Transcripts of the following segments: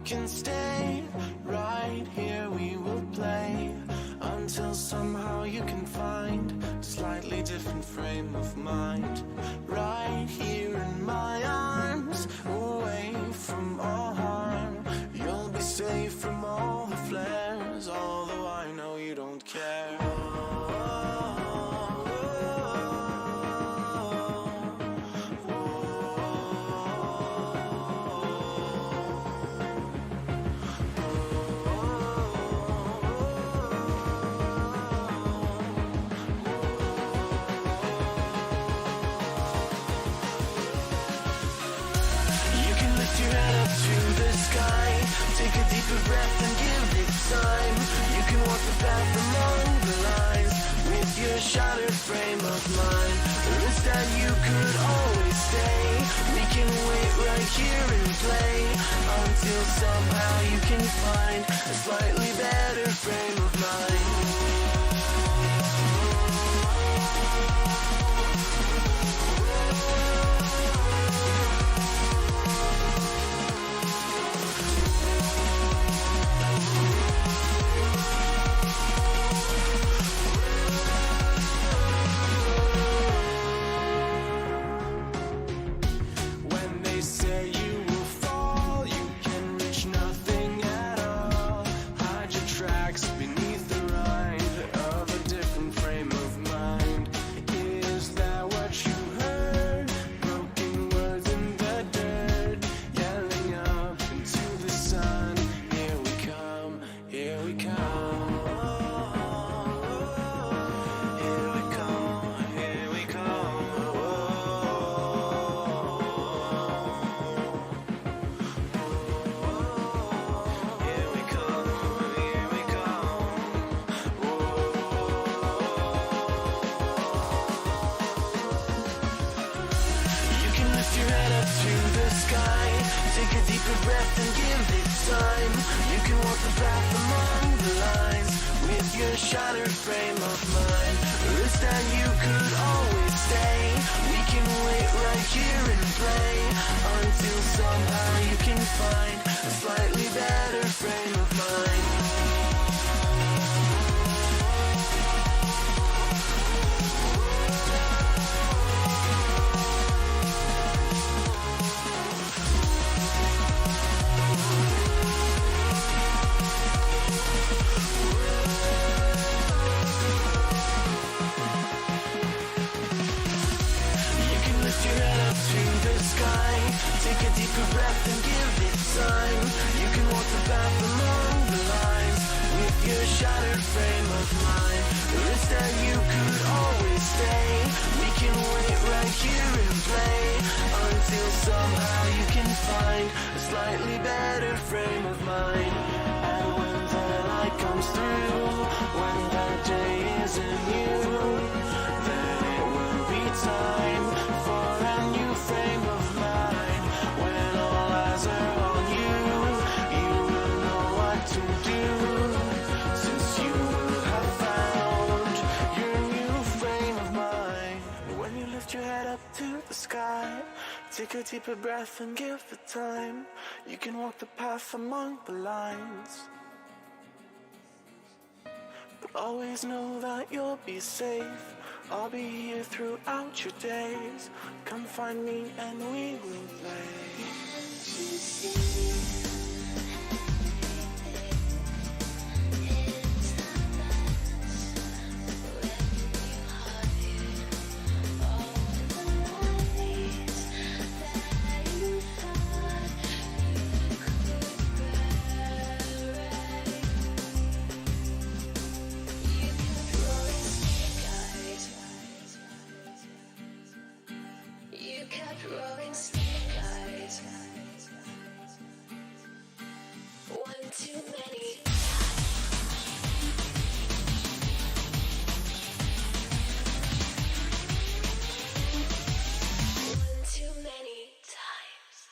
can stay right here, we will play until somehow you can find a slightly different frame of mind. Right here in my arms, away from all harm, you'll be safe from all the flares, although I know you don't care. Take a deeper breath and give it time. You can walk the path among the lines with your shattered frame of mind. The risk that you could always stay. We can wait right here and play until somehow you can find a slightly better frame of mind. Take a deeper breath and give it time. You can walk the path among the lines with your shattered frame of mind. The risk that you could always stay. We can wait right here and play until somehow you can find a slightly better frame of mind. Take a deeper breath and give it time. You can walk the path along the lines with your shattered frame of mind. The risk that you could always stay. We can wait right here and play until somehow you can find a slightly better frame of mind. And when the light comes through, when the day isn't new, then it will be time for a new frame of mind. When all eyes are on you, you will know what to do, since you will have found your new frame of mind. When you lift your head up to the sky, take a deeper breath and give it time. You can walk the path among the lines, but always know that you'll be safe. I'll be here throughout your days. Come find me and we will play. Rolling snake eyes. One too many. One too many times.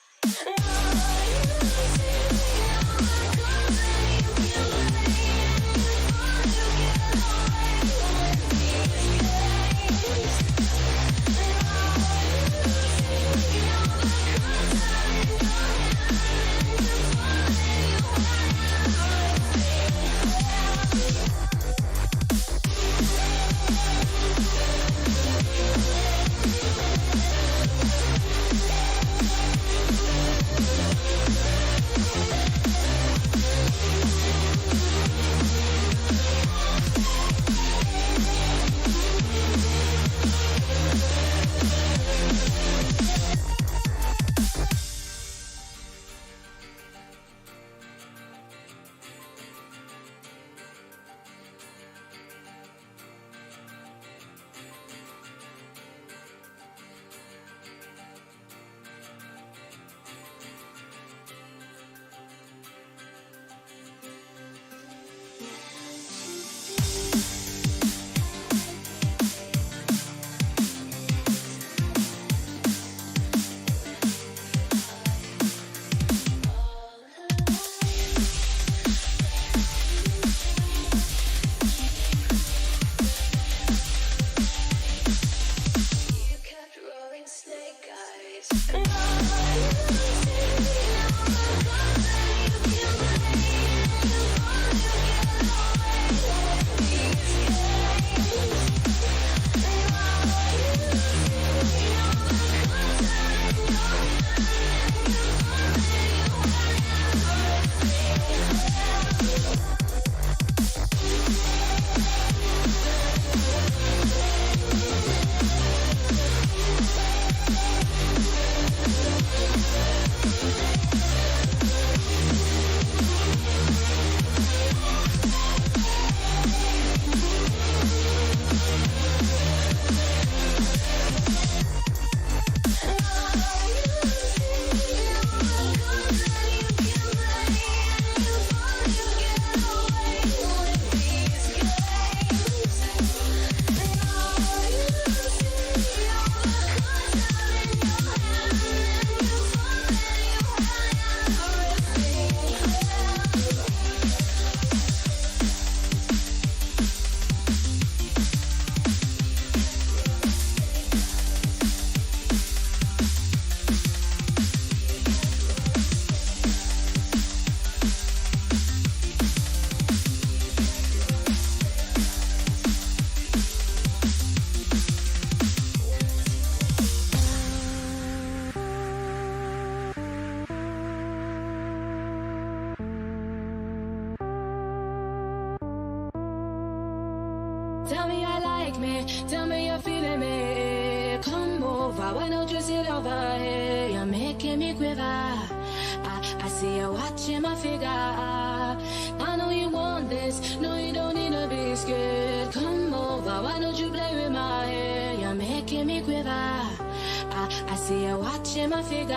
Tell me I like me, tell me you're feeling me. Come over, why don't you sit over here? You're making me quiver. I see you watching my figure. I know you want this, no you don't need to be scared. Come over, why don't you play with my hair? You're making me quiver. I see you watching my figure.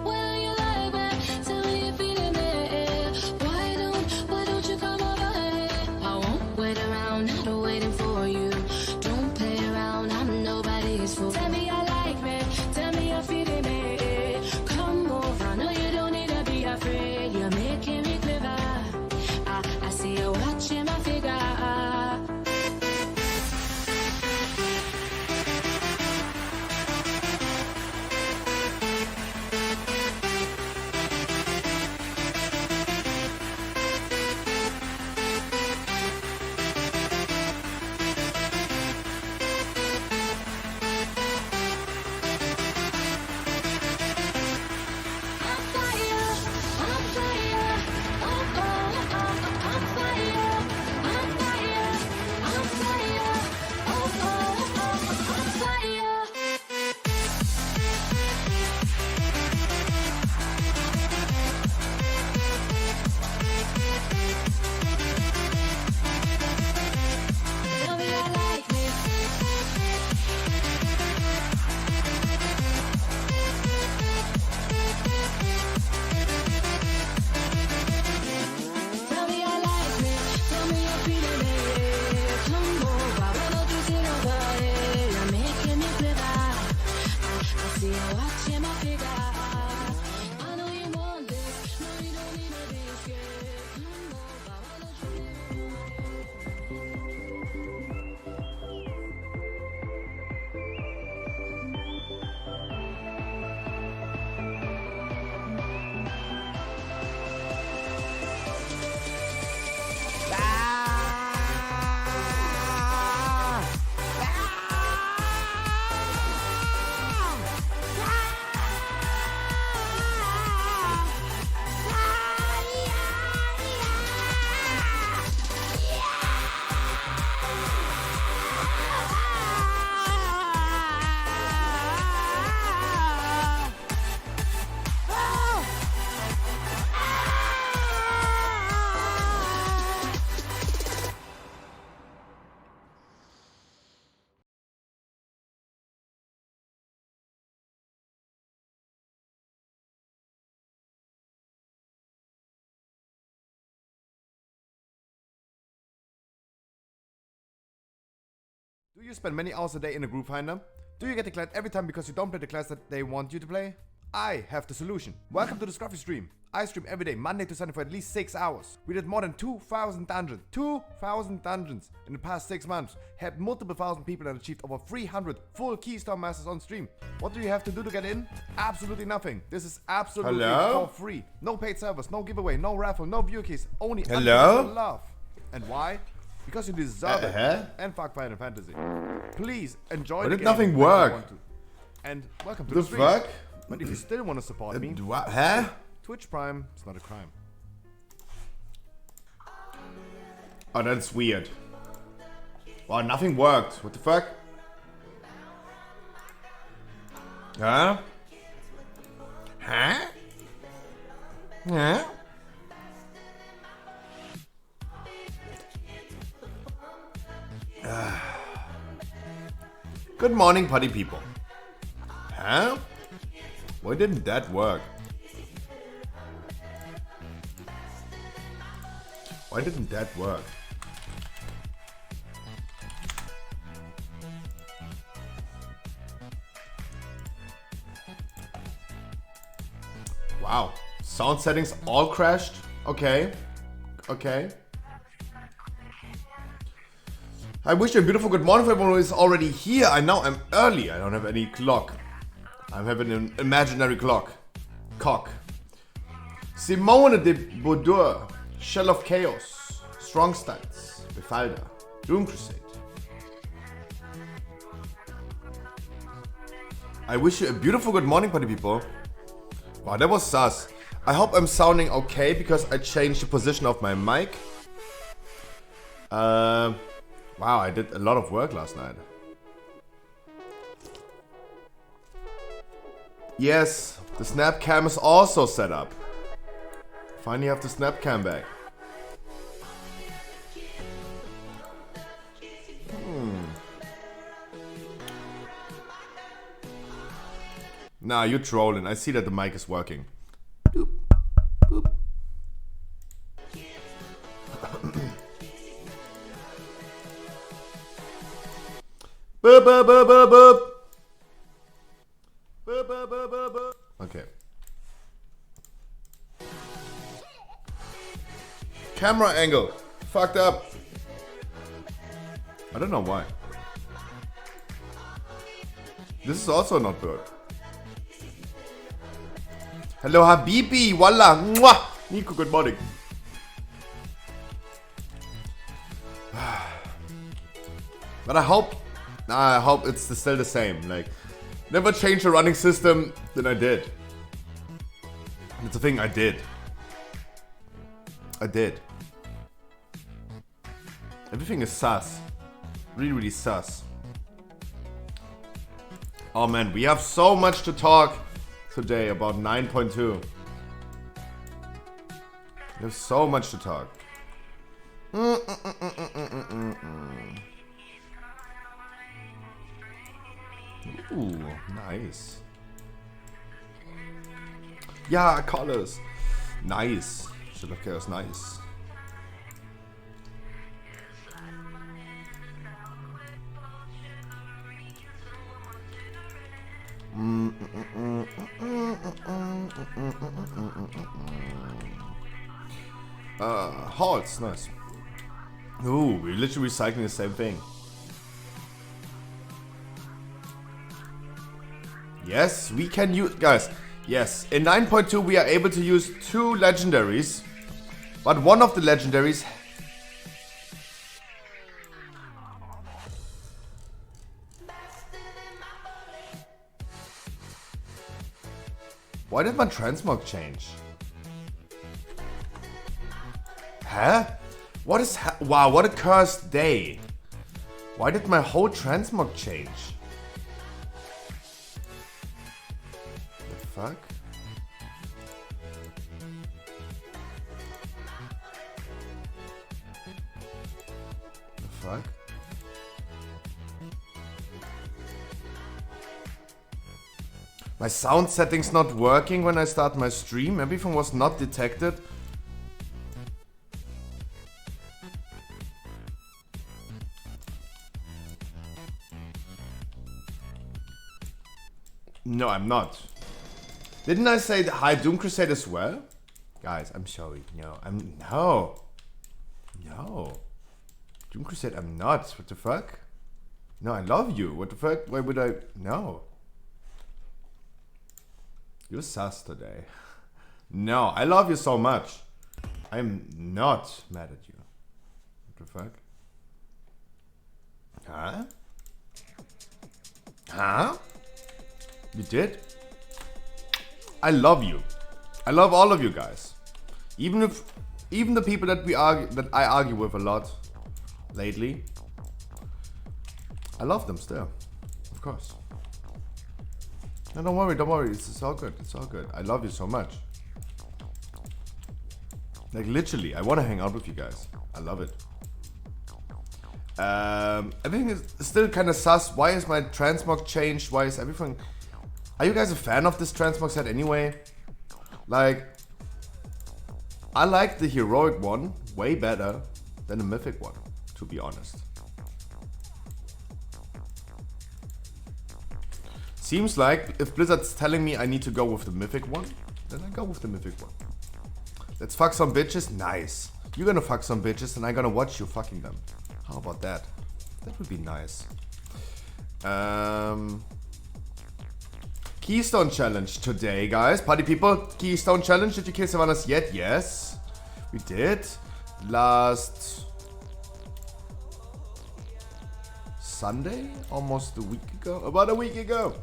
Well, you like me, tell me you're feeling me. Why don't you come over here? I won't wait around, I'm not waiting for you. Don't play around, I'm nobody's fool. Tell me I like me, tell me you're feeling me. Come over, no you don't need to be afraid. You're making me quiver. I see you watching my figure. Do you spend many hours a day in a group finder? Do you get declared every time because you don't play the class that they want you to play? I have the solution. Welcome to the Scruffy stream. I stream every day, Monday to Sunday for at least 6 hours. We did more than 2,000 dungeons. 2,000 dungeons in the past 6 months. Had multiple thousand people and achieved over 300 full Keystone Masters on stream. What do you have to do to get in? Absolutely nothing. This is absolutely for free. No paid servers, no giveaway, no raffle, no view keys. Only unconditional love. And why? Because you deserve it. And fuck Final Fantasy. Please enjoy the game. Why did nothing work? And welcome to the stream. Fuck? But if you still want to support me, Huh? Twitch Prime is not a crime. Oh, that's weird. Wow, nothing worked. What the fuck? Huh? Huh? Huh? Good morning, party people. Huh? Why didn't that work? Why didn't that work? Wow. Sound settings all crashed? Okay. Okay. I wish you a beautiful good morning for everyone who is already here. I know I'm early. I don't have any clock. I'm having an imaginary clock. Cock. Simone de Baudour. Shell of Chaos. Strong Stance. Befalda. Doom Crusade. I wish you a beautiful good morning, party people. Wow, that was sus. I hope I'm sounding okay because I changed the position of my mic. Wow, I did a lot of work last night. Yes, the snap cam is also set up. Finally have the snap cam back. Nah, you're trolling. I see that the mic is working. Boop. Boop. Boop, boop, boop, boop, boop. Boop, boop, boop, boop, boop. Okay. Camera angle. Fucked up. I don't know why. This is also not good. Hello Habibi, Wallah, mwah. Nico, good morning. But I hope it's still the same. Like, never change the running system than I did. It's a thing I did. I did. Everything is sus. Really, really sus. Oh man, we have so much to talk today about 9.2. There's so much to talk. Ooh, nice. Yeah, colors. Nice. Shell of Chaos, nice. Halts, nice. Ooh, we're literally recycling the same thing. Yes, we can use, guys. Yes, in 9.2 we are able to use 2 legendaries, but one of the legendaries. Why did my transmog change? Huh? What is wow, what a cursed day. Why did my whole transmog change? The fuck? The fuck? My sound settings not working when I start my stream. Everything was not detected. No, I'm not. Didn't I say hi Doom Crusade as well? Guys, I'm sorry. No, I'm no. No. Doom Crusade, I'm not. What the fuck? No, I love you. What the fuck? Why would I? No. You're sus today. No, I love you so much. I'm not mad at you. What the fuck? Huh? Huh? You did? I love you. I love all of you guys. Even the people that I argue with a lot lately. I love them still. Of course. No, don't worry. It's all good. It's all good. I love you so much. Like literally, I want to hang out with you guys. I love it. Everything is still kind of sus. Why is my transmog changed? Why is everything... Are you guys a fan of this transmog set anyway? Like, I like the heroic one way better than the mythic one, to be honest. Seems like if Blizzard's telling me I need to go with the mythic one, then I go with the mythic one. Let's fuck some bitches. Nice. You're gonna fuck some bitches and I'm gonna watch you fucking them. How about that? That would be nice. Keystone challenge today, guys. Party people, Keystone challenge. Did you kill Sylvanas yet? Yes, we did. Last Sunday? Almost a week ago? About a week ago.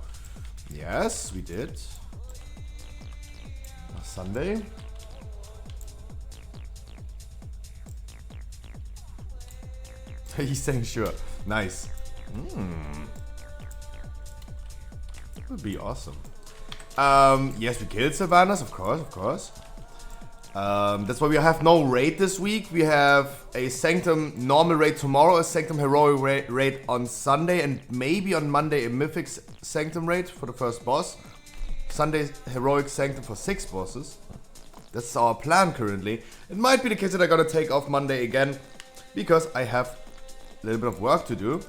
Yes, we did. Last Sunday. He's saying sure. Nice. That would be awesome. Yes, we killed Sylvanas, of course. That's why we have no raid this week. We have a Sanctum normal raid tomorrow, a Sanctum heroic raid on Sunday, and maybe on Monday a Mythic Sanctum raid for the first boss. Sunday heroic Sanctum for 6 bosses. That's our plan currently. It might be the case that I'm gonna take off Monday again because I have a little bit of work to do.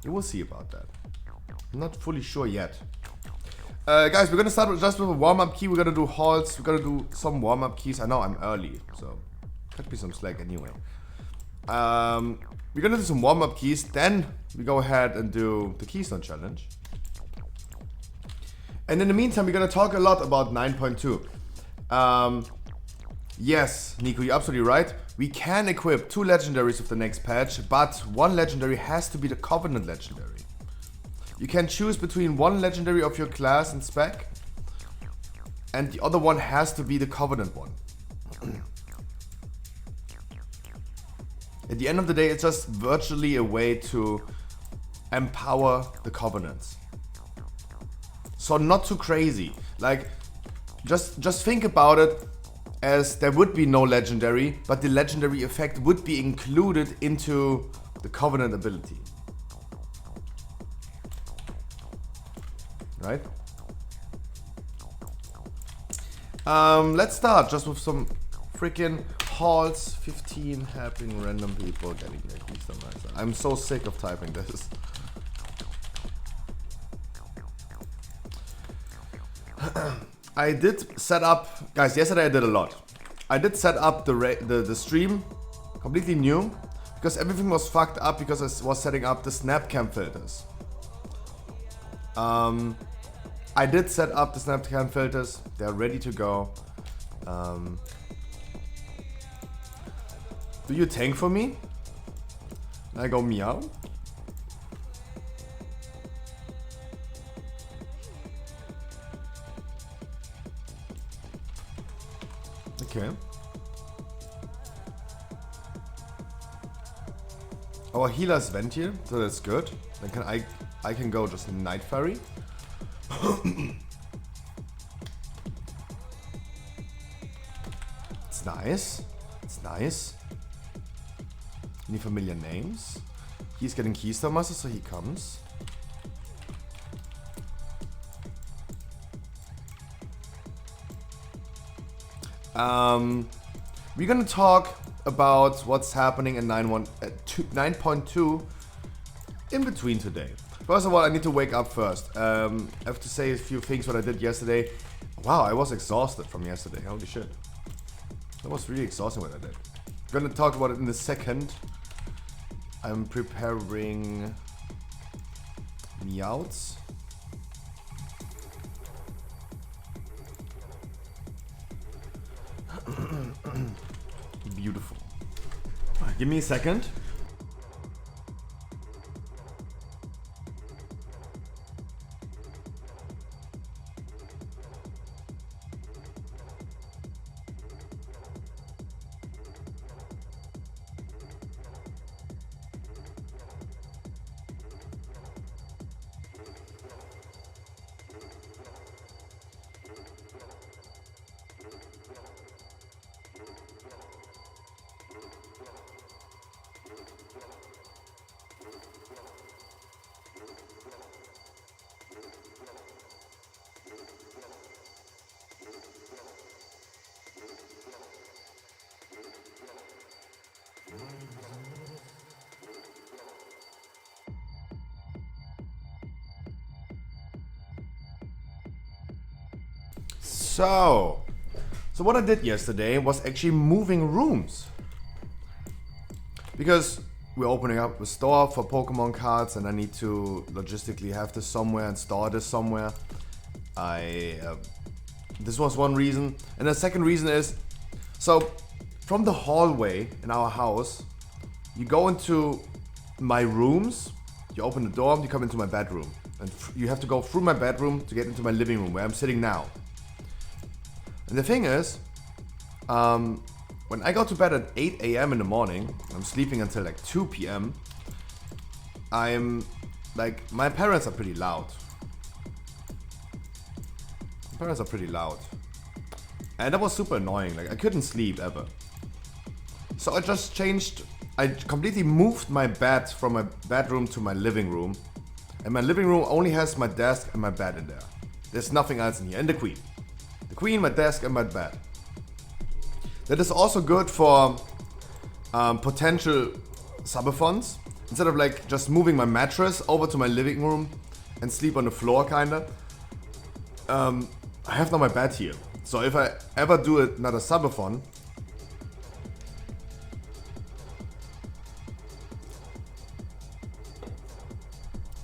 You will see about that. I'm not fully sure yet. Guys, we're gonna start with just with a warm-up key. We're gonna do halts. We're gonna do some warm-up keys. I know I'm early, so cut me some slack anyway. We're gonna do some warm-up keys. Then we go ahead and do the Keystone challenge. And in the meantime, we're gonna talk a lot about 9.2. Yes, Nico, you're absolutely right. We can equip 2 legendaries with the next patch, but 1 legendary has to be the Covenant legendary. You can choose between 1 legendary of your class and spec, and the other one has to be the Covenant one. At the end of the day, it's just virtually a way to empower the Covenants. So not too crazy. Like, just think about it as there would be no legendary, but the legendary effect would be included into the Covenant ability. Right? Let's start just with some freaking halts. 15 helping random people getting their Keystone Master. I'm so sick of typing this. I did set up, guys, yesterday I did a lot. I did set up the stream completely new because everything was fucked up because I was setting up the snap cam filters. I did set up the snap cam filters. They're ready to go. Do you tank for me? I go meow. Okay. Our healer's vent here, so that's good. Then I can go just Night Fairy. It's nice. It's nice. Any familiar names? He's getting Keystone Master, so he comes. We're gonna talk about what's happening in 9.2 in between today. First of all, I need to wake up first. I have to say a few things what I did yesterday. Wow, I was exhausted from yesterday. Holy shit. That was really exhausting what I did. Gonna talk about it in a second. I'm preparing meowts. Beautiful. Give me a second. So what I did yesterday was actually moving rooms. Because we're opening up a store for Pokemon cards and I need to logistically have this somewhere and store this somewhere. This was one reason. And the second reason is, so from the hallway in our house, you go into my rooms, you open the door, you come into my bedroom. And you have to go through my bedroom to get into my living room where I'm sitting now. And the thing is, when I go to bed at 8 a.m. in the morning, I'm sleeping until like 2 p.m. I'm like, my parents are pretty loud. My parents are pretty loud. And that was super annoying, like I couldn't sleep ever. So I completely moved my bed from my bedroom to my living room. And my living room only has my desk and my bed in there. There's nothing else in here, and the queen. The queen, my desk, and my bed. That is also good for potential subathons. Instead of like just moving my mattress over to my living room and sleep on the floor kinda. I have now my bed here. So if I ever do another subathon,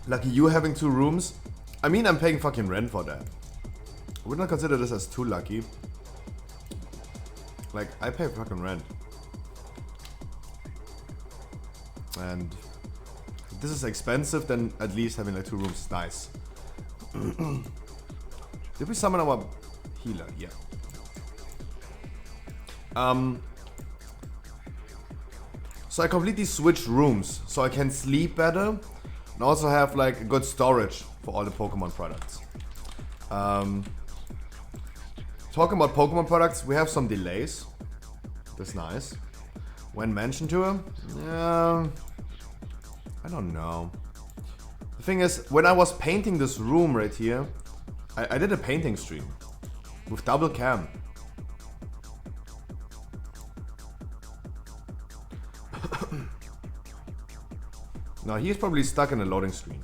lucky you having 2 rooms. I mean, I'm paying fucking rent for that. I would not consider this as too lucky. Like, I pay fucking rent. And if this is expensive, then at least having like 2 rooms is nice. Did we summon our healer? Yeah. So I completely switched rooms so I can sleep better and also have like good storage for all the Pokemon products. Talking about Pokemon products, we have some delays. That's nice. When mentioned to him? Yeah, I don't know. The thing is, when I was painting this room right here, I did a painting stream with double cam. Now he's probably stuck in a loading screen.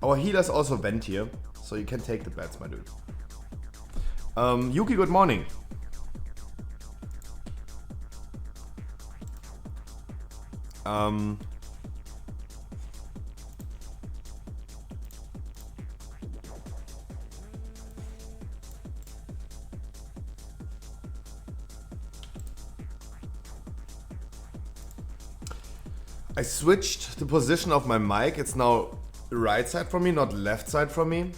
Our healer's also vent here, so you can take the bets, my dude. Yuki, good morning. I switched the position of my mic. It's now right side from me, not left side from me.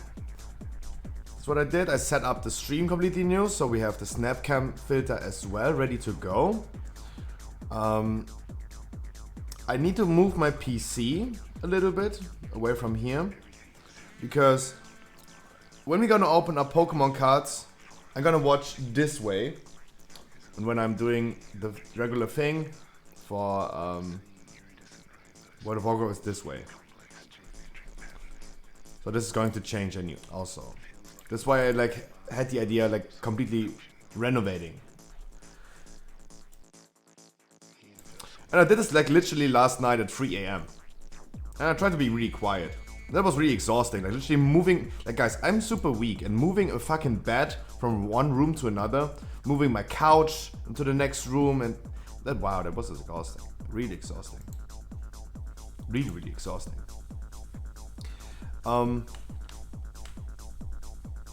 That's what I did. I set up the stream completely new, so we have the Snapcam filter as well, ready to go. I need to move my PC a little bit away from here, because when we're gonna open up Pokemon cards, I'm gonna watch this way, and when I'm doing the regular thing for World of Warcraft is this way. So this is going to change also. That's why I like had the idea like completely renovating. And I did this like literally last night at 3 a.m. And I tried to be really quiet. That was really exhausting. Like literally moving, like guys, I'm super weak and moving a fucking bed from one room to another, moving my couch into the next room, and that, wow, that was exhausting. Really exhausting. Really, really exhausting.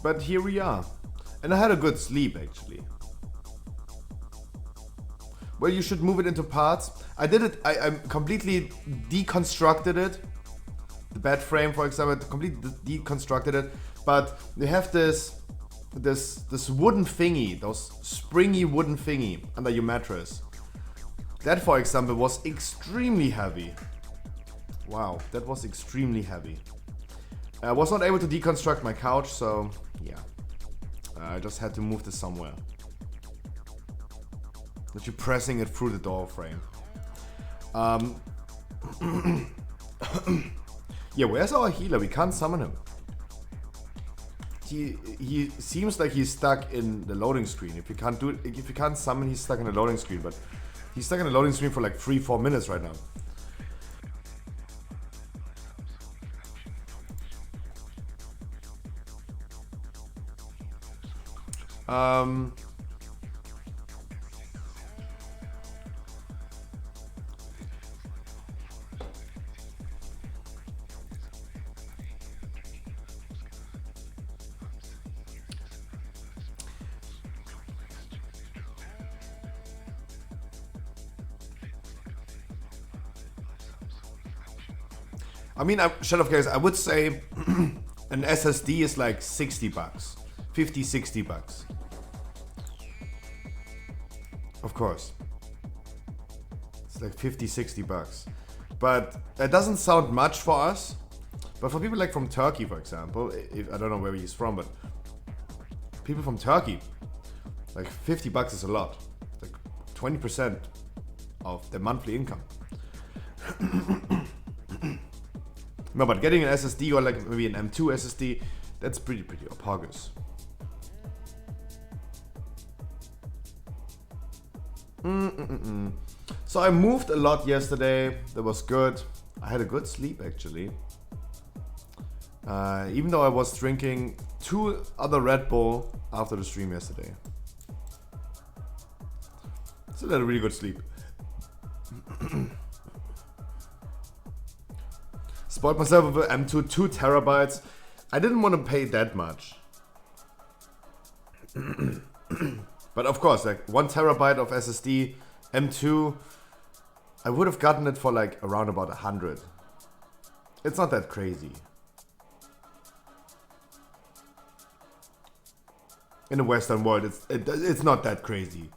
But here we are. And I had a good sleep actually. Well, you should move it into parts. I did it, I completely deconstructed it. The bed frame, for example, completely deconstructed it. But they have this wooden thingy, those springy wooden thingy under your mattress. That, for example, was extremely heavy. Wow, that was extremely heavy. I was not able to deconstruct my couch, so yeah. I just had to move this somewhere. That you're pressing it through the door frame. Yeah, where's our healer? We can't summon him. He seems like he's stuck in the loading screen. If you can't summon, he's stuck in the loading screen. But he's stuck in the loading screen for like 3-4 minutes right now. I mean, Shadow of Chaos, I would say an SSD is like $60. 50, $60. Of course. It's like 50, $60. But it doesn't sound much for us. But for people like from Turkey, for example, I don't know where he's from, but people from Turkey, like $50 is a lot. Like 20% of their monthly income. No, but getting an SSD or like maybe an M2 SSD, that's pretty opogus. So I moved a lot yesterday. That was good. I had a good sleep actually. Even though I was drinking 2 other Red Bull after the stream yesterday. So I had a really good sleep. Spoiled myself with an M2 2 terabytes. I didn't want to pay that much. But of course, like 1 terabyte of SSD, M2, I would have gotten it for like around about 100. It's not that crazy. In the Western world, it's not that crazy.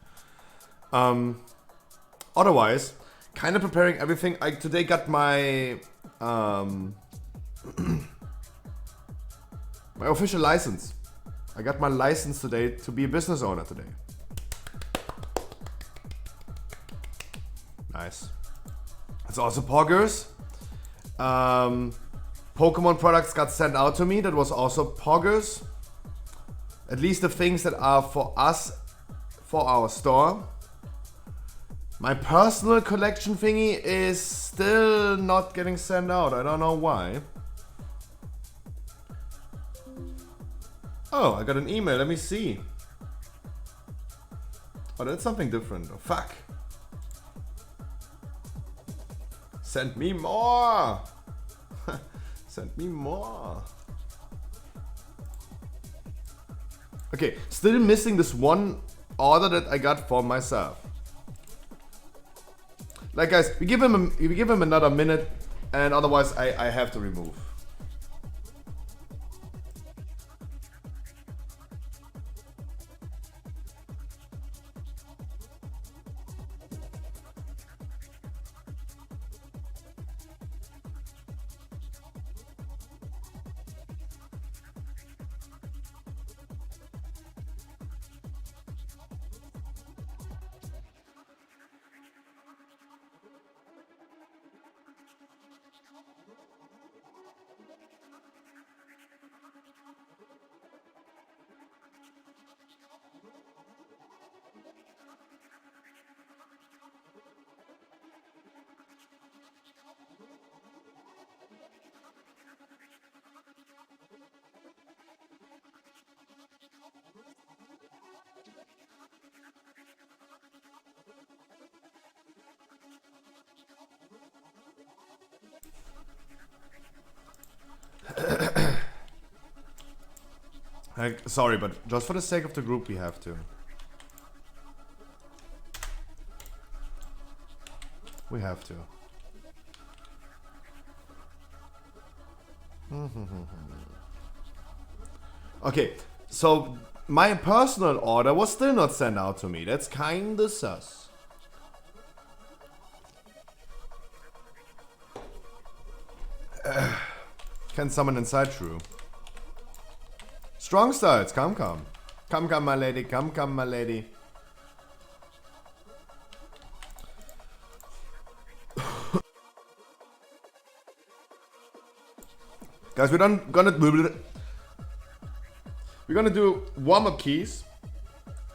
Otherwise, kind of preparing everything. I today got my my official license. I got my license today to be a business owner today. Nice. It's also poggers. Pokemon products got sent out to me. That was also poggers. At least the things that are for us, for our store. My personal collection thingy is still not getting sent out. I don't know why. Oh, I got an email. Let me see. Oh, that's something different. Oh, fuck. Send me more. Send me more. Okay, still missing this one order that I got for myself. Like guys, we give him another minute, and otherwise I have to remove. Like, sorry, but just for the sake of the group, we have to. We have to. Okay, so my personal order was still not sent out to me. That's kinda sus. Can summon inside, true. Strong styles, come. Come, my lady, come, my lady. Guys, we're gonna do warm-up keys.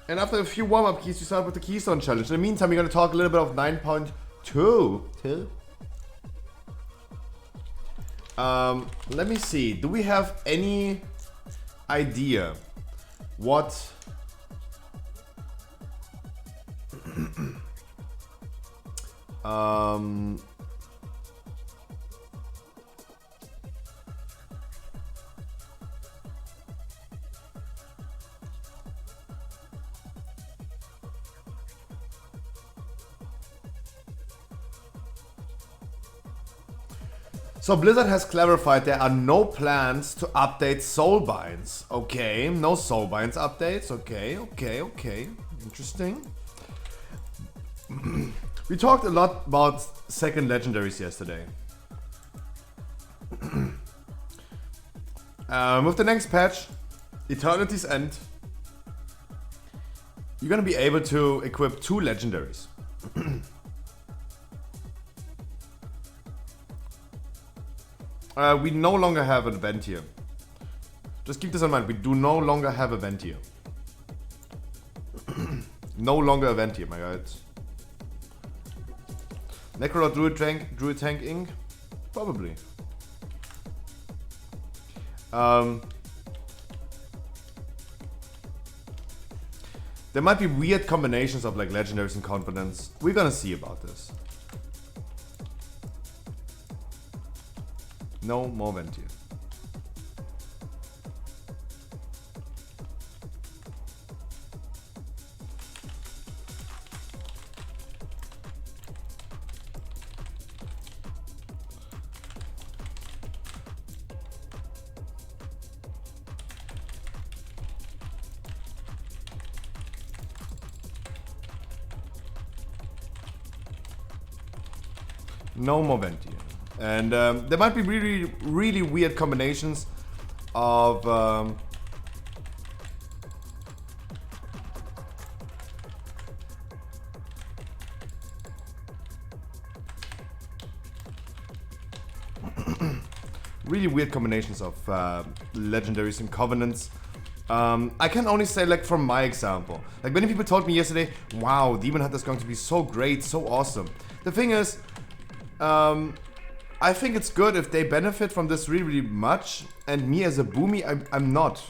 And after a few warm-up keys, we start with the Keystone Challenge. In the meantime, we're gonna talk a little bit of 9.2. Let me see. Do we have any idea what So Blizzard has clarified there are no plans to update Soulbinds. Okay, no Soulbinds updates. Okay. Interesting. We talked a lot about second legendaries yesterday. With the next patch, Eternity's End, you're gonna be able to equip 2 legendaries. We no longer have an event here. Just keep this in mind. We do no longer have an event here. No longer event here, my guys. Necrolord Druid Tank Inc? Probably. There might be weird combinations of like legendaries and confidence. We're gonna see about this. No more vent here. No more vent here. And there might be really weird combinations of really weird combinations of legendaries and covenants. I can only say, like, from my example, like many people told me yesterday, wow, Demon Hunter is going to be so great, so awesome. The thing is, I think it's good if they benefit from this really much, and me as a Boomy, I'm not.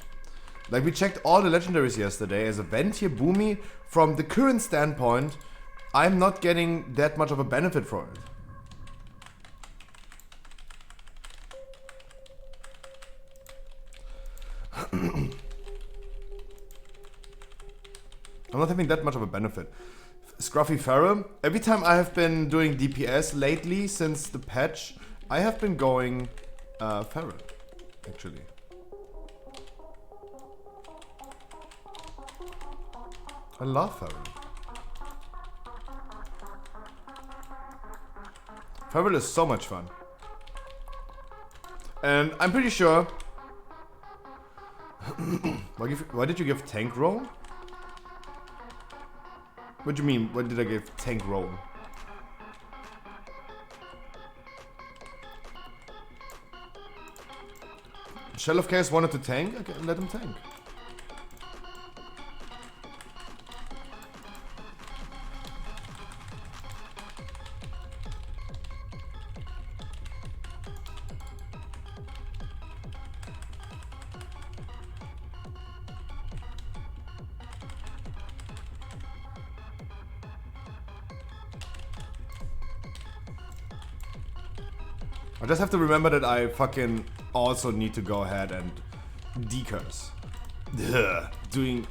Like, we checked all the legendaries yesterday. As a Ventier Boomy, from the current standpoint, I'm not getting that much of a benefit for it. I'm not having that much of a benefit. Scruffy Feral. Every time I have been doing DPS lately, since the patch, I have been going Feral, actually. I love Feral. Feral is so much fun. And I'm pretty sure... Why did you give Tank Roll? What do you mean? What did I give Tank Roll? Shell of Chaos wanted to tank? Okay, let him tank. I just have to remember that I fucking also need to go ahead and decurse. Ugh, doing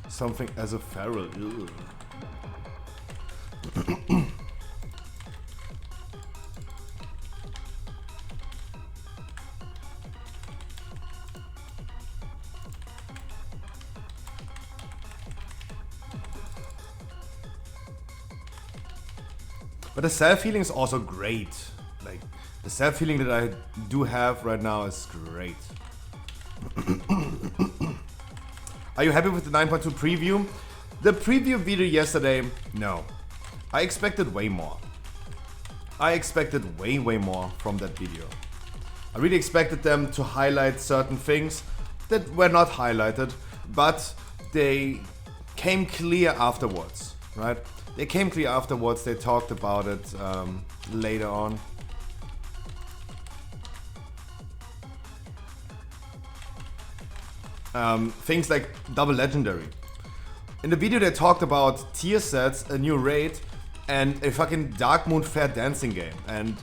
something as a feral. Ugh. But the self-healing is also great. Like, the self-healing that I do have right now is great. Are you happy with the 9.2 preview? The preview video yesterday, no. I expected way more. I expected way more from that video. I really expected them to highlight certain things that were not highlighted, but they came clear afterwards, right? They came clear afterwards, they talked about it later on. Things like double legendary. In the video they talked about tier sets, a new raid, and a fucking Dark Moon fair dancing game. And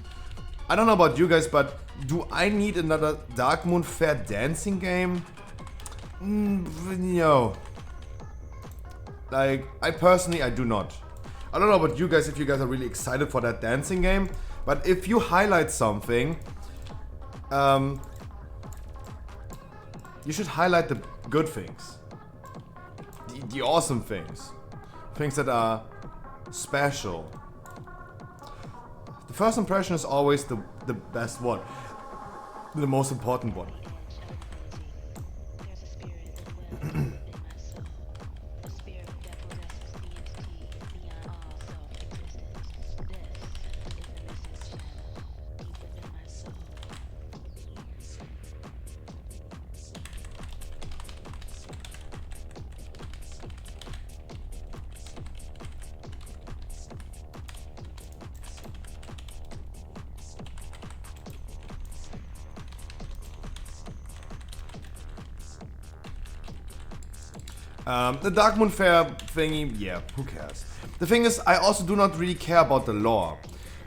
I don't know about you guys, but do I need another Dark Moon fair dancing game? No. Like, I personally do not. I don't know about you guys, if you guys are really excited for that dancing game, but if you highlight something, you should highlight the good things. The awesome things. Things that are special. The first impression is always the best one. The most important one. The Dark Moon Fair thingy, yeah, who cares? The thing is, I also do not really care about the lore.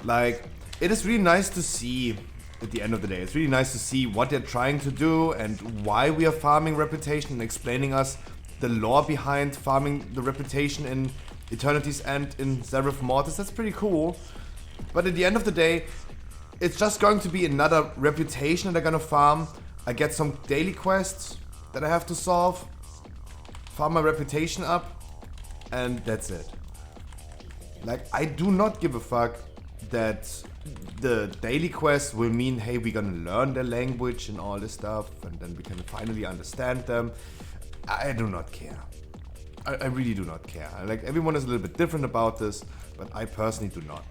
Like, it is really nice to see, at the end of the day, it's really nice to see what they're trying to do and why we are farming reputation and explaining us the lore behind farming the reputation in Eternity's End in Zereth Mortis. That's pretty cool. But at the end of the day, it's just going to be another reputation that they're gonna farm. I get some daily quests that I have to solve. Farm my reputation up, and that's it. Like, I do not give a fuck that the daily quests will mean, hey, we're gonna learn their language and all this stuff, and then we can finally understand them. I do not care. I really do not care. Like, everyone is a little bit different about this, but I personally do not.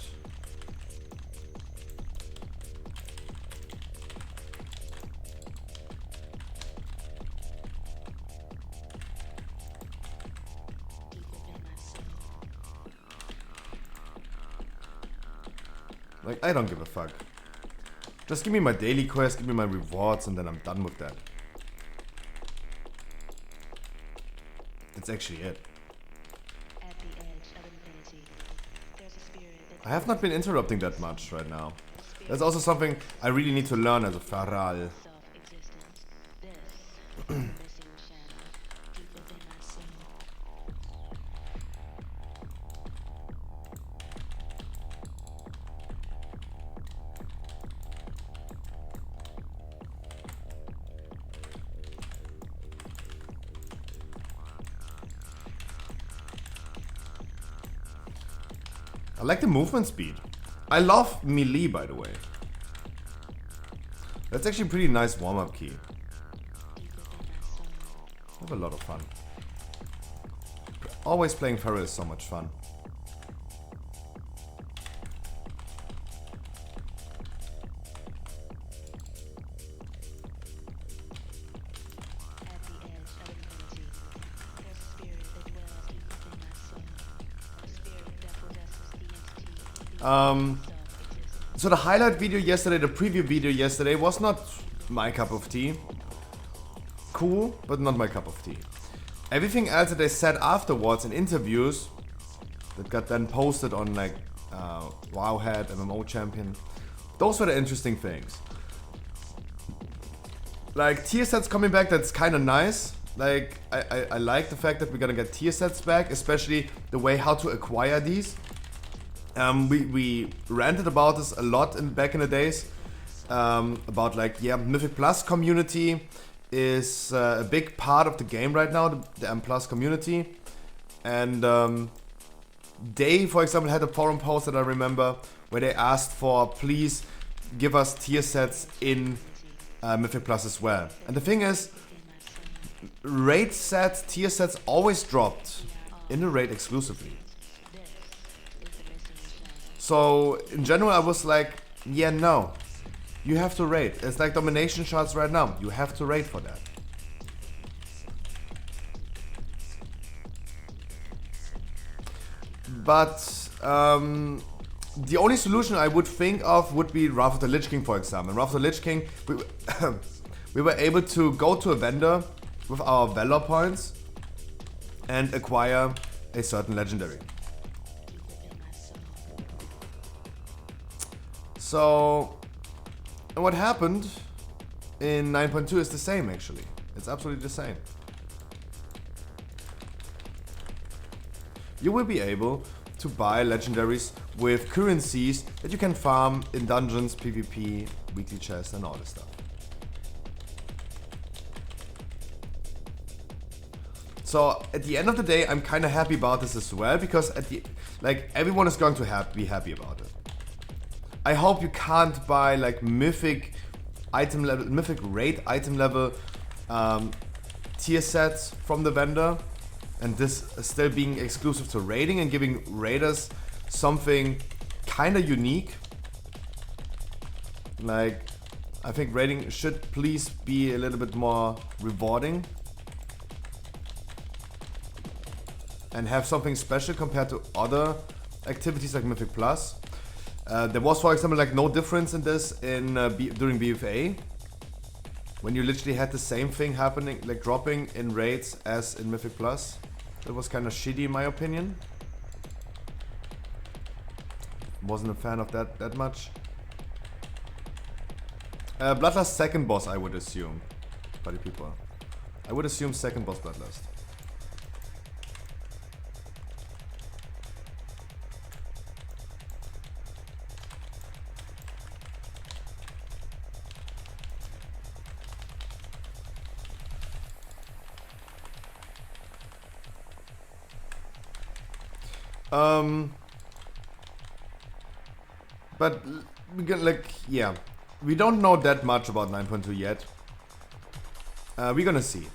Like, I don't give a fuck. Just give me my daily quest, give me my rewards, and then I'm done with that. That's actually it. I have not been interrupting that much right now. That's also something I really need to learn as a feral. I like the movement speed. I love melee, by the way. That's actually a pretty nice warm-up key. I have a lot of fun. Always playing Feral is so much fun. So the highlight video yesterday, the preview video yesterday was not my cup of tea. Cool, but not my cup of tea. Everything else that they said afterwards in interviews that got then posted on like Wowhead, MMO Champion, those were the interesting things. Like tier sets coming back, that's kind of nice. Like, I like the fact that we're gonna get tier sets back, especially the way how to acquire these. We ranted about this a lot back in the days. About like, yeah, Mythic Plus community is a big part of the game right now, the M Plus community. And they, for example, had a forum post that I remember where they asked for, please give us tier sets in Mythic Plus as well. And the thing is, raid sets, tier sets always dropped in the raid exclusively. So in general I was like, yeah, no, you have to raid. It's like domination shots right now, you have to raid for that. But the only solution I would think of would be Wrath of the Lich King, for example. In Wrath of the Lich King, we were able to go to a vendor with our Valor points and acquire a certain legendary. So, and what happened in 9.2 is the same actually. It's absolutely the same. You will be able to buy legendaries with currencies that you can farm in dungeons, PvP, weekly chests and all this stuff. So at the end of the day, I'm kind of happy about this as well, because at the everyone is going to be happy about it. I hope you can't buy like mythic item level, mythic raid item level tier sets from the vendor, and this still being exclusive to raiding and giving raiders something kind of unique. Like, I think raiding should please be a little bit more rewarding and have something special compared to other activities like Mythic Plus. There was, for example, like no difference in this in during BFA, when you literally had the same thing happening, like dropping in raids as in Mythic Plus. It was kind of shitty in my opinion. Wasn't a fan of that much. Bloodlust second boss, I would assume. Buddy people, I would assume second boss Bloodlust. But we get like, yeah, we don't know that much about 9.2 yet. We're gonna see.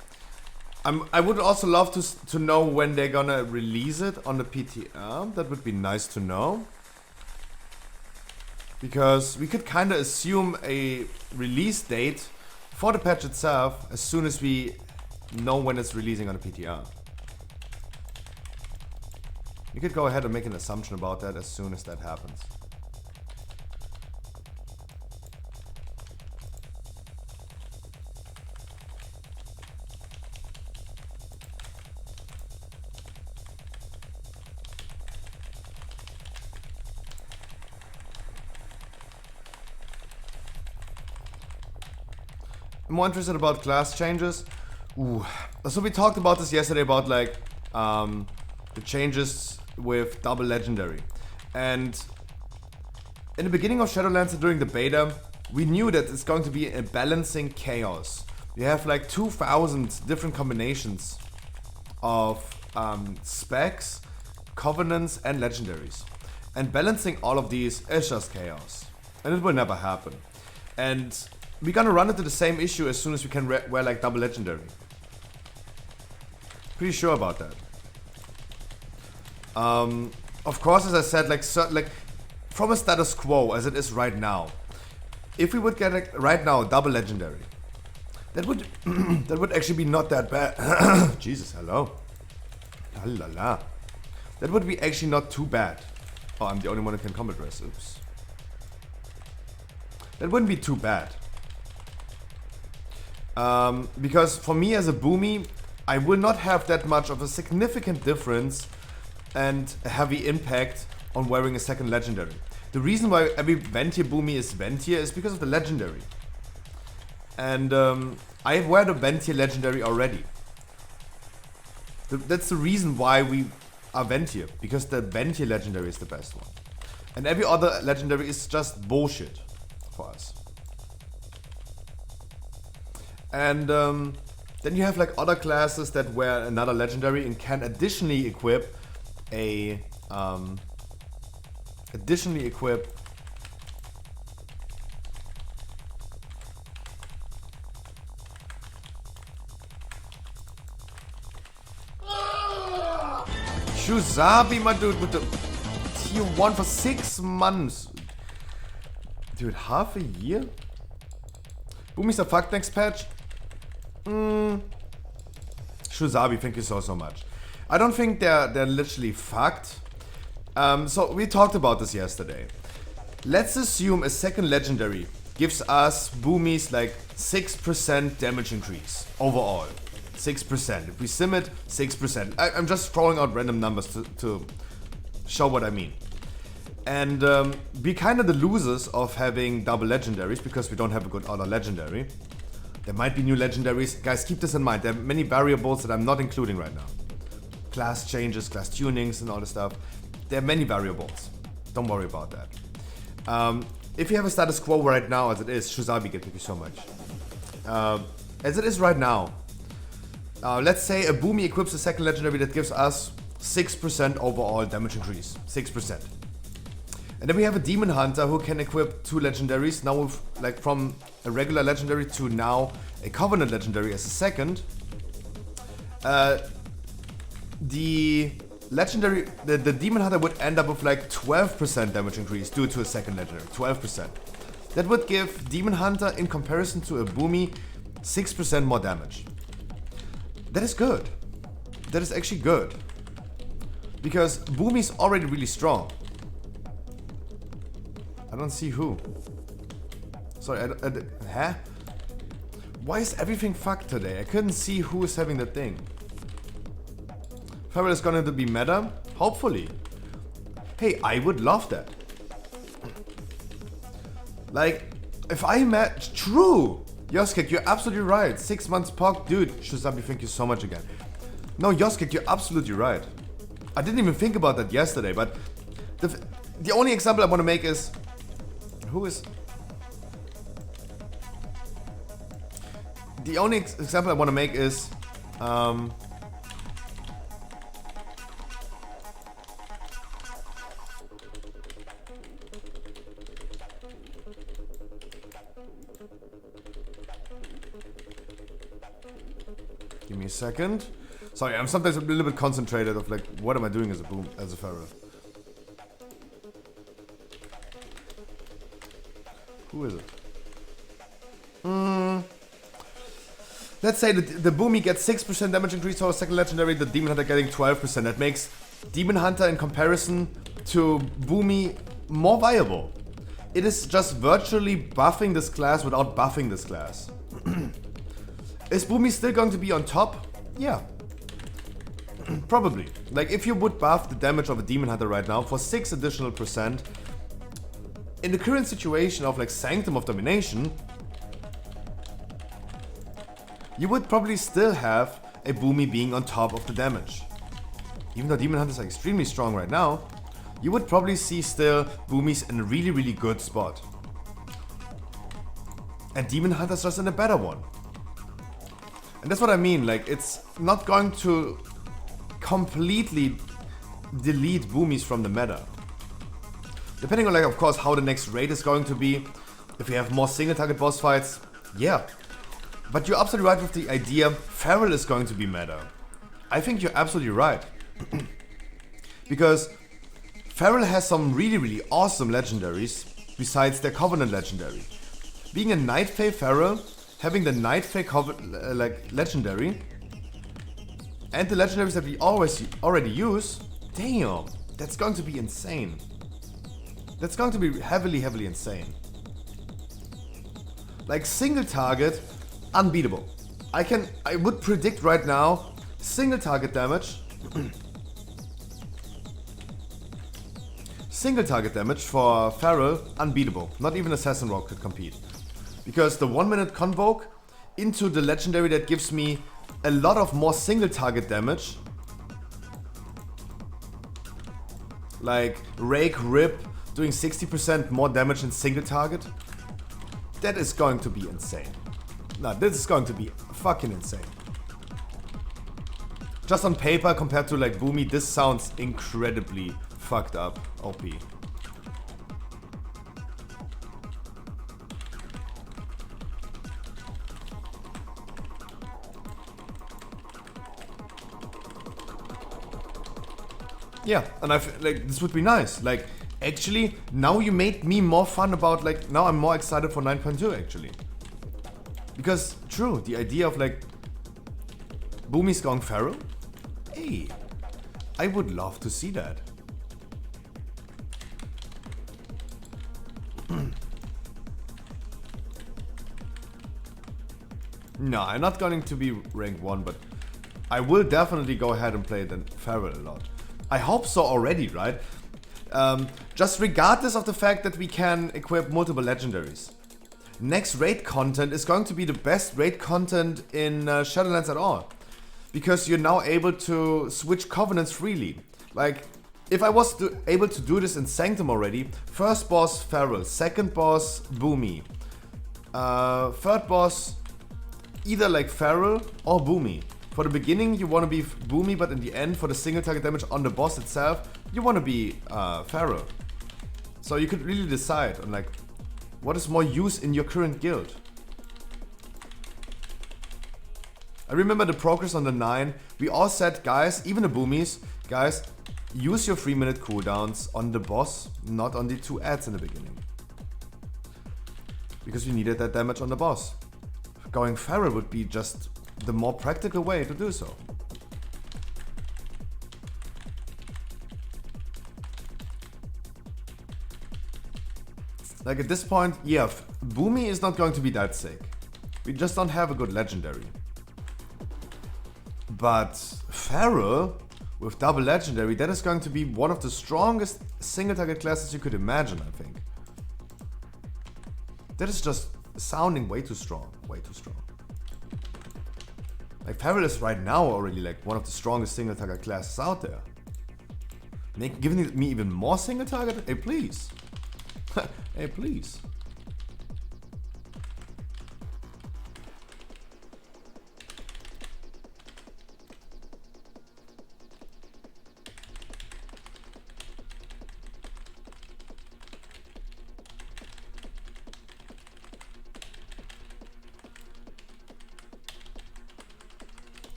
I would also love to know when they're gonna release it on the PTR. That would be nice to know, because we could kind of assume a release date for the patch itself as soon as we know when it's releasing on the PTR. You could go ahead and make an assumption about that as soon as that happens. I'm more interested about class changes. Ooh. So we talked about this yesterday about like the changes with double legendary, and in the beginning of Shadowlands and during the beta, we knew that it's going to be a balancing chaos. You have like 2,000 different combinations of specs, covenants and legendaries, and balancing all of these is just chaos, and it will never happen. And we're gonna run into the same issue as soon as we can wear like double legendary. Pretty sure about that. Of course, as I said, like from a status quo as it is right now, if we would get like, right now double legendary, that would that would actually be not that bad. Jesus, hello, la la la. That would be actually not too bad. Oh, I'm the only one who can combat rest. Oops. That wouldn't be too bad. Because for me as a boomy, I will not have that much of a significant difference and a heavy impact on wearing a second legendary. The reason why every Ventier boomy is Ventier is because of the legendary. And I wear the Ventier legendary already. That's the reason why we are Ventier, because the Ventier legendary is the best one. And every other legendary is just bullshit for us. And then you have like other classes that wear another legendary and can additionally equip a Shuzabi, my dude, with the tier 1 for 6 months. Dude, half a year? Boomies are fucked next patch? Shuzabi, thank you so much. I don't think they're literally fucked. So we talked about this yesterday. Let's assume a second legendary gives us boomies like 6% damage increase overall. 6%. If we sim it, 6%. I'm just throwing out random numbers to show what I mean. And we're kind of the losers of having double legendaries because we don't have a good other legendary. There might be new legendaries. Guys, keep this in mind. There are many variables that I'm not including right now. Class changes, class tunings and all this stuff. There are many variables. Don't worry about that. If you have a status quo right now as it is, Shuzabi, thank you so much. As it is right now, let's say a Boomy equips a second legendary that gives us 6% overall damage increase. 6%. And then we have a Demon Hunter who can equip 2 legendaries. Now with, like, from a regular legendary to now a Covenant legendary as a second. The Demon Hunter would end up with like 12% damage increase due to a second legendary. 12%. That would give Demon Hunter, in comparison to a Boomy, 6% more damage. That is good. That is actually good. Because Boomy is already really strong. I don't see who. Sorry, huh? Why is everything fucked today? I couldn't see who is having the thing. Feral is going to be meta? Hopefully. Hey, I would love that. Like, if I met... True! Yoskek, you're absolutely right. 6 months POC. Dude, Shuzabi, thank you so much again. No, Yoskek, you're absolutely right. I didn't even think about that yesterday, but... The only example I want to make is... Who is... The only example I want to make is... Give me a second. Sorry, I'm sometimes a little bit concentrated of like, what am I doing as a Feral? Who is it? Let's say the Boomy gets 6% damage increase for a second legendary, the Demon Hunter getting 12%. That makes Demon Hunter in comparison to Boomy more viable. It is just virtually buffing this class without buffing this class. Is Boomy still going to be on top? Yeah. Probably. Like, if you would buff the damage of a Demon Hunter right now for 6 additional %, in the current situation of like Sanctum of Domination, you would probably still have a Boomy being on top of the damage. Even though Demon Hunters are extremely strong right now, you would probably see still Boomies in a really, really good spot. And Demon Hunter's just in a better one. And that's what I mean, like, it's not going to completely delete Boomies from the meta. Depending on, like, of course, how the next raid is going to be. If we have more single target boss fights, yeah. But you're absolutely right with the idea Feral is going to be meta. I think you're absolutely right. Because Feral has some really, really awesome legendaries besides their Covenant legendary. Being a Night Fae Feral, having the Night Fae like legendary, and the legendaries that we already use, damn, that's going to be insane. That's going to be heavily, heavily insane. Like single target, unbeatable. I would predict right now, single target damage. Single target damage for Feral, unbeatable. Not even Assassin Rogue could compete. Because the 1 minute convoke into the legendary that gives me a lot of more single target damage like Rake Rip doing 60% more damage in single target, that is going to be insane. No, this is going to be fucking insane. Just on paper, compared to like Boomy, this sounds incredibly fucked up OP. Yeah, and I feel like this would be nice. Like, actually, now you made me more fun about like, now I'm more excited for 9.2 actually. Because, true, the idea of like, Boomy's going feral? Hey, I would love to see that. No, I'm not going to be rank 1, but I will definitely go ahead and play the feral a lot. I hope so already, right? Just regardless of the fact that we can equip multiple legendaries. Next raid content is going to be the best raid content in Shadowlands at all. Because you're now able to switch covenants freely. Like, if I was able to do this in Sanctum already, first boss Feral, second boss Boomy, third boss either like Feral or Boomy. For the beginning you want to be Boomy, but in the end for the single target damage on the boss itself, you want to be Feral. So you could really decide on like, what is more used in your current guild. I remember the progress on the 9, we all said, guys, even the Boomies, guys, use your 3-minute cooldowns on the boss, not on the 2 adds in the beginning. Because we needed that damage on the boss. Going Feral would be just the more practical way to do so. Like at this point, yeah, Boomy is not going to be that sick. We just don't have a good legendary. But Feral with double legendary, that is going to be one of the strongest single target classes you could imagine, I think. That is just sounding way too strong, way too strong. Like Feral is right now already like one of the strongest single target classes out there. Giving me even more single target? Hey please. Hey please.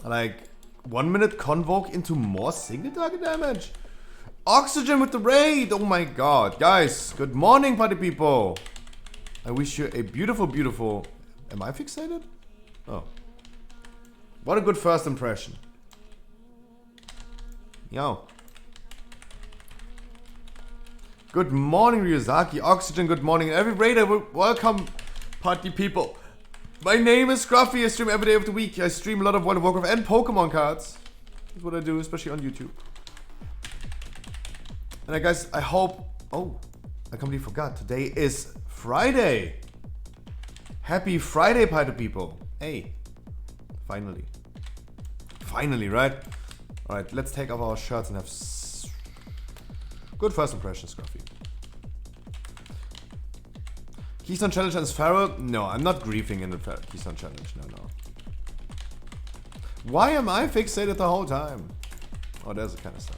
Like 1 minute convoke into more single target damage. Oxygen with the raid. Oh my god. Guys, good morning party people. I wish you a beautiful, beautiful... Am I fixated? Oh. What a good first impression. Yo. Good morning Ryuzaki. Oxygen, good morning. Every raider, welcome party people. My name is Scruffy. I stream every day of the week. I stream a lot of World of Warcraft and Pokemon cards. That's what I do, especially on YouTube. And guys, I hope... Oh, I completely forgot. Today is Friday. Happy Friday, party people. Hey. Finally. Finally, right? Alright, let's take off our shirts and have... Good first impression, Scruffy. Keystone Challenge and Feral? No, I'm not griefing in the Keystone Challenge, no. Why am I fixated the whole time? Oh, there's the kind of stuff.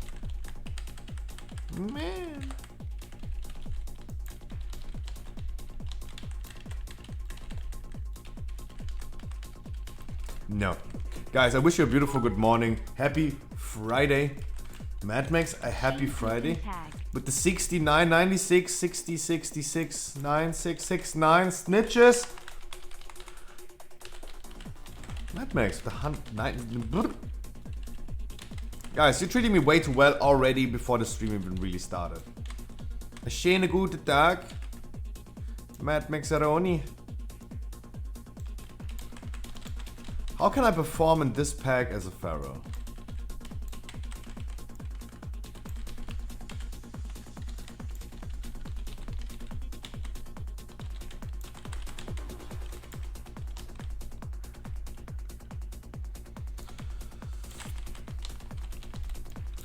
Man. No. Guys, I wish you a beautiful good morning. Happy Friday. Mad Max, a happy Friday. With the 69, 96, 60, 66, 9669 snitches. Mad Max, the 109. Guys, you're treating me way too well already before the stream even really started. A schöne gute Tag. Mad Max Aroni. How can I perform in this pack as a Pharaoh?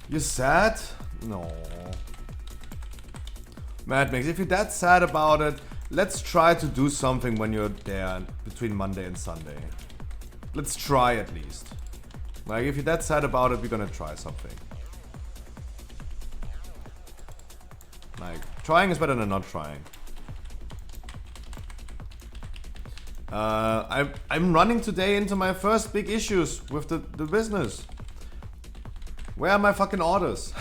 You sad? No. Mad Max, if you're that sad about it, let's try to do something when you're there between Monday and Sunday. Let's try at least. Like, if you're that sad about it, we're gonna try something. Like, trying is better than not trying. I'm running today into my first big issues with the business. Where are my fucking orders?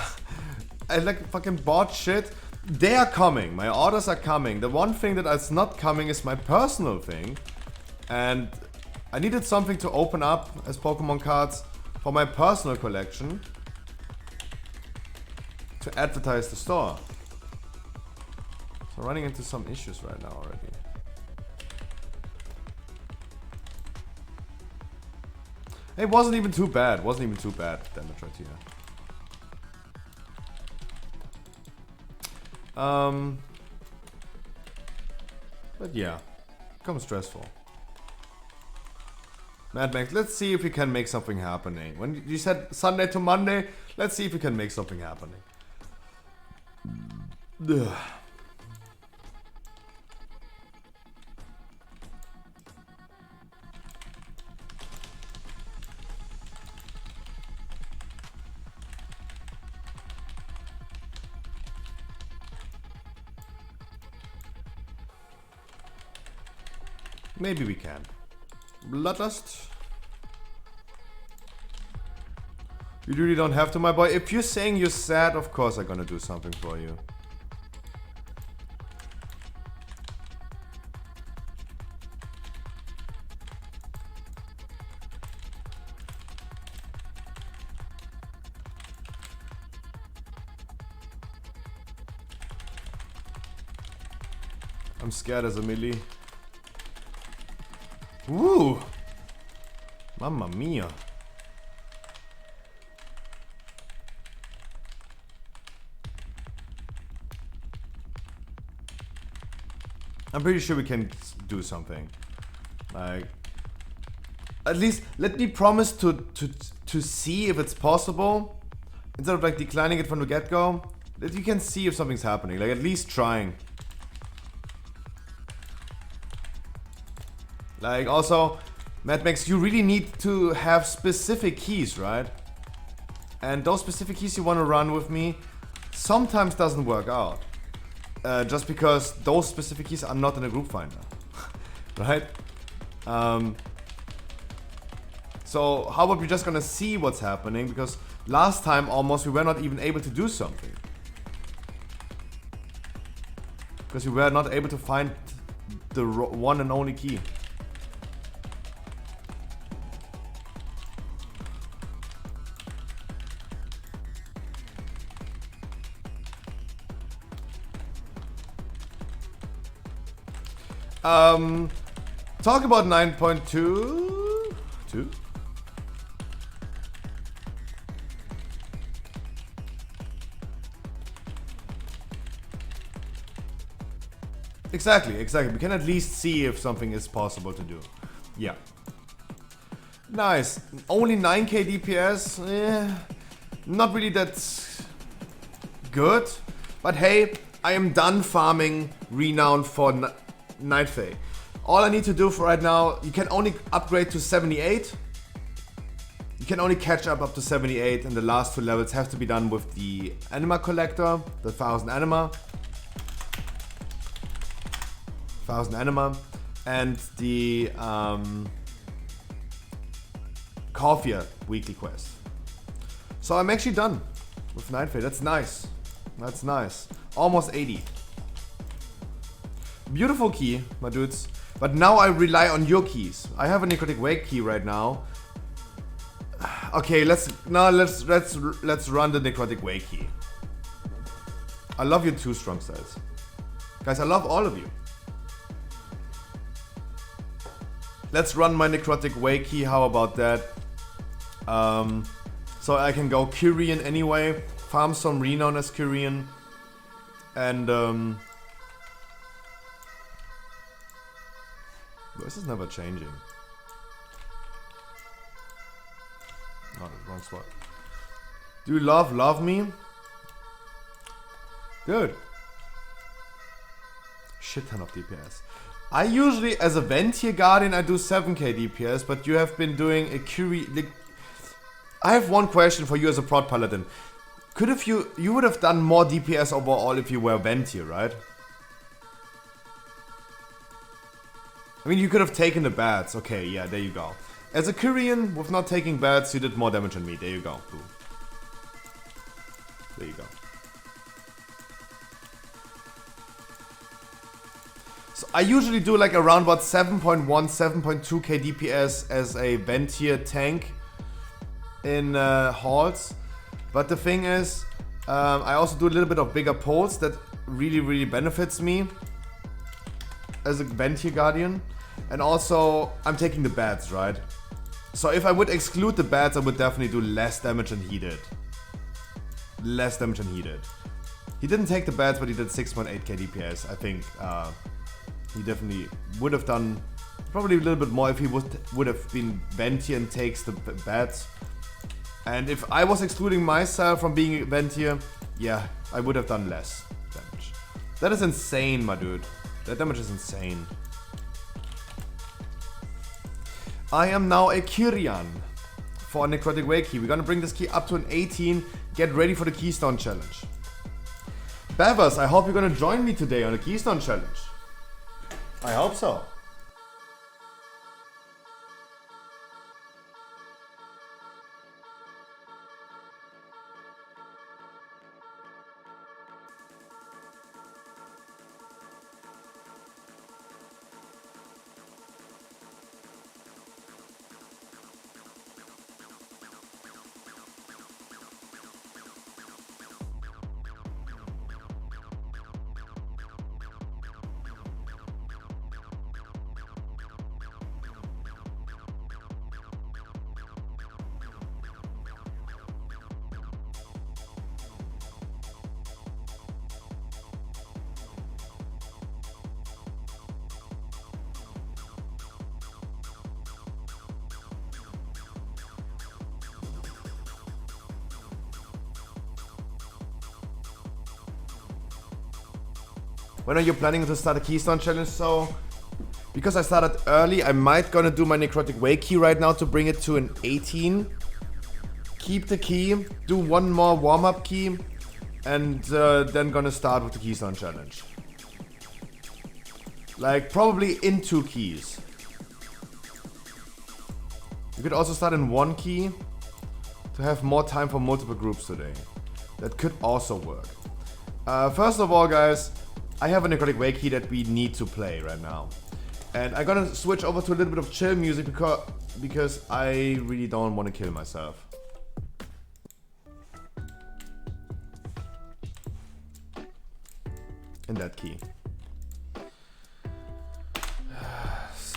I like fucking bought shit. They are coming. My orders are coming. The one thing that is not coming is my personal thing. And I needed something to open up as Pokemon cards for my personal collection to advertise the store. So running into some issues right now already. It wasn't even too bad. Wasn't even too bad, damage right here. But yeah, becomes stressful. Mad Max, let's see if we can make something happening. When you said Sunday to Monday, let's see if we can make something happening. Ugh. Maybe we can. Bloodlust. You really don't have to, my boy. If you're saying you're sad, of course I'm gonna do something for you. I'm scared as a melee. Ooh! Mamma mia. I'm pretty sure we can do something. Like, at least let me promise to see if it's possible. Instead of like declining it from the get-go, that you can see if something's happening. Like, at least trying. Like, also, Mad Max, you really need to have specific keys, right? And those specific keys you want to run with me sometimes doesn't work out. Just because those specific keys are not in a group finder. Right? So how about we just gonna see what's happening? Because last time almost we were not even able to do something. Because we were not able to find the one and only key. Talk about 9.2. 2? Exactly. We can at least see if something is possible to do. Yeah. Nice. Only 9k DPS. Not really that good. But hey, I am done farming renown for Night Fae. All I need to do for right now, you can only upgrade to 78. You can only catch up to 78, and the last two levels have to be done with the Anima Collector, the 1000 Anima. 1000 Anima. And the Corphia weekly quest. So I'm actually done with Night Fae. That's nice. That's nice. Almost 80. Beautiful key, my dudes. But now I rely on your keys. I have a Necrotic Wake key right now. Okay, let's run the Necrotic Wake key. I love your 2 strong styles. Guys, I love all of you. Let's run my Necrotic Wake key, how about that? So I can go Kyrian anyway, farm some renown as Kyrian, and this is never changing. Oh, wrong spot. Do you love me? Good. Shit ton of DPS. I usually, as a Ventier Guardian, I do 7k DPS, but you have been doing a like, I have one question for you as a Prot Paladin. Could if you would have done more DPS overall if you were Ventier, right? I mean, you could have taken the bats. Okay, yeah, there you go. As a Kyrian, with not taking bats, you did more damage than me. There you go. Boom. There you go. So I usually do like around about 7.1, 7.2k DPS as a Ventier tank in halls. But the thing is, I also do a little bit of bigger pulls that really benefits me as a Ventier Guardian. And also, I'm taking the bats, right? So if I would exclude the bats, I would definitely do less damage than he did. Less damage than he did. He didn't take the bats, but he did 6.8k DPS. I think he definitely would have done probably a little bit more if he would have been Ventier and takes the bats. And if I was excluding myself from being Ventier, yeah, I would have done less damage. That is insane, my dude. That damage is insane. I am now a Kyrian for a Necrotic Way key. We're gonna bring this key up to an 18. Get ready for the Keystone Challenge. Bevers, I hope you're gonna join me today on the Keystone Challenge. I hope so. When are you planning to start a Keystone Challenge? So, because I started early, I might gonna do my Necrotic Way key right now to bring it to an 18. Keep the key, do one more warm-up key, and then gonna start with the Keystone Challenge. Like, probably in 2 keys. You could also start in 1 key to have more time for multiple groups today. That could also work. First of all, guys, I have a Necrotic Way key that we need to play right now. And I'm gonna switch over to a little bit of chill music because I really don't want to kill myself. In that key.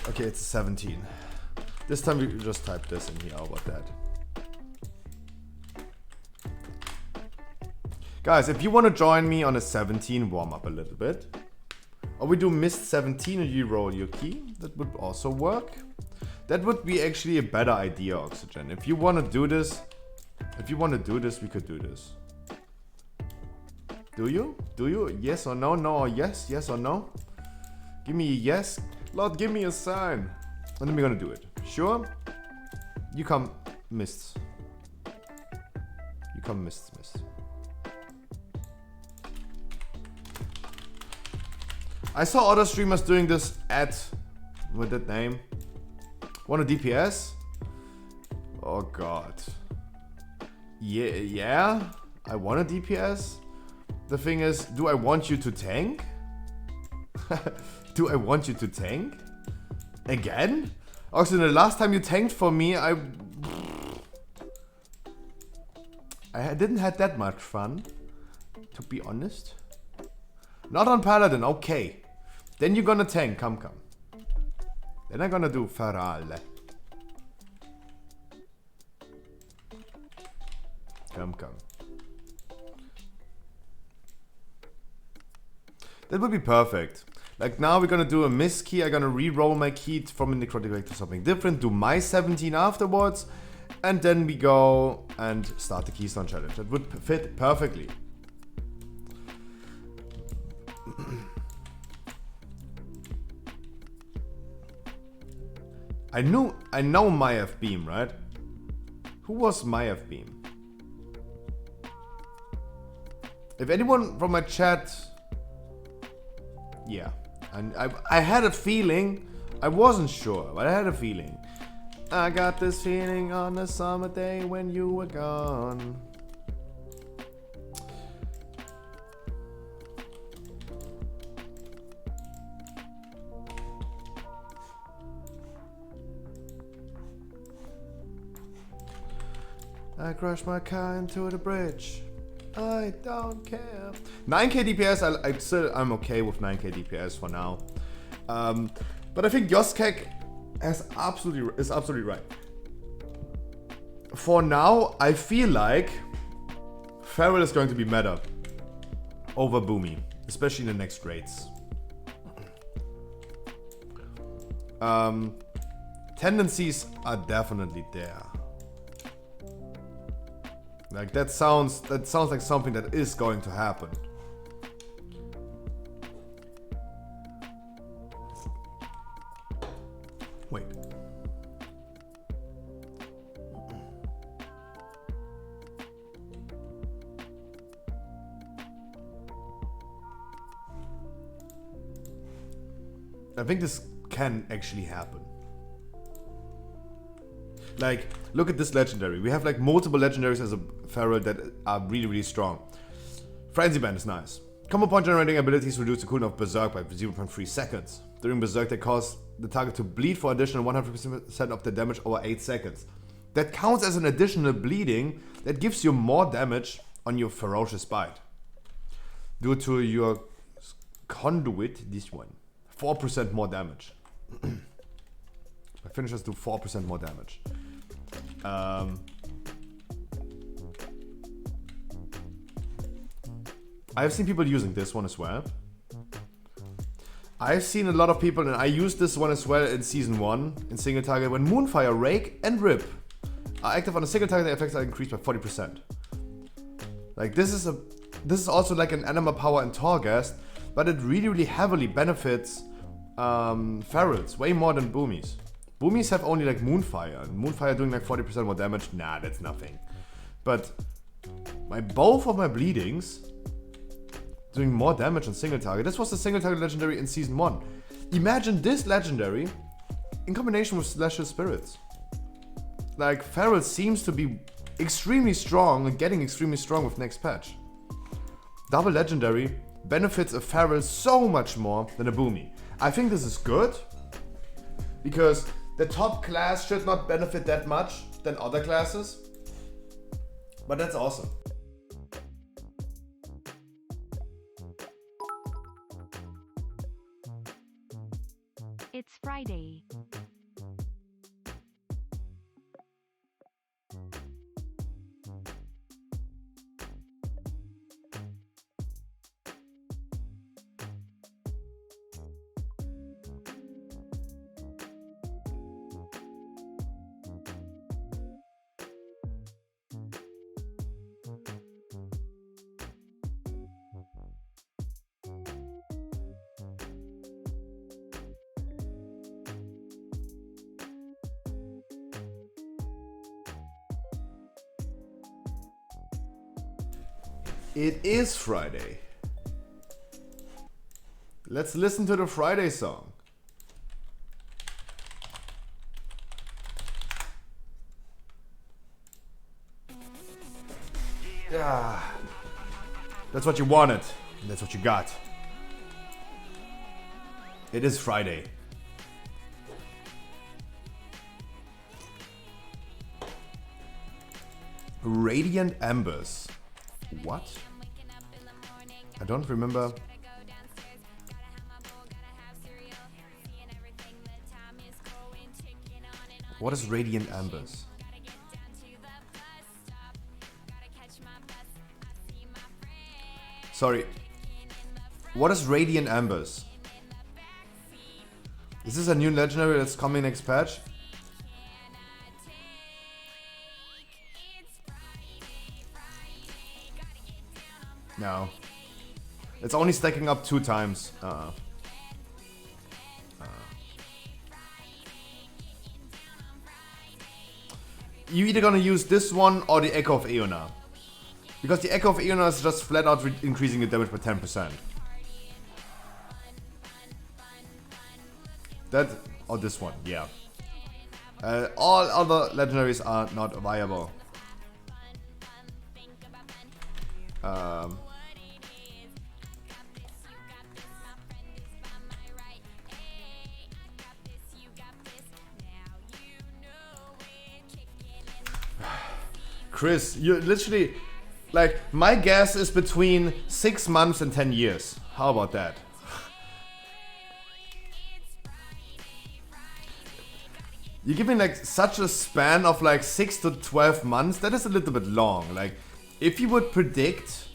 Okay, it's a 17. This time we just type this in here. How about that? Guys, if you want to join me on a 17, warm up a little bit. Or we do missed 17 and you roll your key. That would also work. That would be actually a better idea, Oxygen. If you want to do this, we could do this. Do you? Do you? Yes or no? No or yes? Yes or no? Give me a yes. Lord, give me a sign. And then we're gonna do it. Sure? You come, mists. You come, mists. I saw other streamers doing this with that name. Want a DPS? Oh god. Yeah? I want a DPS? The thing is, do I want you to tank? Do I want you to tank? Again? Also, the last time you tanked for me, I didn't have that much fun, to be honest. Not on Paladin, okay. Then you're gonna tank, come. Then I'm gonna do Feral. Come. That would be perfect. Like now we're gonna do a miss key, I'm gonna re-roll my key from a Necrotic Way to something different, do my 17 afterwards, and then we go and start the Keystone Challenge. That would fit perfectly. I know Mayev Beam, right? Who was Mayev Beam? If anyone from my chat... Yeah. And I had a feeling. I wasn't sure, but I had a feeling. I got this feeling on a summer day when you were gone. I crashed my car into the bridge. I don't care. 9k DPS, I'm okay with 9k DPS for now. But I think Yoskek is absolutely right. For now, I feel like Feral is going to be meta over Boomy, especially in the next raids. Tendencies are definitely there. Like that sounds like something that is going to happen. Wait. I think this can actually happen. Like, look at this legendary. We have like multiple legendaries as a Feral that are really, really strong. Frenzy Band is nice. Combo point generating abilities reduce the cooldown of Berserk by 0.3 seconds. During Berserk, they cause the target to bleed for additional 100% of the damage over 8 seconds. That counts as an additional bleeding that gives you more damage on your Ferocious Bite. Due to your Conduit, this one, 4% more damage. My finishers do 4% more damage. I've seen people using this one as well. I've seen a lot of people, and I used this one as well in Season 1 in single target when Moonfire, Rake, and Rip are active on a single target. The effects are increased by 40%. Like this is also like an Anima Power and Torghast, but it really, really heavily benefits Ferals way more than Boomies. Boomies have only like Moonfire, and Moonfire doing like 40% more damage. Nah, that's nothing. But both of my bleedings doing more damage on single target. This was the single target legendary in Season 1. Imagine this legendary in combination with Celestial Spirits. Like, Feral seems to be extremely strong and getting extremely strong with next patch. Double legendary benefits a Feral so much more than a Boomy. I think this is good because the top class should not benefit that much than other classes. But that's awesome. It's Friday. It is Friday. Let's listen to the Friday song. Yeah. That's what you wanted. And that's what you got. It is Friday. Radiant Embers. What? I don't remember. What is Radiant Embers? Sorry. What is Radiant Embers? Is this a new legendary that's coming next patch? No. It's only stacking up 2 times. You either gonna use this one or the Echo of Eona. Because the Echo of Eona is just flat out increasing your damage by 10%. That, or this one, yeah. All other legendaries are not viable. Chris, you literally, like, my guess is between 6 months and 10 years. How about that? You give me like such a span of like 6 to 12 months. That is a little bit long. Like, if you would predict,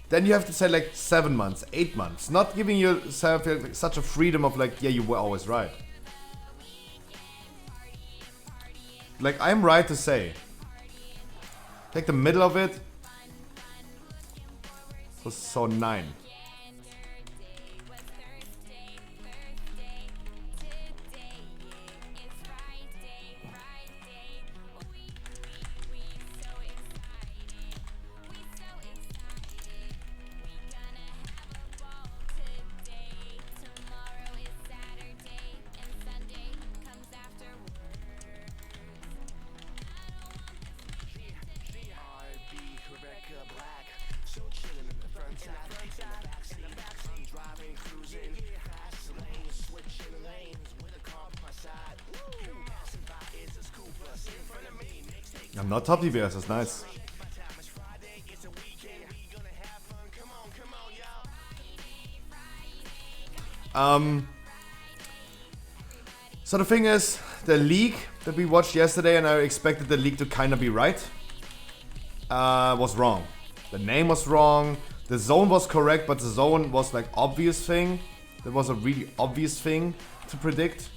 then you have to say like 7 months, 8 months. Not giving yourself like such a freedom of like, yeah, you were always right. Like, I'm right to say. Take the middle of it. So 9. I'm not top DPS, that's nice. So the thing is, the leak that we watched yesterday, and I expected the leak to kind of be right, was wrong. The name was wrong, the zone was correct, but the zone was like obvious thing. That was a really obvious thing to predict.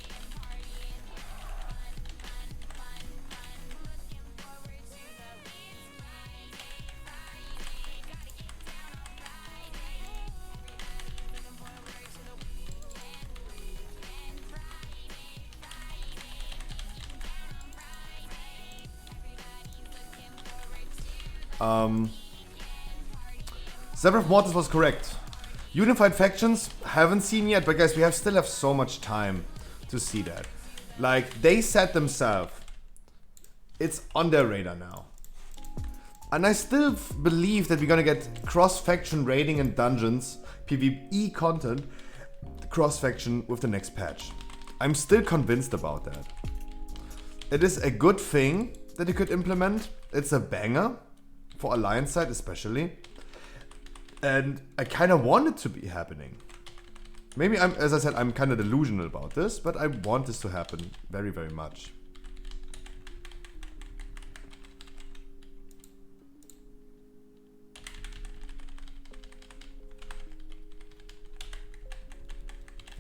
Several Mortis was correct. Unified factions, haven't seen yet, but guys, we still have so much time to see that. Like, they said themselves, it's on their radar now. And I still believe that we're gonna get cross-faction raiding and dungeons, PvE content, cross-faction with the next patch. I'm still convinced about that. It is a good thing that you could implement. It's a banger, for Alliance side especially. And I kind of want it to be happening. Maybe as I said, I'm kind of delusional about this, but I want this to happen very, very much.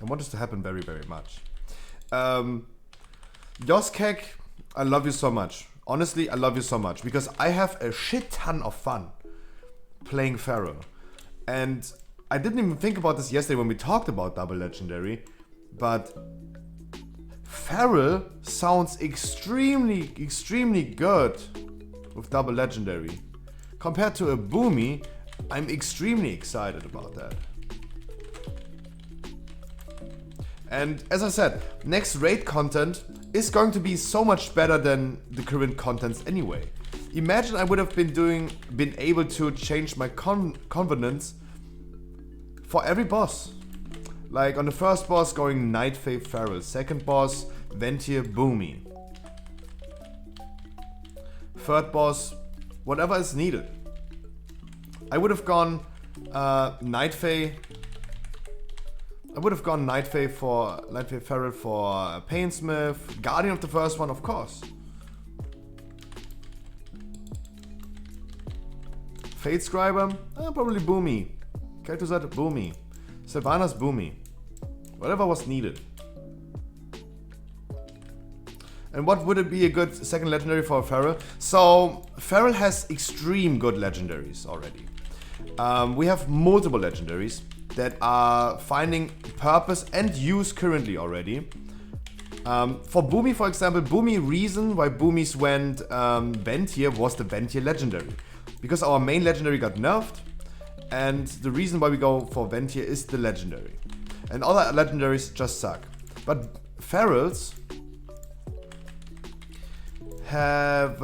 I want this to happen very, very much. Yoskek, I love you so much. Honestly, I love you so much because I have a shit ton of fun playing Pharaoh. And I didn't even think about this yesterday when we talked about Double Legendary, but Feral sounds extremely, extremely good with Double Legendary. Compared to a Boomy, I'm extremely excited about that. And as I said, next raid content is going to be so much better than the current contents anyway. Imagine I would have been able to change my confidence for every boss. Like on the first boss going Nightfay Feral, second boss Ventir Boomy, third boss whatever is needed. I would have gone Nightfay. I would have gone Nightfay Feral for Painsmith, Guardian of the first one, of course. Fate Scriber, probably Boomy. Kel'Thuzad, Boomy. Sylvanas, Boomy. Whatever was needed. And what would it be a good second legendary for Feral? So, Feral has extreme good legendaries already. We have multiple legendaries that are finding purpose and use currently already. For Boomy, for example, Boomy reason why Boomies went Ventier was the Ventier legendary. Because our main legendary got nerfed, and the reason why we go for Ventier is the legendary. And other legendaries just suck. But Ferals have,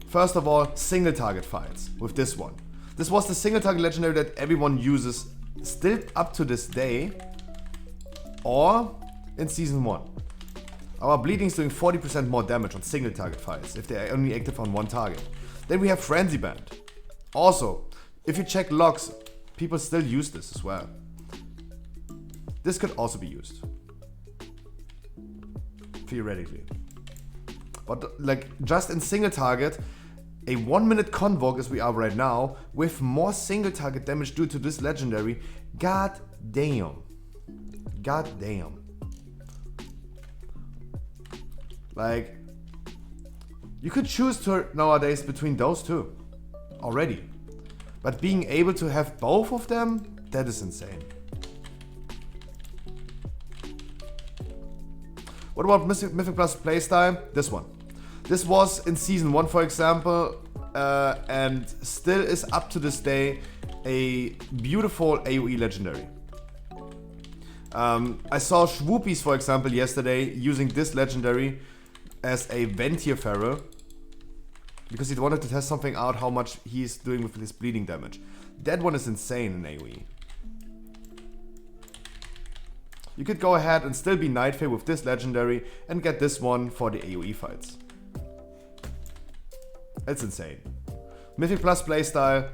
first of all, single target fights with this one. This was the single target legendary that everyone uses still up to this day, or in Season 1. Our bleeding is doing 40% more damage on single target fights if they are only active on one target. Then we have Frenzy Band. Also, if you check logs, people still use this as well. This could also be used. Theoretically. But like just in single target, a 1 minute convoke as we are right now, with more single target damage due to this legendary, god damn. God damn. Like, you could choose to nowadays between those two already. But being able to have both of them, that is insane. What about Mythic Plus playstyle? This one. This was in Season 1, for example, and still is up to this day a beautiful AoE legendary. I saw Schwoopies, for example, yesterday using this legendary as a Ventier Feral because he wanted to test something out, how much he is doing with his bleeding damage. That one is insane in AoE. You could go ahead and still be Nightfall with this legendary and get this one for the AoE fights. It's insane. Mythic Plus playstyle,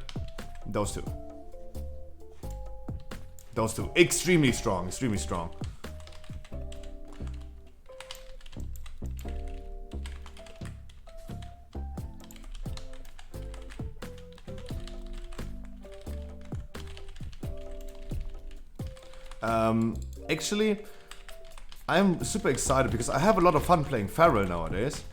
those two. Those two, extremely strong, extremely strong. Actually, I'm super excited because I have a lot of fun playing Feral nowadays.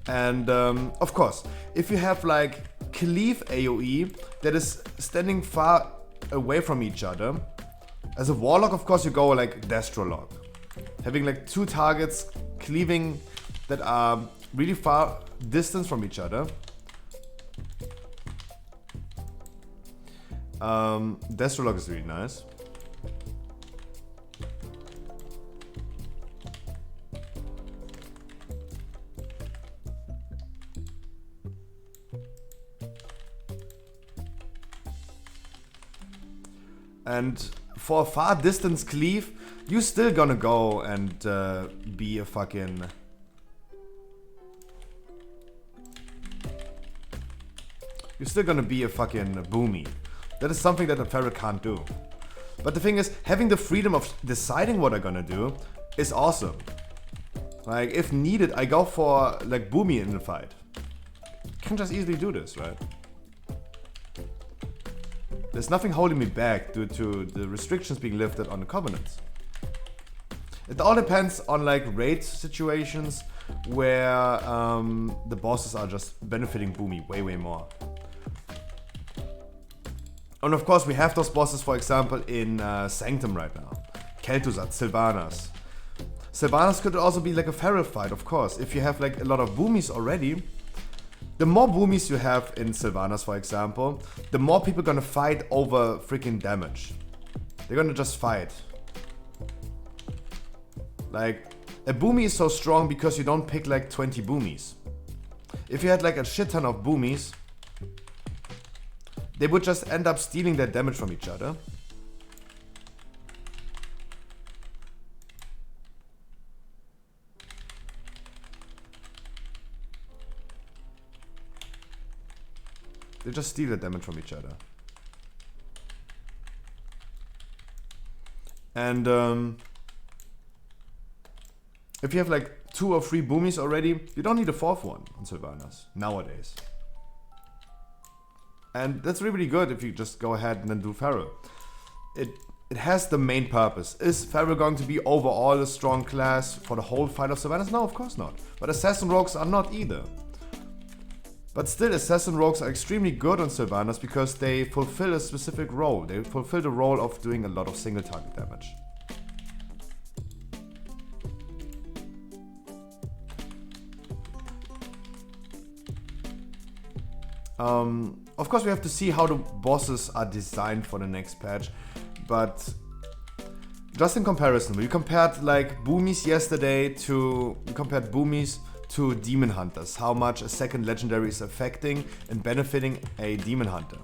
And of course, if you have like cleave AoE that is standing far away from each other, as a Warlock, of course, you go like Destrolog. Having like two targets cleaving that are really far distance from each other. Destrolog is really nice. And for a far distance cleave, you still gonna go and be a fucking... You're still gonna be a fucking Boomy. That is something that a Feral can't do. But the thing is, having the freedom of deciding what I'm gonna do is awesome. Like, if needed, I go for like Boomy in the fight. Can just easily do this, right? There's nothing holding me back due to the restrictions being lifted on the Covenants. It all depends on like raid situations where the bosses are just benefiting Boomy way more. And of course we have those bosses, for example, in Sanctum right now. Kel'Thuzad, Sylvanas. Sylvanas could also be like a Feral fight, of course. If you have like a lot of Boomies already, the more Boomies you have in Sylvanas, for example, the more people gonna fight over freaking damage. They're gonna just fight. Like, a Boomy is so strong because you don't pick like 20 Boomies. If you had like a shit ton of Boomies, they would just end up stealing their damage from each other. They just steal the damage from each other. And if you have like 2 or 3 Boomies already, you don't need a 4th one on Sylvanas nowadays. And that's really good if you just go ahead and then do Feral. It has the main purpose. Is Feral going to be overall a strong class for the whole fight of Sylvanas? No, of course not. But Assassin Rogues are not either. But still, Assassin Rogues are extremely good on Sylvanas because they fulfill a specific role. They fulfill the role of doing a lot of single target damage. Of course, we have to see how the bosses are designed for the next patch, but just in comparison, we compared like Boomies yesterday we compared Boomies to Demon Hunters, how much a second legendary is affecting and benefiting a Demon Hunter.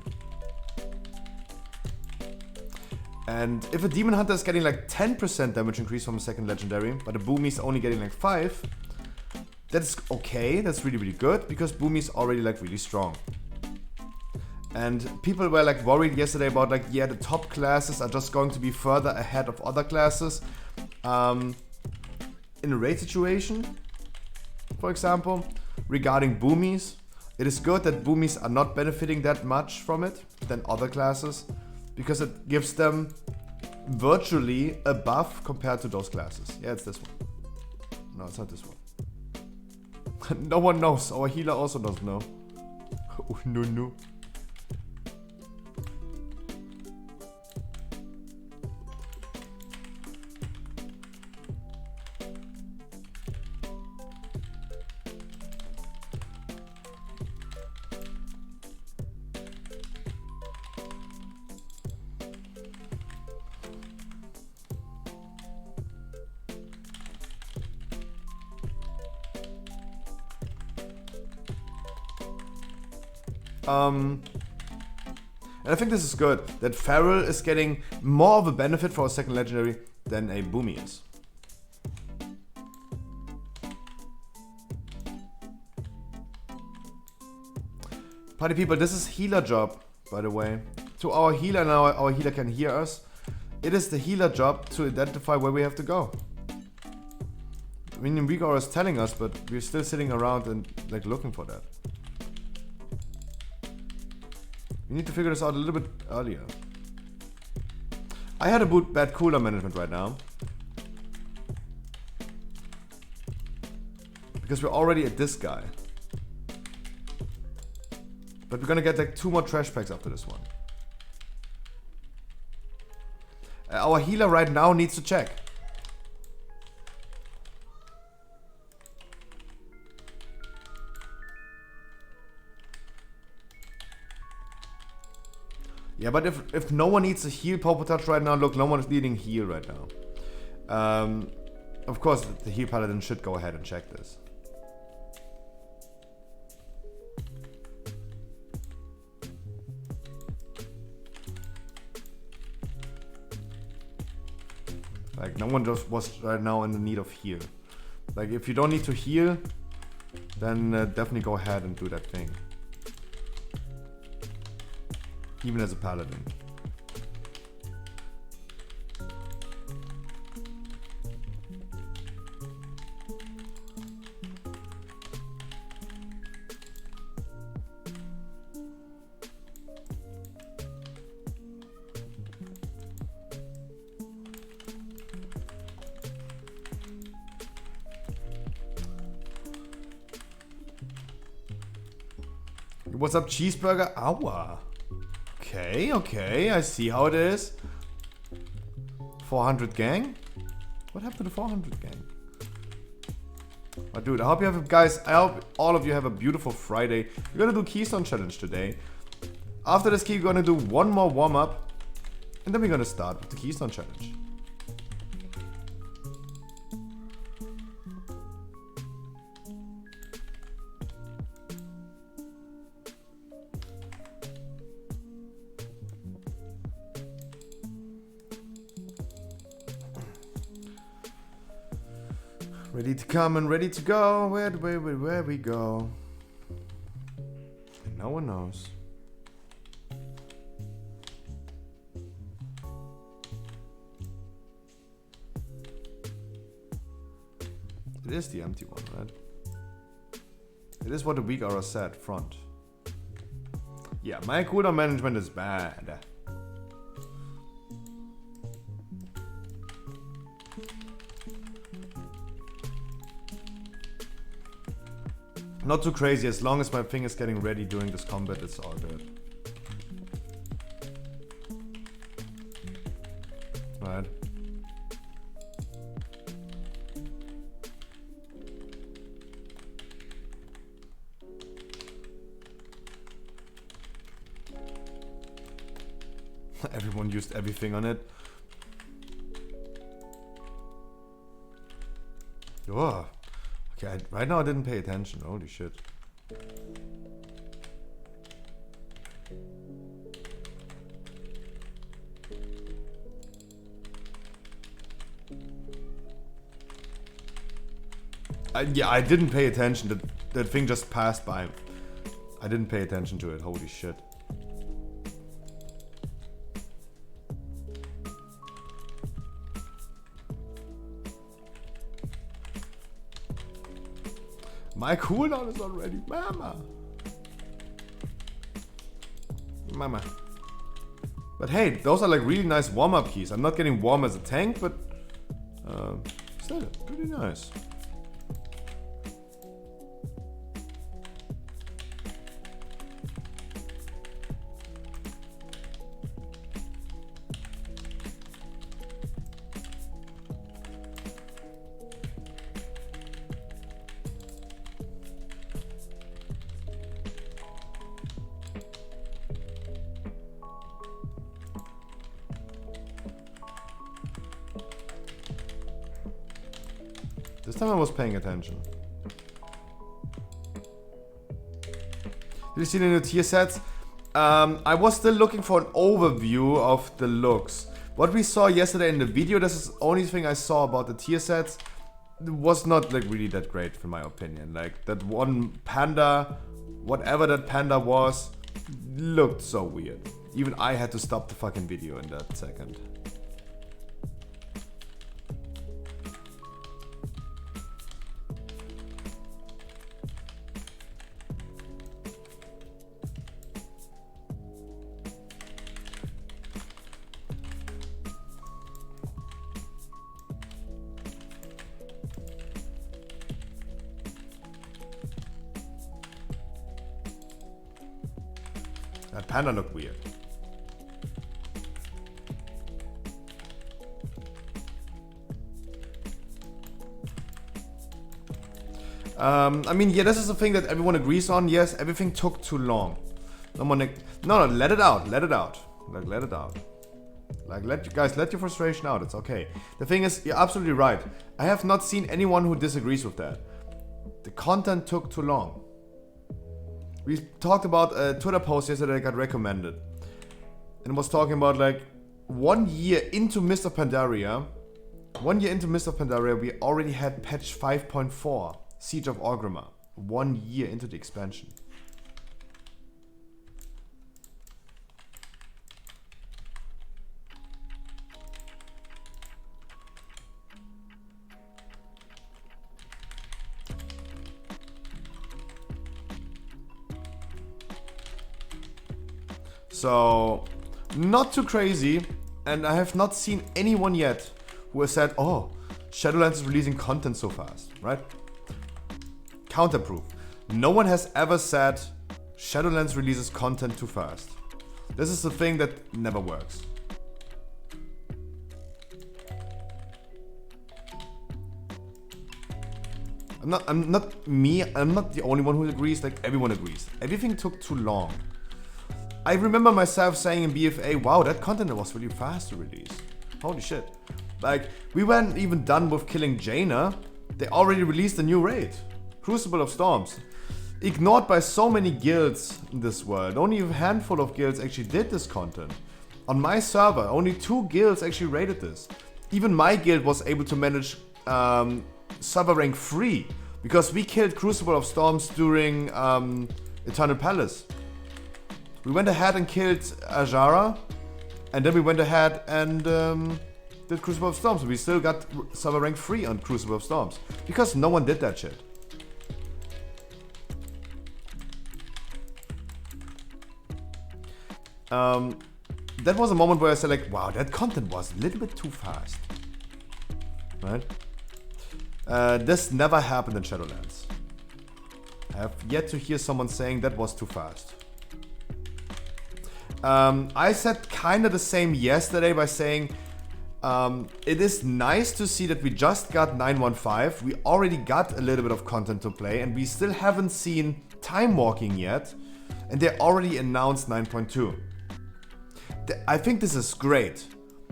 And if a Demon Hunter is getting like 10% damage increase from a second legendary, but a Boomy is only getting like 5, that's okay, that's really good, because Boomy is already like really strong. And people were like worried yesterday about like, yeah, the top classes are just going to be further ahead of other classes. In a raid situation, for example, regarding Boomies, it is good that Boomies are not benefiting that much from it than other classes, because it gives them virtually a buff compared to those classes. Yeah, it's this one. No, it's not this one. No one knows. Our healer also doesn't know. Oh, no. And I think this is good, that Feral is getting more of a benefit for a second legendary than a Boomy is. Party people, this is healer job, by the way. To our healer now, our healer can hear us. It is the healer job to identify where we have to go. I mean, Vigor is telling us, but we're still sitting around and like looking for that. We need to figure this out a little bit earlier. I had a bad cooldown management right now. Because we're already at this guy. But we're gonna get like 2 more trash packs after this one. Our healer right now needs to check. Yeah, but if no one needs to heal Popo Touch right now, look, no one is needing heal right now. Of course, the heal paladin should go ahead and check this. Like, no one just was right now in the need of heal. Like, if you don't need to heal, then definitely go ahead and do that thing. Even as a paladin. What's up, cheeseburger? Aua. Okay, I see how it is. 400 gang? What happened to the 400 gang? But dude, I hope you have, guys, I hope all of you have a beautiful Friday. We're gonna do Keystone Challenge today. After this key, we're gonna do one more warm-up. And then we're gonna start with the Keystone Challenge. Ready to come and ready to go. Where we go? No one knows. It is the empty one, right? It is what the weak aura said, front. Yeah, my cooldown management is bad. Not too crazy, as long as my thing is getting ready during this combat, it's all good. Right. Everyone used everything on it. Oh. Okay, right now I didn't pay attention. Holy shit. Yeah, I didn't pay attention. That thing just passed by. I didn't pay attention to it. Holy shit. My cooldown is already. Mama. Mama. But hey, those are like really nice warm-up keys. I'm not getting warm as a tank, but still pretty nice. This time I was paying attention. Did you see the new tier sets? I was still looking for an overview of the looks. What we saw yesterday in the video, this is the only thing I saw about the tier sets. It was not like really that great in my opinion. Like that one panda, whatever that panda was, looked so weird. Even I had to stop the fucking video in that second. That panda looked weird. I mean, yeah, this is the thing that everyone agrees on. Yes, everything took too long. No, let it out. Let it out. Like, let it out. Like, let your frustration out. It's okay. The thing is, you're absolutely right. I have not seen anyone who disagrees with that. The content took too long. We talked about a Twitter post yesterday that got recommended. And it was talking about like 1 year into Mist of Pandaria. 1 year into Mist of Pandaria, we already had patch 5.4, Siege of Orgrimmar. 1 year into the expansion. So, not too crazy, and I have not seen anyone yet who has said, oh, Shadowlands is releasing content so fast, right? Counterproof. No one has ever said Shadowlands releases content too fast. This is the thing that never works. I'm not the only one who agrees, like everyone agrees. Everything took too long. I remember myself saying in BFA, wow, that content was really fast to release. Holy shit. Like, we weren't even done with killing Jaina. They already released a new raid. Crucible of Storms. Ignored by so many guilds in this world. Only a handful of guilds actually did this content. On my server, only 2 guilds actually raided this. Even my guild was able to manage server rank 3. Because we killed Crucible of Storms during Eternal Palace. We went ahead and killed Ajara, and then we went ahead and did Crucible of Storms. We still got server rank 3 on Crucible of Storms, because no one did that shit. That was a moment where I said like, wow, that content was a little bit too fast. Right? This never happened in Shadowlands. I have yet to hear someone saying that was too fast. I said kind of the same yesterday by saying it is nice to see that we just got 915. We already got a little bit of content to play, and we still haven't seen Time Walking yet, and they already announced 9.2. I think this is great.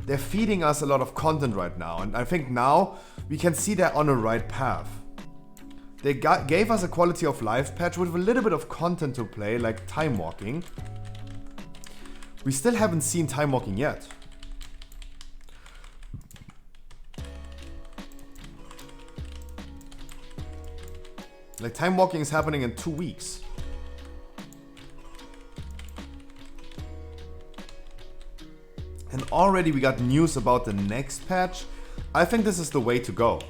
They're feeding us a lot of content right now, and I think now we can see they're on the right path. They gave us a quality of life patch with a little bit of content to play, like Time Walking. We still haven't seen Time Walking yet. Like, Time Walking is happening in 2 weeks. And already we got news about the next patch. I think this is the way to go.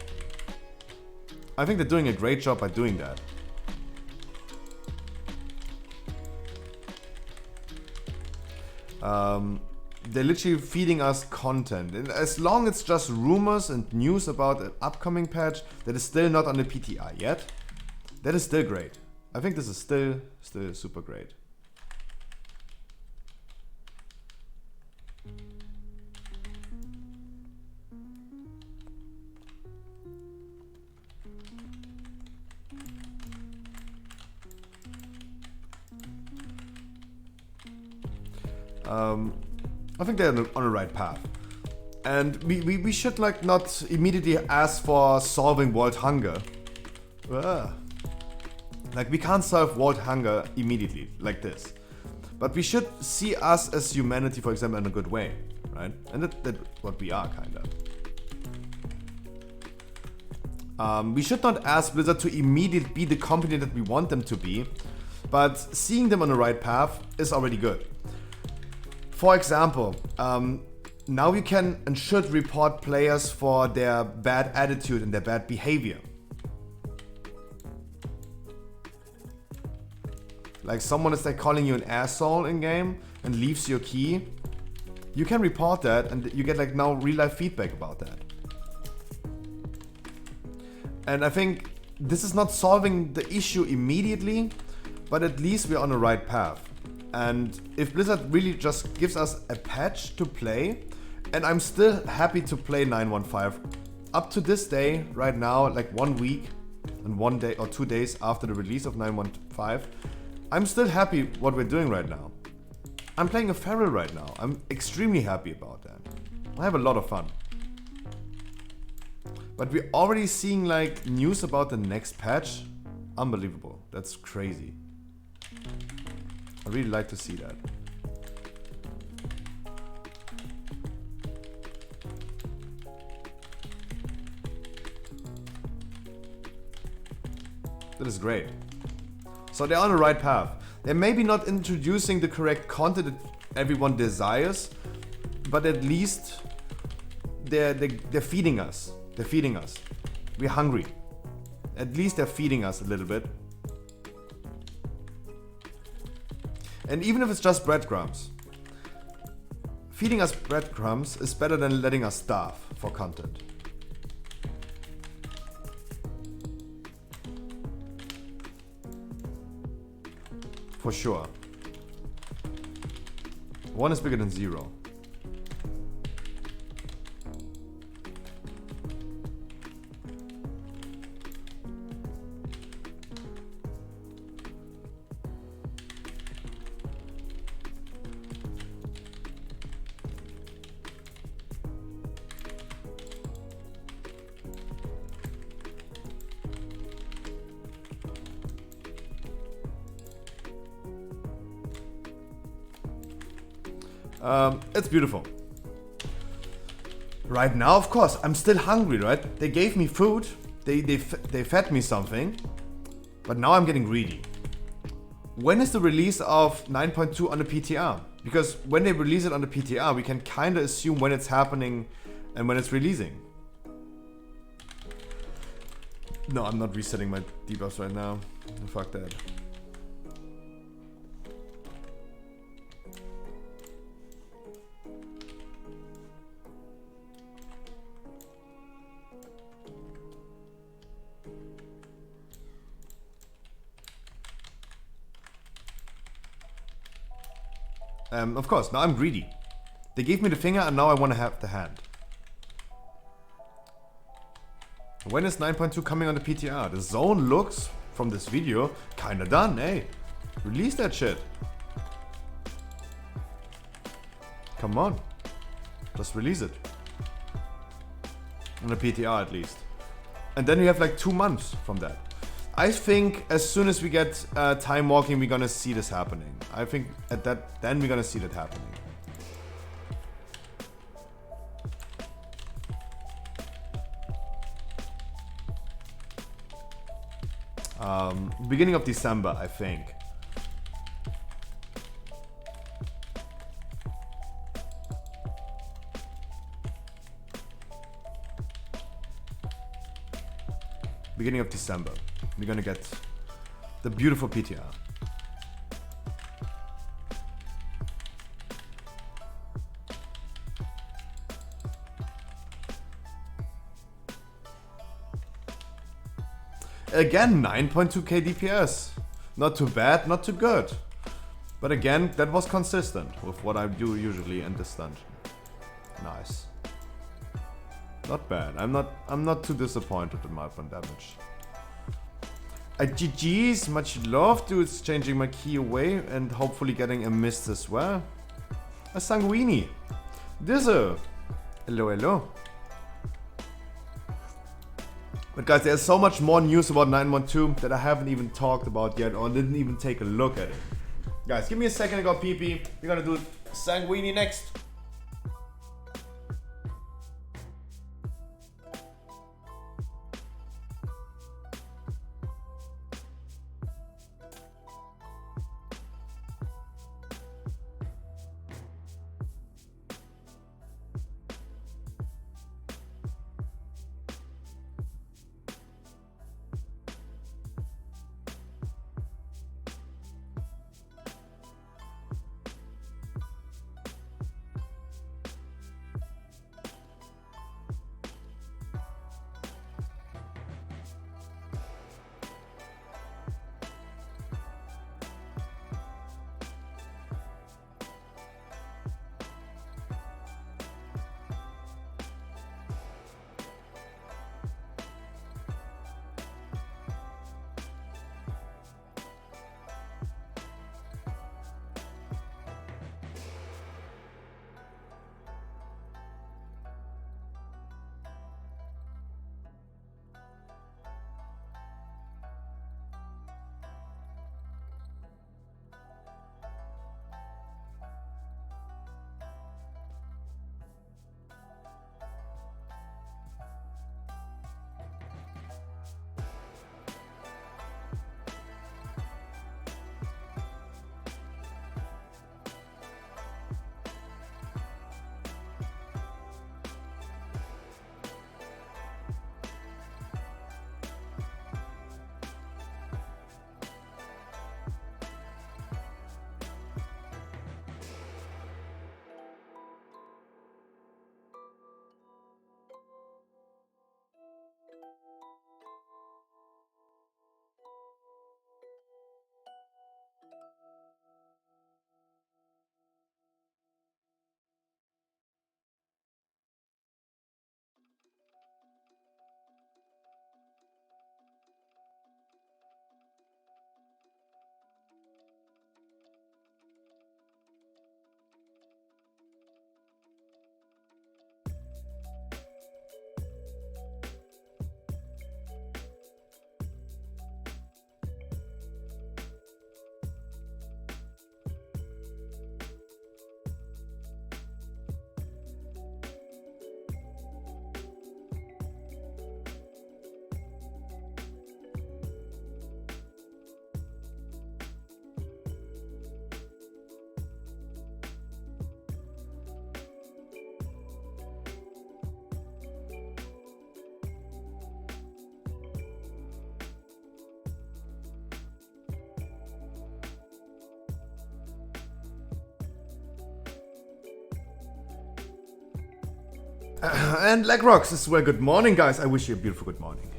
I think they're doing a great job by doing that. They're literally feeding us content. And as long as it's just rumors and news about an upcoming patch that is still not on the PTR yet, that is still great. I think this is still super great. I think they're on the right path. And we should like not immediately ask for solving world hunger. Like, we can't solve world hunger immediately like this. But we should see us as humanity, for example, in a good way, right? And that's what we are, kind of. We should not ask Blizzard to immediately be the company that we want them to be, but seeing them on the right path is already good. For example, now you can and should report players for their bad attitude and their bad behavior. Like, someone is like calling you an asshole in game and leaves your key. You can report that and you get like now real life feedback about that. And I think this is not solving the issue immediately, but at least we're on the right path. And if Blizzard really just gives us a patch to play, and I'm still happy to play 915 up to this day, right now, like 1 week and 1 day or 2 days after the release of 915, I'm still happy what we're doing right now. I'm playing a Feral right now. I'm extremely happy about that. I have a lot of fun. But we're already seeing like news about the next patch. Unbelievable. That's crazy. I really like to see that. That is great. So they're on the right path. They're maybe not introducing the correct content that everyone desires, but at least they're feeding us. They're feeding us. We're hungry. At least they're feeding us a little bit. And even if it's just breadcrumbs, feeding us breadcrumbs is better than letting us starve for content. For sure. 1 is bigger than 0. It's beautiful. Right now, of course, I'm still hungry, right? They gave me food, they fed me something, but now I'm getting greedy. When is the release of 9.2 on the PTR? Because when they release it on the PTR, we can kind of assume when it's happening and when it's releasing. No, I'm not resetting my debuffs right now. Fuck that. Of course, now I'm greedy. They gave me the finger and now I want to have the hand. When is 9.2 coming on the PTR? The zone looks, from this video, kinda done, hey. Release that shit. Come on. Just release it. On the PTR at least. And then you have like 2 months from that. I think as soon as we get time walking, we're gonna see this happening. I think at that, then we're gonna see that happening. Beginning of December, I think. Beginning of December, we're gonna get the beautiful PTR. Again, 9.2k DPS. Not too bad, not too good. But again, that was consistent with what I do usually in this dungeon. Nice. Not bad. I'm not too disappointed in my weapon damage. GG's, much love, dudes, changing my key away and hopefully getting a mist as well. A Sanguini. Dizzo. Hello, hello. But guys, there's so much more news about 9.2 that I haven't even talked about yet or didn't even take a look at it. Guys, give me a second to go pee-pee. We're gonna do Sanguini next. And Legrox as well, good morning guys, I wish you a beautiful good morning.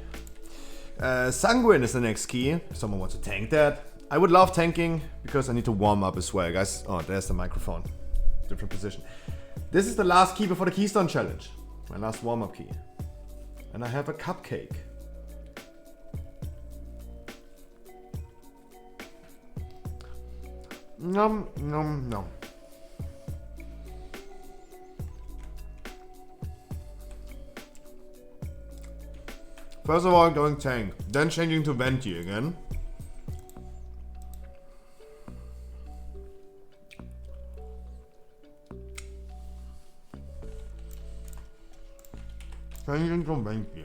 Sanguine is the next key, if someone wants to tank that. I would love tanking because I need to warm up as well, guys. Oh, there's the microphone. Different position. This is the last key before the Keystone Challenge. My last warm-up key. And I have a cupcake. Nom, nom, nom. First of all, going tank, then changing to venti again. Changing to venti.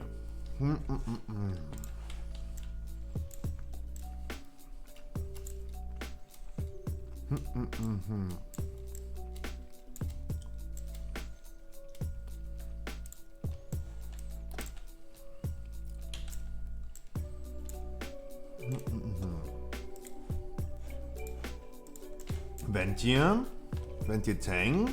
Venti tank.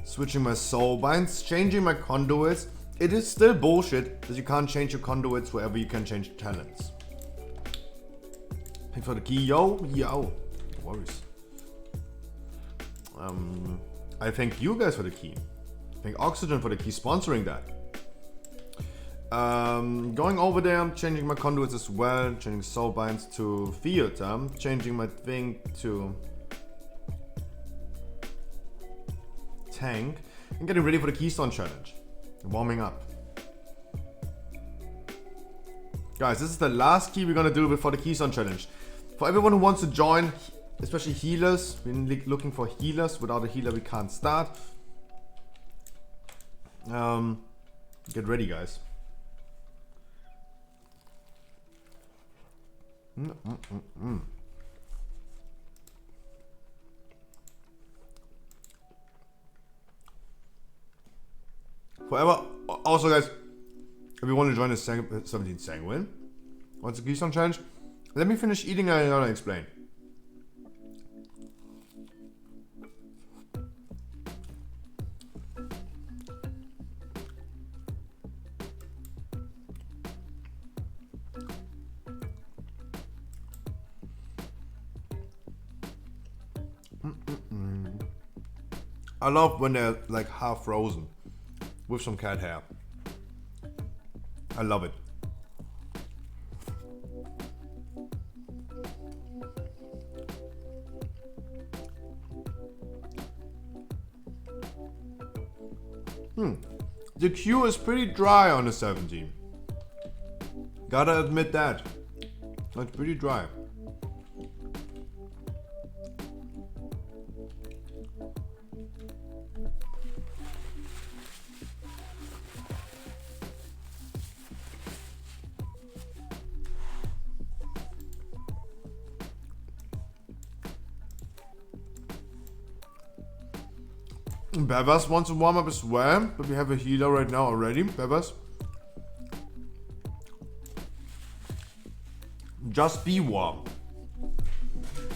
Switching my soul binds, changing my conduits. It is still bullshit that you can't change your conduits wherever you can change talents. Thanks for the key, yo. No worries. I thank you guys for the key. Thank Oxygen for the key sponsoring that. Going over there, changing my conduits as well, changing soul binds to field, changing my thing to tank, and getting ready for the Keystone Challenge. Warming up. Guys, this is the last key we're gonna do before the Keystone Challenge. For everyone who wants to join, especially healers, we're looking for healers. Without a healer we can't start. Get ready, guys. Forever. Also, guys, if you want to join the 17 Sanguine, what's the Keystone Challenge? Let me finish eating and I'm gonna explain. I love when they're like half frozen with some cat hair. I love it. The queue is pretty dry on the 17. Gotta admit that. It's pretty dry. Bevas wants to warm up as well, but we have a healer right now already. Bevas. Just be warm.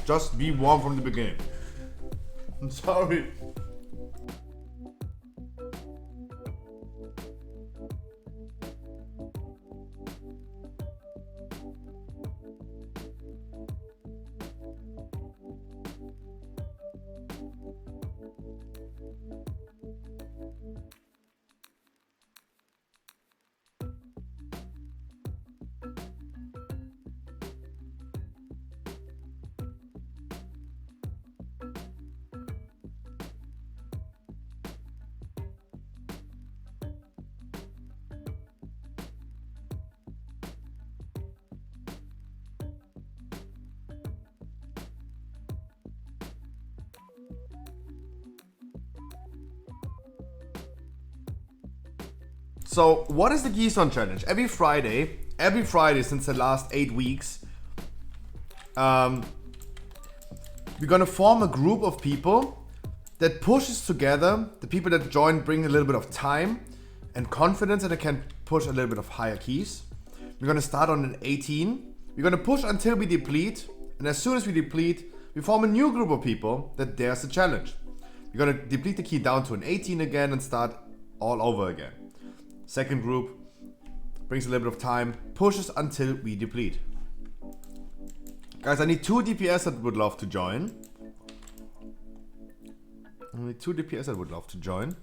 Just be warm from the beginning. I'm sorry. So, what is the Keystone Challenge? Every Friday since the last 8 weeks, we're gonna form a group of people that pushes together. The people that join bring a little bit of time and confidence, and they can push a little bit of higher keys. We're gonna start on an 18. We're gonna push until we deplete, and as soon as we deplete, we form a new group of people that dares the challenge. We're gonna deplete the key down to an 18 again and start all over again. Second group brings a little bit of time, pushes until we deplete. Guys, I need 2 DPS that would love to join. I need 2 DPS that would love to join.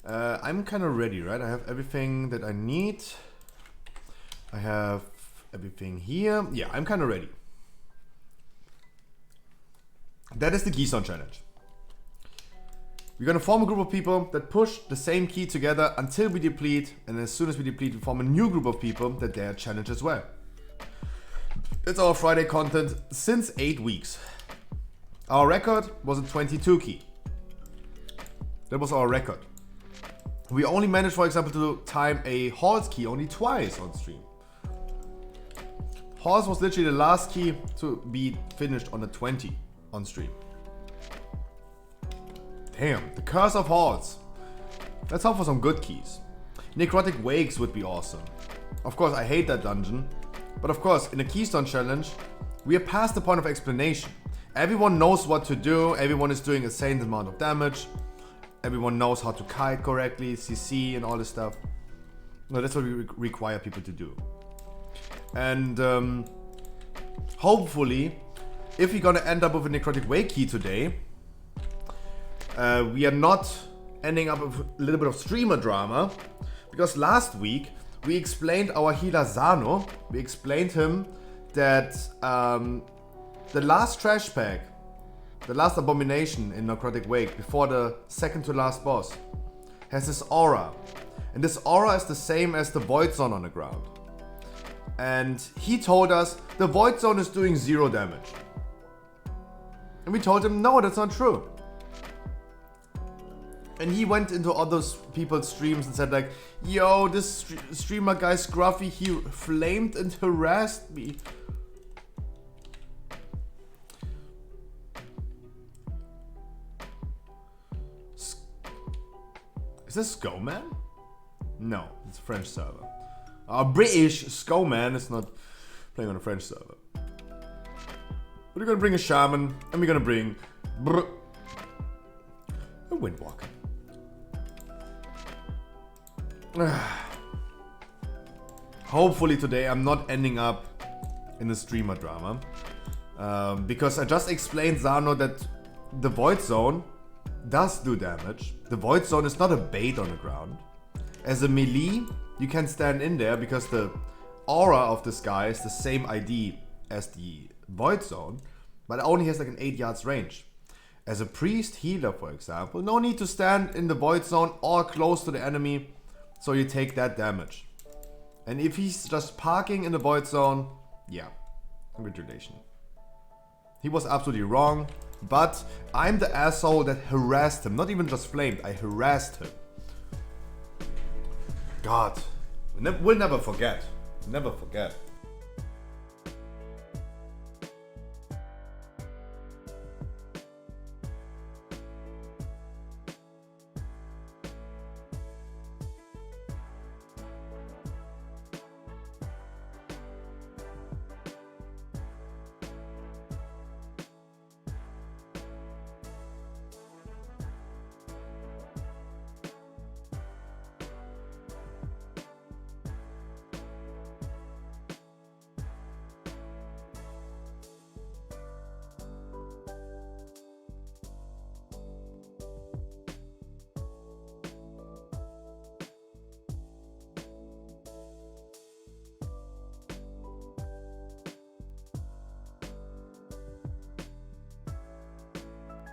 I'm kind of ready, right? I have everything that I need. I have everything here. Yeah, I'm kind of ready. That is the Keystone Challenge. We're gonna form a group of people that push the same key together until we deplete, and as soon as we deplete, we form a new group of people that dare challenge as well. It's our Friday content since 8 weeks. Our record was a 22 key. That was our record. We only managed, for example, to time a Halls key only twice on stream. Halls was literally the last key to be finished on a 20 on stream. Damn, the curse of Halls. Let's hope for some good keys. Necrotic Wakes would be awesome. Of course, I hate that dungeon. But of course, in a Keystone Challenge, we are past the point of explanation. Everyone knows what to do, everyone is doing a sane amount of damage. Everyone knows how to kite correctly, CC and all this stuff. No, that's what we require people to do. And hopefully, if we're gonna end up with a Necrotic Wake key today, we are not ending up with a little bit of streamer drama. Because last week, we explained our healer Zano. We explained him that the last trash pack, the last abomination in Necrotic Wake, before the second to last boss, has this aura. And this aura is the same as the Void Zone on the ground. And he told us the Void Zone is doing 0 damage. And we told him, no, that's not true. And he went into other people's streams and said like, yo, this streamer guy Scruffy, he flamed and harassed me. Is this Skoman? No, it's a French server. Our British Skoman is not playing on a French server. We're gonna bring a shaman and we're gonna bring a Windwalker. Hopefully today I'm not ending up in a streamer drama. Because I just explained Zano that the Void Zone does do damage. The Void Zone is not a bait on the ground. As a melee, you can stand in there because the aura of this guy is the same ID as the Void Zone, but it only has like an 8 yards range. As a priest healer, for example, no need to stand in the Void Zone or close to the enemy, so you take that damage. And if he's just parking in the Void Zone, yeah, congratulations. He was absolutely wrong, but I'm the asshole that harassed him. Not even just flamed, I harassed him. God, we'll never forget. Never forget.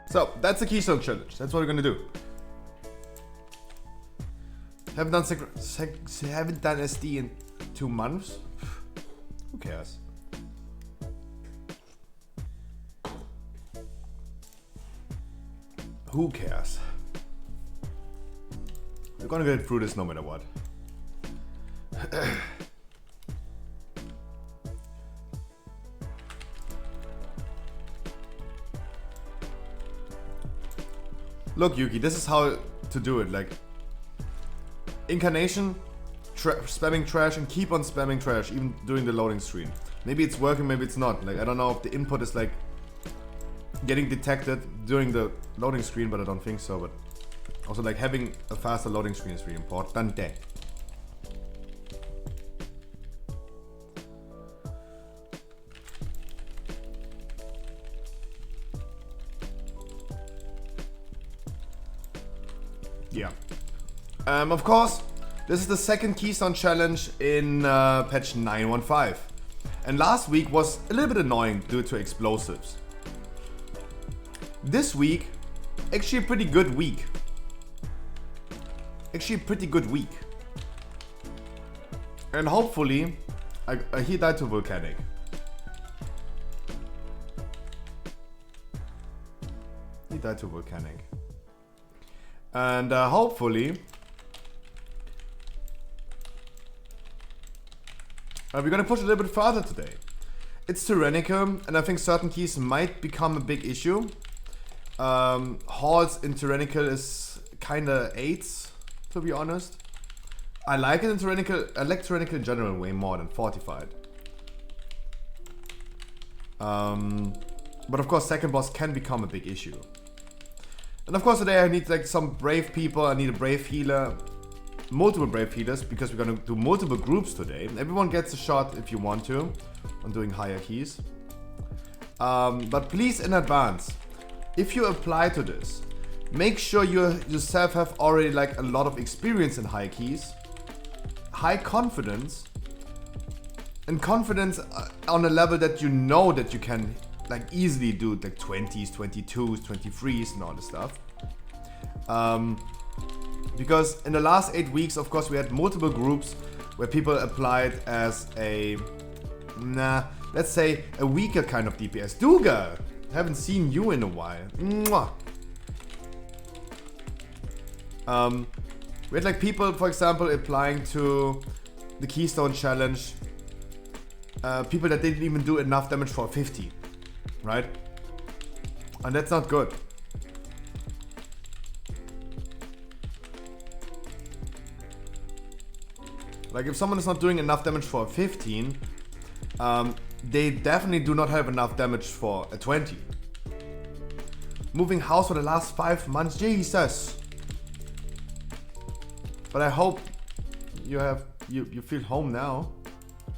So, that's the Keystone Challenge. That's what we're gonna do. Haven't done SD in 2 months. Who cares? Who cares? We're gonna get through this no matter what. Look, Yuki, this is how to do it. Like, incarnation, spamming trash, and keep on spamming trash, even during the loading screen. Maybe it's working, maybe it's not. Like, I don't know if the input is like getting detected during the loading screen, but I don't think so. But also, like, having a faster loading screen is really important. Yeah. Of course, this is the second Keystone Challenge in patch 9.15. And last week was a little bit annoying due to explosives. This week, actually a pretty good week. And hopefully, he died to volcanic. And hopefully, we're gonna push a little bit further today. It's tyrannical, and I think certain keys might become a big issue. Halls in tyrannical is kinda 8s, to be honest. I like it in tyrannical. I like tyrannical in general way more than fortified. But of course, second boss can become a big issue. And of course, today I need like some brave people. I need a brave healer, multiple brave healers, because we're gonna do multiple groups today. Everyone gets a shot if you want to on doing higher keys. But please, in advance, if you apply to this, make sure you yourself have already like a lot of experience in high keys, high confidence, and confidence on a level that you know that you can like easily do like 20s, 22s, 23s and all this stuff. Because in the last 8 weeks, of course, we had multiple groups where people applied as a, let's say a weaker kind of DPS. Duga! Haven't seen you in a while. Mwah. We had like people, for example, applying to the Keystone Challenge. People that didn't even do enough damage for 50. Right? And that's not good. Like if someone is not doing enough damage for a 15, they definitely do not have enough damage for a 20. Moving house for the last 5 months, Jesus. But I hope you feel home now,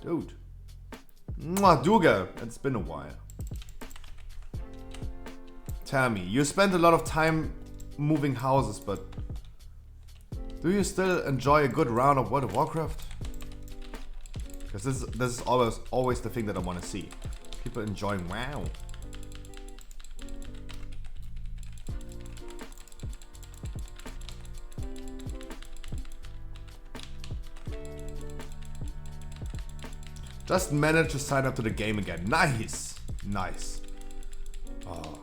dude. Mwah, Duga, it's been a while. Tell me, you spent a lot of time moving houses, but do you still enjoy a good round of World of Warcraft? Because this is always the thing that I want to see. People enjoying WoW. Just managed to sign up to the game again. Nice! Nice. Oh.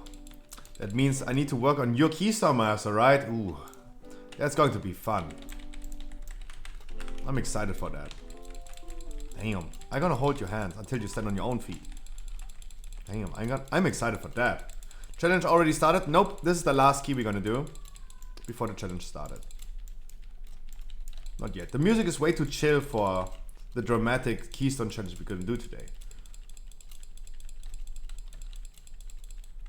That means I need to work on your Keystone Master, right? Ooh. That's going to be fun. I'm excited for that. Damn. I'm gonna hold your hands until you stand on your own feet. Damn. I'm excited for that. Challenge already started? Nope. This is the last key we're gonna do before the challenge started. Not yet. The music is way too chill for the dramatic Keystone Challenge we're gonna do today.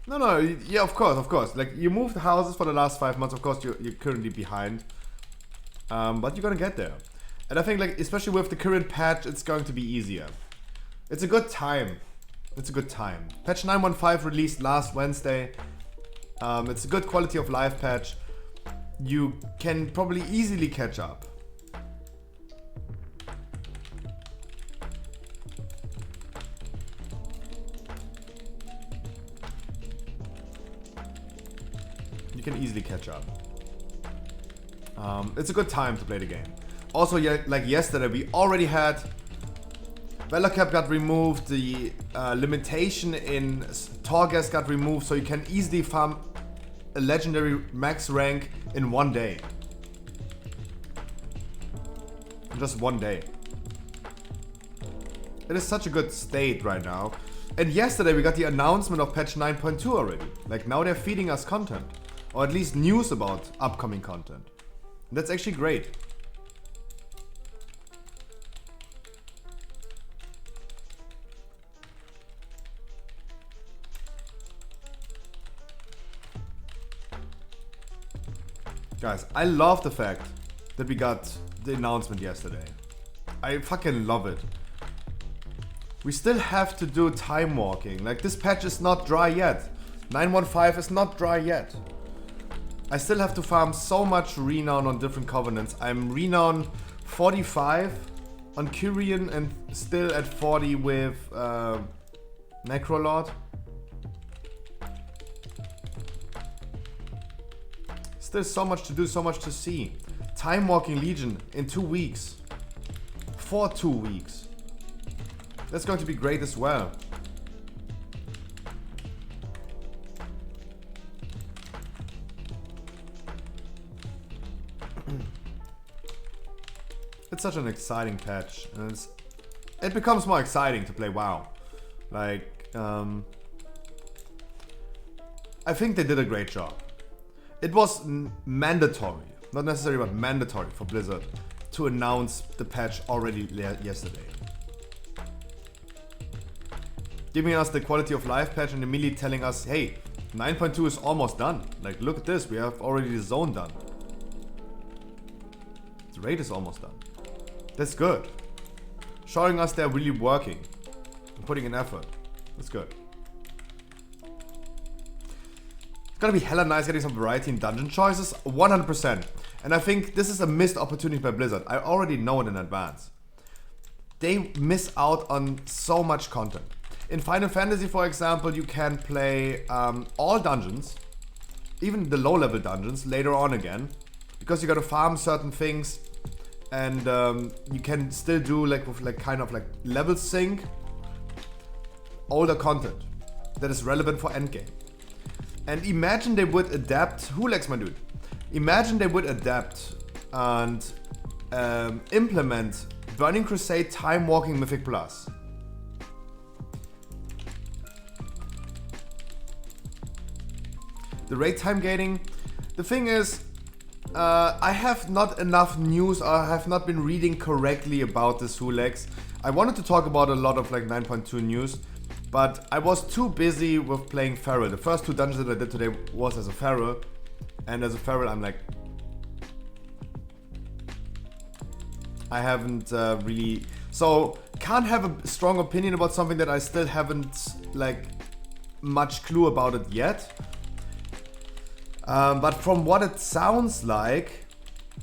No, yeah, of course. Like, you moved houses for the last 5 months, of course you're currently behind. But you're gonna get there. And I think, like, especially with the current patch, it's going to be easier. It's a good time. Patch 9.15 released last Wednesday. It's a good quality of life patch. You can probably easily catch up. You can easily catch up. It's a good time to play the game. Also, yeah, like yesterday, we already had Valor Cap got removed, the limitation in Torghast got removed, so you can easily farm a legendary max rank in 1 day. In just 1 day. It is such a good state right now. And yesterday we got the announcement of patch 9.2 already. Like, now they're feeding us content. Or at least news about upcoming content. That's actually great. Guys, I love the fact that we got the announcement yesterday. I fucking love it. We still have to do time walking. Like, this patch is not dry yet. 9.15 is not dry yet. I still have to farm so much renown on different covenants. I'm renown 45 on Kyrian and still at 40 with Necrolord. Still so much to do, so much to see. Time Walking Legion in 2 weeks. For 2 weeks. That's going to be great as well. It's such an exciting patch, and it becomes more exciting to play WoW. Like, I think they did a great job. It was mandatory, not necessary, but mandatory for Blizzard to announce the patch already yesterday. Giving us the quality of life patch and immediately telling us, hey, 9.2 is almost done. Like, look at this, we have already the zone done. The raid is almost done. That's good. Showing us they're really working and putting in effort. That's good. It's gonna be hella nice getting some variety in dungeon choices, 100%. And I think this is a missed opportunity by Blizzard. I already know it in advance. They miss out on so much content. In Final Fantasy, for example, you can play all dungeons, even the low-level dungeons, later on again, because you gotta farm certain things. And you can still do with kind of level sync older content that is relevant for endgame. And imagine they would adapt, Hulex my dude, imagine they would adapt and implement Burning Crusade Time Walking Mythic Plus. The raid time gating, the thing is, I have not enough news, or I have not been reading correctly about this Hulex. I wanted to talk about a lot of 9.2 news, but I was too busy with playing Feral. The first 2 dungeons that I did today was as a Feral, and as a Feral I'm like, I haven't really, so can't have a strong opinion about something that I still haven't much clue about it yet. But from what it sounds like,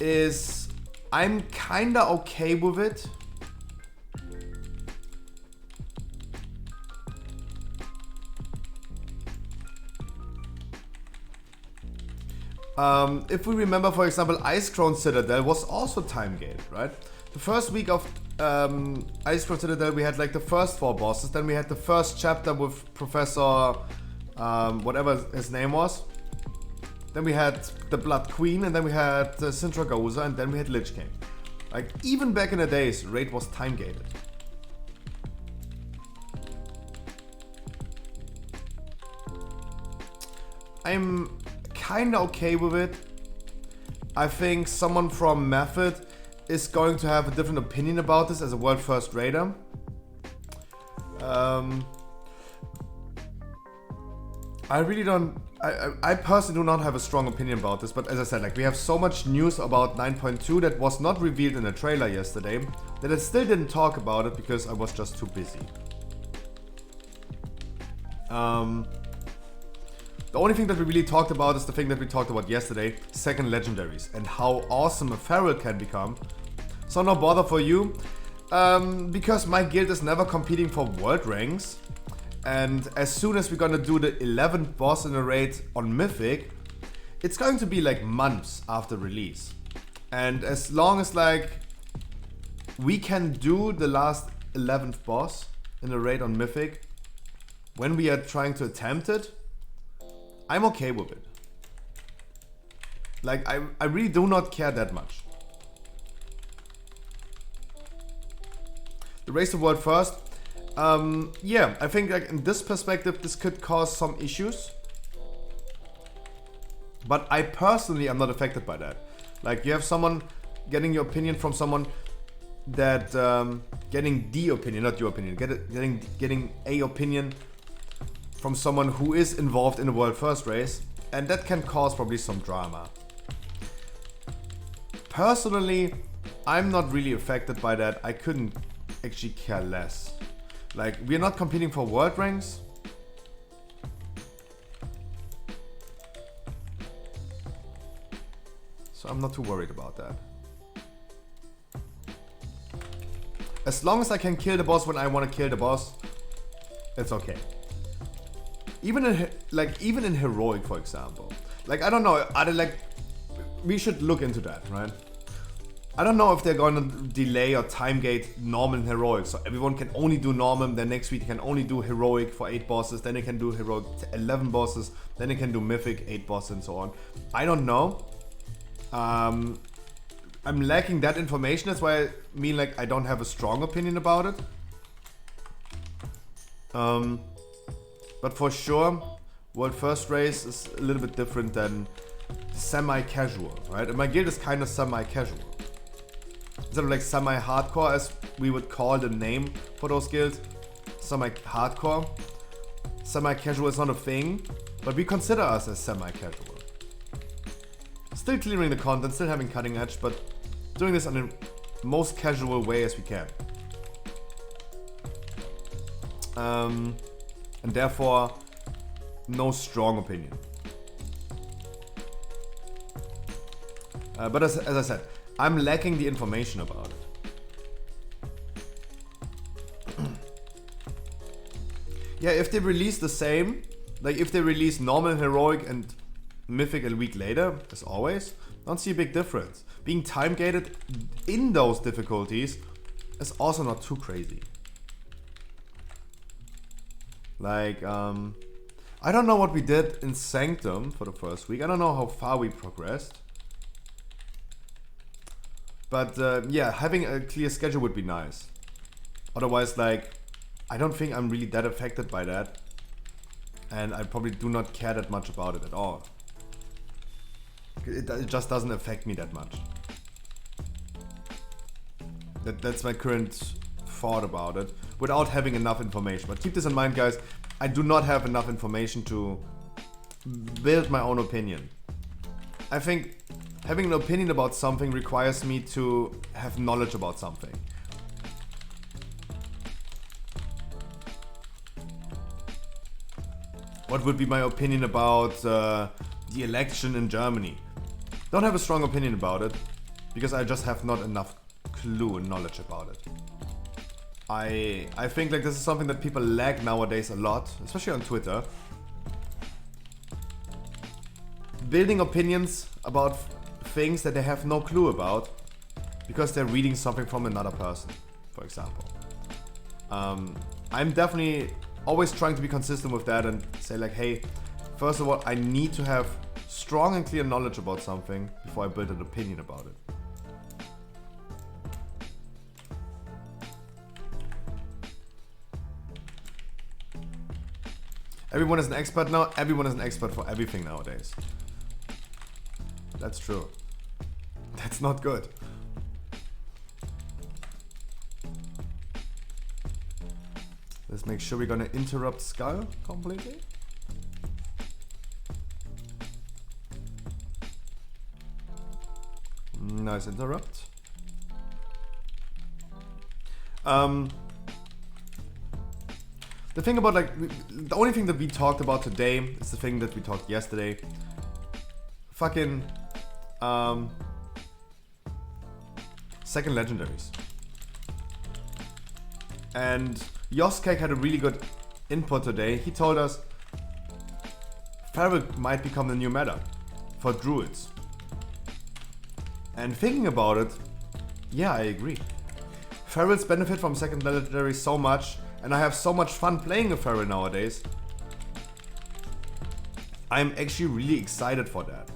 is I'm kinda okay with it. If we remember, for example, Ice Crown Citadel was also time gated, right? The first week of Ice Crown Citadel, we had the first 4 bosses, then we had the first chapter with Professor, whatever his name was. Then we had the Blood Queen, and then we had Sintragosa, and then we had Lich King. Even back in the days, raid was time gated. I'm kinda okay with it. I think someone from Method is going to have a different opinion about this as a world first raider. I really don't. I personally do not have a strong opinion about this, but as I said, we have so much news about 9.2 that was not revealed in the trailer yesterday that I still didn't talk about it because I was just too busy. The only thing that we really talked about is the thing that we talked about yesterday, second legendaries, and how awesome a Feral can become. So no bother for you, because my guild is never competing for world ranks. And as soon as we're gonna do the 11th boss in a raid on Mythic, it's going to be months after release. And as long as we can do the last 11th boss in a raid on Mythic when we are trying to attempt it, I'm okay with it. I really do not care that much. The race to world first. Yeah, I think in this perspective, this could cause some issues. But I personally am not affected by that. You have someone getting your opinion from someone that, getting the opinion, not your opinion, getting a opinion from someone who is involved in the world first race, and that can cause probably some drama. Personally, I'm not really affected by that. I couldn't actually care less. We're not competing for world ranks. So I'm not too worried about that. As long as I can kill the boss when I want to kill the boss, it's okay. Even in heroic, for example. Like, I don't know, are they like, we should look into that, right? I don't know if they're going to delay or time gate normal and heroic, so everyone can only do normal, then next week they can only do heroic for 8 bosses, then they can do heroic 11 bosses, then they can do mythic 8 bosses and so on. I don't know. I'm lacking that information, that's why I mean, like, I don't have a strong opinion about it. But for sure, World First Race is a little bit different than semi-casual, right? And my guild is kind of semi-casual. Instead of like semi-hardcore, as we would call the name for those guilds, semi-hardcore. Semi-casual is not a thing, but we consider us as semi-casual. Still clearing the content, still having cutting edge, but doing this in the most casual way as we can. And therefore, no strong opinion. But as I said, I'm lacking the information about it. Yeah, if they release the same, like if they release normal, heroic and mythic a week later, as always, I don't see a big difference. Being time gated in those difficulties is also not too crazy. Like, I don't know what we did in Sanctum for the first week. I don't know how far we progressed. But yeah, having a clear schedule would be nice. Otherwise, like, I don't think I'm really that affected by that. And I probably do not care that much about it at all. It just doesn't affect me that much. That's my current thought about it, without having enough information. But keep this in mind, guys, I do not have enough information to build my own opinion. I think having an opinion about something requires me to have knowledge about something. What would be my opinion about the election in Germany? Don't have a strong opinion about it, because I just have not enough clue and knowledge about it. I think like this is something that people lack nowadays a lot, especially on Twitter. Building opinions about things that they have no clue about because they're reading something from another person, for example. I'm definitely always trying to be consistent with that and say like, hey, first of all, I need to have strong and clear knowledge about something before I build an opinion about it. Everyone is an expert now. Everyone is an expert for everything nowadays. That's true. That's not good. Let's make sure we're gonna interrupt Skull completely. Nice interrupt. The thing about like, the only thing that we talked about today is the thing that we talked yesterday. Fucking, second legendaries. And Yoskek had a really good input today. He told us Feral might become the new meta for druids. And thinking about it, yeah, I agree. Ferals benefit from second legendary so much, and I have so much fun playing a Feral nowadays. I'm actually really excited for that.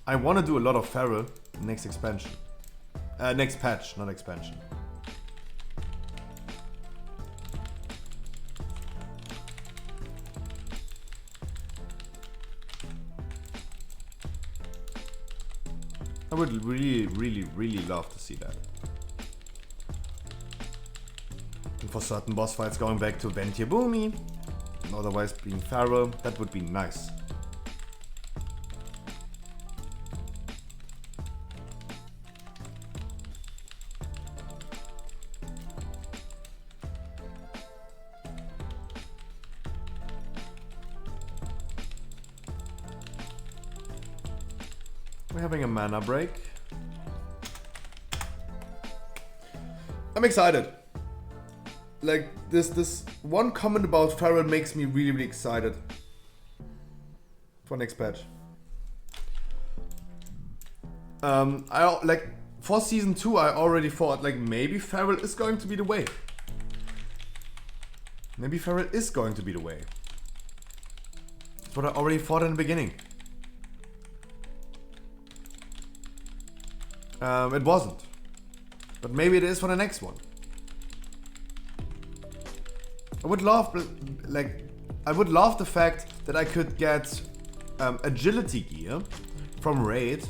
I want to do a lot of Feral next expansion. Next patch, not expansion. I would really love to see that. And for certain boss fights going back to Ventia Boomy, otherwise being Feral, that would be nice. We're having a mana break. I'm excited. Like this one comment about Feral makes me really excited for next patch. I like for season 2 I already thought like maybe Feral is going to be the way. Maybe Feral is going to be the way. That's what I already thought in the beginning. It wasn't. But maybe it is for the next one. I would love the fact that I could get agility gear from Raid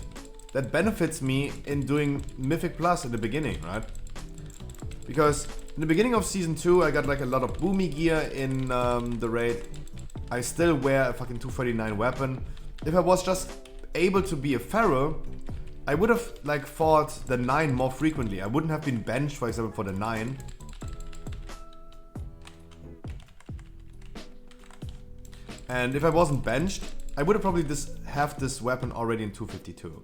that benefits me in doing Mythic Plus in the beginning, right? Because in the beginning of season 2 I got like a lot of boomy gear in the Raid. I still wear a fucking 239 weapon. If I was just able to be a Feral, I would have like fought the 9 more frequently. I wouldn't have been benched, for example, for the 9. And if I wasn't benched, I would have probably have this weapon already in 252.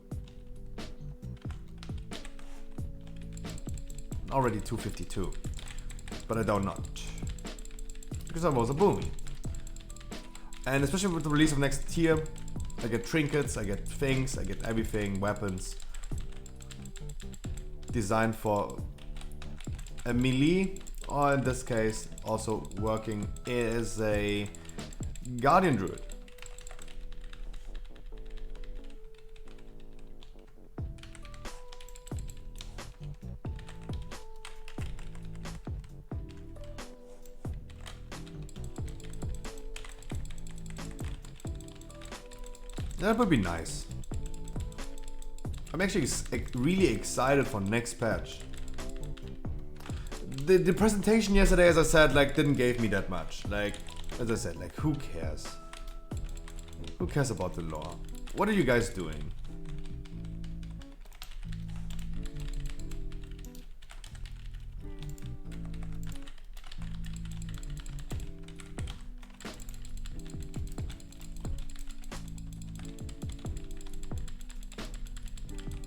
Already 252. But I don't not. Because I was a boomy. And especially with the release of next tier, I get trinkets, I get things, I get everything, weapons. Designed for a melee, or in this case, also working as a Guardian Druid. That would be nice. I'm actually really excited for next patch. The presentation yesterday, as I said, like didn't give me that much. Like, as I said, like who cares? Who cares about the lore? What are you guys doing?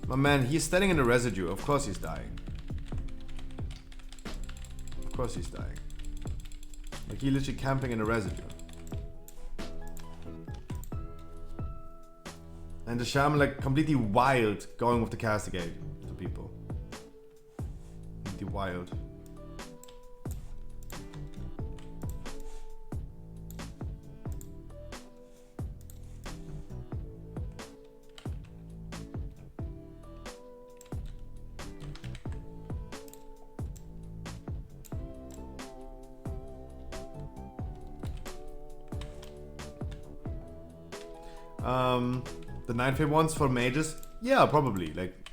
My man, he's standing in the residue. Of course he's dying. Of course he's dying. Like he's literally camping in the residue. And the shaman like completely wild going with the castigate to people. Completely wild. The Night Fae ones for mages? Yeah, probably. Like,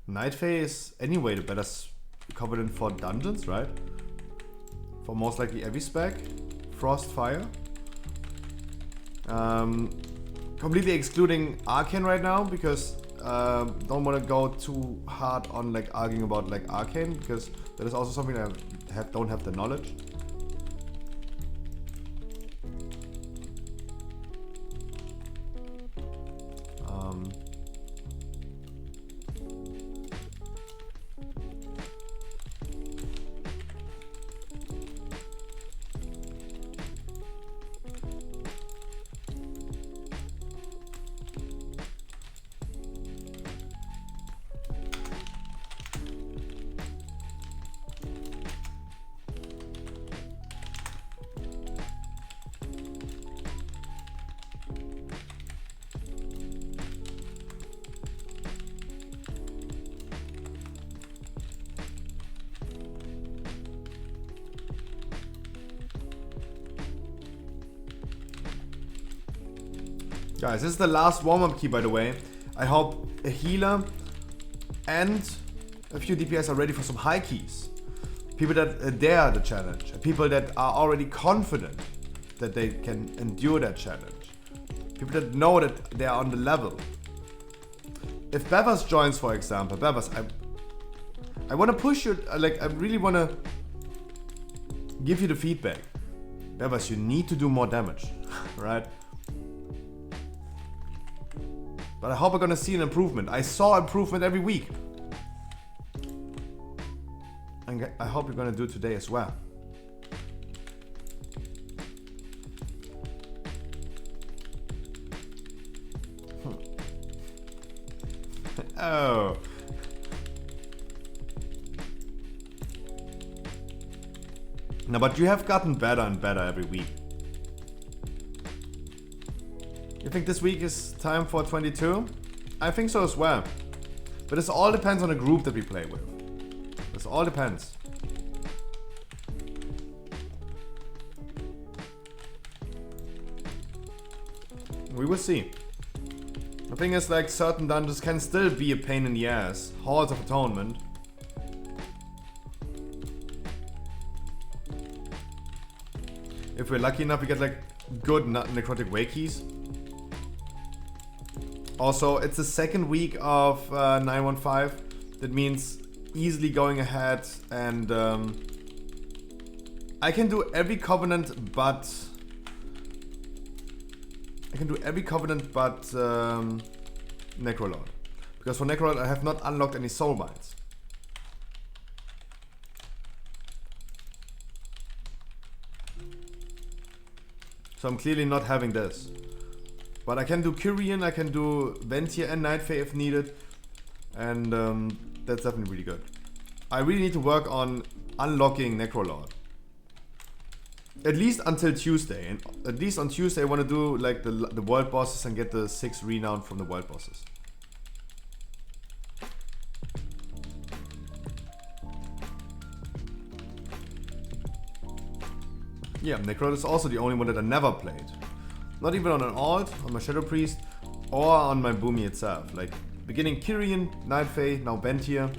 Night Fae is anyway the better covenant for dungeons, right? For most likely every spec. Frost, Fire. Completely excluding Arcane right now because don't want to go too hard on like arguing about like Arcane because that is also something that I don't have the knowledge. Guys, this is the last warm-up key, by the way. I hope a healer and a few DPS are ready for some high keys. People that dare the challenge. People that are already confident that they can endure that challenge. People that know that they are on the level. If Bevers joins, for example, Bevers, I want to push you, like, I really want to give you the feedback. Bevers, you need to do more damage, right? But I hope I'm gonna see an improvement. I saw improvement every week. And I hope you're gonna do it today as well. Oh. No, but you have gotten better and better every week. You think this week is time for 22? I think so as well. But this all depends on the group that we play with. This all depends. We will see. The thing is, like, certain dungeons can still be a pain in the ass. Halls of Atonement. If we're lucky enough, we get like good necrotic way keys. Also, it's the second week of 915. That means easily going ahead and I can do every covenant but Necrolord. Because for Necrolord I have not unlocked any soul binds. So I'm clearly not having this. But I can do Kyrian, I can do Ventia and Nightfey if needed. And that's definitely really good. I really need to work on unlocking Necrolord. At least until Tuesday. And at least on Tuesday I want to do like the world bosses and get the 6 renown from the world bosses. Yeah, Necrolord is also the only one that I never played. Not even on an alt, on my Shadow Priest, or on my Boomy itself. Like, beginning Kyrian, Nightfey, now Ventia.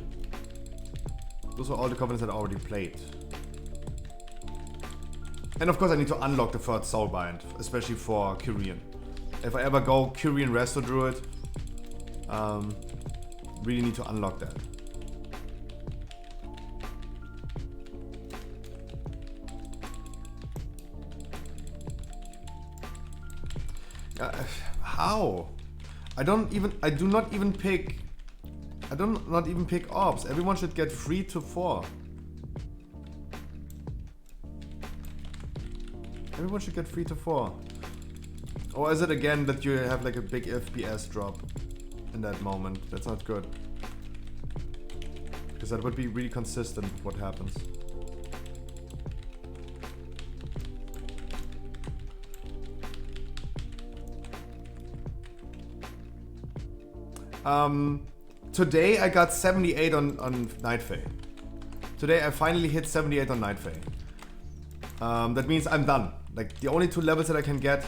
Those are all the covenants that I already played. And of course I need to unlock the third Soulbind, especially for Kyrian. If I ever go Kyrian Resto Druid, really need to unlock that. How? I do not even pick orbs. Everyone should get 3 to 4. Everyone should get 3 to 4. Or is it again that you have like a big FPS drop in that moment? That's not good. Because that would be really consistent with what happens. Today I got 78 on Nightfey. Today I finally hit 78 on Nightfey. That means I'm done. Like the only 2 levels that I can get.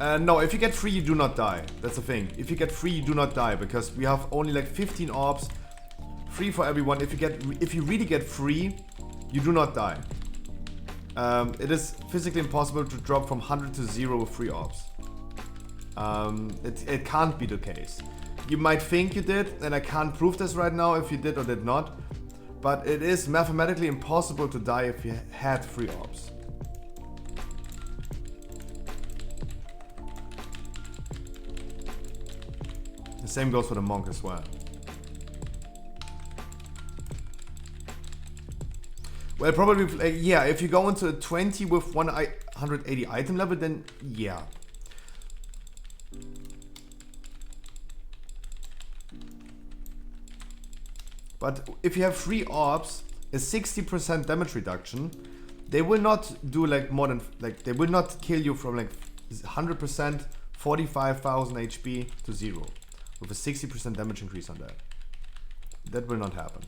No, if you get 3 you do not die. That's the thing. If you get 3 you do not die because we have only like 15 orbs. 3 for everyone. If you really get 3, you do not die. It is physically impossible to drop from 100 to 0 with 3 orbs. It can't be the case. You might think you did, and I can't prove this right now if you did or did not, but it is mathematically impossible to die if you had 3 orbs. The same goes for the monk as well. Well, probably, yeah, if you go into a 20 with 180 item level, then yeah. But if you have 3 orbs, a 60% damage reduction, they will not do like more than, like, they will not kill you from like 100%, 45,000 HP to 0. With a 60% damage increase on that. That will not happen.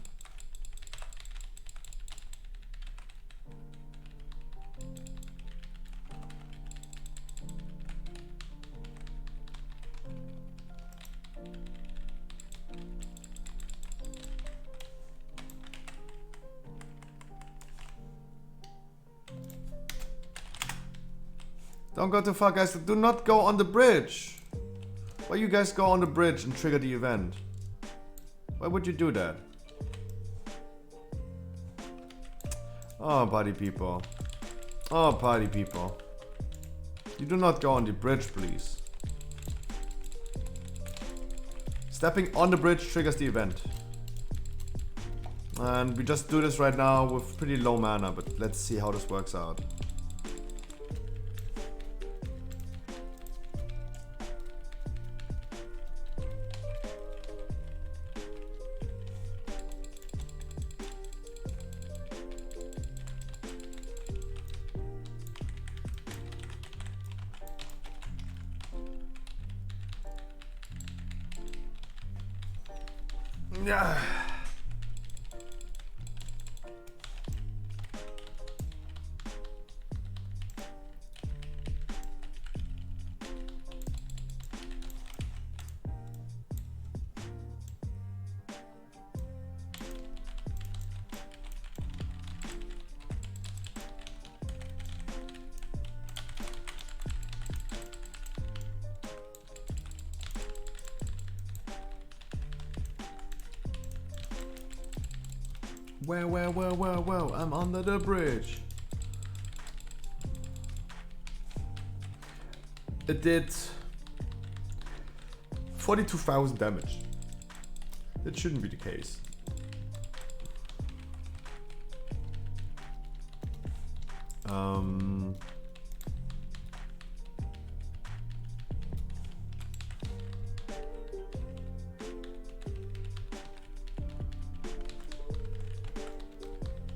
Don't go too far, guys. Do not go on the bridge. Why you guys go on the bridge and trigger the event? Why would you do that? Oh, party people. Oh, party people. You do not go on the bridge, please. Stepping on the bridge triggers the event. And we just do this right now with pretty low mana, but let's see how this works out. Yeah. Well, I'm under the bridge. It did 42,000 damage. That shouldn't be the case.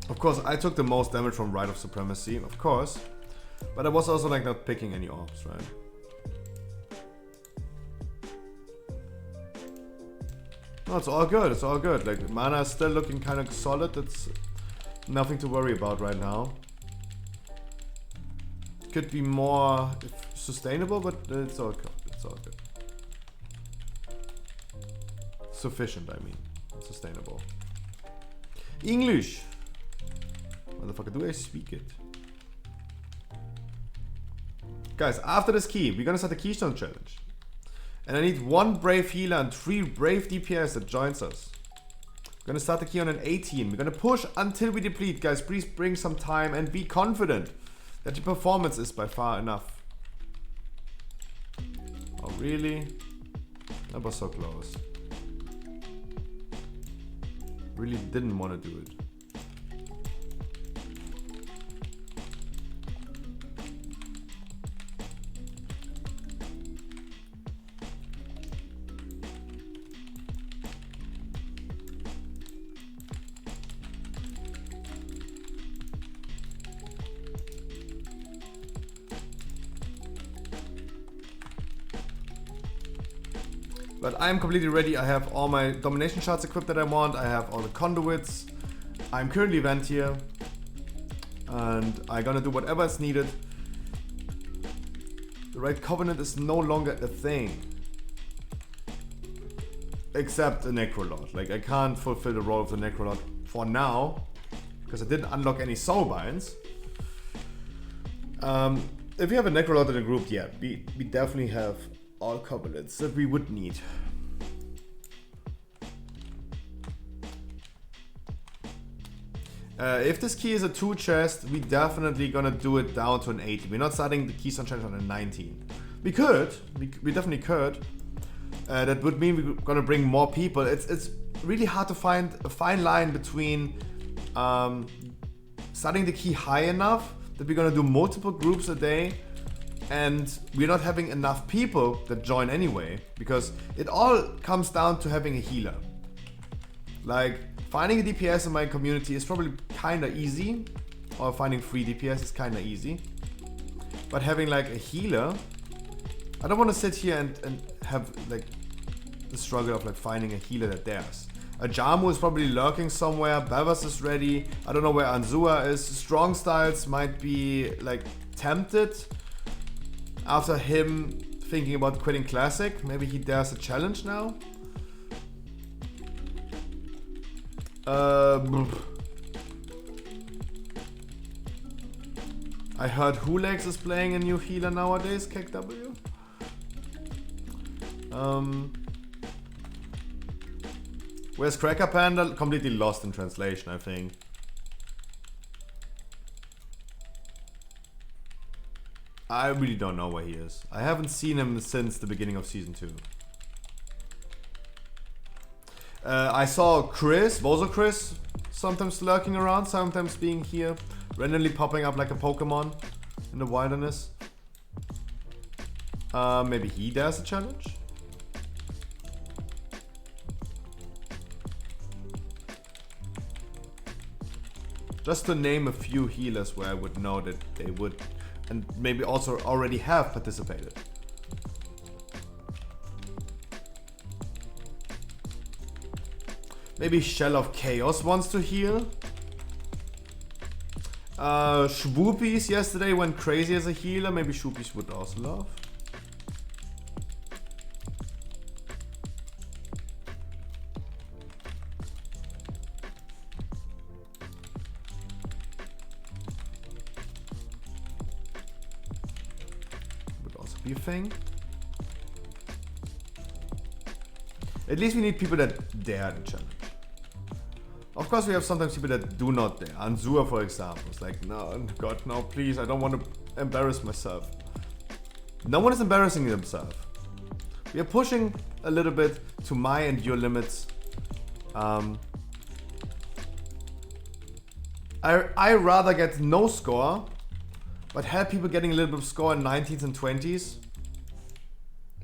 Of course, I took the most damage from Rite of Supremacy, of course. But I was also like not picking any orbs, right? No, it's all good, it's all good. Like, mana is still looking kind of solid. It's nothing to worry about right now. Could be more sustainable, but it's all good. It's all good. Sufficient, I mean. Sustainable. English! Motherfucker, do I speak it? Guys, after this key, we're gonna start the Keystone Challenge. And I need 1 Brave Healer and 3 Brave DPS that joins us. We're gonna start the key on an 18. We're gonna push until we deplete. Guys, please bring some time and be confident that your performance is by far enough. Oh, really? That was so close. Really didn't want to do it. But I'm completely ready. I have all my domination shards equipped that I want. I have all the conduits. I'm currently event here. And I'm gonna do whatever is needed. The Red Covenant is no longer a thing. Except a Necrolord. Like, I can't fulfill the role of the Necrolord for now. Because I didn't unlock any Soulbinds. If we have a Necrolord in the group, yeah, we definitely have all covenants that we would need. If this key is a 2 chest, we definitely gonna do it down to an 80. We're not starting the Keystone Challenge on a 19. We could, we definitely could. That would mean we're gonna bring more people. It's really hard to find a fine line between starting the key high enough that we're gonna do multiple groups a day and we're not having enough people that join anyway, because it all comes down to having a healer. Like, finding a DPS in my community is probably kinda easy, or finding free DPS is kinda easy. But having like a healer, I don't want to sit here and have like the struggle of like finding a healer that dares. A Jamu is probably lurking somewhere, Bavas is ready, I don't know where Anzua is. Strong Styles might be like tempted after him thinking about quitting Classic. Maybe he dares a challenge now. I heard Hulex is playing a new healer nowadays, KW. Where's Cracker Panda? Completely lost in translation, I think. I really don't know where he is. I haven't seen him since the beginning of Season 2. I saw Chris, Bozo Chris, sometimes lurking around, sometimes being here, randomly popping up like a Pokemon in the wilderness. Maybe he does a challenge? Just to name a few healers where I would know that they would, and maybe also already have participated. Maybe Shell of Chaos wants to heal. Schwoopies yesterday went crazy as a healer. Maybe Schwoopies would also love. Would also be a thing. At least we need people that dare the challenge. Of course, we have sometimes people that do not dare. Anzur, for example, is like, no, God, no, please, I don't want to embarrass myself. No one is embarrassing themselves. We are pushing a little bit to my and your limits. I rather get no score, but help people getting a little bit of score in 19s and 20s,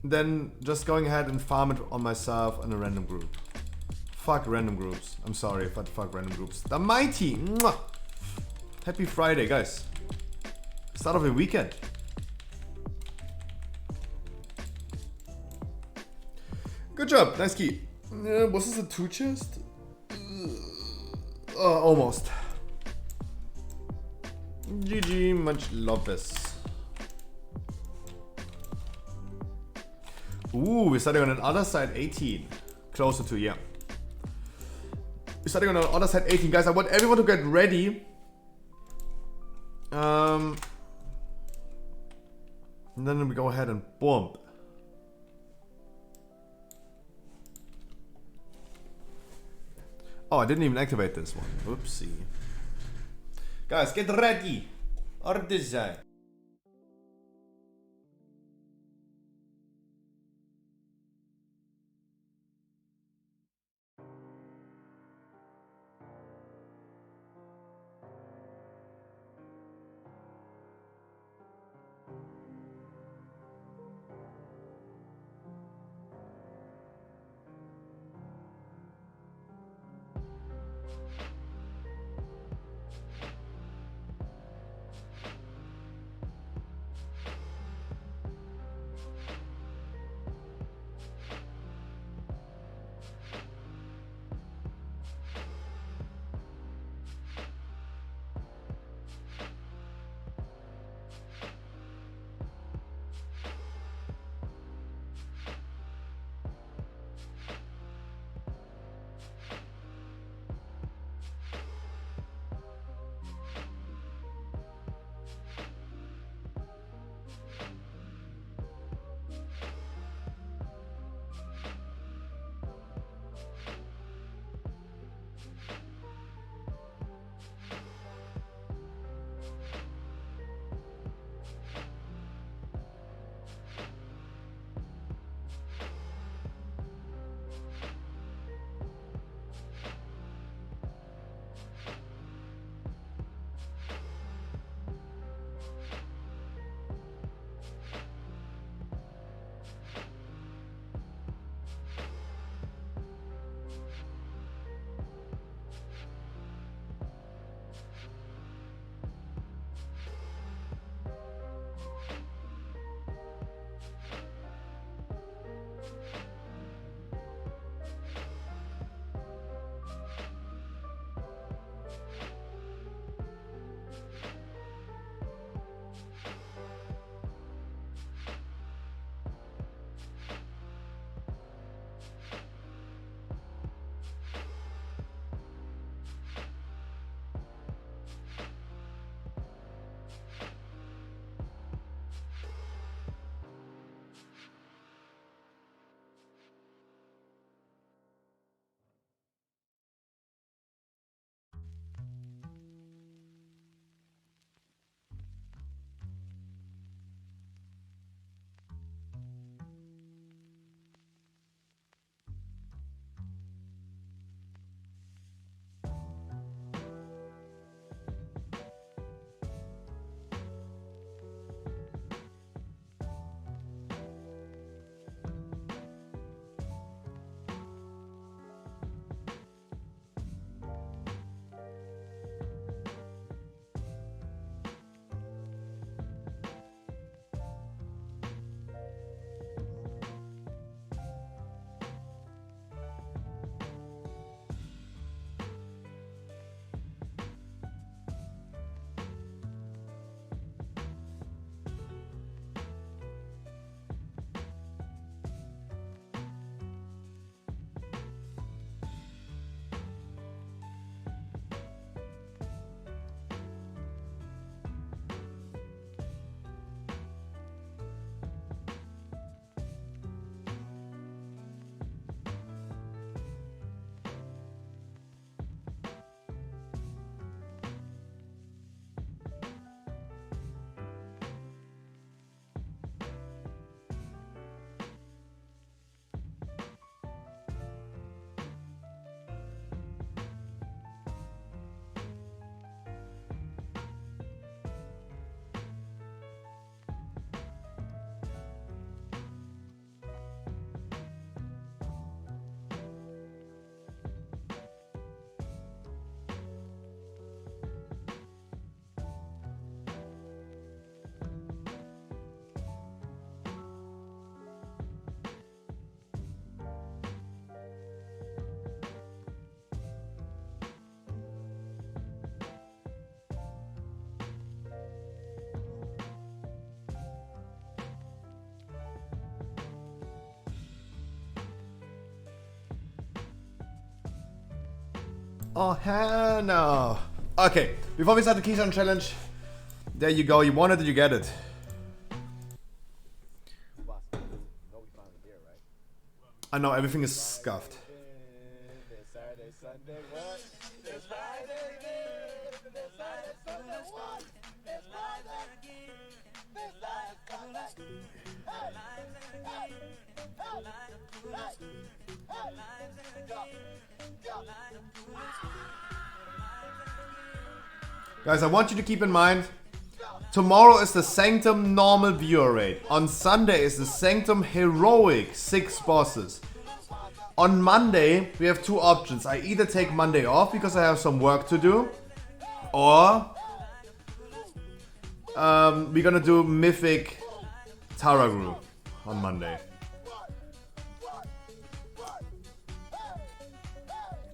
than just going ahead and farm it on myself in a random group. Fuck random groups. I'm sorry, but fuck random groups. The mighty! Mwah! Happy Friday, guys. Start of a weekend. Good job, nice key. Was this a 2 chest? Almost. GG, much love this. Ooh, we're starting on the other side 18. Closer to, yeah. We're starting on the other side 18. Guys, I want everyone to get ready. And then we go ahead and boom. Oh, I didn't even activate this one. Oopsie. Guys, get ready. Or design. Oh hell no. Okay, before we start the Keystone Challenge, there you go. You wanted it, you get it. I know, everything is scuffed. Guys, I want you to keep in mind, tomorrow is the Sanctum normal viewer rate. On Sunday is the Sanctum heroic 6 bosses. On Monday, we have 2 options. I either take Monday off because I have some work to do, or we're gonna do Mythic Taragru on Monday.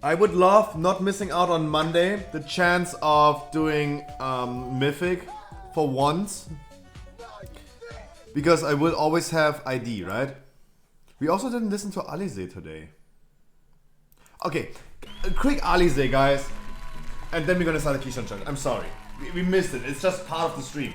I would love, not missing out on Monday, the chance of doing Mythic for once. Because I will always have ID, right? We also didn't listen to Alize today. Okay, a quick Alize, guys. And then we're gonna start the Keystone Challenge. I'm sorry. We missed it. It's just part of the stream.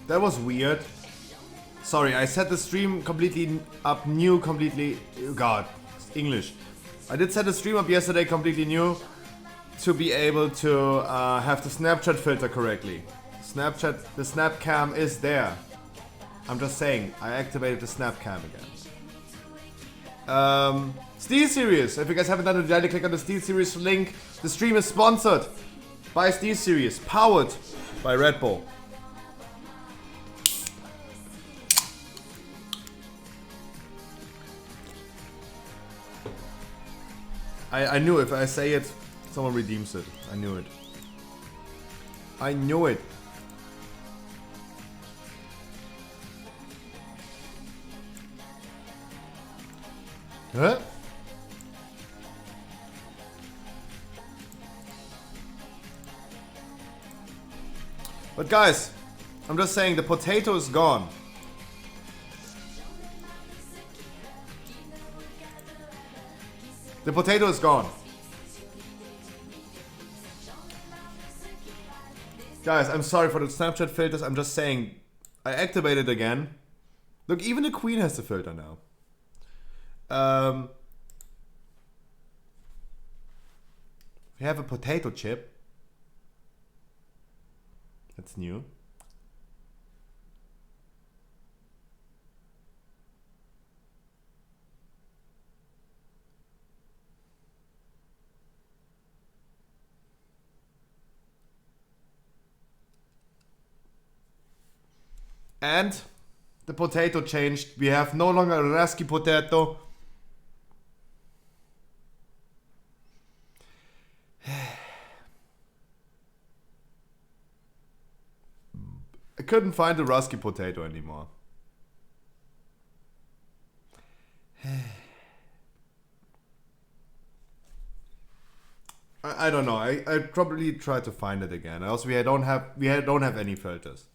That was weird. Sorry, I set the stream completely up new, completely... God, English. I did set the stream up yesterday completely new to be able to have the Snapchat filter correctly. Snapchat, the snap cam is there. I'm just saying, I activated the snap cam again. Steel Series, if you guys haven't done it already, click on the Steel Series link. The stream is sponsored by Steel Series, powered by Red Bull. I knew if I say it, someone redeems it. I knew it. I knew it. Huh? But guys, I'm just saying the potato is gone. The potato is gone. Guys, I'm sorry for the Snapchat filters. I'm just saying, I activated again. Look, even the Queen has the filter now. We have a potato chip. That's new. And the potato changed. We have no longer a rasky potato. I couldn't find the rusky potato anymore. I don't know. I'd probably try to find it again. Also, we don't have any filters.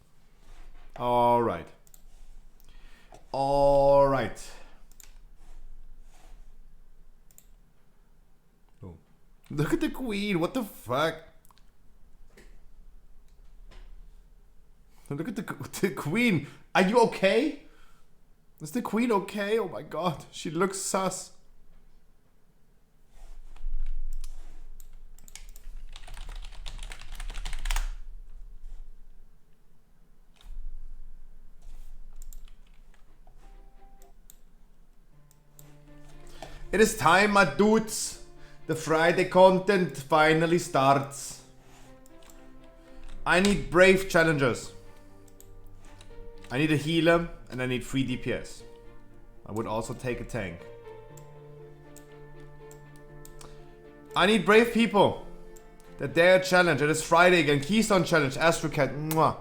All right. All right. Oh. Look at the Queen. What the fuck? Look at the Queen. Are you okay? Is the Queen okay? Oh my god. She looks sus. It is time, my dudes. The Friday content finally starts. I need brave challengers. I need a healer and I need 3 DPS. I would also take a tank. I need brave people that dare challenge. It is Friday again. Keystone challenge. Astrocat. Mwah.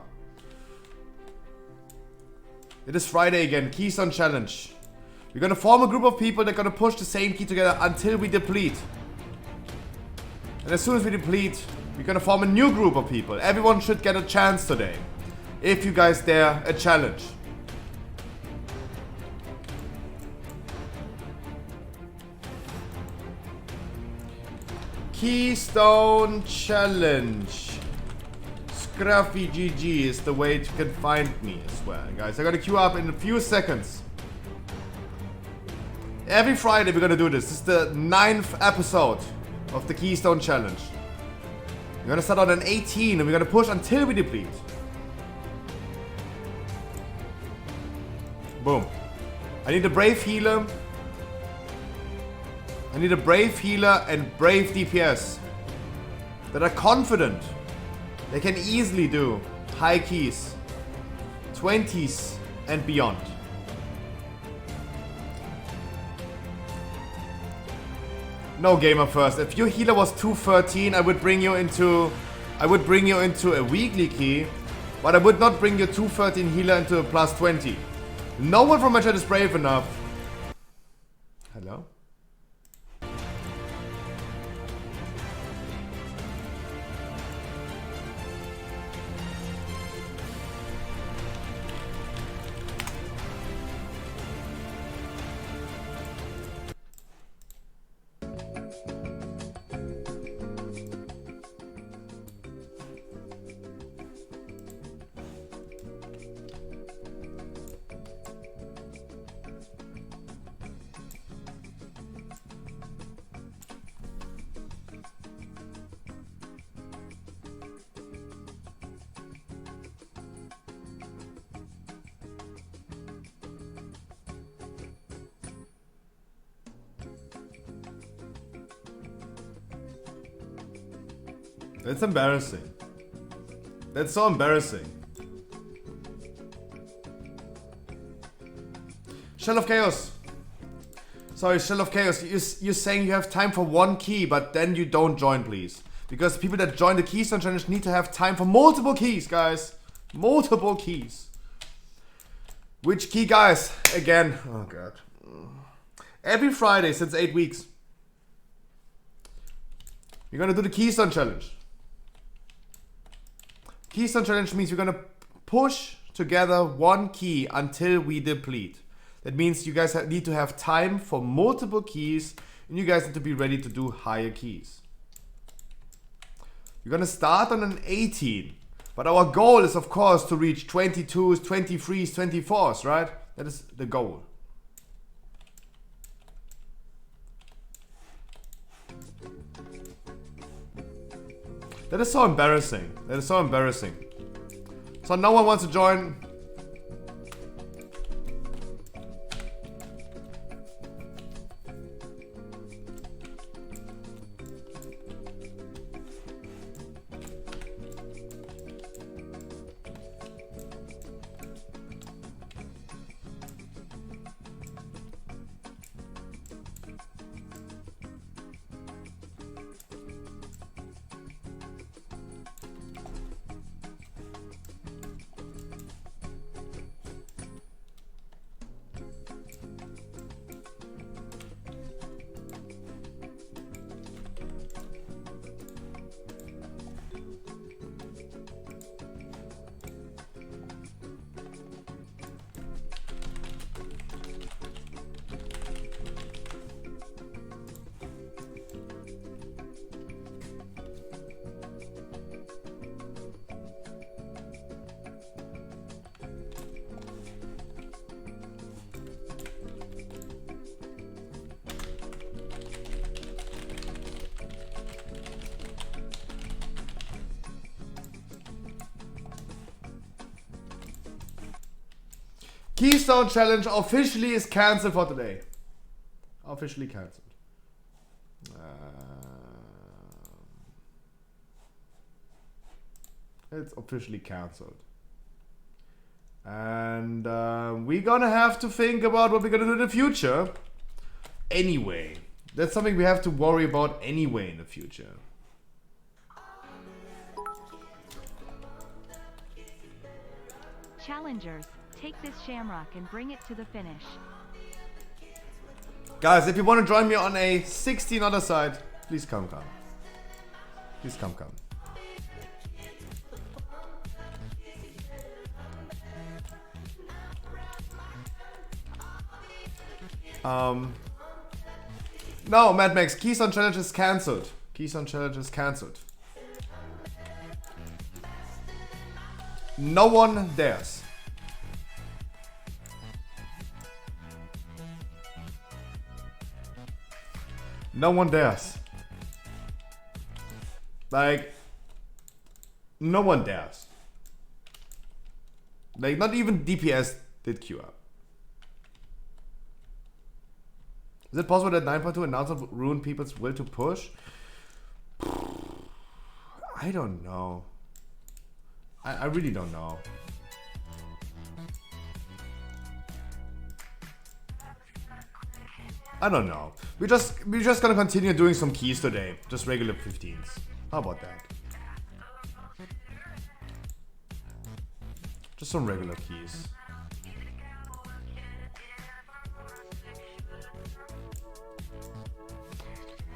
It is Friday again. Keystone challenge. We're gonna form a group of people that are gonna push the same key together until we deplete. And as soon as we deplete, we're gonna form a new group of people. Everyone should get a chance today. If you guys dare a challenge. Keystone challenge. Scruffy GG is the way you can find me as well. Guys, I'm gonna queue up in a few seconds. Every Friday we're gonna do this. This is the 9th episode of the Keystone Challenge. We're gonna start on an 18 and we're gonna push until we deplete. Boom. I need a brave healer. I need a brave healer and brave DPS that are confident. They can easily do high keys, 20s and beyond. No gamer first. If your healer was 213, I would bring you into a weekly key, but I would not bring your 213 healer into a plus 20. No one from my chat is brave enough. Hello? That's embarrassing. That's so embarrassing. Shell of Chaos. Sorry, Shell of Chaos. You're saying you have time for 1 key, but then you don't join, please. Because people that join the Keystone Challenge need to have time for multiple keys, guys. Multiple keys. Which key, guys? Again. Oh, God. Every Friday since 8 weeks. We're gonna do the Keystone Challenge. Keystone Challenge means we're gonna push together 1 key until we deplete. That means you guys need to have time for multiple keys and you guys need to be ready to do higher keys. You're gonna start on an 18, But our goal is, of course, to reach 22s, 23s, 24s, right? That is the goal. That is so embarrassing. That is so embarrassing. So no one wants to join. Keystone Challenge officially is cancelled for today. Officially cancelled. It's officially cancelled. And we're gonna have to think about what we're gonna do in the future. Anyway, that's something we have to worry about anyway in the future. Challengers, take this shamrock and bring it to the finish. Guys, if you want to join me on a 16 other side, please come. Please come. No, Mad Max, Keystone Challenge is cancelled. Keystone Challenge is cancelled. No one dares. No one dares. Like, no one dares. Like, not even DPS did queue up. Is it possible that 9.2 announcement ruined people's will to push? I don't know. I really don't know. I don't know. We're just gonna continue doing some keys today. Just regular 15s. How about that? Just some regular keys.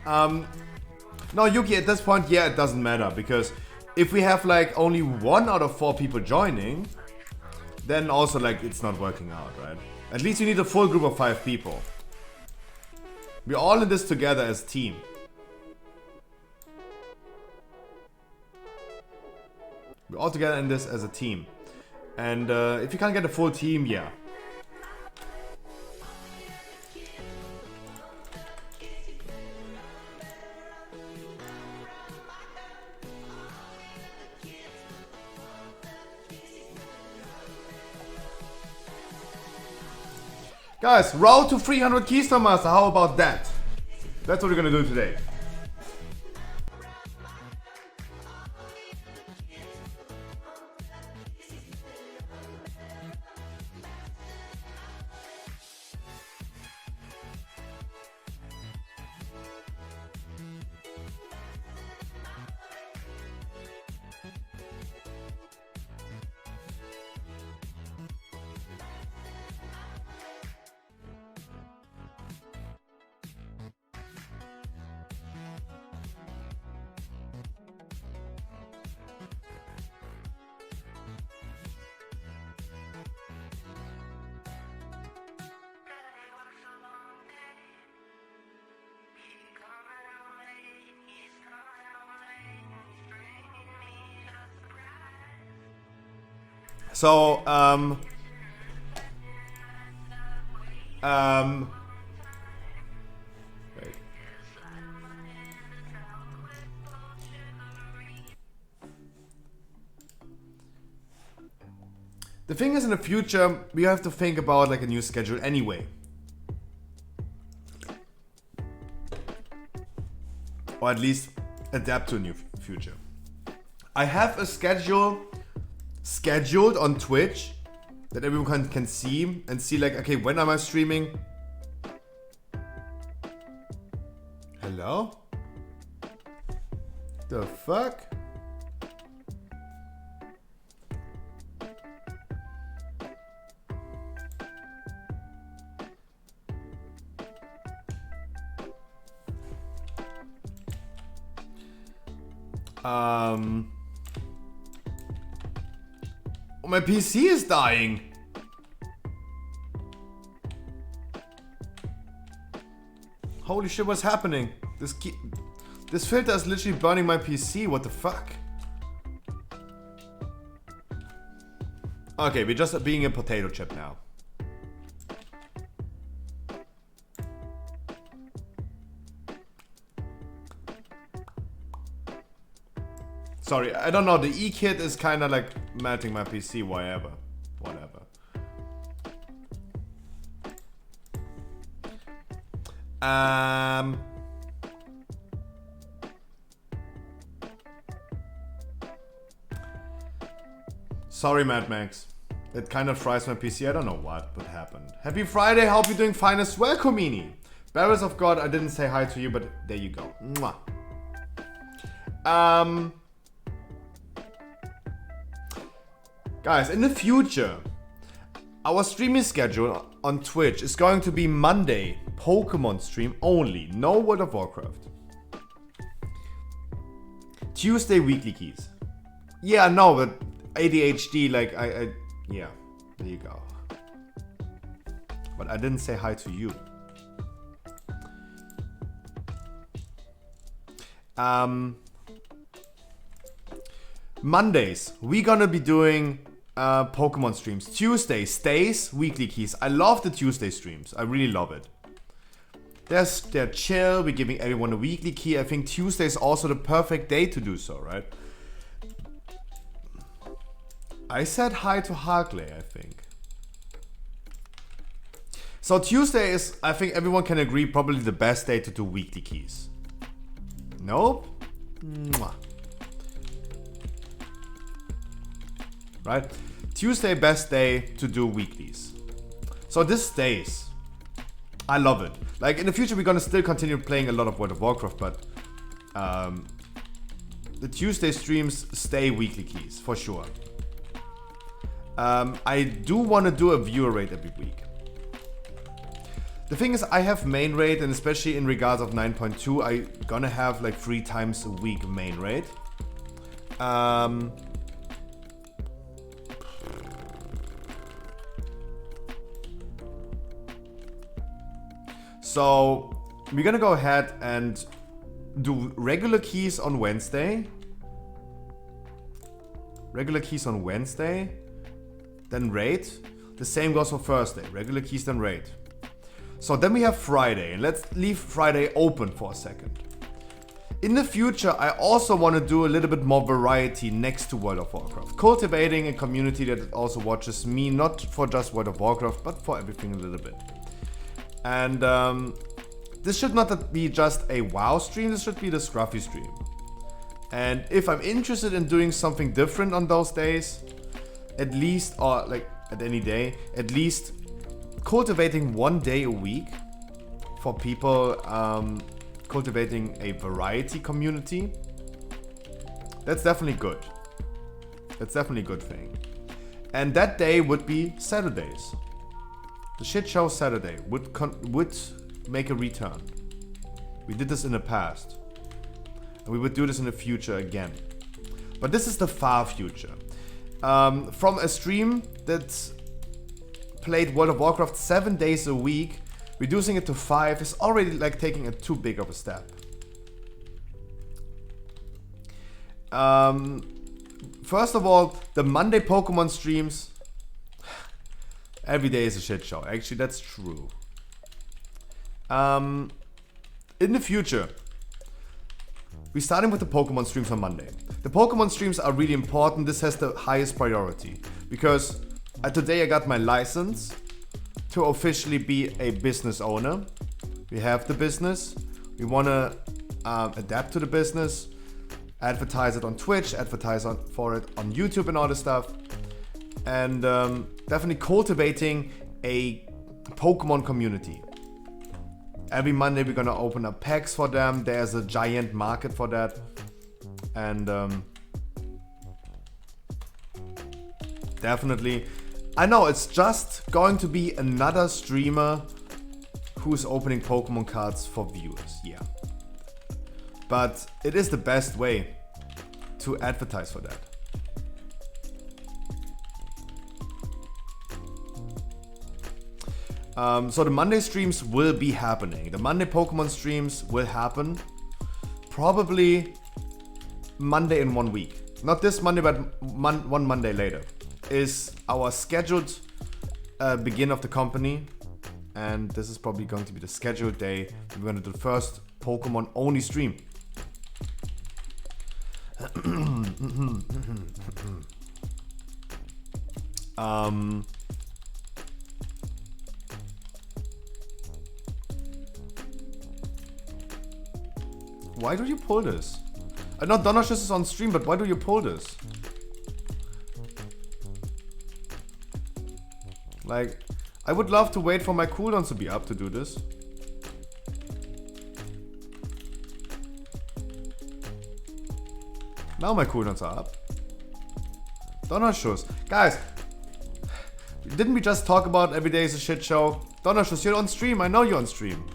No, Yuki, at this point, yeah, it doesn't matter, because if we have like only 1 out of 4 people joining, then also like it's not working out, right? At least you need a full group of 5 people. We're all in this together as a team. We're all together in this as a team. And if you can't get a full team, yeah. Guys, road to 300 Keystone Master, how about that? That's what we're gonna do today. So, wait. The thing is, in the future, we have to think about like a new schedule anyway. Or at least adapt to a new future. I have a scheduled on Twitch that everyone can see and see like, okay, when am I streaming? Hello? The fuck? Oh, my PC is dying. Holy shit, what's happening? This filter is literally burning my PC. What the fuck? Okay, we're just being a potato chip now. Sorry, I don't know. The E-kit is kind of like melting my PC. Whatever. Sorry, Mad Max. It kind of fries my PC. I don't know what happened. Happy Friday. Hope you're doing fine as well, Comini. Barrels of God, I didn't say hi to you, but there you go. Mwah. Guys, in the future, our streaming schedule on Twitch is going to be Monday, Pokemon stream only, no World of Warcraft. Tuesday, weekly keys. Yeah, no, but ADHD, like, yeah, there you go. But I didn't say hi to you. Mondays, we're gonna be doing Pokemon streams. Tuesday, stays, weekly keys. I love the Tuesday streams. I really love it. They're chill. We're giving everyone a weekly key. I think Tuesday is also the perfect day to do so, right? I said hi to Harkley, I think. So Tuesday is, I think everyone can agree, probably the best day to do weekly keys. Nope. Mwah. Right? Tuesday, best day to do weeklies. So this stays. I love it. Like in the future, we're gonna still continue playing a lot of World of Warcraft, but the Tuesday streams stay weekly keys for sure. I do want to do a viewer rate every week. The thing is, I have main rate, and especially in regards of 9.2, I gonna have like 3 times a week main rate. So we're gonna go ahead and do regular keys on Wednesday. Regular keys on Wednesday. Then raid. The same goes for Thursday. Regular keys, then raid. So then we have Friday. And let's leave Friday open for a second. In the future, I also want to do a little bit more variety next to World of Warcraft. Cultivating a community that also watches me, not for just World of Warcraft, but for everything a little bit. And this should not be just a WoW stream, this should be the Scruffy stream. And if I'm interested in doing something different on those days, at least, or like at any day, at least cultivating 1 day a week for people cultivating a variety community, that's definitely good. That's definitely a good thing. And that day would be Saturdays. The shit show Saturday would make a return. We did this in the past. And we would do this in the future again. But this is the far future. From a stream that played World of Warcraft 7 days a week, reducing it to 5 is already like taking it too big of a first of all, the Monday Pokemon streams, every day is a shit show. Actually, that's true. In the future, we're starting with the Pokemon streams on Monday. The Pokemon streams are really important. This has the highest priority because today I got my license to officially be a business owner. We have the business. We want to adapt to the business, advertise it on Twitch, for it on YouTube and all this stuff. And definitely cultivating a Pokemon community. Every Monday we're gonna open up packs for them. There's a giant market for that. And definitely, I know it's just going to be another streamer who's opening Pokemon cards for viewers, yeah. But it is the best way to advertise for that. So the Monday streams will be happening. The Monday Pokemon streams will happen probably Monday in 1 week. Not this Monday, but one Monday later is our scheduled begin of the company. And this is probably going to be the scheduled day. We're going to do the first Pokemon only stream. Why do you pull this? I know Donashus is on stream, but why do you pull this? Like, I would love to wait for my cooldowns to be up to do this. Now my cooldowns are up. Donashus. Guys, didn't we just talk about every day is a shit show? Donashus, you're on stream. I know you're on stream.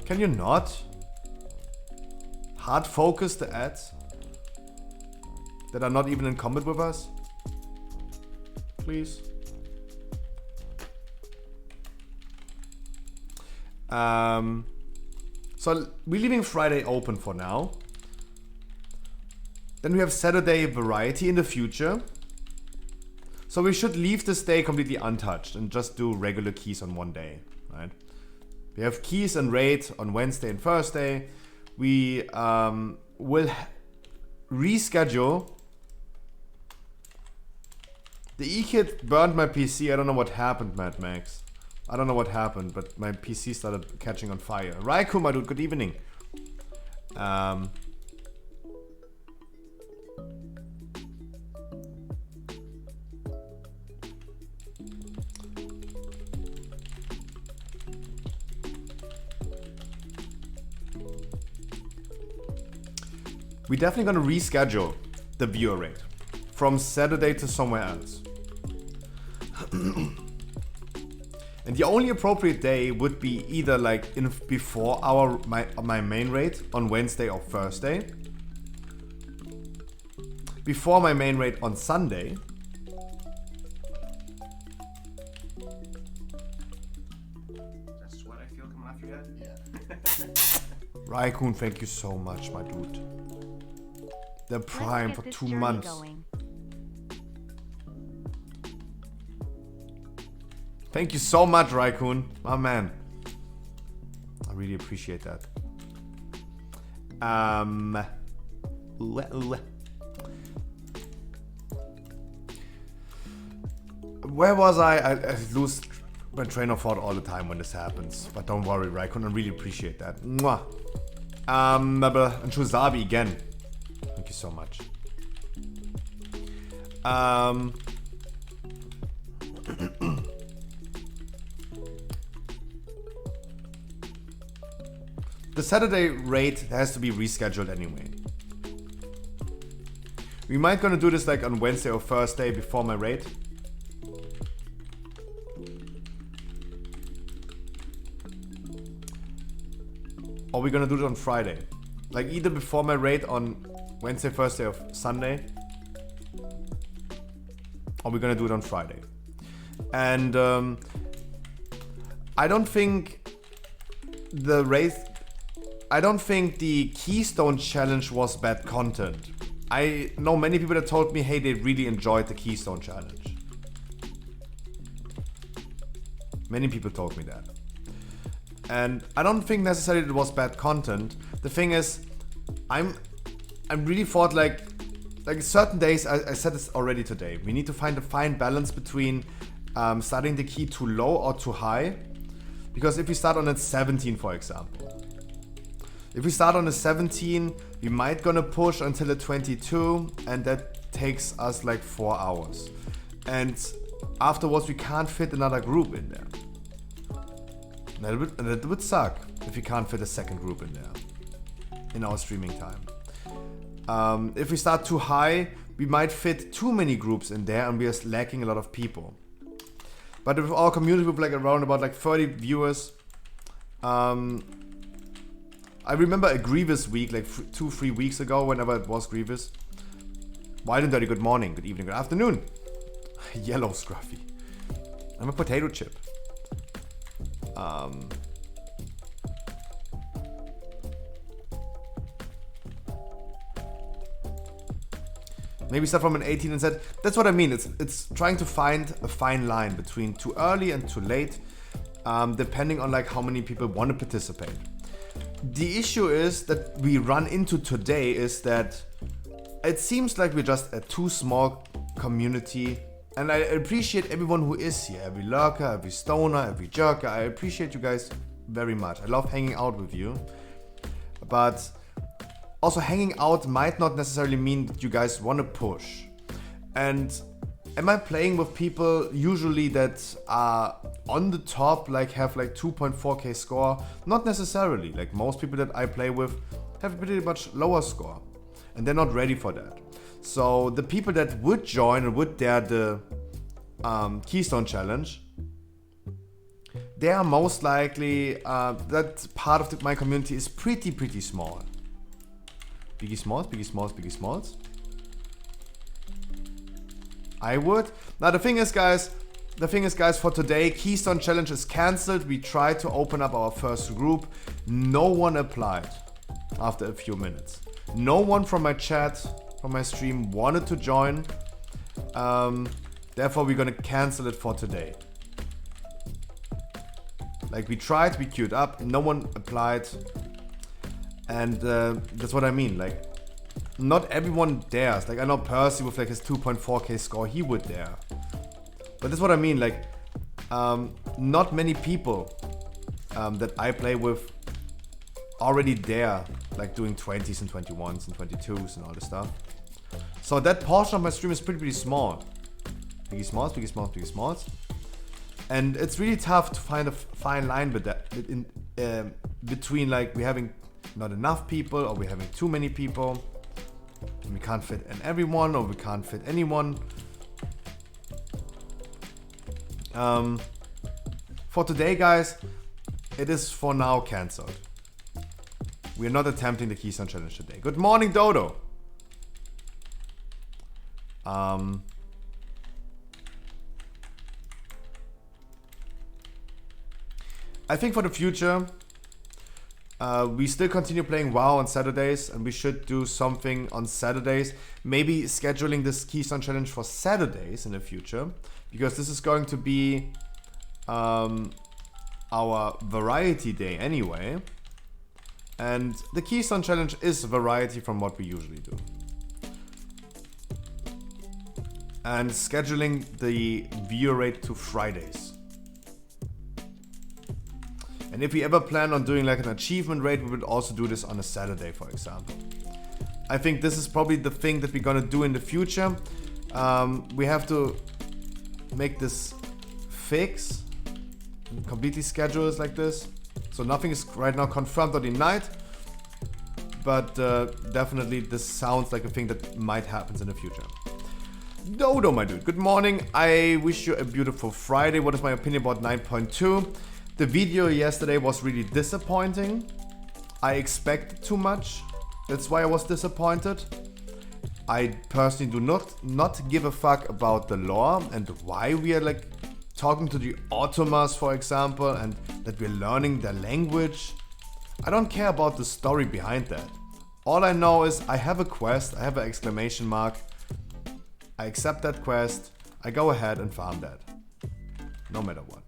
Can you not? Hard focus the ads that are not even in combat with us? Please. So we're leaving Friday open for now. Then we have Saturday variety in the future. So we should leave this day completely untouched and just do regular keys on one day, right? We have keys and raid on Wednesday and Thursday. We will reschedule. The E-Kit burned my PC. I don't know what happened, Mad Max. I don't know what happened, but my PC started catching on fire. Raikou, my dude, good evening. We're definitely gonna reschedule the viewer rate from Saturday to somewhere else. And the only appropriate day would be either like before my main raid on Wednesday or Thursday, before my main raid on Sunday, That's what I feel coming after that? Yeah. Raikkoon, thank you so much, my dude. The Prime Let's for get this 2 journey months. going. Thank you so much, Raikkoon. My man. I really appreciate that. Where was I? I lose my train of thought all the time when this happens. But don't worry, Raikkoon. I really appreciate that. Mwah. And Shuzabi again. Thank you so much. The Saturday raid has to be rescheduled anyway. We might gonna do this like on Wednesday or Thursday before my raid. Or we're gonna do it on Friday. Like either before my raid on Wednesday, Thursday or Sunday. Or we're gonna do it on Friday. And I don't think the raid... I don't think the Keystone Challenge was bad content. I know many people that told me, hey, they really enjoyed the Keystone Challenge. Many people told me that. And I don't think necessarily it was bad content. The thing is, I'm really thought like certain days, I said this already today, we need to find a fine balance between starting the key too low or too high. Because if we start on a 17, for example, if we start on a 17, we might gonna push until a 22, and that takes us like 4 hours. And afterwards, we can't fit another group in there. And that would suck if we can't fit a second group in there in our streaming time. If we start too high, we might fit too many groups in there, and we are lacking a lot of people. But with our community, with like around about like 30 viewers, I remember a Grievous week, like 2-3 weeks ago, whenever it was Grievous. Wild and Dirty, good morning, good evening, good afternoon. Yellow Scruffy. I'm a potato chip. Maybe start from an 18 and said, that's what I mean. It's trying to find a fine line between too early and too late, depending on like how many people want to participate. The issue is that we run into today is that it seems like we're just a too small community, and I appreciate everyone who is here, every lurker, every stoner, every jerker. I appreciate you guys very much. I love hanging out with you, but also hanging out might not necessarily mean that you guys want to push. And am I playing with people usually that are on the top, like have like 2.4k score? Not necessarily. Like most people that I play with have a pretty much lower score, and they're not ready for that. So the people that would join and would dare the Keystone Challenge, they are most likely, that part of my community is pretty small. Biggie Smalls, Biggie Smalls, Biggie Smalls. I would. Now the thing is guys, for today, Keystone Challenge is cancelled. We tried to open up our first group. No one applied after a few minutes. No one from my chat, from my stream wanted to join. Therefore we're gonna cancel it for today. Like we tried, we queued up, no one applied. And that's what I mean, like not everyone dares. Like I know Percy with like his 2.4k score, he would dare. But that's what I mean, like not many people that I play with already dare, like doing 20s and 21s and 22s and all this stuff. So that portion of my stream is pretty small. Biggie Smalls, Biggie Smalls, Biggie Smalls. And it's really tough to find a fine line with that, between like we having not enough people or we're having too many people. And we can't fit in everyone or we can't fit anyone. For today, guys, it is for now cancelled. We are not attempting the Keystone Challenge today. Good morning, Dodo. I think for the future, we still continue playing WoW on Saturdays, and we should do something on Saturdays. Maybe scheduling this Keystone Challenge for Saturdays in the future, because this is going to be our variety day anyway. And the Keystone Challenge is variety from what we usually do. And scheduling the viewer rate to Fridays. And if we ever plan on doing like an achievement rate, we would also do this on a Saturday, for example. I think this is probably the thing that we're gonna do in the future. We have to make this fix and completely schedule it like this. So nothing is right now confirmed or denied, but definitely this sounds like a thing that might happen in the future. Dodo, my dude, good morning. I wish you a beautiful Friday. What is my opinion about 9.2? The video yesterday was really disappointing. I expected too much. That's why I was disappointed. I personally do not give a fuck about the lore and why we are like talking to the Automas, for example, and that we're learning their language. I don't care about the story behind that. All I know is I have a quest, I have an exclamation mark. I accept that quest, I go ahead and farm that. No matter what.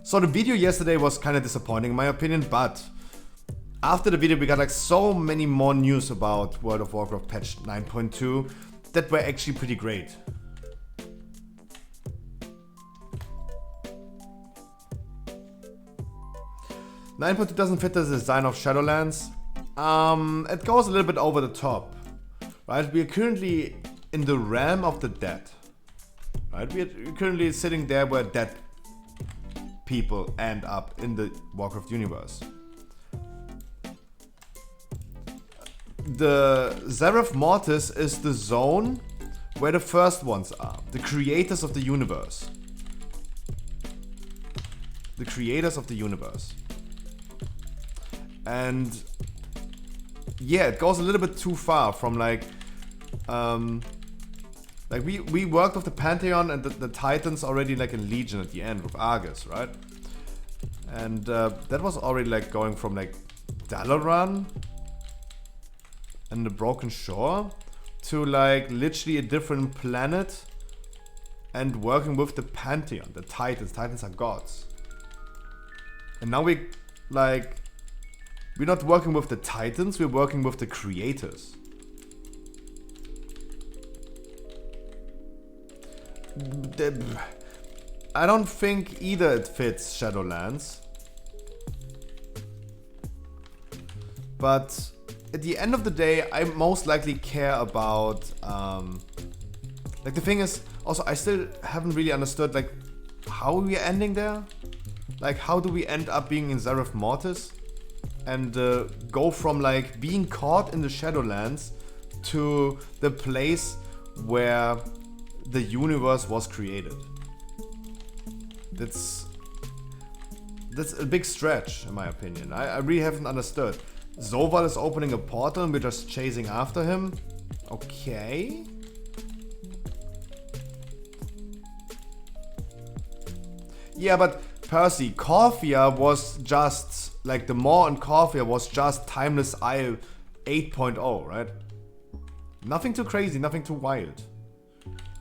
So the video yesterday was kind of disappointing in my opinion, but after the video we got like so many more news about World of Warcraft patch 9.2 that were actually pretty great. Doesn't fit the design of Shadowlands. It goes a little bit over the top, right? We are currently in the realm of the dead, right? We are currently sitting there where dead people end up in the Warcraft universe. The Zereth Mortis is the zone where the first ones are, the creators of the universe. The creators of the universe. And yeah, it goes a little bit too far from like we worked with the Pantheon and the Titans already like in Legion at the end with Argus, right? And that was already like going from like Dalaran and the Broken Shore to like literally a different planet and working with the Pantheon, the Titans. Titans are gods. And now we're not working with the Titans, we're working with the creators. I don't think either it fits Shadowlands. But at the end of the day, I most likely care about like the thing is also I still haven't really understood like how we are ending there. Like how do we end up being in Zereth Mortis and go from like being caught in the Shadowlands to the place where the universe was created. That's a big stretch in my opinion. I really haven't understood. Zoval is opening a portal and we're just chasing after him. Okay. Yeah, but Percy, Corphia was just like the Maw and Corphia was just Timeless Isle 8.0, right? Nothing too crazy, nothing too wild.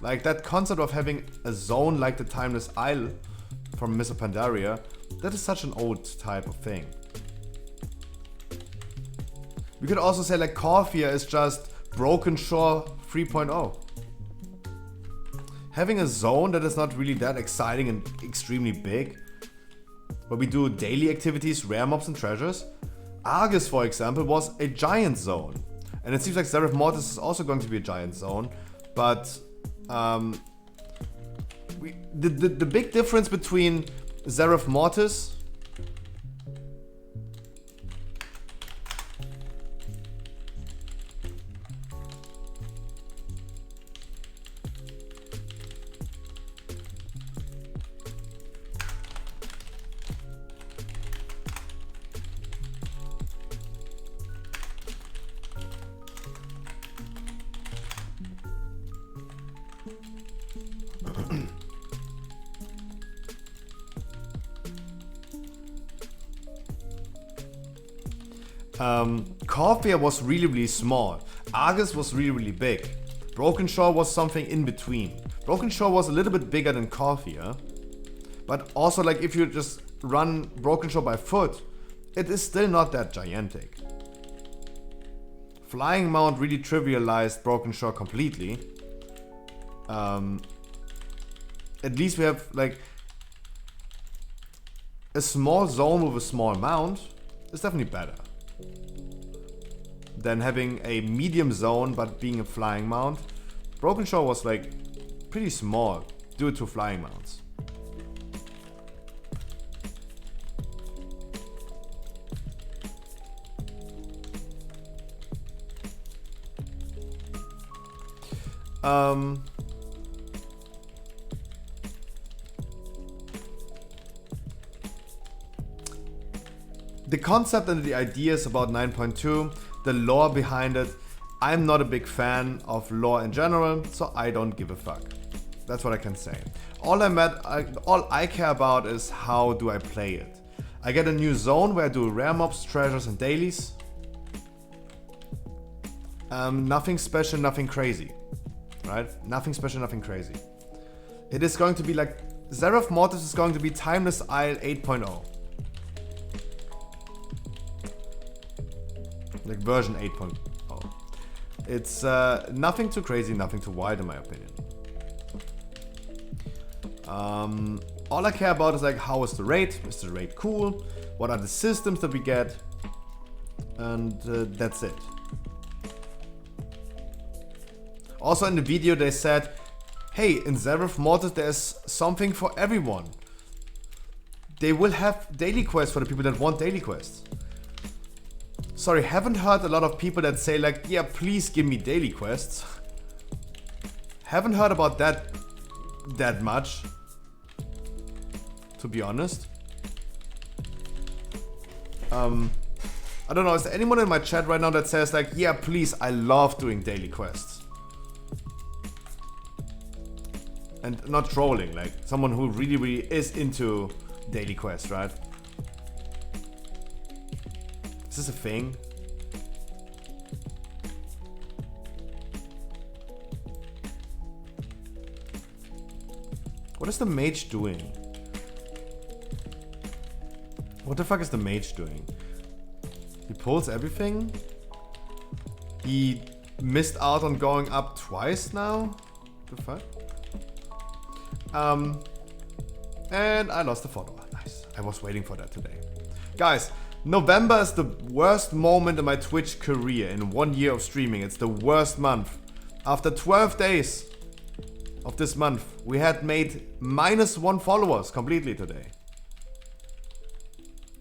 Like that concept of having a zone like the Timeless Isle from Miss Pandaria, that is such an old type of thing. We could also say like Corphia is just Broken Shore 3.0. Having a zone that is not really that exciting and extremely big, where we do daily activities, rare mobs and treasures. Argus, for example, was a giant zone. And it seems like Zereth Mortis is also going to be a giant zone, but the big difference between Zereth Mortis Corphia was really, really small. Argus was really, really big. Broken Shore was something in between. Broken Shore was a little bit bigger than Corphia. But also, like, if you just run Broken Shore by foot, it is still not that gigantic. Flying Mount really trivialized Broken Shore completely. At least we have, like, a small zone with a small mount is definitely better than having a medium zone but being a flying mount. Broken Shore was like pretty small due to flying mounts. The concept and the ideas about 9.2, the lore behind it, I'm not a big fan of lore in general, so I don't give a fuck. That's what I can say. All I care about is how do I play it. I get a new zone where I do rare mobs, treasures and dailies. Nothing special, nothing crazy. Right? Nothing special, nothing crazy. It is going to be like... Zerath Mortis is going to be Timeless Isle 8.0. Like version 8.0. It's nothing too crazy, nothing too wild in my opinion. All I care about is like how is the raid? Is the raid cool? What are the systems that we get? And that's it. Also in the video they said, hey, in Zerath Mortis there's something for everyone. They will have daily quests for the people that want daily quests. Sorry, haven't heard a lot of people that say like, yeah, please give me daily quests. Haven't heard about that much, to be honest. I don't know, is there anyone in my chat right now that says like, yeah, please, I love doing daily quests? And not trolling, like someone who really is into daily quests, right? Is this a thing? What is the mage doing? What the fuck is the mage doing? He pulls everything? He missed out on going up twice now? The fuck? And I lost a follower. Nice. I was waiting for that today. Guys, November is the worst moment in my Twitch career in 1 year of streaming. It's the worst month. After 12 days of this month, we had made -1 followers completely today.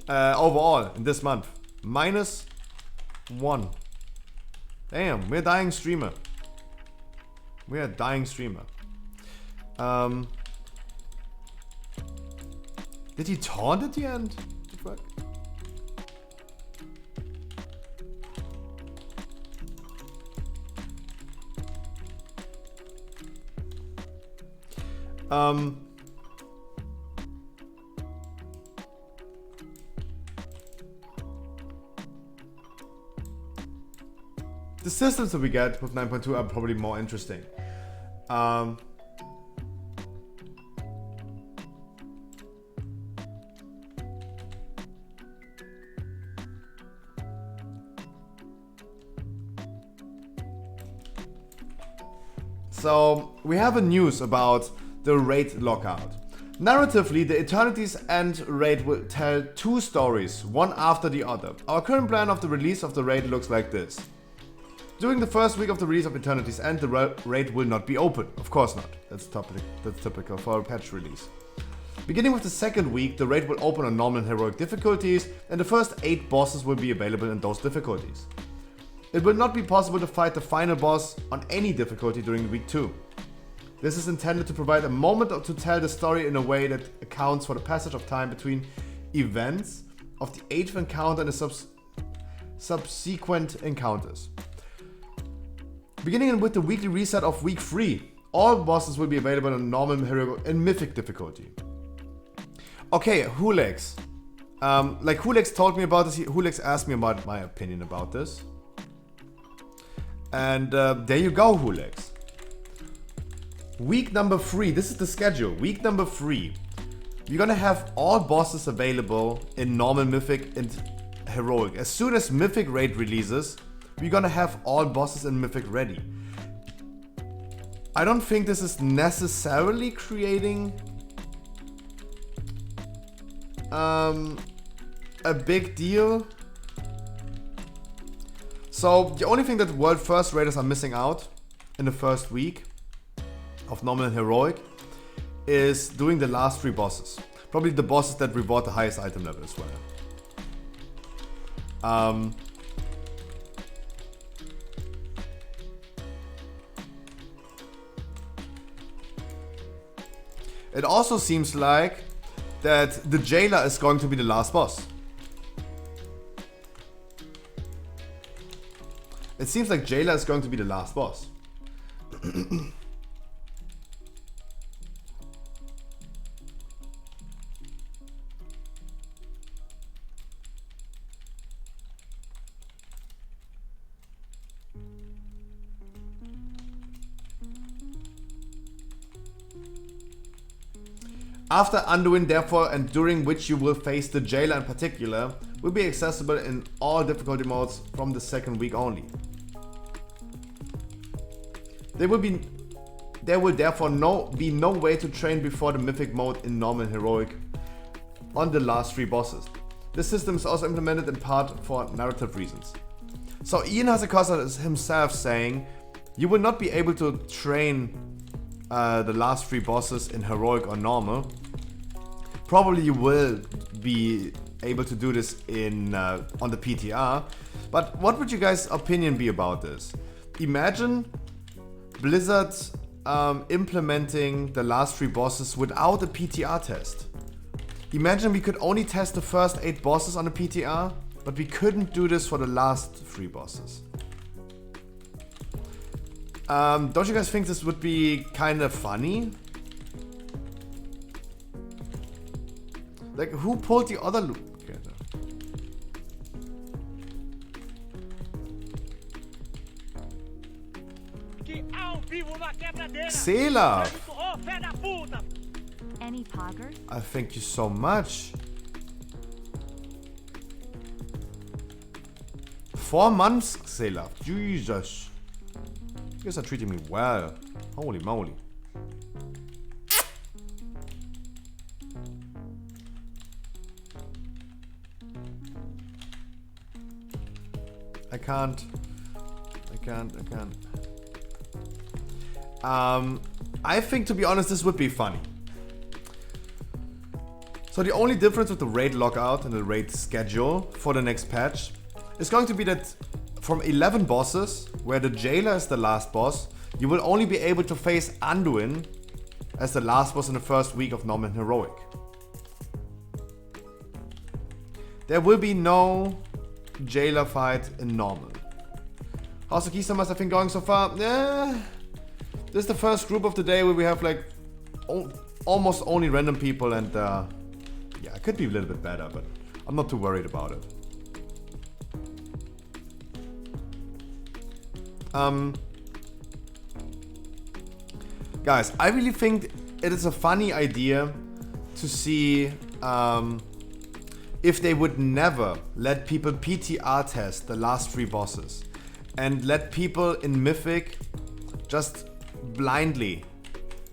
Overall, in this month. -1. Damn, we're a dying streamer. We're a dying streamer. Did he taunt at the end? What the fuck? The systems that we get with 9.2 are probably more interesting. So we have a news about the raid lockout. Narratively, the Eternity's End raid will tell 2 stories, one after the other. Our current plan of the release of the raid looks like this. During the first week of the release of Eternity's End, the raid will not be open. Of course not. That's typical for a patch release. Beginning with the second week, the raid will open on normal and heroic difficulties, and the first 8 bosses will be available in those difficulties. It will not be possible to fight the final boss on any difficulty during week 2. This is intended to provide a moment to tell the story in a way that accounts for the passage of time between events of the 8th encounter and the subsequent encounters. Beginning with the weekly reset of week 3, all bosses will be available on normal, heroic and mythic difficulty. Okay, Hulex. Like Hulex told me about this, Hulex asked me about my opinion about this. And there you go, Hulex. Week number 3, this is the schedule. Week number 3, we're gonna have all bosses available in normal, mythic and heroic. As soon as mythic raid releases, we're gonna have all bosses in mythic ready. I don't think this is necessarily creating a big deal. So the only thing that World First Raiders are missing out in the first week of normal and heroic is doing the last 3 bosses. Probably the bosses that reward the highest item level as well. It also seems like that the jailer is going to be the last boss. It seems like jailer is going to be the last boss. After Anduin, therefore, and during which you will face the jailer in particular, will be accessible in all difficulty modes from the second week only. There will therefore be no way to train before the mythic mode in normal and heroic on the last 3 bosses. This system is also implemented in part for narrative reasons. So Ian Hasekosa is himself saying, you will not be able to train the last 3 bosses in heroic or normal. Probably you will be able to do this in on the PTR. But what would you guys' opinion be about this? Imagine Blizzard implementing the last 3 bosses without a PTR test. Imagine we could only test the first 8 bosses on a PTR, but we couldn't do this for the last 3 bosses. Don't you guys think this would be kind of funny? Like, who pulled the other loop? Okay, no. Sela! Any poggers? Thank you so much. 4 months, Sela. Jesus. You guys are treating me well. Holy moly. I can't. I think, to be honest, this would be funny. So the only difference with the raid lockout and the raid schedule for the next patch is going to be that from 11 bosses, where the jailer is the last boss, you will only be able to face Anduin as the last boss in the first week of normal and heroic. There will be no jailer fight in normal. How's the Keystone Master thing going so far? This is the first group of the day where we have like almost only random people, and yeah, it could be a little bit better, but I'm not too worried about it. Guys, I really think it is a funny idea to see if they would never let people PTR test the last 3 bosses and let people in Mythic just blindly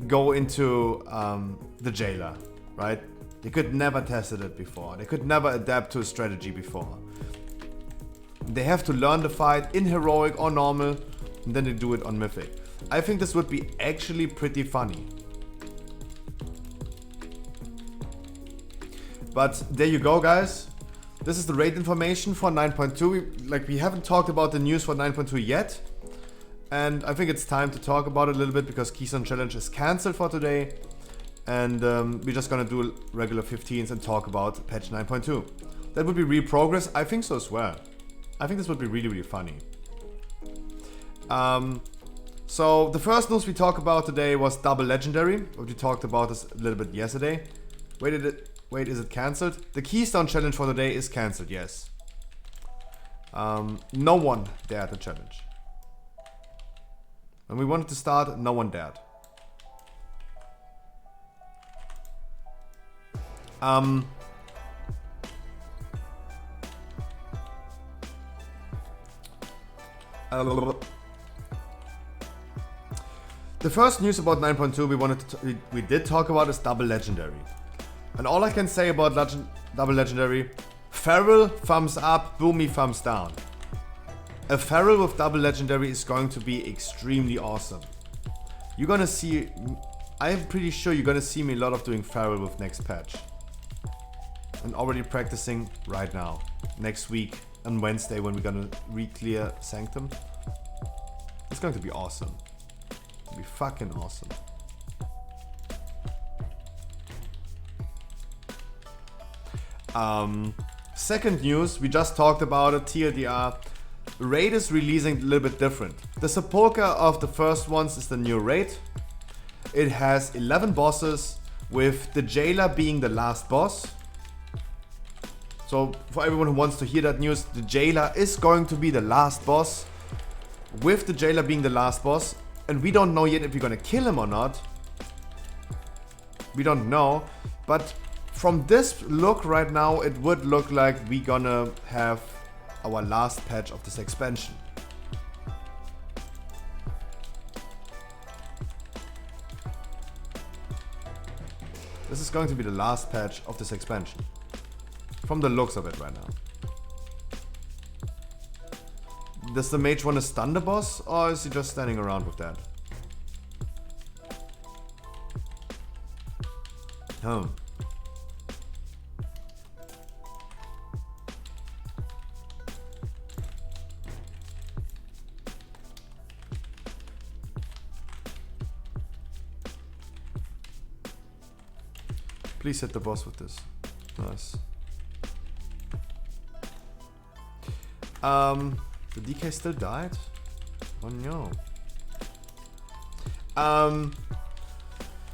go into the jailer, right? They could never tested it before. They could never adapt to a strategy before. They have to learn the fight in heroic or normal, and then they do it on Mythic. I think this would be actually pretty funny. But there you go, guys. This is the raid information for 9.2. We haven't talked about the news for 9.2 yet. And I think it's time to talk about it a little bit because Keystone Challenge is cancelled for today. And we're just gonna do regular 15s and talk about patch 9.2. That would be real progress. I think so as well. I think this would be really, really funny. So the first news we talked about today was double legendary. What we talked about this a little bit yesterday. Wait, is it cancelled? The Keystone Challenge for today is cancelled, yes. No one dared the challenge. When we wanted to start, no one dared. The first news about 9.2 we did talk about is double legendary. And all I can say about double legendary, Feral thumbs up, Boomy thumbs down. A Feral with double legendary is going to be extremely awesome. You're gonna see, I'm pretty sure you're gonna see me a lot of doing Feral with next patch. And already practicing right now. Next week on Wednesday when we're gonna re-clear Sanctum. It's going to be awesome. It'll be fucking awesome. Second news, we just talked about it, TLDR. Raid is releasing a little bit different. The sepulcher of the first ones is the new raid. It has 11 bosses, with the jailer being the last boss. So for everyone who wants to hear that news, the jailer is going to be the last boss, with the jailer being the last boss. And we don't know yet if we're gonna kill him or not. We don't know, but from this look right now, it would look like we're gonna have our last patch of this expansion. This is going to be the last patch of this expansion. From the looks of it right now. Does the mage want to stun the boss, or is he just standing around with that? Oh. Please hit the boss with this. Nice. The DK still died? Oh no.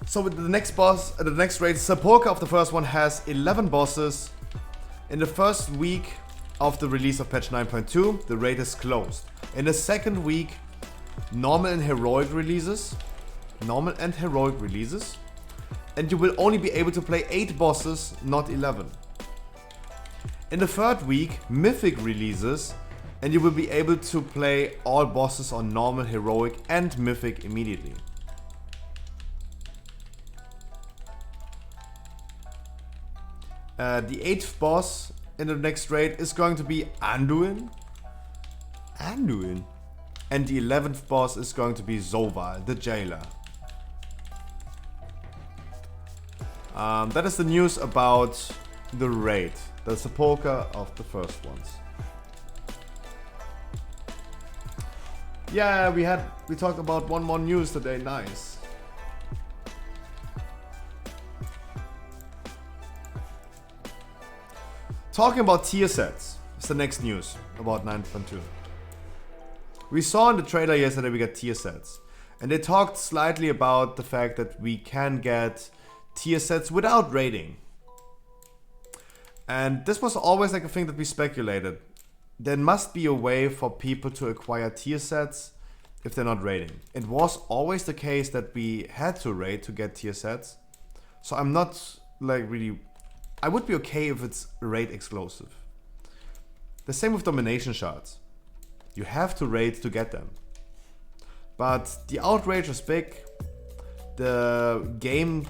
So with the next boss, the next raid, Sepulcher of the first one has 11 bosses. In the first week of the release of patch 9.2, the raid is closed. In the second week, normal and heroic releases. And you will only be able to play 8 bosses, not 11. In the third week, mythic releases, and you will be able to play all bosses on normal, heroic and mythic immediately. The 8th boss in the next raid is going to be Anduin. And the 11th boss is going to be Zoval, the jailer. That is the news about the raid, the sepulcher of the first ones. Yeah, we talked about one more news today, nice. Talking about tier sets is the next news about 9.2. We saw in the trailer yesterday we got tier sets, and they talked slightly about the fact that we can get tier sets without raiding. And this was always like a thing that we speculated. There must be a way for people to acquire tier sets if they're not raiding. It was always the case that we had to raid to get tier sets. So I'm not like really... I would be okay if it's raid exclusive. The same with domination shards. You have to raid to get them. But the outrage is big. The game,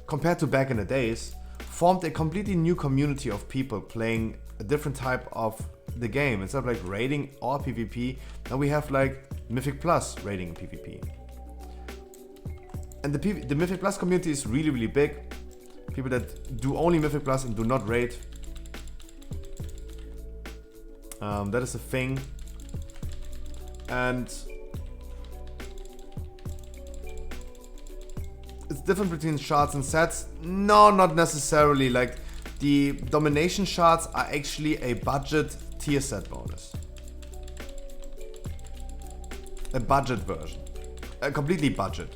compared to back in the days, formed a completely new community of people playing a different type of the game. Instead of like raiding or PvP, now we have like Mythic Plus raiding PvP. And the Mythic Plus community is really, really big. People that do only Mythic Plus and do not raid. That is a thing. And it's different between shards and sets. No, not necessarily. Like the domination shards are actually a budget tier set bonus. A budget version. A completely budget.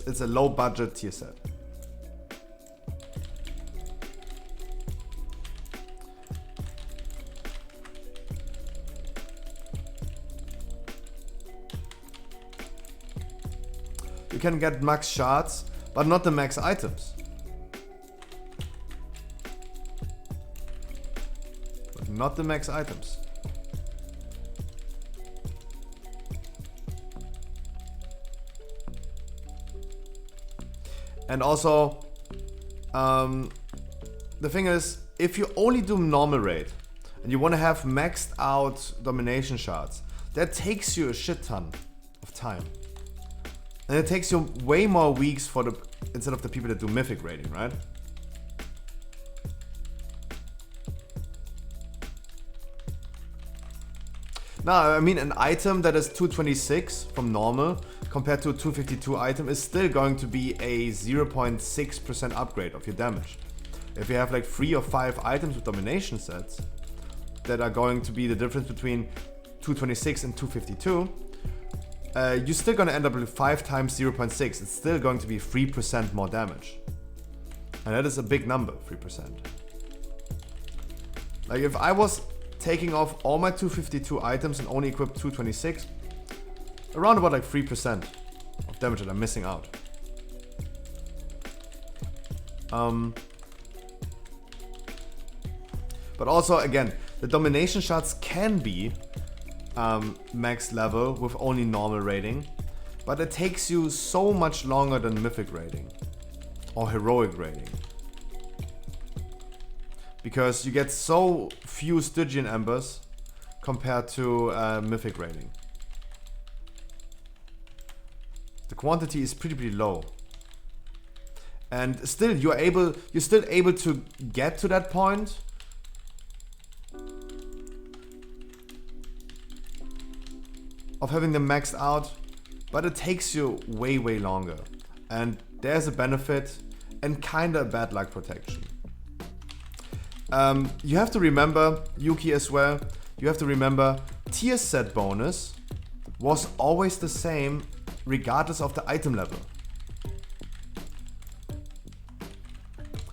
It's a low budget tier set. You can get max shards, but not the max items. But not the max items. And also, the thing is, if you only do normal raid and you want to have maxed out domination shards, that takes you a shit ton of time. And it takes you way more weeks for instead of the people that do mythic raiding, right? No, I mean an item that is 226 from normal compared to a 252 item is still going to be a 0.6% upgrade of your damage. If you have like 3 or 5 items with domination sets that are going to be the difference between 226 and 252, you're still going to end up with 5 times 0.6. It's still going to be 3% more damage. And that is a big number, 3%. Like if I was taking off all my 252 items and only equip 226, around about like 3% of damage that I'm missing out. But also again, the domination shots can be max level with only normal rating, but it takes you so much longer than mythic rating or heroic rating. Because you get so few Stygian Embers compared to mythic rating. The quantity is pretty low. And still you're still able to get to that point. Of having them maxed out, but it takes you way longer. And there's a benefit and kinda a bad luck protection. You have to remember, Yuki as well, you have to remember tier set bonus was always the same regardless of the item level.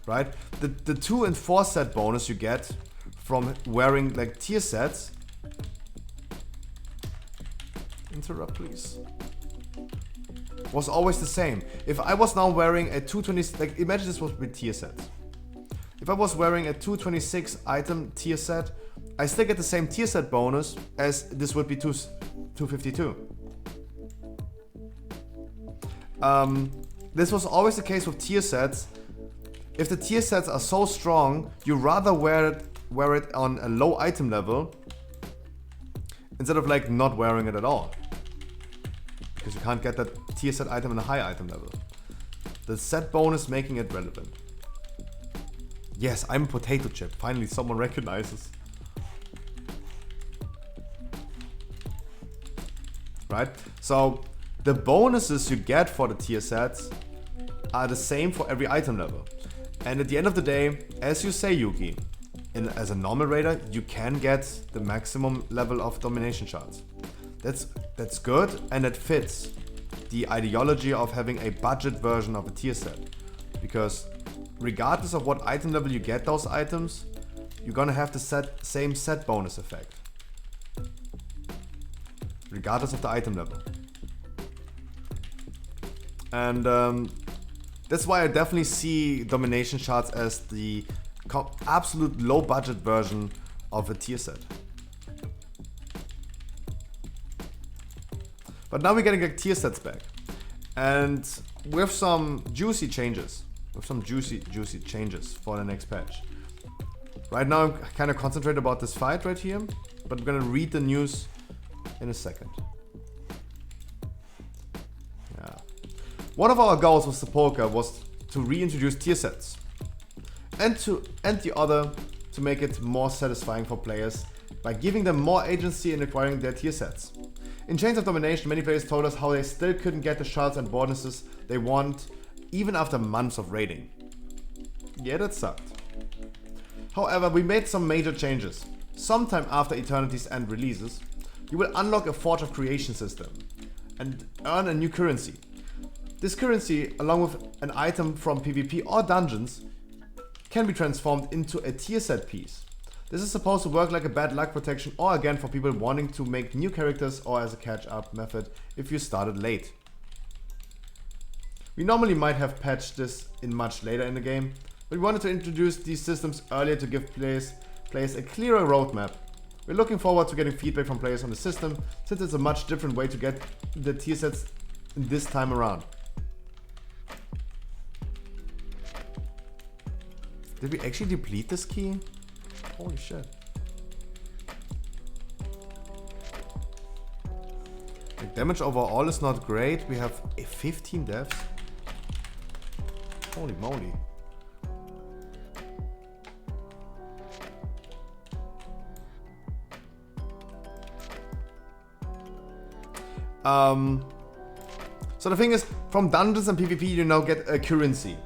Right? The 2 and 4 set bonus you get from wearing like tier sets. Interrupt please. Was always the same. If I was now wearing a 220, like imagine this was with tier sets. If I was wearing a 226 item tier set, I still get the same tier set bonus as this would be 252. This was always the case with tier sets. If the tier sets are so strong, you rather wear it on a low item level instead of like not wearing it at all. Because you can't get that tier set item in a high item level. The set bonus making it relevant. Yes, I'm a potato chip. Finally someone recognizes. Right? So the bonuses you get for the tier sets are the same for every item level. And at the end of the day, as you say, Yuki, as a normal raider, you can get the maximum level of domination shards. That's good, and it fits the ideology of having a budget version of a tier set. Because regardless of what item level you get those items, you're gonna have the same set bonus effect. Regardless of the item level. And that's why I definitely see domination shards as the absolute low budget version of a tier set. But now we're getting like tier sets back. And with some juicy changes. With some juicy changes for the next patch. Right now I'm kind of concentrated about this fight right here. But we're gonna read the news in a second. Yeah. One of our goals with the poker was to reintroduce tier sets. And the other to make it more satisfying for players by giving them more agency in acquiring their tier sets. In Chains of Domination, many players told us how they still couldn't get the shards and bonuses they want even after months of raiding. Yeah, that sucked. However, we made some major changes. Sometime after Eternity's End releases, you will unlock a Forge of Creation system and earn a new currency. This currency, along with an item from PvP or dungeons, can be transformed into a tier set piece. This is supposed to work like a bad luck protection, or again for people wanting to make new characters, or as a catch up method if you started late. We normally might have patched this in much later in the game, but we wanted to introduce these systems earlier to give players a clearer roadmap. We're looking forward to getting feedback from players on the system, since it's a much different way to get the tier sets this time around. Did we actually deplete this key? Holy shit. The damage overall is not great. We have 15 deaths. Holy moly. So the thing is, from dungeons and PvP you now get a currency.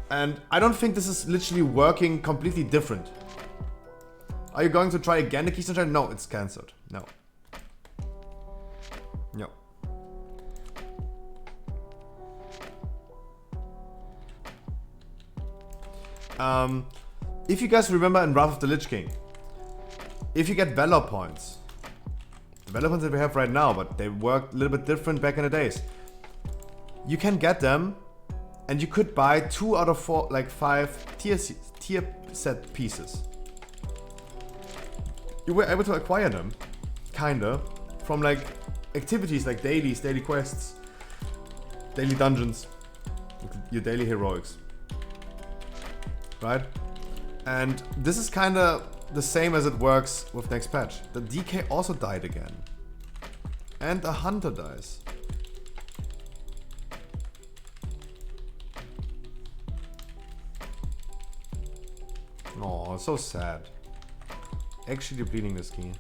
And I don't think this is literally working completely different. Are you going to try again the Keystone Challenge? No, it's cancelled. No. No. If you guys remember in Wrath of the Lich King, if you get Valor points, the Valor points that we have right now, but they worked a little bit different back in the days. You can get them, and you could buy 2 out of 4, like 5 tier set pieces. You were able to acquire them, kinda, from like activities like dailies, daily quests, daily dungeons, your daily heroics. Right? And this is kinda the same as it works with next patch. The DK also died again. And a hunter dies. Oh, so sad. Actually depleting this key.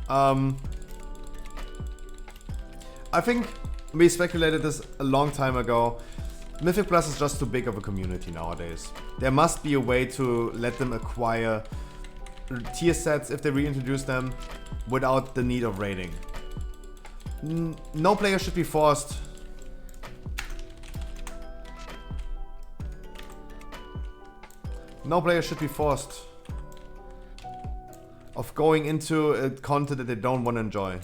I think we speculated this a long time ago. Mythic Plus is just too big of a community nowadays. There must be a way to let them acquire tier sets if they reintroduce them without the need of raiding. No player should be forced. No player should be forced of going into a content that they don't want to enjoy.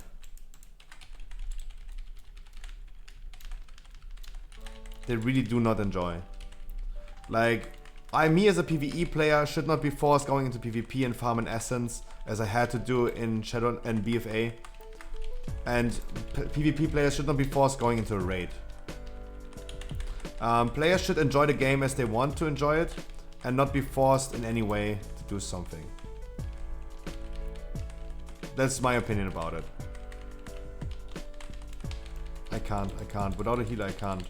They really do not enjoy. Like, me as a PvE player should not be forced going into PvP and farm an essence as I had to do in Shadow and BFA. And PvP players should not be forced going into a raid. Players should enjoy the game as they want to enjoy it and not be forced in any way to do something. That's my opinion about it. I can't. Without a healer, I can't.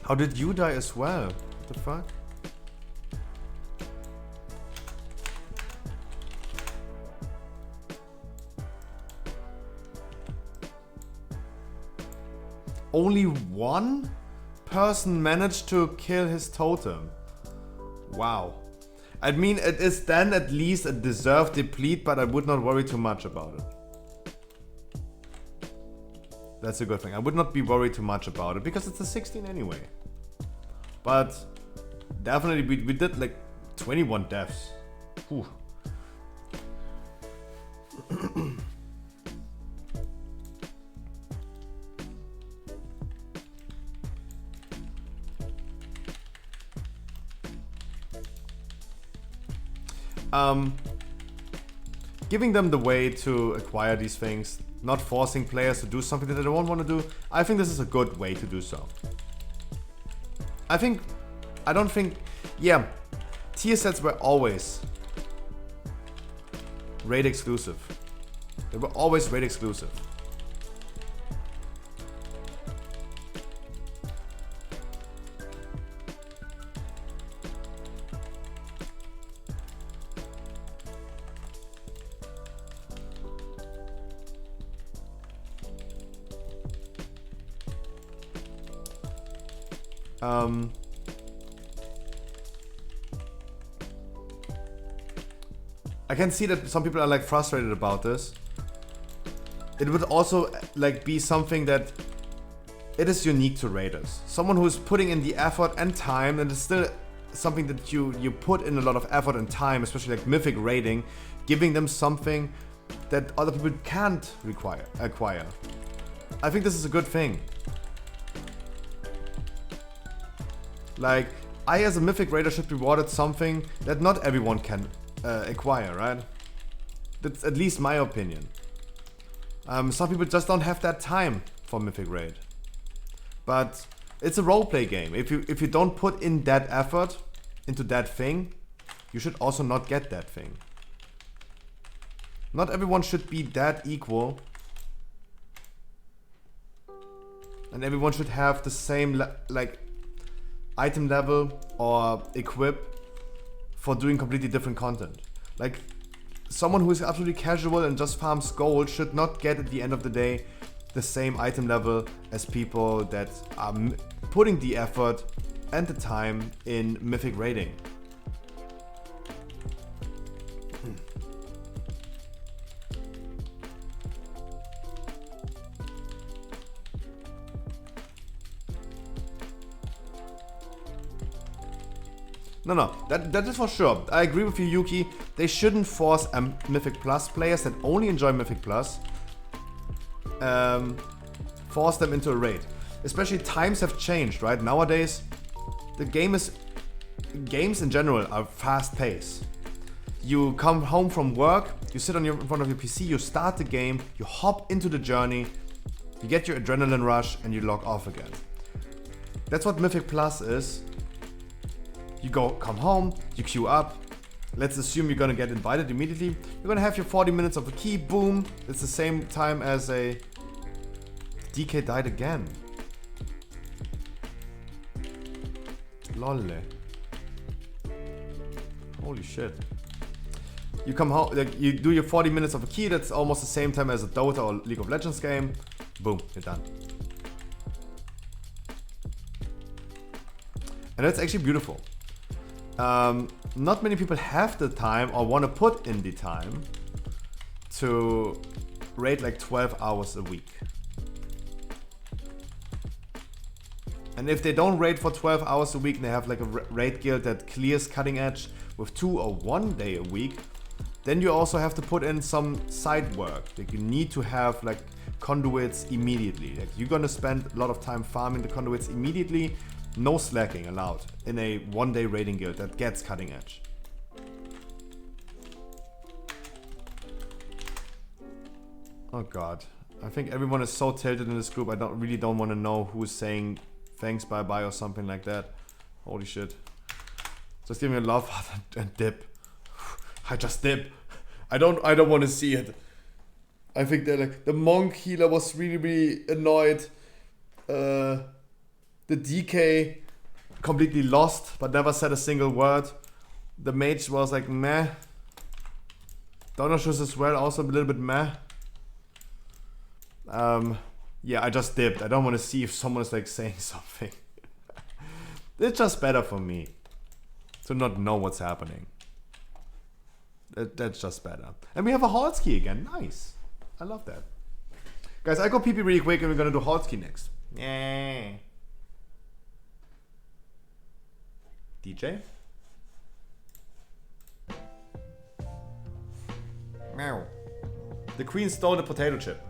How did you die as well? What the fuck? Only one person managed to kill his totem. Wow. I mean, it is then at least a deserved deplete, but I would not worry too much about it. That's a good thing. I would not be worried too much about it because it's a 16 anyway. But definitely we did like 21 deaths. Whew. Giving them the way to acquire these things, not forcing players to do something that they don't want to do, I think this is a good way to do so. I don't think, yeah, tier sets were always raid exclusive. They were always raid exclusive. I can see that some people are like frustrated about this. It would also like be something that it is unique to raiders. Someone who is putting in the effort and time, and it's still something that you put in a lot of effort and time, especially like mythic raiding, giving them something that other people can't acquire. I think this is a good thing. Like, I as a mythic raider should be rewarded something that not everyone can acquire, right? That's at least my opinion. Some people just don't have that time for mythic raid. But it's a roleplay game. If you don't put in that effort into that thing, you should also not get that thing. Not everyone should be that equal and everyone should have the same like item level or equip for doing completely different content. Like someone who is absolutely casual and just farms gold should not get at the end of the day the same item level as people that are putting the effort and the time in mythic raiding. No, that is for sure. I agree with you, Yuki. They shouldn't force Mythic Plus players that only enjoy Mythic Plus, force them into a raid. Especially times have changed, right? Nowadays, games in general are fast paced. You come home from work, you sit in front of your PC, you start the game, you hop into the journey, you get your adrenaline rush, and you log off again. That's what Mythic Plus is. You come home, you queue up. Let's assume you're gonna get invited immediately. You're gonna have your 40 minutes of a key, boom. It's the same time as a DK died again. Lolle. Holy shit. You come home, like you do your 40 minutes of a key, that's almost the same time as a Dota or League of Legends game. Boom, you're done. And that's actually beautiful. Not many people have the time or want to put in the time to raid like 12 hours a week. And if they don't raid for 12 hours a week and they have like a raid guild that clears cutting edge with 2 or 1 day a week, then you also have to put in some side work. Like you need to have like conduits immediately. Like you're gonna spend a lot of time farming the conduits immediately. No slacking allowed in a 1-day raiding guild that gets cutting edge. Oh god. I think everyone is so tilted in this group, I really don't want to know who's saying thanks, bye bye or something like that. Holy shit. Just give me a love heart and dip. I just dip. I don't want to see it. I think that like the monk healer was really annoyed. The DK completely lost, but never said a single word. The mage was like meh. Donnershus as well, also a little bit meh. Yeah, I just dipped. I don't want to see if someone is like saying something. It's just better for me to not know what's happening. That's just better. And we have a Halski again. Nice. I love that. Guys, I go pee really quick and we're gonna do Halski next. Yeah. DJ? Meow. The queen stole the potato chip.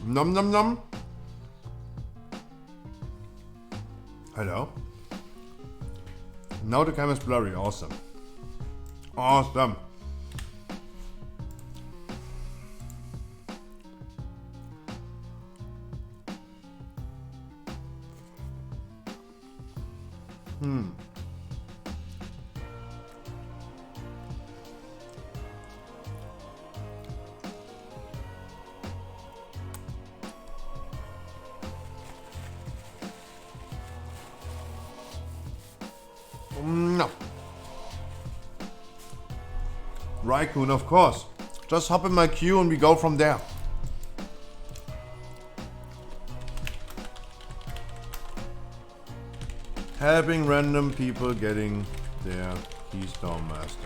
Nom nom nom. Hello. Now the camera's blurry. Awesome. Awesome. No. Raikkoon, of course. Just hop in my queue and we go from there. Helping random people getting their Keystone Master.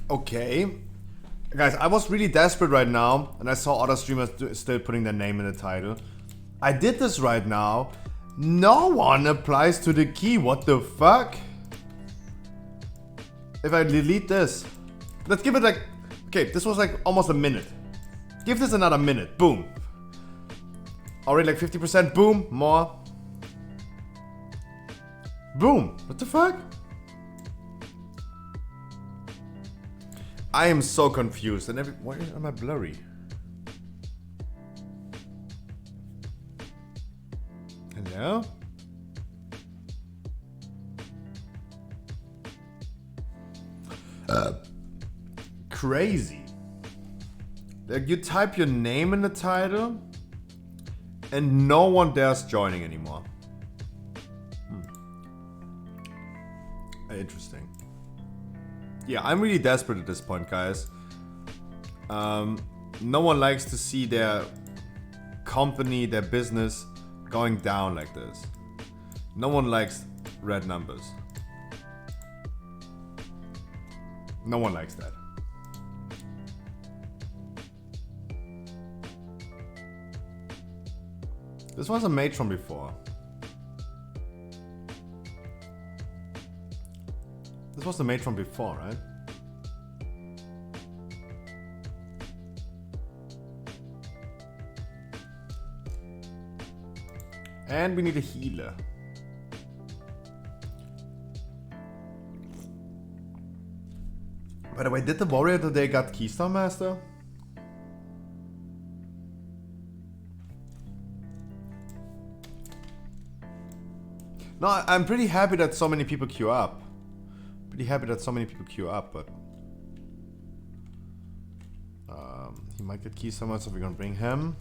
Okay. Guys, I was really desperate right now, and I saw other streamers still putting their name in the title. I did this right now. No one applies to the key. What the fuck? If I delete this. Let's give it like... Okay, this was like almost a minute. Give this another minute. Boom. Already like 50%. Boom. More. Boom. What the fuck? I am so confused, and why am I blurry? Hello? Crazy. Like, you type your name in the title, and no one dares joining anymore. Interesting. Yeah, I'm really desperate at this point, guys. No one likes to see their company, their business going down like this. No one likes red numbers. No one likes that. This was a mage from before. This was the mate from before, right? And we need a healer. By the way, did the warrior today got Keystone Master? No, I'm pretty happy that so many people queue up. Pretty happy that so many people queue up, but he might get Keystone Master, so we're gonna bring him.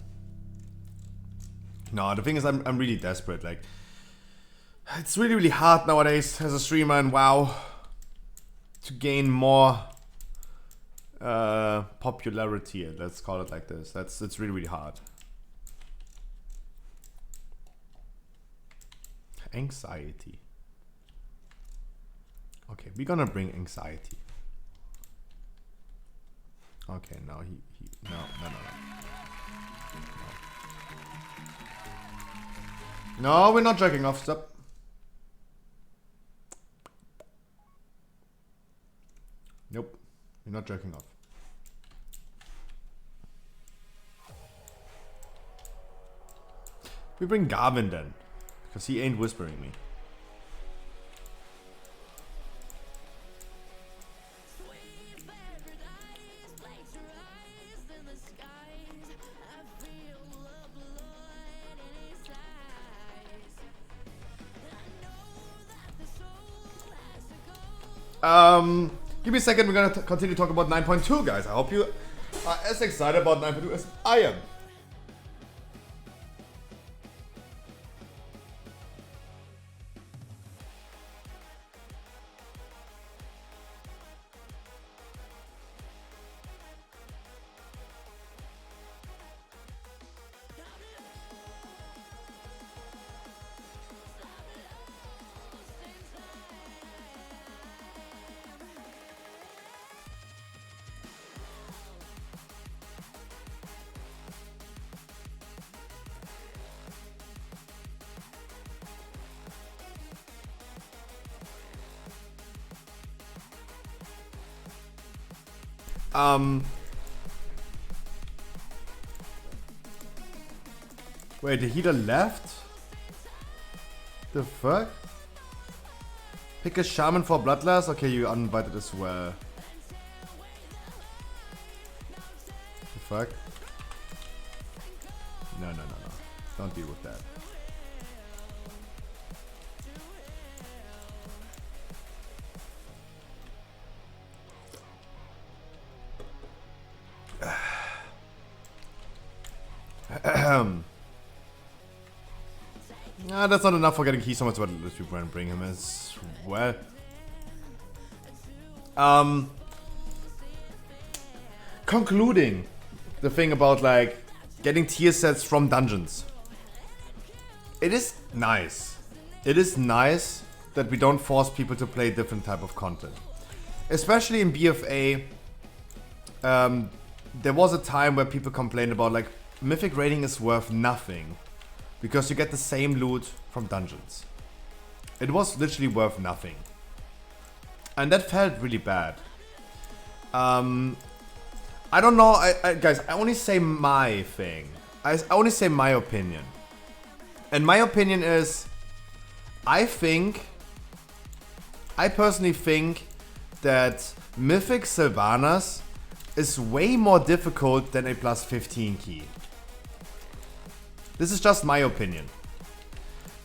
No, the thing is, I'm really desperate. Like, it's really hard nowadays as a streamer in WoW to gain more popularity. Let's call it like this. It's really hard. Anxiety. Okay, we're gonna bring anxiety. Okay, no, no. No, we're not jacking off. Stop. Nope, we're not jacking off. We bring Garvin then, because he ain't whispering me. Give me a second, we're gonna continue to talk about 9.2, guys. I hope you are as excited about 9.2 as I am. Wait, the healer left? The fuck? Pick a shaman for Bloodlust? Okay, you uninvited as well. The fuck? No. Don't deal with that. That's not enough for getting key summons, but let's bring him as well. Concluding the thing about like getting tier sets from dungeons. It is nice. It is nice that we don't force people to play different type of content. Especially in BFA, there was a time where people complained about like mythic rating is worth nothing because you get the same loot from dungeons. It was literally worth nothing. And that felt really bad. I don't know, guys, I only say my thing. I only say my opinion. And my opinion is, I personally think that Mythic Sylvanas is way more difficult than a plus 15 key. This is just my opinion.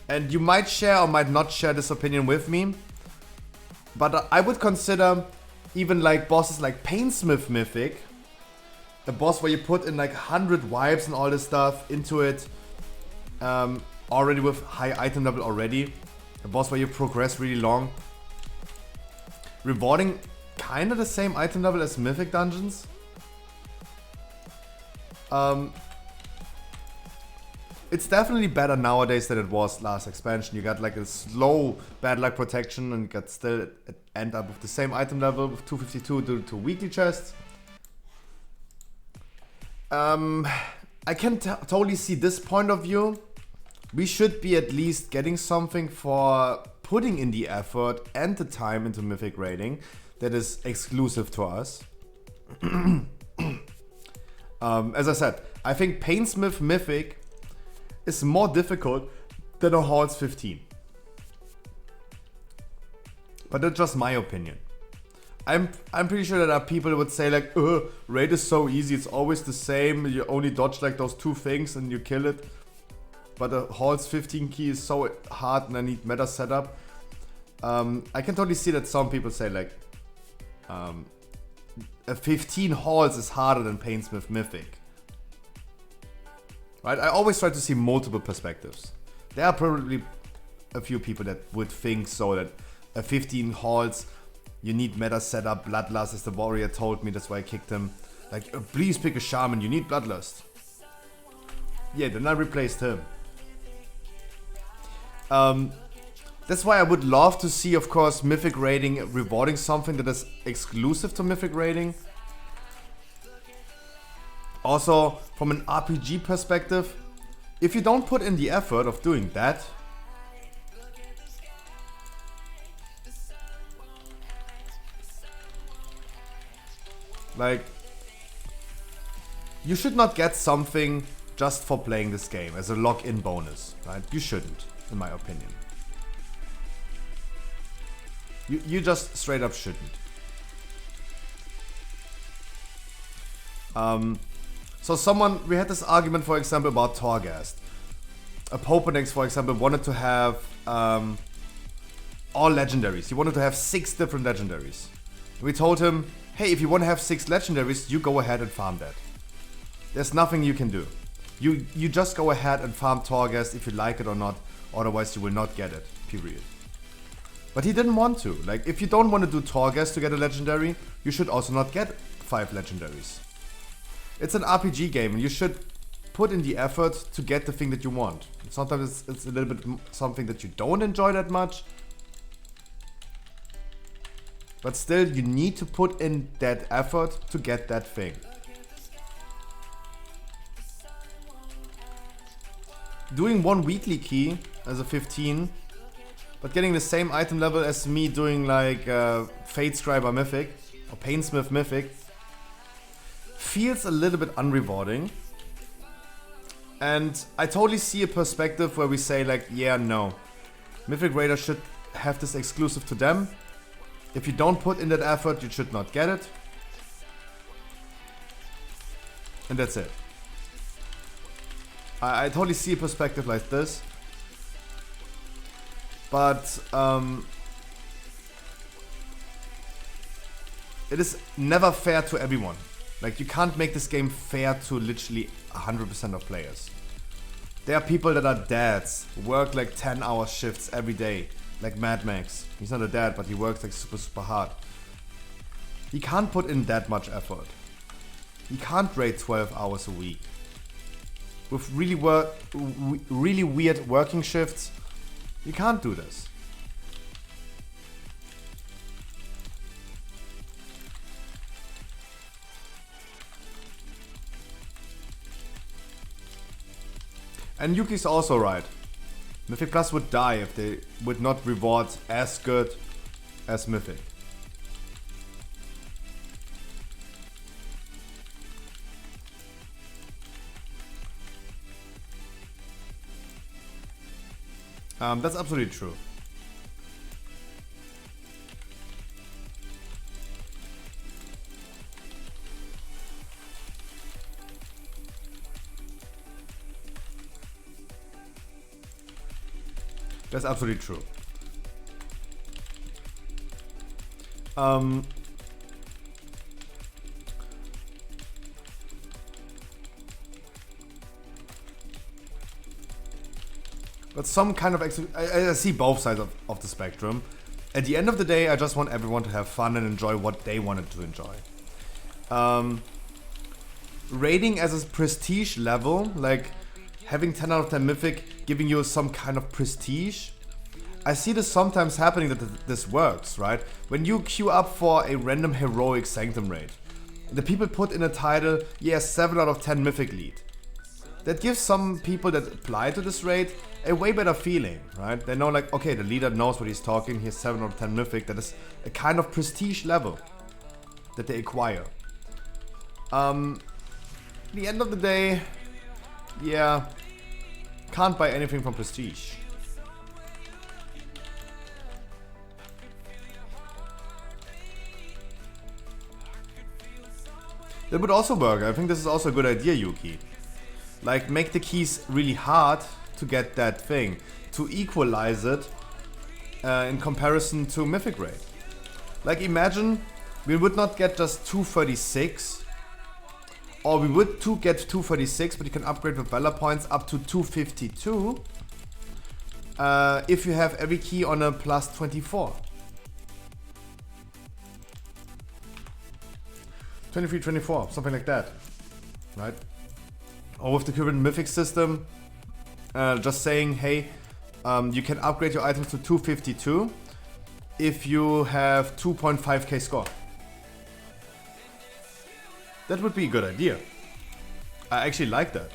And you might share or might not share this opinion with me. But I would consider even like bosses like Painsmith Mythic, a boss where you put in like 100 wipes and all this stuff into it, already with high item level already. A boss where you progress really long. Rewarding kind of the same item level as Mythic Dungeons. It's definitely better nowadays than it was last expansion. You got like a slow bad luck protection and you got still end up with the same item level with 252 due to weekly chests. I can totally see this point of view. We should be at least getting something for putting in the effort and the time into Mythic rating that is exclusive to us. As I said, I think Painsmith Mythic is more difficult than a Halls 15. But that's just my opinion. I'm pretty sure that there are people who would say like, raid is so easy, it's always the same, you only dodge like those two things and you kill it. But the Halls 15 key is so hard and I need meta setup. I can totally see that some people say like, a 15 Halls is harder than Painsmith Mythic. Right? I always try to see multiple perspectives. There are probably a few people that would think so, that a 15 Halls, you need meta setup, Bloodlust, as the warrior told me, that's why I kicked him. Like, please pick a shaman, you need Bloodlust. Yeah, then I replaced him. That's why I would love to see, of course, Mythic rating rewarding something that is exclusive to Mythic rating. Also, from an RPG perspective, if you don't put in the effort of doing that, like, you should not get something just for playing this game as a log-in bonus, right? You shouldn't, in my opinion. You just straight up shouldn't. So we had this argument, for example, about Torghast. A Popenex, for example, wanted to have all legendaries. He wanted to have 6 different legendaries. We told him, hey, if you want to have 6 legendaries, you go ahead and farm that. There's nothing you can do. You just go ahead and farm Torghast if you like it or not, otherwise you will not get it, period. But he didn't want to. Like, if you don't want to do Torghast to get a legendary, you should also not get 5 legendaries. It's an RPG game and you should put in the effort to get the thing that you want. Sometimes it's a little bit something that you don't enjoy that much. But still, you need to put in that effort to get that thing. Doing 1 weekly key as a 15, but getting the same item level as me doing like Fate Scriber Mythic or Painsmith Mythic feels a little bit unrewarding. And I totally see a perspective where we say like, yeah, no. Mythic Raider should have this exclusive to them. If you don't put in that effort, you should not get it. And that's it. I totally see a perspective like this. But it is never fair to everyone. Like, you can't make this game fair to literally 100% of players. There are people that are dads, work like 10-hour shifts every day, like Mad Max. He's not a dad, but he works like super hard. He can't put in that much effort. He can't raid 12 hours a week. With really weird working shifts, you can't do this. And Yuki's also right. Mythic Plus would die if they would not reward as good as Mythic. That's absolutely true. That's absolutely true. But some kind of I see both sides of the spectrum. At the end of the day, I just want everyone to have fun and enjoy what they wanted to enjoy. Rating as a prestige level, like having 10 out of 10 Mythic giving you some kind of prestige. I see this sometimes happening that this works, right? When you queue up for a random heroic Sanctum raid, the people put in a title, yeah, 7 out of 10 Mythic lead. That gives some people that apply to this raid a way better feeling, right? They know like, okay, the leader knows what he's talking, he has 7 out of 10 Mythic, that is a kind of prestige level that they acquire. At the end of the day, yeah, can't buy anything from prestige. That would also work. I think this is also a good idea, Yuki. Like, make the keys really hard to get that thing, to equalize it in comparison to Mythic Raid. Like, imagine we would not get just 236, or we would get 236, but you can upgrade with Valor points up to 252 if you have every key on a plus 24. 23, 24, something like that, right? Or with the current Mythic system, just saying, hey, you can upgrade your items to 252 if you have 2.5k score. That would be a good idea. I actually like that.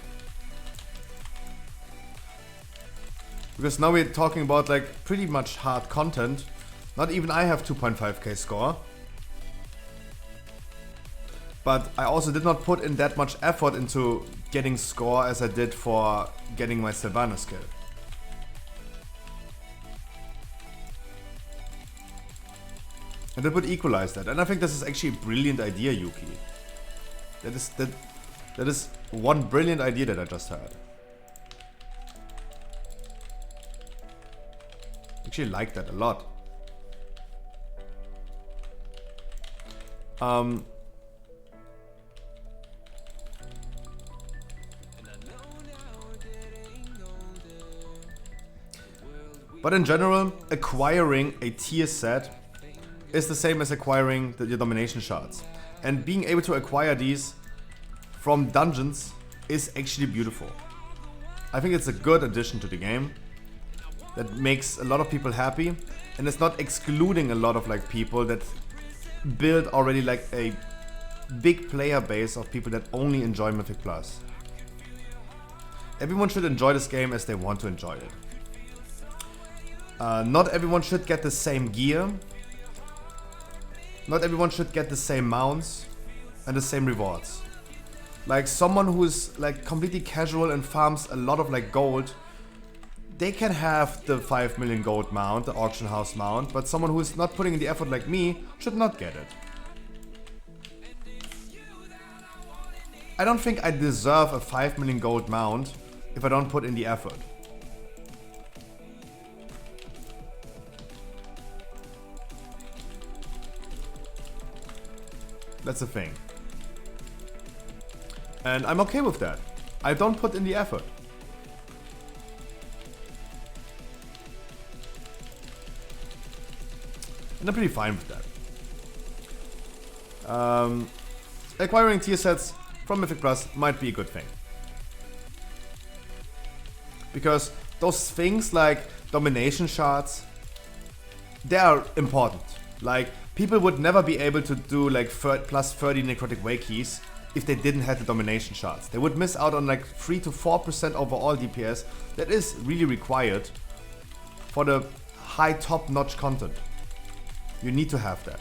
Because now we're talking about like pretty much hard content. Not even I have 2.5k score. But I also did not put in that much effort into getting score as I did for getting my Sylvanas skill. And that would equalize that. And I think this is actually a brilliant idea, Yuki. That is one brilliant idea that I just had. Actually like that a lot. Um, but in general, acquiring a tier set is the same as acquiring your domination shards. And being able to acquire these from dungeons is actually beautiful. I think it's a good addition to the game that makes a lot of people happy, and it's not excluding a lot of like people that build already like a big player base of people that only enjoy Mythic Plus. Everyone should enjoy this game as they want to enjoy it. Not everyone should get the same gear. Not everyone should get the same mounts and the same rewards. Like someone who's like completely casual and farms a lot of like gold, they can have the 5 million gold mount, the auction house mount, but someone who's not putting in the effort like me should not get it. I don't think I deserve a 5 million gold mount if I don't put in the effort. That's the thing. And I'm okay with that. I don't put in the effort. And I'm pretty fine with that. Acquiring tier sets from Mythic Plus might be a good thing. Because those things like domination shards, they are important. Like, people would never be able to do like plus 30 necrotic way keys if they didn't have the domination shards. They would miss out on like 3 to 4% overall DPS that is really required for the high top-notch content. You need to have that.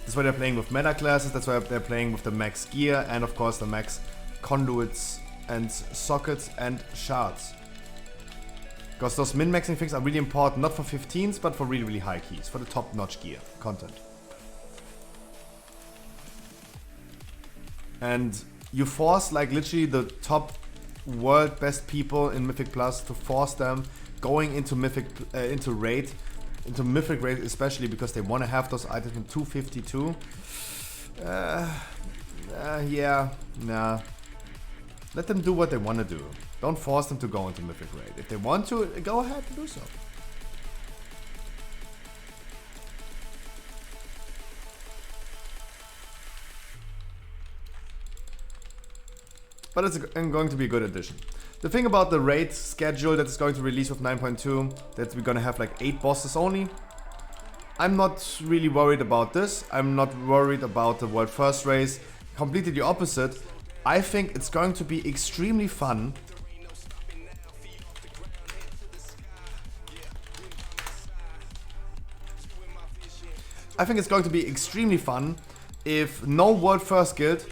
That's why they're playing with meta classes, that's why they're playing with the max gear and of course the max conduits and sockets and shards. Because those min-maxing things are really important, not for 15s, but for really, really high keys, for the top-notch gear content. And you force like literally the top world best people in Mythic Plus to force them going into Mythic, into Raid, into Mythic Raid especially because they want to have those items in 252. Yeah, nah. Let them do what they want to do. Don't force them to go into Mythic Raid. If they want to, go ahead and do so. But it's going to be a good addition. The thing about the raid schedule that is going to release with 9.2, that we're gonna have like 8 bosses only. I'm not really worried about this. I'm not worried about the World First race. Completely the opposite. I think it's going to be extremely fun. I think it's going to be extremely fun if no World First guild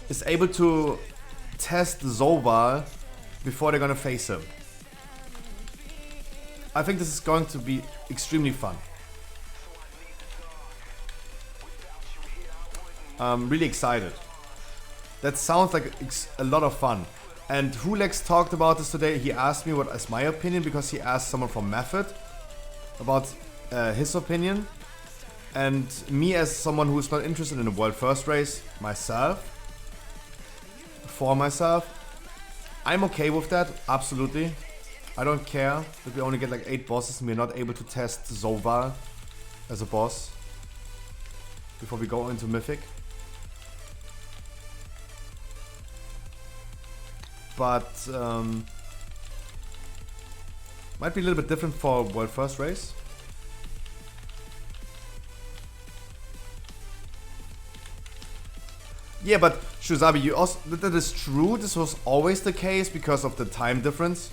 is able to test Zoval before they're gonna face him. I think this is going to be extremely fun. I'm really excited. That sounds like a lot of fun. And Hulex talked about this today. He asked me what is my opinion because he asked someone from Method about his opinion. And me as someone who's not interested in the World First race myself, I'm okay with that, absolutely. I don't care that we only get like 8 bosses and we're not able to test Zoval as a boss before we go into Mythic. But might be a little bit different for World First race. Yeah, but Shuzabi, you also, that is true. This was always the case because of the time difference.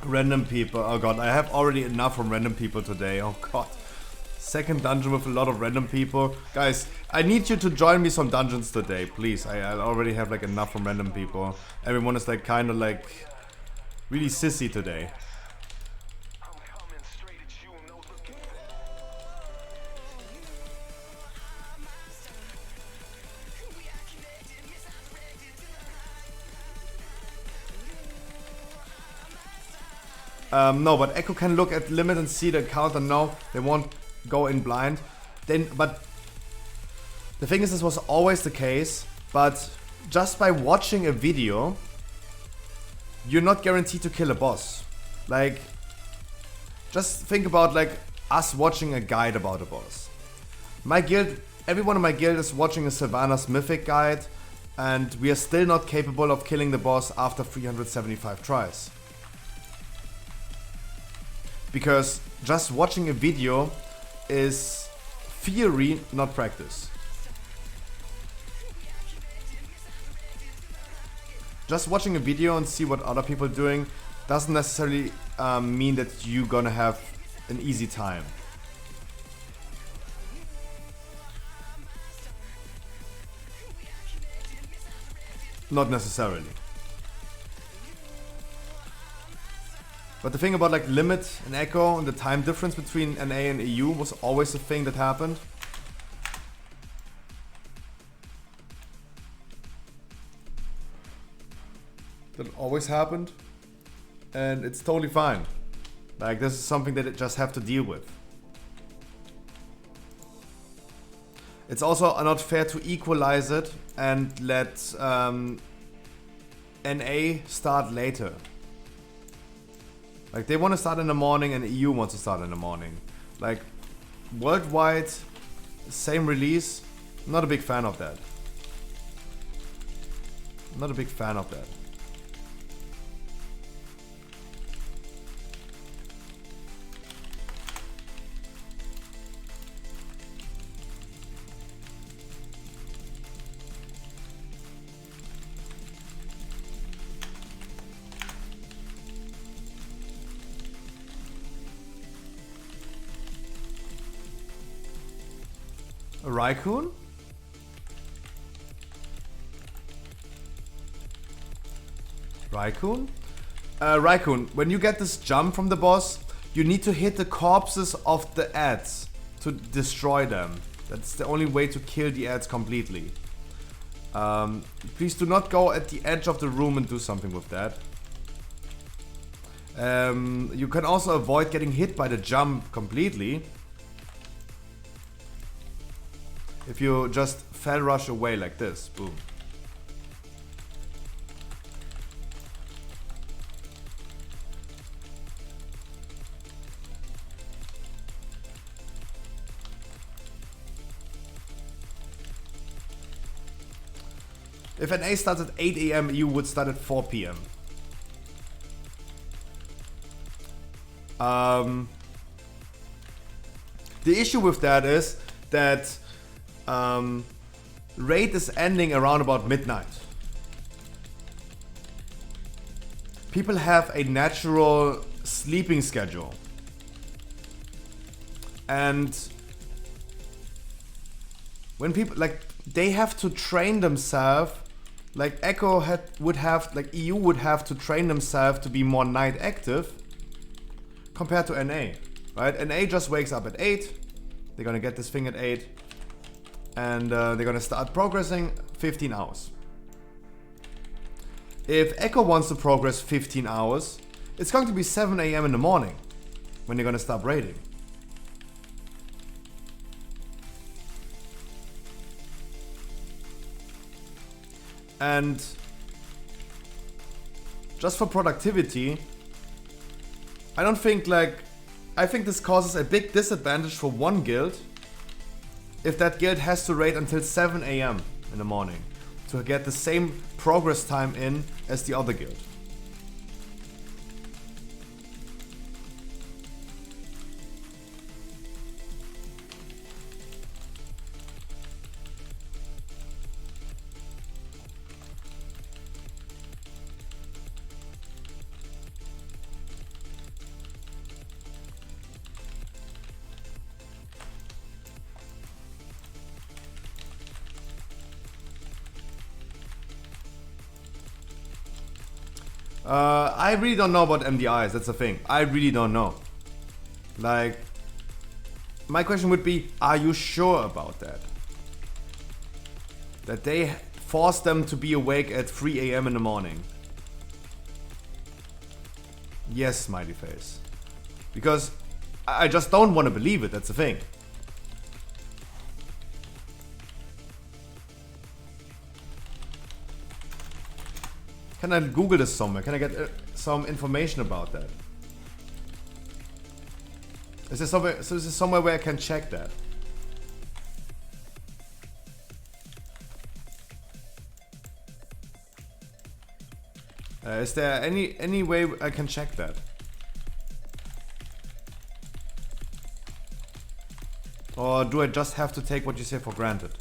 Random people. Oh god, I have already enough from random people today. Oh god. Second dungeon with a lot of random people. Guys, I need you to join me some dungeons today, please. I already have like enough from random people. Everyone is like kind of like really sissy today. No, but Echo can look at limit and see the counter. No, they won't go in blind. But the thing is, this was always the case. But just by watching a video, you're not guaranteed to kill a boss. Like, just think about like us watching a guide about a boss. My guild, everyone in my guild is watching a Sylvanas Mythic guide, and we are still not capable of killing the boss after 375 tries. Because just watching a video is theory, not practice. Just watching a video and see what other people are doing doesn't necessarily mean that you're gonna have an easy time. Not necessarily. But the thing about like limit and echo and the time difference between NA and EU was always a thing that happened. That always happened. And it's totally fine. Like, this is something that it just have to deal with. It's also not fair to equalize it and let NA start later. Like, they want to start in the morning and EU wants to start in the morning. Like, worldwide, same release. Not a big fan of that. Not a big fan of that. A Raccoon? Raccoon? Raccoon, when you get this jump from the boss, you need to hit the corpses of the ads to destroy them. That's the only way to kill the ads completely. Please do not go at the edge of the room and do something with that. You can also avoid getting hit by the jump completely. If you just fell rush away like this, boom. If NA starts at 8 AM, you would start at 4 PM. The issue with that is that raid is ending around about midnight. People have a natural sleeping schedule. And when people, like, they have to train themselves, like Echo would have, like EU would have to train themselves to be more night active compared to NA, right? NA just wakes up at 8, they're gonna get this thing at 8, and they're gonna start progressing 15 hours. If Echo wants to progress 15 hours, it's going to be 7 AM in the morning when they're gonna stop raiding. And just for productivity, I don't think, like, I think this causes a big disadvantage for one guild if that guild has to raid until 7 AM in the morning to get the same progress time in as the other guild. I really don't know about MDIs, that's the thing. I really don't know. Like, my question would be, are you sure about that? That they force them to be awake at 3 AM in the morning? Yes, smiley face. Because I just don't want to believe it, that's the thing. Can I Google this somewhere? Can I get some information about that? Is there somewhere where I can check that? Is there any way I can check that? Or do I just have to take what you say for granted?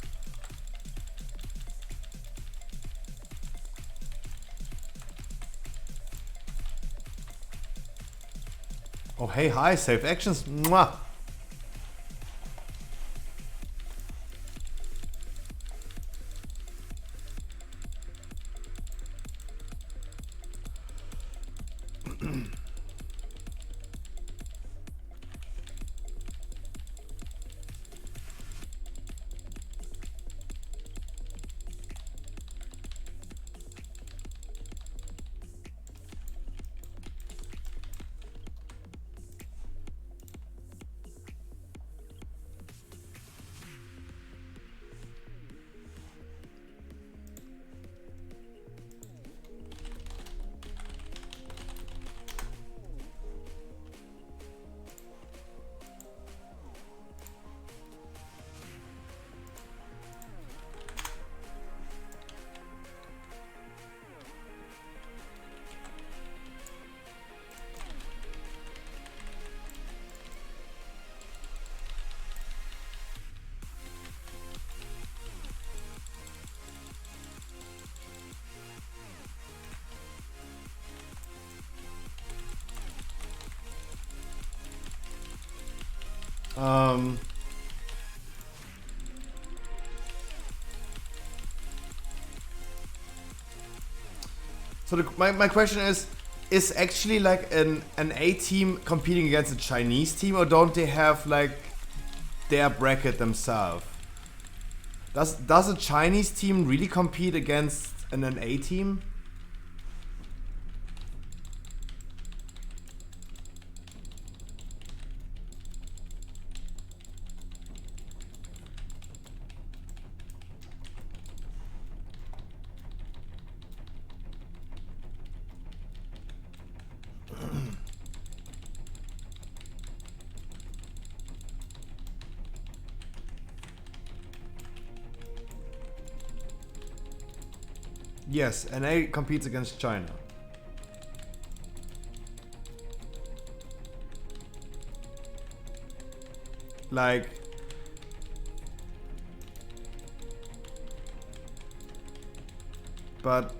Oh, hey, hi, save actions. Mwah. So my question is actually like an A team competing against a Chinese team, or don't they have like their bracket themselves? Does a Chinese team really compete against an A team? Yes, NA competes against China. Like, but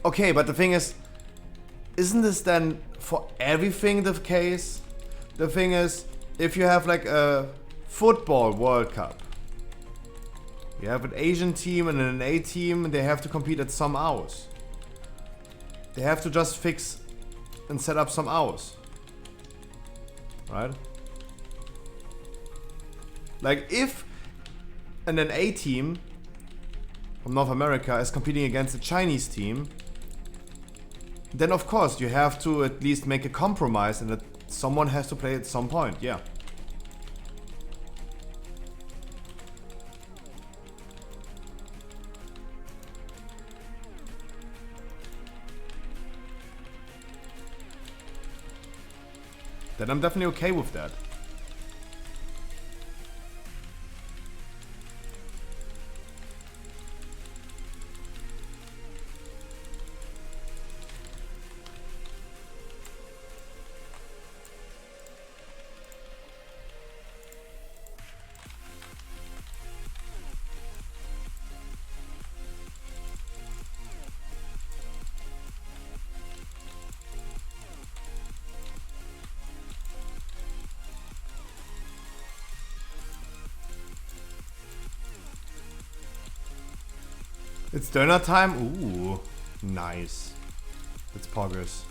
okay, but the thing is, isn't this then for everything the case? The thing is, if you have like a football World Cup, you have an Asian team and an A team, and they have to compete at some hours. They have to just fix and set up some hours. Right? Like if an A team from North America is competing against a Chinese team, then of course you have to at least make a compromise and that someone has to play at some point, yeah. Then I'm definitely okay with that. It's dinner time? Ooh, nice. Let's progress.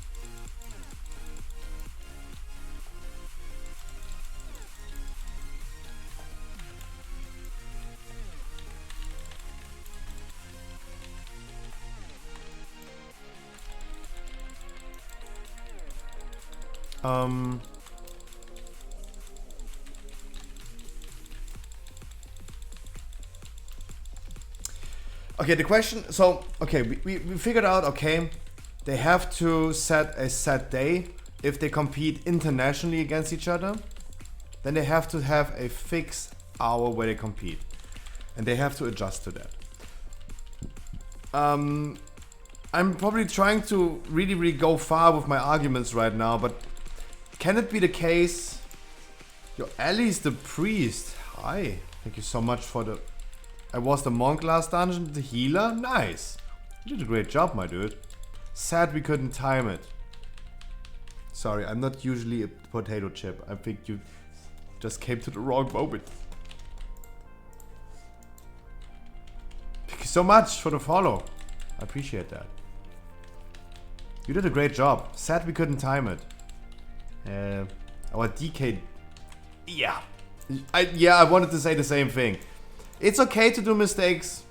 Okay, the question, so, okay, we figured out, okay, they have to set a set day. If they compete internationally against each other, then they have to have a fixed hour where they compete. And they have to adjust to that. I'm probably trying to really go far with my arguments right now, but can it be the case? Yo, Ali's the priest. Hi, thank you so much for the... I was the monk last dungeon, the healer. Nice. You did a great job, my dude. Sad we couldn't time it. Sorry, I'm not usually a potato chip. I think you just came to the wrong moment. Thank you so much for the follow. I appreciate that. You did a great job. Sad we couldn't time it. Our DK... Yeah. I wanted to say the same thing. It's okay to do mistakes.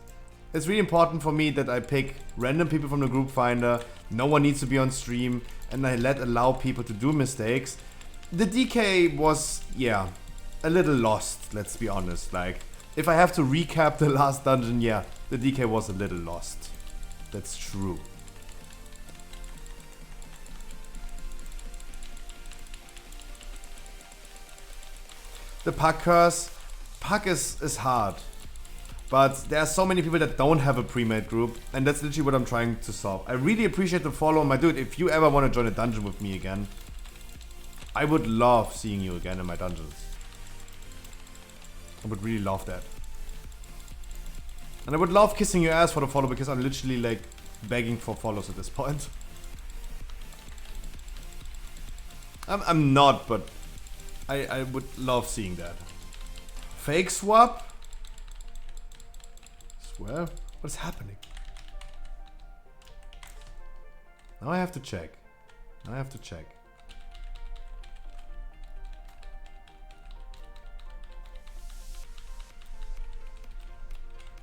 It's really important for me that I pick random people from the group finder. No one needs to be on stream. And I allow people to do mistakes. The DK was, yeah, a little lost, let's be honest. Like, if I have to recap the last dungeon, yeah, the DK was a little lost. That's true. The Puck curse. Puck is hard. But there are so many people that don't have a pre-made group, and that's literally what I'm trying to solve. I really appreciate the follow, my dude. If you ever want to join a dungeon with me again, I would love seeing you again in my dungeons. I would really love that. And I would love kissing your ass for the follow, because I'm literally like begging for follows at this point. I'm not, but I would love seeing that. Fake swap? Swear? What is happening? Now I have to check. Now I have to check.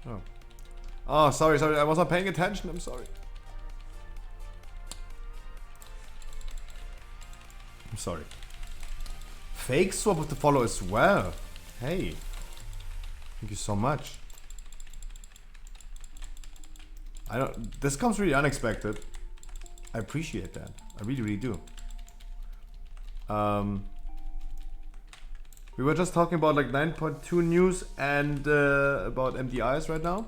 Oh. Oh, sorry. I was not paying attention. I'm sorry. I'm sorry. Fake swap with the follow as well. Hey. Thank you so much. This comes really unexpected. I appreciate that. I really do. We were just talking about like 9.2 news and about MDIs right now.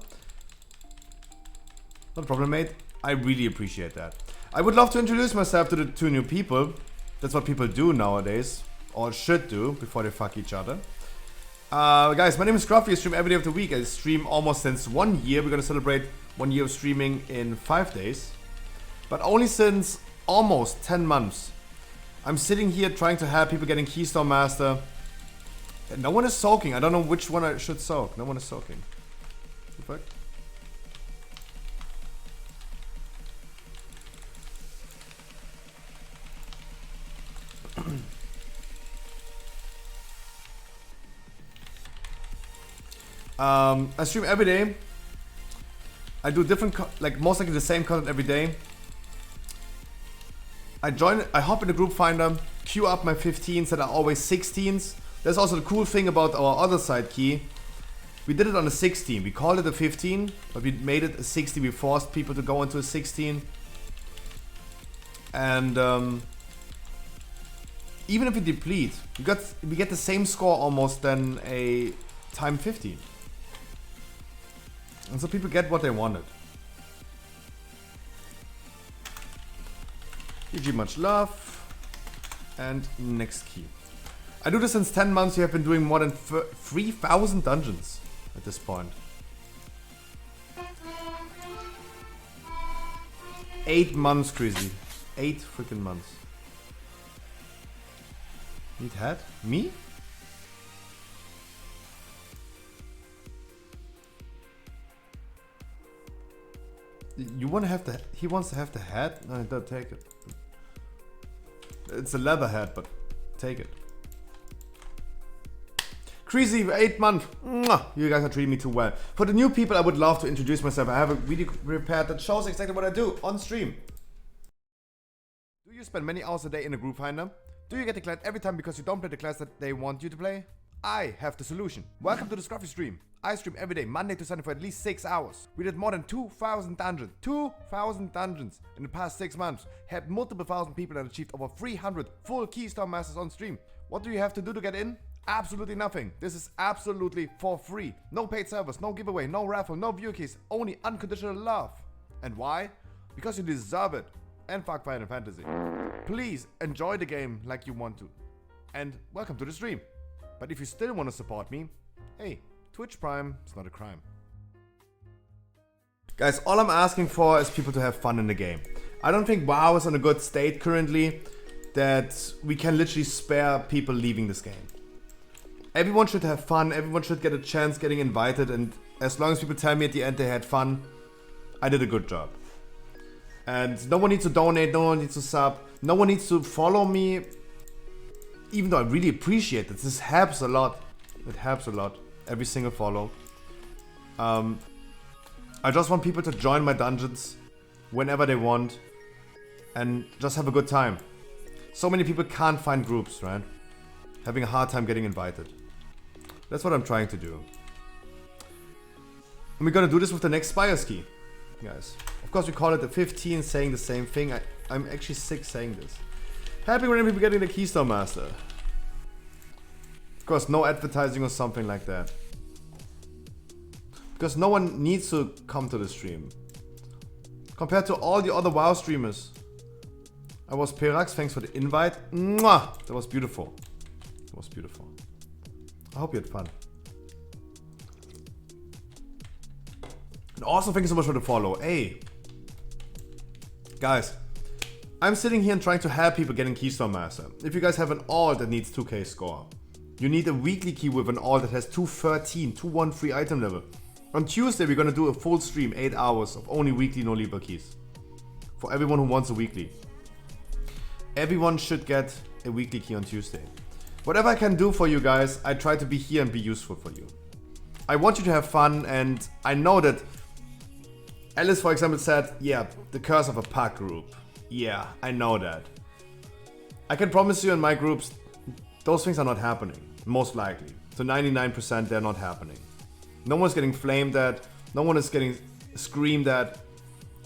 Not a problem, mate. I really appreciate that. I would love to introduce myself to the two new people. That's what people do nowadays, or should do before they fuck each other. Guys, my name is Scruffy. I stream every day of the week. I stream almost since 1 year. We're gonna celebrate 1 year of streaming in 5 days. But only since almost 10 months. I'm sitting here trying to help people getting Keystone Master. And no one is soaking. I don't know which one I should soak. No one is soaking. What the fuck? I stream every day. I do different, like most likely the same content every day. I hop in the group finder, queue up my 15s that are always 16s. That's also the cool thing about our other side key. We did it on a 16. We called it a 15, but we made it a 16. We forced people to go into a 16. And even if we deplete, we get the same score almost than a time 15. And so people get what they wanted. GG, much love. And next key. I do this since 10 months. You have been doing more than 3,000 dungeons at this point. 8 months, Crazy. 8 freaking months. Need hat? Me? You wanna have the... He wants to have the hat? No, don't take it. It's a leather hat, but take it. Creasy, 8 months. Mwah! You guys are treating me too well. For the new people, I would love to introduce myself. I have a video prepared that shows exactly what I do on stream. Do you spend many hours a day in a group finder? Do you get declared every time because you don't play the class that they want you to play? I have the solution. Welcome to the Scruffy stream. I stream every day, Monday to Sunday for at least 6 hours. We did more than 2,000 dungeons. 2,000 dungeons in the past 6 months. Helped multiple thousand people and achieved over 300 full Keystone Masters on stream. What do you have to do to get in? Absolutely nothing. This is absolutely for free. No paid servers, no giveaway, no raffle, no view keys, only unconditional love. And why? Because you deserve it. And fuck Final Fantasy. Please enjoy the game like you want to. And welcome to the stream. But if you still want to support me, hey, Twitch Prime is not a crime. Guys, all I'm asking for is people to have fun in the game. I don't think WoW is in a good state currently that we can literally spare people leaving this game. Everyone should have fun, everyone should get a chance getting invited, and as long as people tell me at the end they had fun, I did a good job. And no one needs to donate, no one needs to sub, no one needs to follow me. Even though I really appreciate it, this helps a lot. It helps a lot, every single follow. I just want people to join my dungeons whenever they want and just have a good time. So many people can't find groups, right? Having a hard time getting invited. That's what I'm trying to do. And we're gonna do this with the next Spire Ski, guys. Of course we call it the 15 saying the same thing. I'm actually sick saying this. Happy when people getting the Keystone Master. Of course, no advertising or something like that. Because no one needs to come to the stream. Compared to all the other WoW streamers. I was Perax, thanks for the invite. Mwah! That was beautiful. That was beautiful. I hope you had fun. And also thank you so much for the follow. Hey. Guys. I'm sitting here and trying to help people getting Keystone Master. If you guys have an all that needs 2k score. You need a weekly key with an all that has 213, 213 item level. On Tuesday we're gonna do a full stream, 8 hours of only weekly no Libra keys. For everyone who wants a weekly. Everyone should get a weekly key on Tuesday. Whatever I can do for you guys, I try to be here and be useful for you. I want you to have fun, and I know that Alice, for example, said, yeah, the curse of a pack group. Yeah, I know that. I can promise you in my groups, those things are not happening, most likely. To 99% they're not happening. No one's getting flamed at, no one is getting screamed at.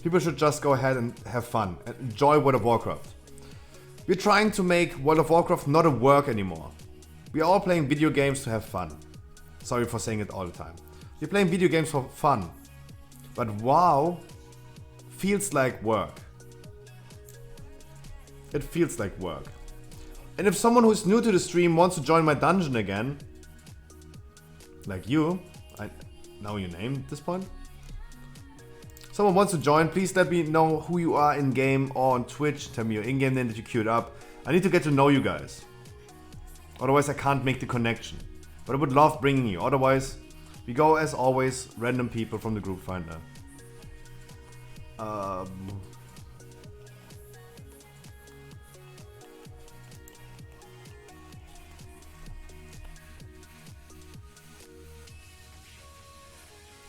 People should just go ahead and have fun and enjoy World of Warcraft. We're trying to make World of Warcraft not a work anymore. We are all playing video games to have fun. Sorry for saying it all the time. We're playing video games for fun. But WoW feels like work. It feels like work. And if someone who's new to the stream wants to join my dungeon again, like you, I know your name at this point. Someone wants to join, please let me know who you are in game or on Twitch. Tell me your in-game name that you queued up. I need to get to know you guys. Otherwise I can't make the connection. But I would love bringing you. Otherwise, we go as always, random people from the group finder.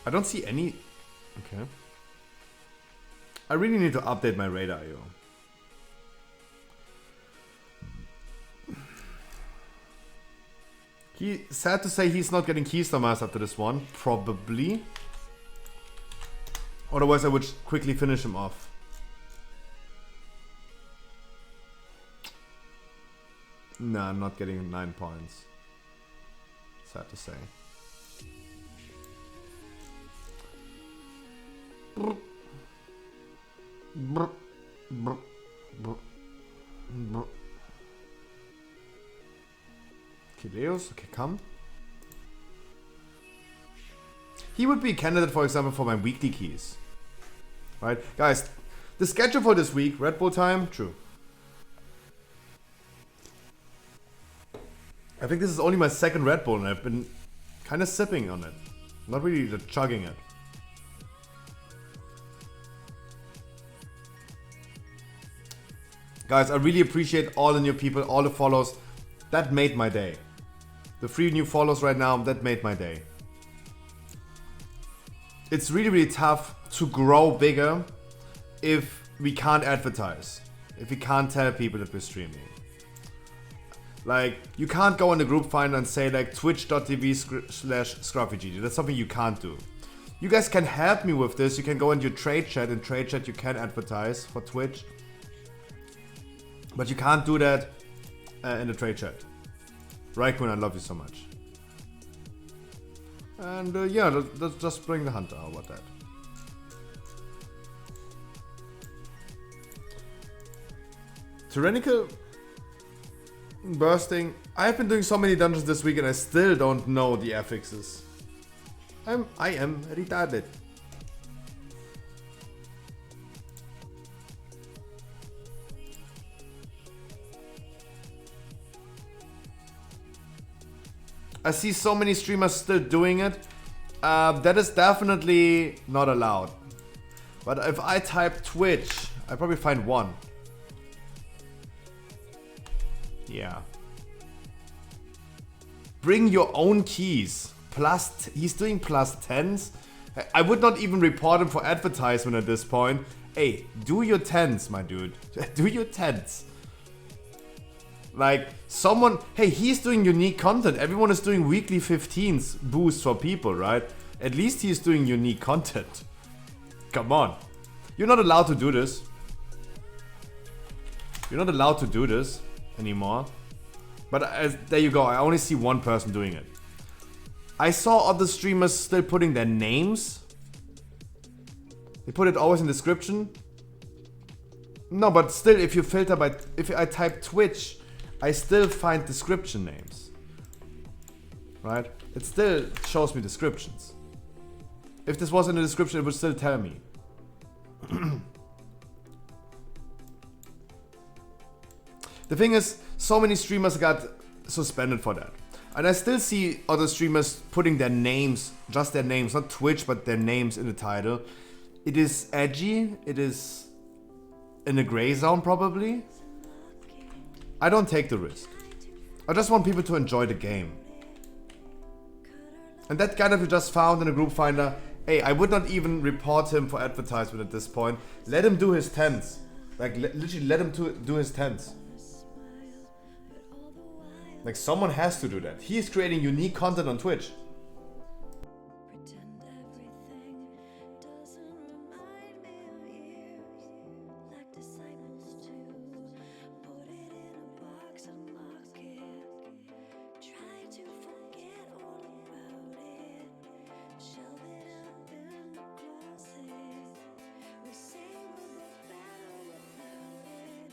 I don't see any... Okay. I really need to update my radar, yo. Sad to say he's not getting Keystone Master after this one. Probably. Otherwise I would quickly finish him off. Nah, I'm not getting 9 points. Sad to say. Kileos, okay, come. He would be a candidate, for example, for my weekly keys. Right? Guys, the schedule for this week, Red Bull time, true. I think this is only my second Red Bull and I've been kind of sipping on it. Not really chugging it. Guys, I really appreciate all the new people, all the follows. That made my day. The 3 new follows right now, that made my day. It's really, really tough to grow bigger if we can't advertise. If we can't tell people that we're streaming. Like, you can't go in the group finder and say like twitch.tv/scruffygg. That's something you can't do. You guys can help me with this. You can go into your trade chat. In trade chat you can advertise for Twitch. But you can't do that in the trade chat. Raikun, I love you so much. And yeah, let's just bring the hunter. How about that? Tyrannical bursting. I've been doing so many dungeons this week and I still don't know the affixes. I am retarded. I see so many streamers still doing it. That is definitely not allowed. But if I type Twitch, I probably find one. Yeah. Bring your own keys. He's doing +10s. I would not even report him for advertisement at this point. Hey, do your 10s, my dude. Do your 10s. Like, someone... Hey, he's doing unique content. Everyone is doing weekly 15s boosts for people, right? At least he's doing unique content. Come on. You're not allowed to do this. You're not allowed to do this anymore. But there you go. I only see one person doing it. I saw other streamers still putting their names. They put it always in the description. No, but still, if you filter by... If I type Twitch, I still find description names. Right? It still shows me descriptions. If this was in the description, it would still tell me. The thing is, so many streamers got suspended for that. And I still see other streamers putting their names, just their names, not Twitch, but their names in the title. It is edgy, it is in a gray zone probably. I don't take the risk. I just want people to enjoy the game. And that guy that we just found in a group finder, hey, I would not even report him for advertisement at this point. Let him do his 10s. Like, literally let him do his 10s. Like, someone has to do that. He is creating unique content on Twitch. Pretend everything doesn't remind me of years, like disciples do. Put it in a box, unlock it. Try to forget all about it. Shelve it up in the closet. We say we're both better without it.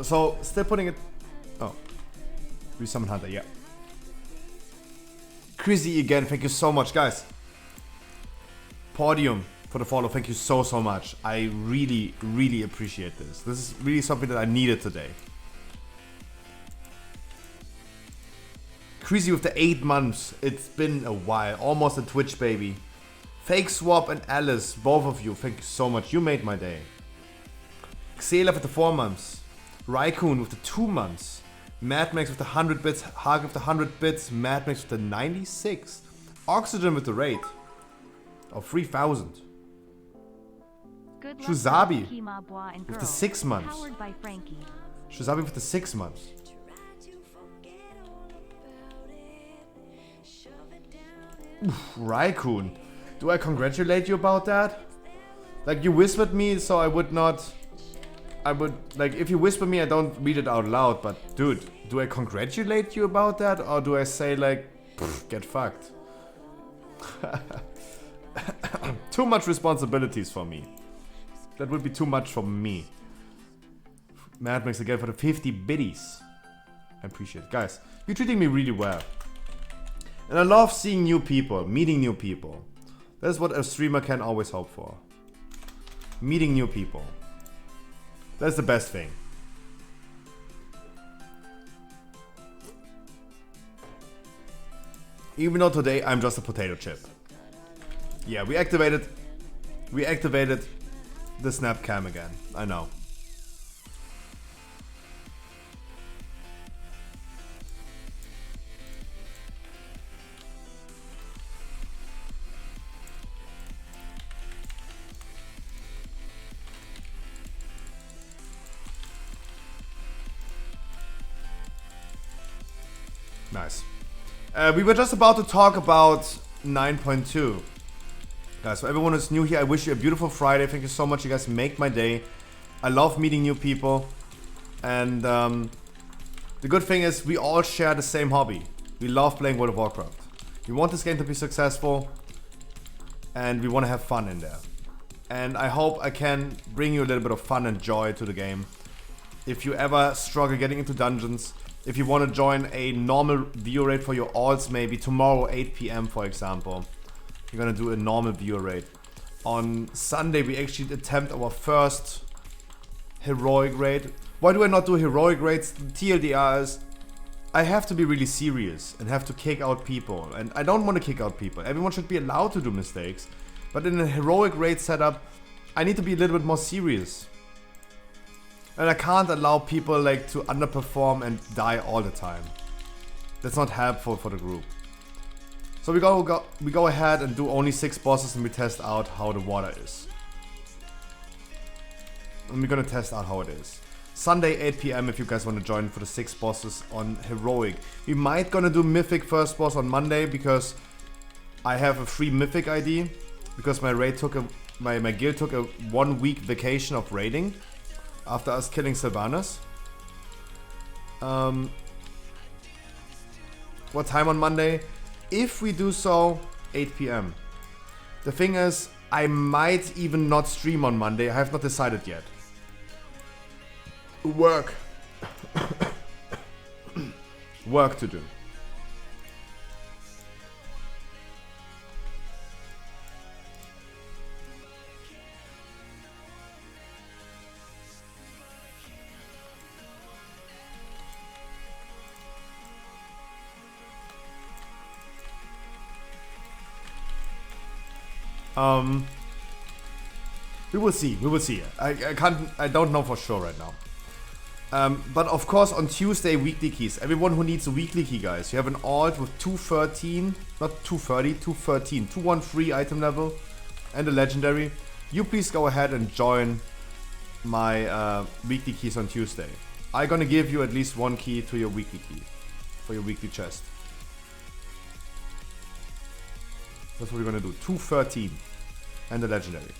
So, still putting it... Oh. Resummon Hunter, yeah. Chrissy again, thank you so much, guys. Podium for the follow, thank you so much. I really, really appreciate this. This is really something that I needed today. Chrissy with the 8 months. It's been a while. Almost a Twitch baby. Fake Swap and Alice, both of you, thank you so much. You made my day. Xela with the 4 months. Raikun with the 2 months. Mad Max with the 100 bits. Hark with the 100 bits. Mad Max with the 96. Oxygen with the rate of 3000. Good luck Shuzabi to Kima, Bois, and with the Girls, 6 months. Powered by Frankie. Shuzabi with the 6 months. Oof, Raikun. Do I congratulate you about that? Like, you whispered me, so I would not... I would, like, if you whisper me, I don't read it out loud, but dude, do I congratulate you about that? Or do I say, like, get fucked? Too much responsibilities for me. That would be too much for me. Mad Max again for the 50 biddies. I appreciate it. Guys, you're treating me really well. And I love seeing new people, meeting new people. That's what a streamer can always hope for. Meeting new people. That's the best thing. Even though today I'm just a potato chip. Yeah, we activated the snap cam again. I know. Nice. We were just about to talk about 9.2. Guys, so everyone who's new here, I wish you a beautiful Friday. Thank you so much. You guys make my day. I love meeting new people. And the good thing is we all share the same hobby. We love playing World of Warcraft. We want this game to be successful. And we want to have fun in there. And I hope I can bring you a little bit of fun and joy to the game. If you ever struggle getting into dungeons, if you want to join a normal view rate for your alts, maybe tomorrow 8 PM for example, we're gonna do a normal view rate. On Sunday we actually attempt our first heroic raid. Why do I not do heroic raids? TLDR is I have to be really serious and have to kick out people, and I don't want to kick out people. Everyone should be allowed to do mistakes, but in a heroic raid setup I need to be a little bit more serious. And I can't allow people like to underperform and die all the time. That's not helpful for the group. So we go ahead and do only 6 bosses and we test out how the water is. And we're gonna test out how it is. Sunday 8 PM if you guys want to join for the 6 bosses on heroic. We might gonna do mythic first boss on Monday because I have a free mythic ID. Because my raid took my guild took a 1 week vacation of raiding. After us killing Sylvanas. What time on Monday? If we do so, 8 PM. The thing is, I might even not stream on Monday. I have not decided yet. Work. Work to do. We will see. We will see. I don't know for sure right now. But of course on Tuesday weekly keys. Everyone who needs a weekly key, guys. You have an alt with 213, not 230, 213, 213 item level, and a legendary. You please go ahead and join my weekly keys on Tuesday. I'm gonna give you at least 1 key to your weekly key for your weekly chest. That's what we're gonna do. 213 and the legendary.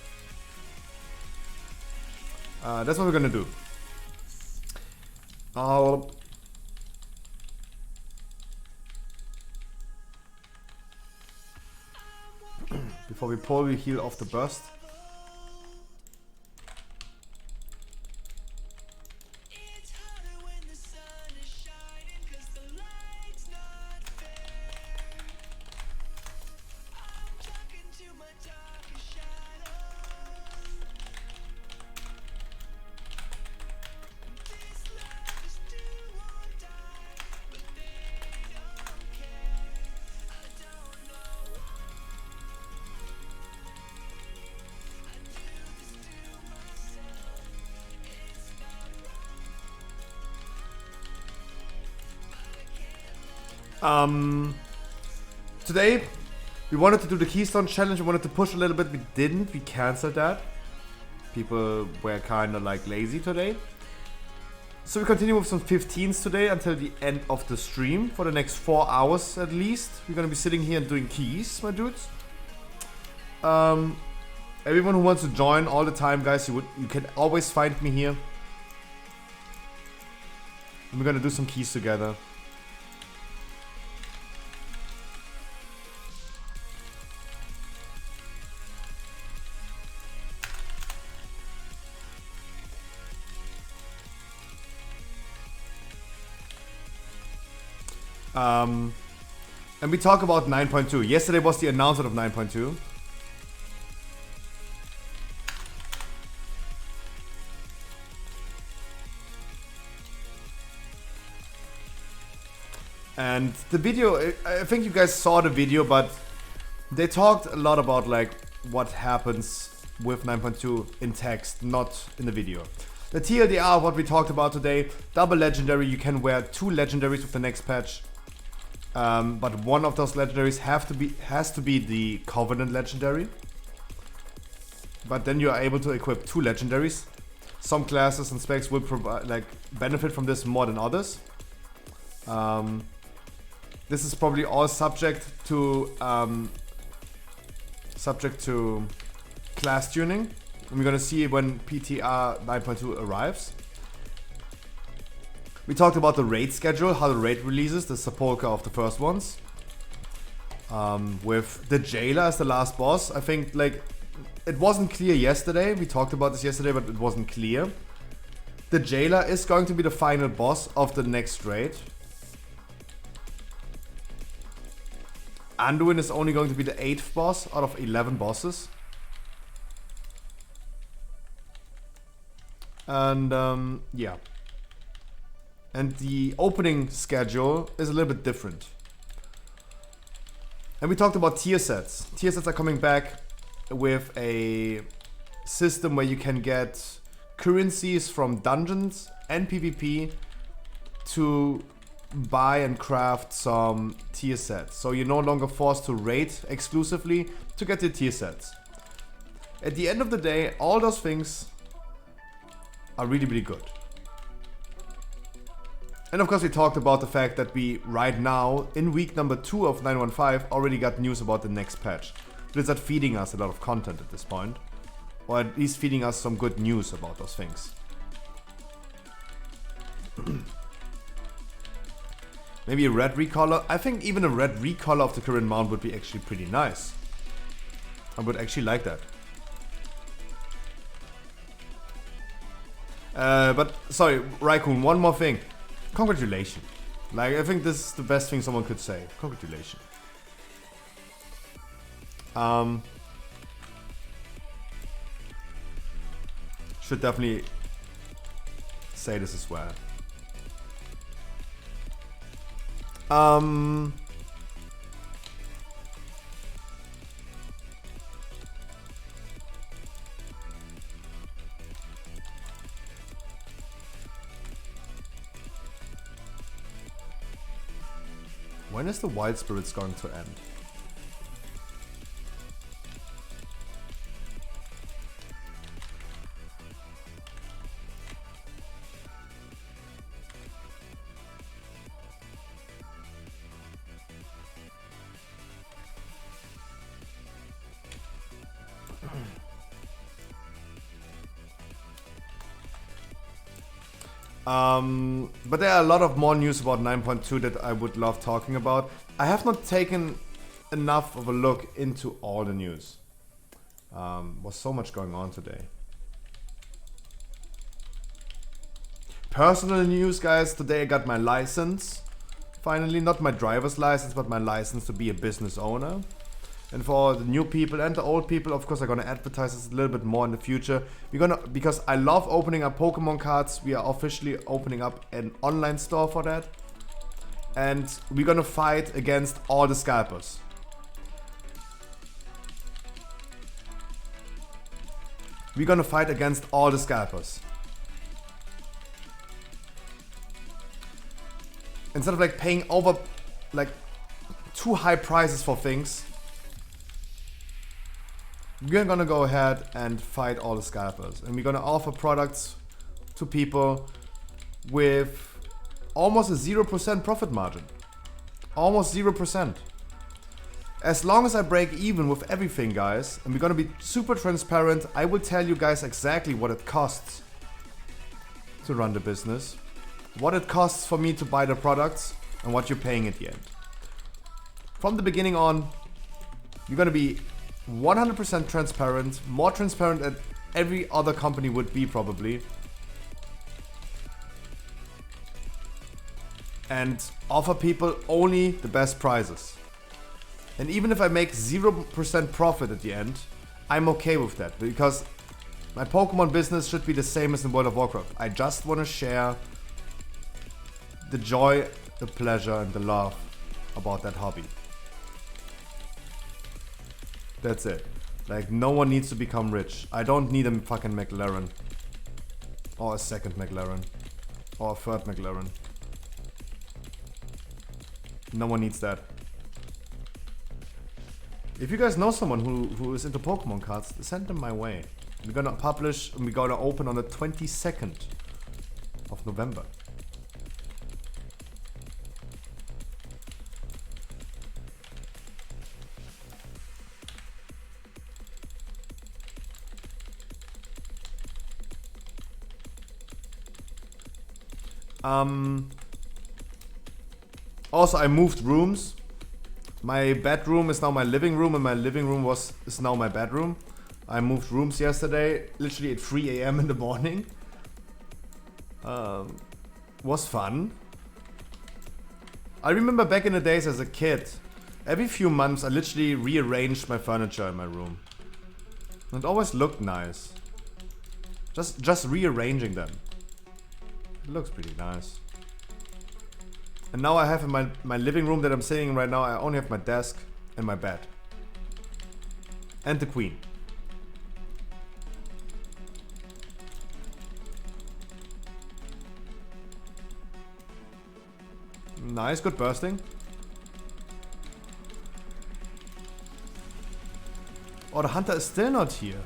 That's what we're gonna do. Before we pull, we heal off the burst. Today we wanted to do the Keystone Challenge. We wanted to push a little bit. We didn't. We cancelled that. People were kind of like lazy today. So we continue with some 15s today until the end of the stream for the next 4 hours at least. We're gonna be sitting here and doing keys, my dudes. Everyone who wants to join all the time, guys, you can always find me here. And we're gonna do some keys together. And we talk about 9.2. Yesterday was the announcement of 9.2. And the video, I think you guys saw the video, but they talked a lot about like what happens with 9.2 in text, not in the video. The TLDR, what we talked about today, double legendary, you can wear 2 legendaries with the next patch. But one of those legendaries has to be the Covenant legendary. But then you are able to equip 2 legendaries. Some classes and specs will provide like benefit from this more than others. This is probably all subject to class tuning. And we're gonna see when PTR 9.2 arrives. We talked about the raid schedule, how the raid releases, the sepulcher of the first ones. With the jailer as the last boss. I think like it wasn't clear yesterday. We talked about this yesterday, but it wasn't clear. The jailer is going to be the final boss of the next raid. Anduin is only going to be the 8th boss out of 11 bosses. And yeah. And the opening schedule is a little bit different. And we talked about tier sets. Tier sets are coming back with a system where you can get currencies from dungeons and PvP to buy and craft some tier sets. So you're no longer forced to raid exclusively to get the tier sets. At the end of the day, all those things are really, really good. And of course we talked about the fact that we right now, in week number 2 of 9.15, already got news about the next patch. Blizzard feeding us a lot of content at this point. Or at least feeding us some good news about those things. Maybe a red recolor. I think even a red recolor of the current mount would be actually pretty nice. I would actually like that. But sorry, Raikkoon, one more thing. Congratulations. Like, I think this is the best thing someone could say. Congratulations. Should definitely say this as well. When is the Wild Spirits going to end? But there are a lot of more news about 9.2 that I would love talking about. I have not taken enough of a look into all the news. Was so much going on today. Personal news, guys. Today I got my license. Finally, not my driver's license, but my license to be a business owner. And for the new people and the old people, of course, I'm gonna advertise this a little bit more in the future. Because I love opening up Pokemon cards, we are officially opening up an online store for that. And we're gonna fight against all the scalpers. We're gonna fight against all the scalpers. Instead of like paying over like too high prices for things, we're gonna go ahead and fight all the scalpers. And we're gonna offer products to people with almost a 0% profit margin. Almost 0%. As long as I break even with everything, guys, and we're gonna be super transparent, I will tell you guys exactly what it costs to run the business, what it costs for me to buy the products, and what you're paying at the end. From the beginning on, you're gonna be 100% transparent, more transparent than every other company would be probably. And offer people only the best prices. And even if I make 0% profit at the end, I'm okay with that. Because my Pokemon business should be the same as in World of Warcraft. I just want to share the joy, the pleasure, and the love about that hobby. That's it. Like, no one needs to become rich. I don't need a fucking McLaren. Or a second McLaren. Or a third McLaren. No one needs that. If you guys know someone who is into Pokemon cards, send them my way. We're gonna publish and we're gonna open on the 22nd of November. Also, I moved rooms. My bedroom is now my living room, and my living room is now my bedroom. I moved rooms yesterday, literally at 3 a.m. in the morning. Was fun. I remember back in the days as a kid, every few months I literally rearranged my furniture in my room. And it always looked nice. Just rearranging them. It looks pretty nice. And now I have in my living room that I'm sitting in right now, I only have my desk and my bed. And the queen. Nice, good bursting. Oh, the hunter is still not here.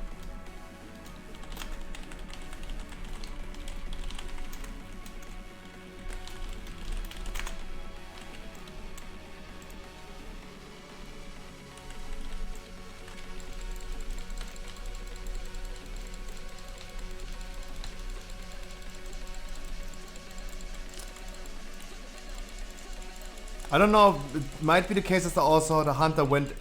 I don't know, it might be the case that also the hunter went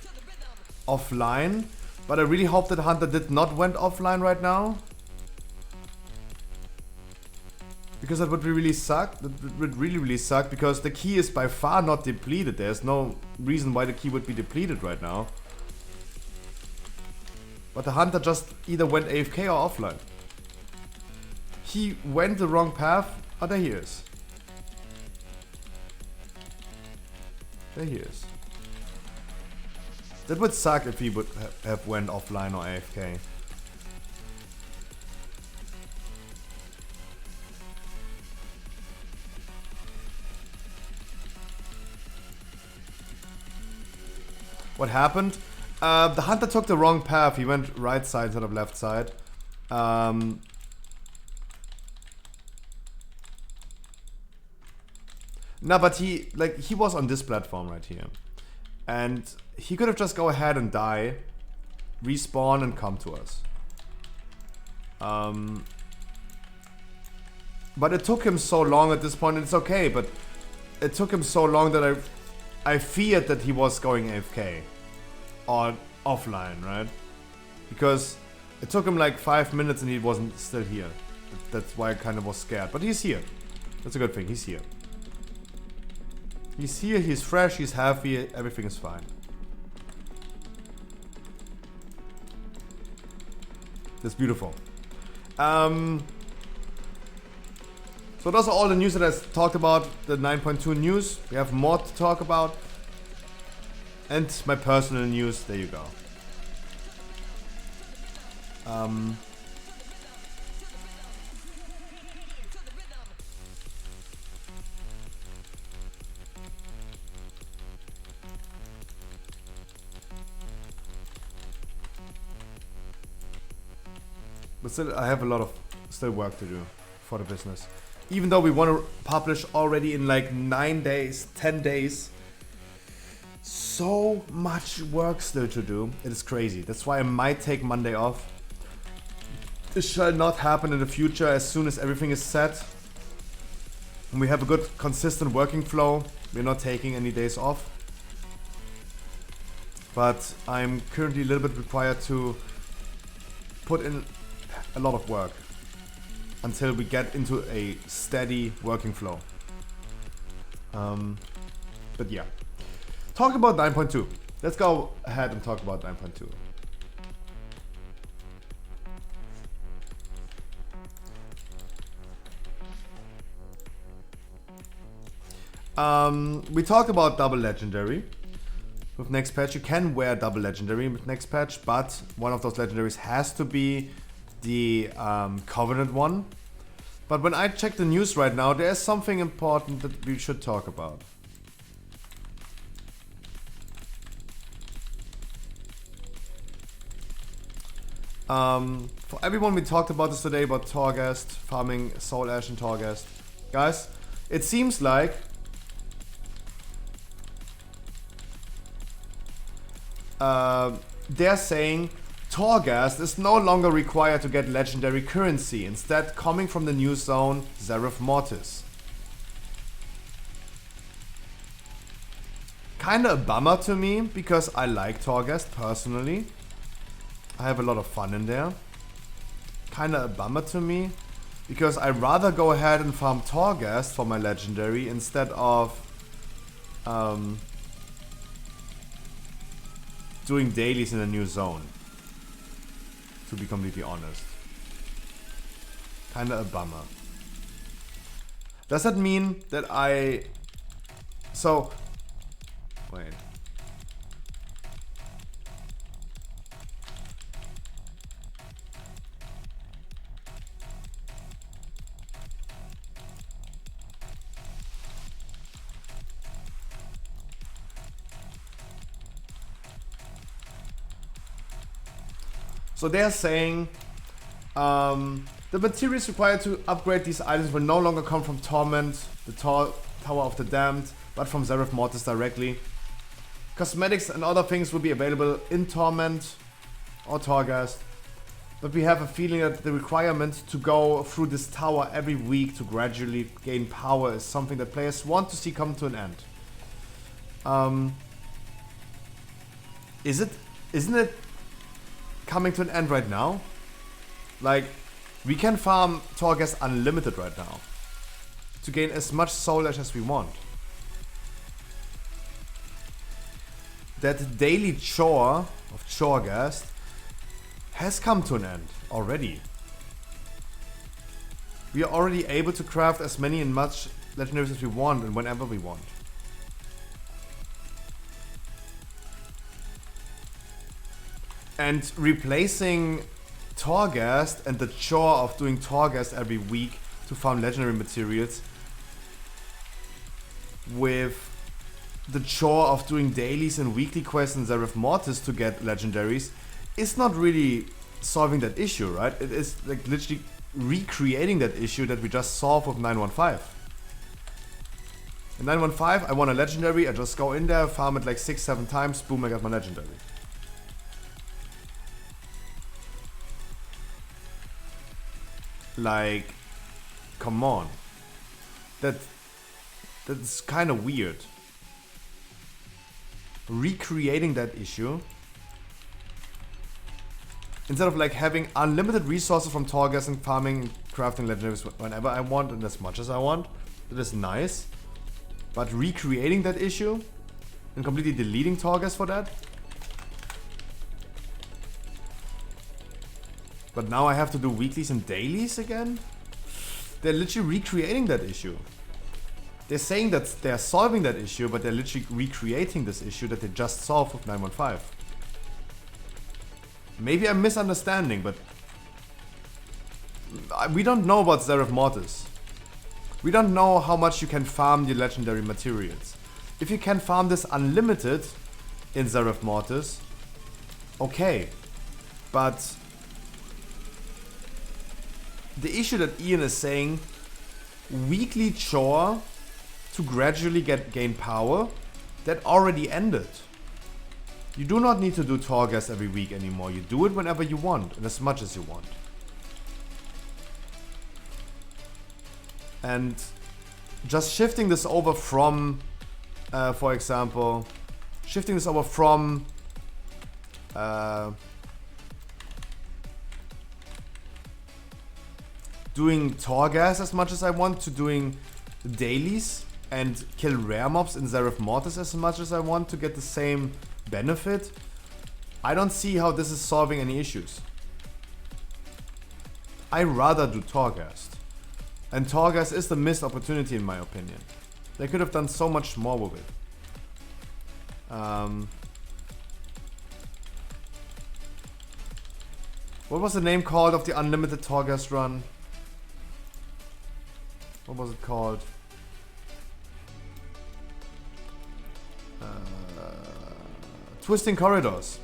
offline, but I really hope that the hunter did not went offline right now. Because that would really suck. That would really suck because the key is by far not depleted. There's no reason why the key would be depleted right now. But the hunter just either went AFK or offline. He went the wrong path. Oh, there he is. There he is. That would suck if he would have went offline or AFK. What happened? The hunter took the wrong path. He went right side instead of left side. No, but he was on this platform right here. And he could have just go ahead and die, respawn and come to us. But it took him so long at this point, and it's okay, but it took him so long that I feared that he was going AFK. Or offline, right? Because it took him like 5 minutes and he wasn't still here. That's why I kind of was scared. But he's here. That's a good thing, he's here. He's here, he's fresh, he's healthy, everything is fine. That's beautiful. So those are all the news that I talked about, the 9.2 news. We have more to talk about. And my personal news, there you go. But still, I have a lot of work to do for the business. Even though we want to publish already in like 9 days, 10 days. So much work still to do. It is crazy. That's why I might take Monday off. This shall not happen in the future as soon as everything is set. And we have a good consistent working flow. We're not taking any days off. But I'm currently a little bit required to put in a lot of work until we get into a steady working flow. But yeah. Talk about 9.2. Let's go ahead and talk about 9.2. We talked about double legendary. With next patch, you can wear double legendary with next patch, but one of those legendaries has to be the Covenant one. But when I check the news right now, there is something important that we should talk about. For everyone, we talked about this today about Torghast, farming Soul Ash and Torghast. Guys, it seems like they're saying Torghast is no longer required to get legendary currency, instead coming from the new zone Zereth Mortis. Kinda a bummer to me, because I like Torghast personally. I have a lot of fun in there. Kinda a bummer to me, because I'd rather go ahead and farm Torghast for my legendary instead of doing dailies in a new zone. To be completely honest. Kinda a bummer. Does that mean that wait. So they're saying the materials required to upgrade these items will no longer come from Torment, the Tower of the Damned, but from Zereth Mortis directly. Cosmetics and other things will be available in Torment or Torghast, but we have a feeling that the requirement to go through this tower every week to gradually gain power is something that players want to see come to an end. Isn't it coming to an end right now? Like, we can farm Torghast unlimited right now to gain as much Soul Ash as we want. That daily chore of Torghast has come to an end already. We are already able to craft as many and much legendaries as we want and whenever we want. And replacing Torghast and the chore of doing Torghast every week to farm legendary materials with the chore of doing dailies and weekly quests in Zereth Mortis to get legendaries is not really solving that issue, right? It is like literally recreating that issue that we just solved with 915. In 915, I want a legendary, I just go in there, farm it like 6-7 times, boom, I got my legendary. Like, come on. That's kind of weird. Recreating that issue instead of like having unlimited resources from Torghast and farming and crafting legendaries whenever I want and as much as I want. That is nice. But recreating that issue and completely deleting Torghast for that. But now I have to do weeklies and dailies again? They're literally recreating that issue. They're saying that they're solving that issue, but they're literally recreating this issue that they just solved with 915. Maybe I'm misunderstanding, but we don't know about Zereth Mortis. We don't know how much you can farm the legendary materials. If you can farm this unlimited in Zereth Mortis, okay. But the issue that Ian is saying, weekly chore to gradually gain power, that already ended. You do not need to do Torghast every week anymore. You do it whenever you want and as much as you want. And just shifting this over from, for example, shifting this over from doing Torghast as much as I want to doing dailies and kill rare mobs in Zereth Mortis as much as I want to get the same benefit, I don't see how this is solving any issues. I rather do Torghast. And Torghast is the missed opportunity in my opinion. They could have done so much more with it. What was the name called of the unlimited Torghast run? What was it called? Twisting Corridors.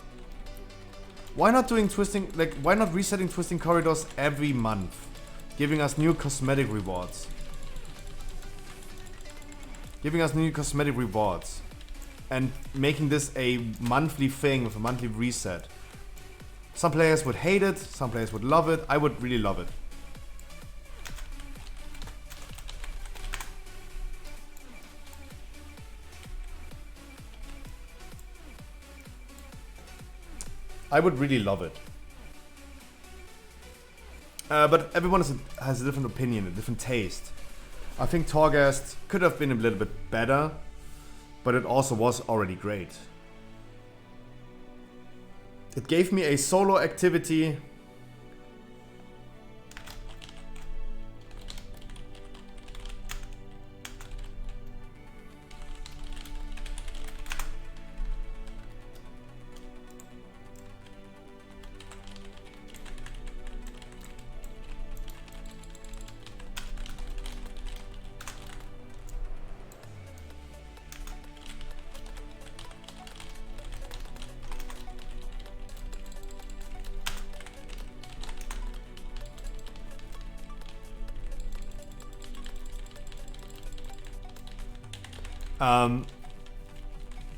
Why not doing why not resetting Twisting Corridors every month? Giving us new cosmetic rewards. And making this a monthly thing with a monthly reset. Some players would hate it, some players would love it. I would really love it. I would really love it. But everyone has a different opinion, a different taste. I think Torghast could have been a little bit better, but it also was already great. It gave me a solo activity.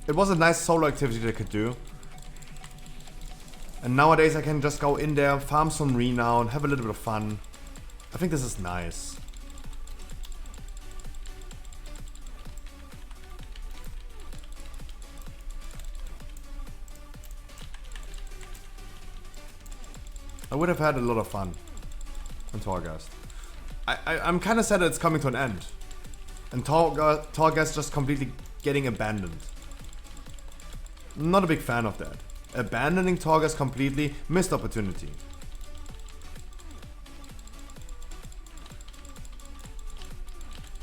It was a nice solo activity that I could do. And nowadays I can just go in there, farm some renown, have a little bit of fun. I think this is nice. I would have had a lot of fun on Torghast. I'm kind of sad that it's coming to an end. And Torghast just completely getting abandoned. Not a big fan of that. Abandoning Torghast completely, missed opportunity.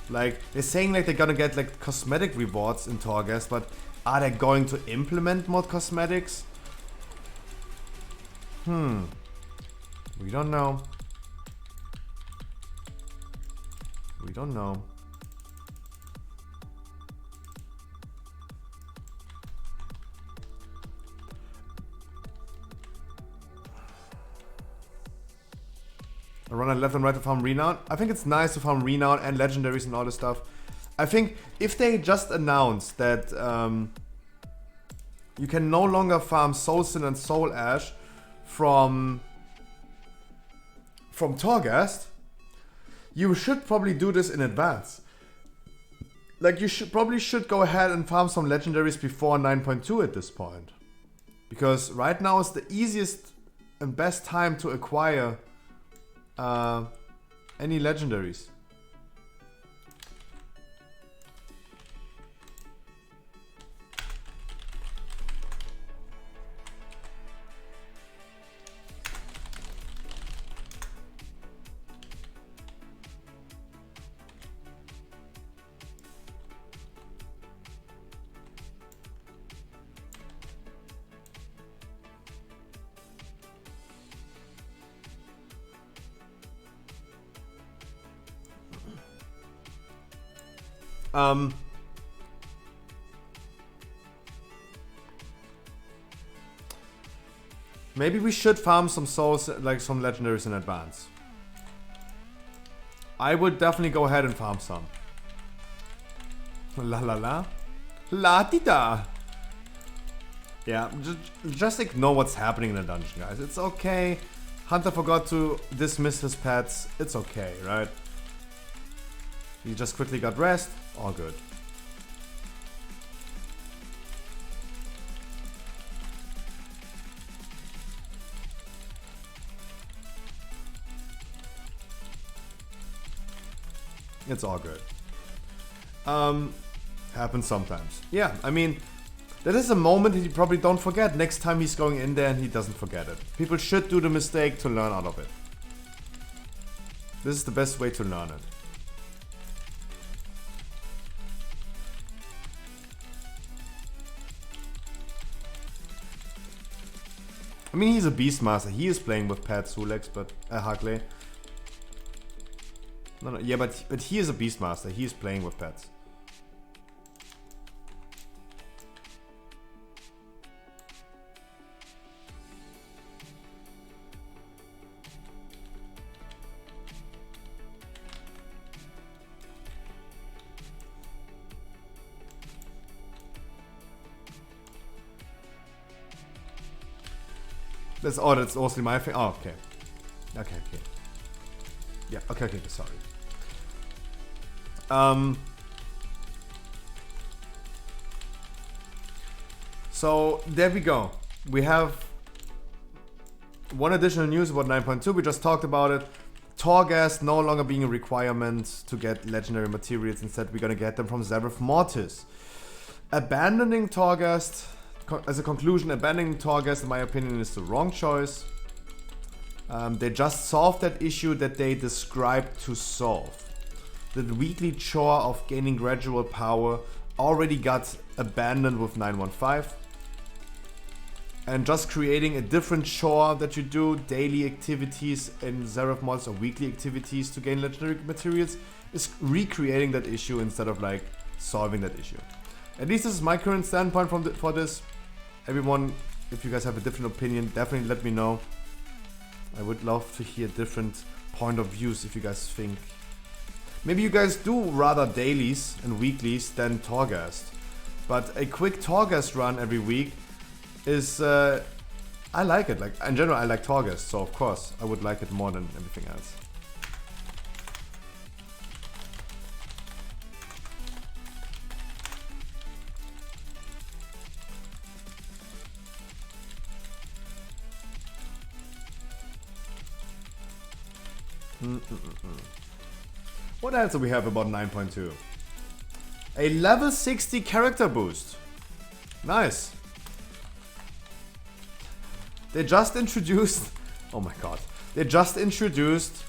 Like, they're saying like they're gonna get like cosmetic rewards in Torghast, but are they going to implement more cosmetics? We don't know. We don't know. I run left and right to farm renown. I think it's nice to farm renown and legendaries and all this stuff. I think if they just announced that you can no longer farm Soul Sin and Soul Ash from Torghast, you should probably do this in advance. Like you probably should go ahead and farm some legendaries before 9.2 at this point. Because right now is the easiest and best time to acquire any legendaries. Maybe we should farm some souls, like some legendaries in advance. I would definitely go ahead and farm some. La la la. La di da. Yeah, just ignore what's happening in the dungeon, guys. It's okay. Hunter forgot to dismiss his pets. It's okay, right? He just quickly got rest. All good. It's all good. Happens sometimes. Yeah, I mean, That is a moment he probably don't forget next time he's going in there and he doesn't forget it. People should do the mistake to learn out of it. This is the best way to learn it. I mean, he's a Beastmaster. He is playing with Pat Sulex, but Harkley. No, yeah, but he is a Beastmaster. He is playing with pets. That's also my thing. Oh, okay. Okay. Yeah, okay, sorry. So there we go. We have one additional news about 9.2. We just talked about it. Torghast no longer being a requirement to get legendary materials. Instead, we're gonna get them from Zereth Mortis. Abandoning Torghast, as a conclusion, abandoning Torghast, in my opinion, is the wrong choice. They just solved that issue that they described to solve. The weekly chore of gaining gradual power already got abandoned with 9.15. And just creating a different chore that you do, daily activities in Zereth Mortis or weekly activities to gain legendary materials, is recreating that issue instead of like solving that issue. At least this is my current standpoint for this. Everyone, if you guys have a different opinion, definitely let me know. I would love to hear different point of views if you guys think. Maybe you guys do rather dailies and weeklies than Torghast. But a quick Torghast run every week is, I like it. Like, in general, I like Torghast, so of course I would like it more than everything else. What else do we have about 9.2? A level 60 character boost. Nice. They just introduced... Oh my god. They just introduced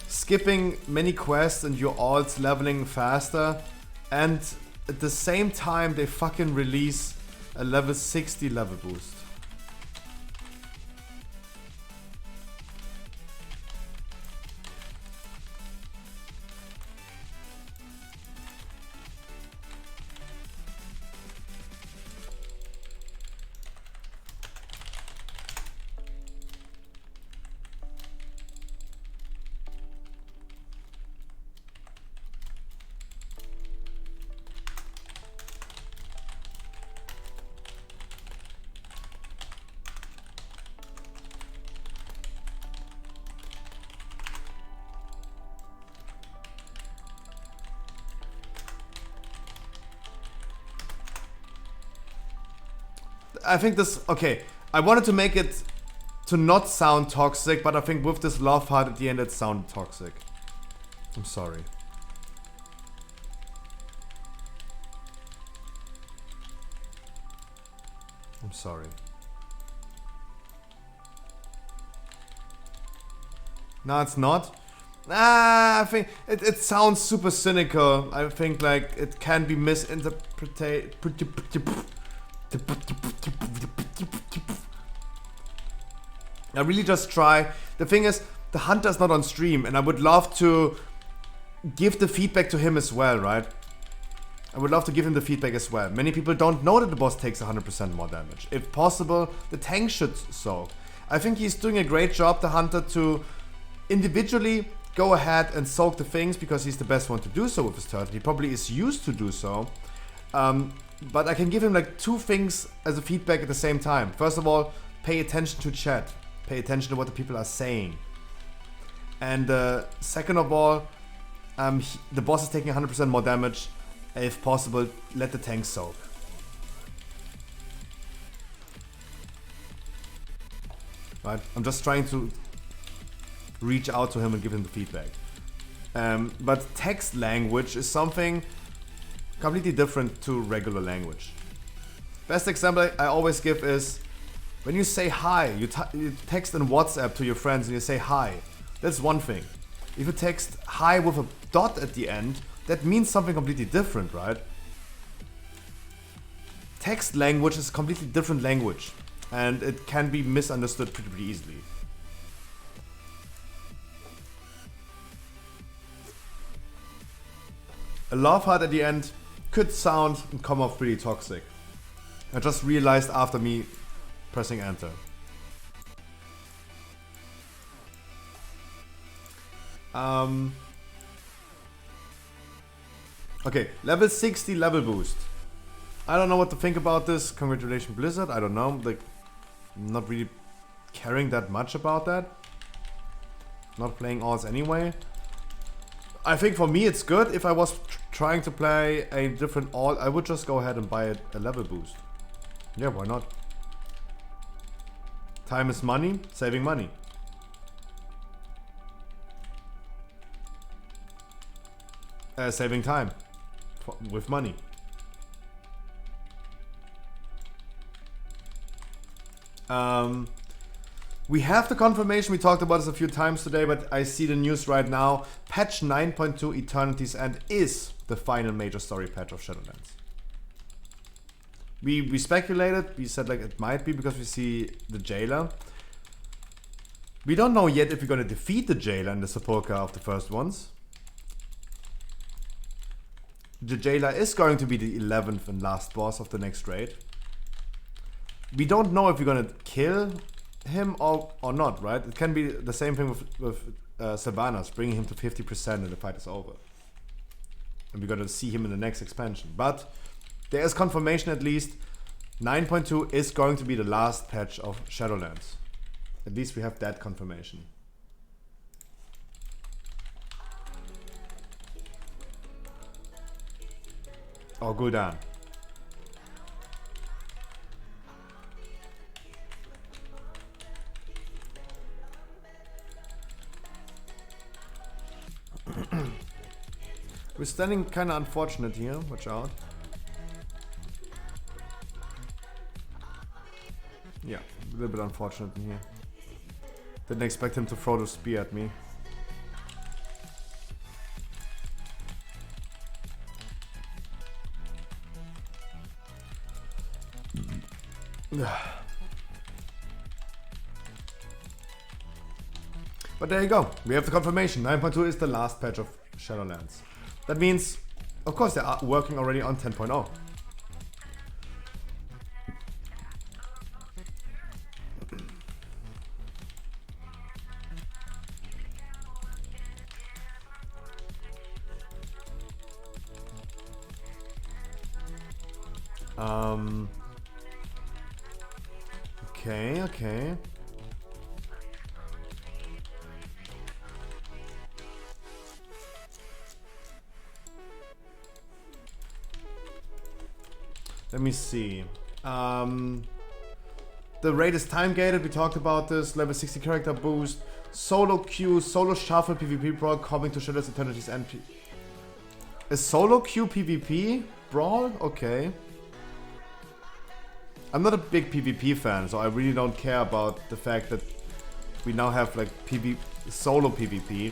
skipping many quests and your alts leveling faster. And at the same time they fucking release a level 60 level boost. I think this... Okay, I wanted to make it to not sound toxic, but I think with this love heart at the end it sounded toxic. I'm sorry. I'm sorry. No, it's not. I think it sounds super cynical. I think like it can be misinterpreted. I really just try. The thing is, the hunter's not on stream, and I would love to give the feedback to him as well, right? I would love to give him the feedback as well. Many people don't know that the boss takes 100% more damage. If possible, the tank should soak. I think he's doing a great job, the hunter, to individually go ahead and soak the things because he's the best one to do so with his turtle. He probably is used to do so. But I can give him like two things as a feedback at the same time. First of all, pay attention to chat. Pay attention to what the people are saying. And second of all, the boss is taking 100% more damage. If possible, let the tank soak. Right? I'm just trying to reach out to him and give him the feedback. But text language is something completely different to regular language. Best example I always give is when you say hi, you text in WhatsApp to your friends and you say hi. That's one thing. If you text hi with a dot at the end, that means something completely different, right? Text language is a completely different language, and it can be misunderstood pretty easily. A love heart at the end could sound and come off pretty toxic. I just realized after me pressing enter. Okay, level 60 level boost. I don't know what to think about this. Congratulations, Blizzard. I don't know. Like, I'm not really caring that much about that. Not playing alls anyway. I think for me it's good. If I was trying to play a different all, I would just go ahead and buy a level boost. Yeah, why not? Time is money, saving money. Saving time with money. We have the confirmation, we talked about this a few times today, but I see the news right now. Patch 9.2 Eternity's End is the final major story patch of Shadowlands. We speculated, we said like it might be because we see the jailer. We don't know yet if we're gonna defeat the jailer in the Sepulchre of the first ones. The jailer is going to be the 11th and last boss of the next raid. We don't know if we're gonna kill him or not, right? It can be the same thing with Sylvanas, bringing him to 50% and the fight is over. And we're gonna see him in the next expansion. But there is confirmation at least 9.2 is going to be the last patch of Shadowlands. At least we have that confirmation. Oh, Gul'dan. We're standing kind of unfortunate here. Watch out. Yeah, a little bit unfortunate in here. Didn't expect him to throw the spear at me. But there you go. We have the confirmation. 9.2 is the last patch of Shadowlands. That means, of course, they are working already on 10.0. Okay. Let me see. The raid is time gated. We talked about this. Level 60 character boost. Solo queue, solo shuffle PvP brawl coming to Shadow's Eternity's End. A solo queue PvP brawl? Okay. I'm not a big PvP fan, so I really don't care about the fact that we now have like solo PvP.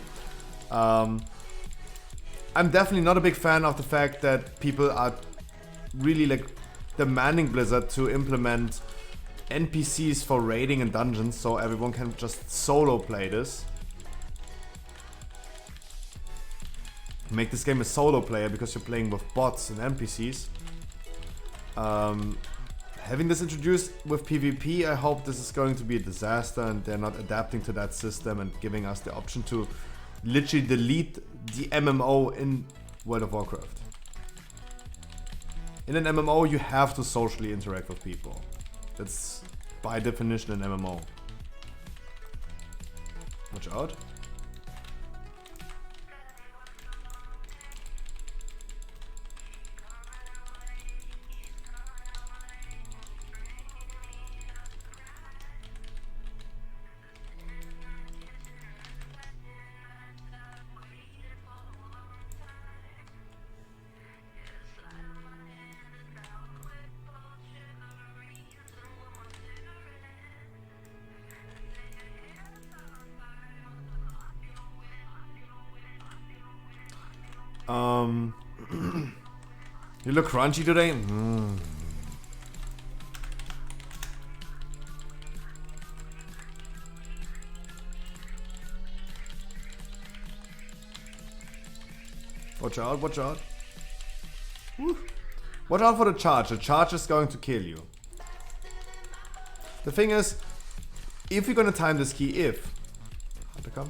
I'm definitely not a big fan of the fact that people are really like demanding Blizzard to implement NPCs for raiding and dungeons so everyone can just solo play this. Make this game a solo player because you're playing with bots and NPCs. Having this introduced with PvP, I hope this is going to be a disaster and they're not adapting to that system and giving us the option to literally delete the MMO in World of Warcraft. In an MMO, you have to socially interact with people. That's by definition an MMO. Watch out. You look crunchy today. Watch out, watch out. Woo. Watch out for the charge. The charge is going to kill you. The thing is, if you're gonna time this key, Hunter come.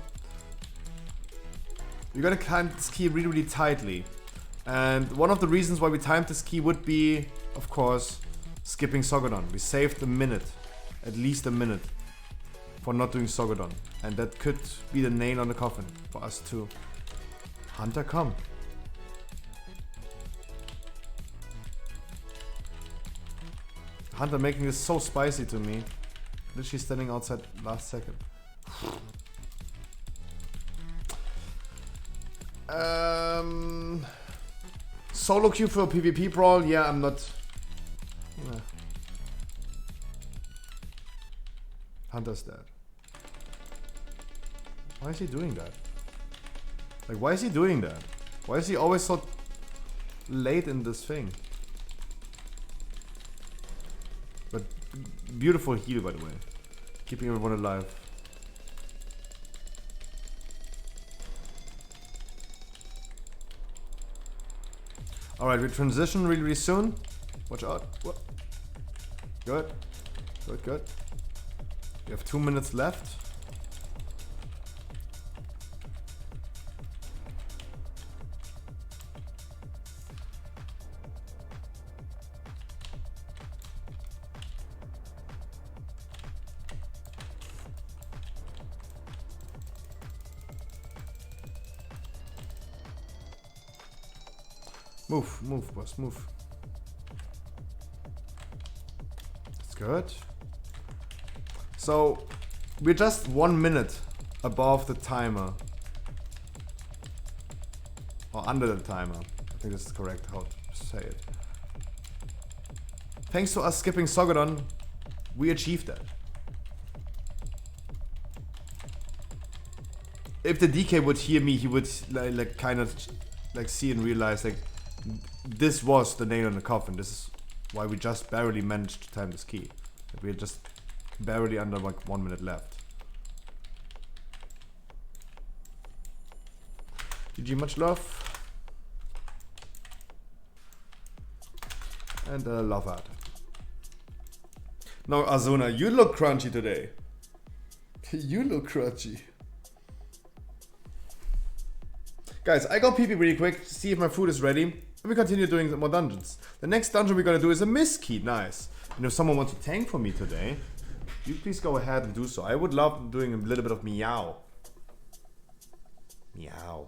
You're gonna time this key really, really tightly. And one of the reasons why we timed this key would be, of course, skipping Sogodon. We saved a minute, at least a minute, for not doing Sogodon. And that could be the nail on the coffin for us too. Hunter, come. Hunter making this so spicy to me. Literally standing outside last second. Solo queue for a PvP brawl? Yeah, I'm not. Nah. Hunter's dead. Why is he doing that? Like, why is he doing that? Why is he always so late in this thing? But beautiful heal, by the way. Keeping everyone alive. Alright, we transition really, really soon. Watch out. What? Good. Good, good. We have 2 minutes left. Move, move, boss, move. That's good. So, we're just 1 minute above the timer. Or under the timer. I think this is correct how to say it. Thanks to us skipping Sogodon, we achieved that. If the DK would hear me, he would like kind of like see and realize like this was the nail in the coffin. This is why we just barely managed to time this key. We're just barely under like 1 minute left. GG, much love. And love art. Now Azuna, you look crunchy today. You look crunchy. Guys, I go pee-pee really quick to see if my food is ready. And we continue doing some more dungeons. The next dungeon we're gonna do is a miss key. Nice. And if someone wants to tank for me today, you please go ahead and do so. I would love doing a little bit of meow. Meow.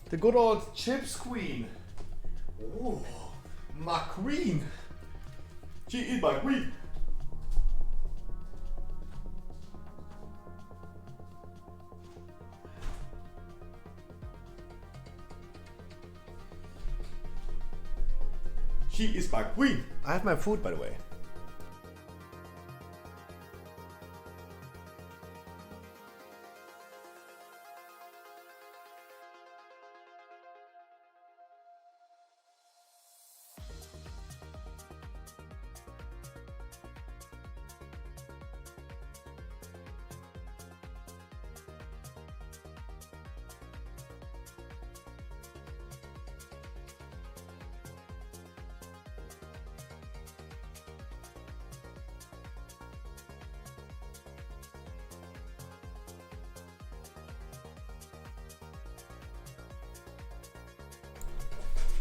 The good old chips queen. Oh, my queen. She is my queen. She is my queen. I have my food, by the way.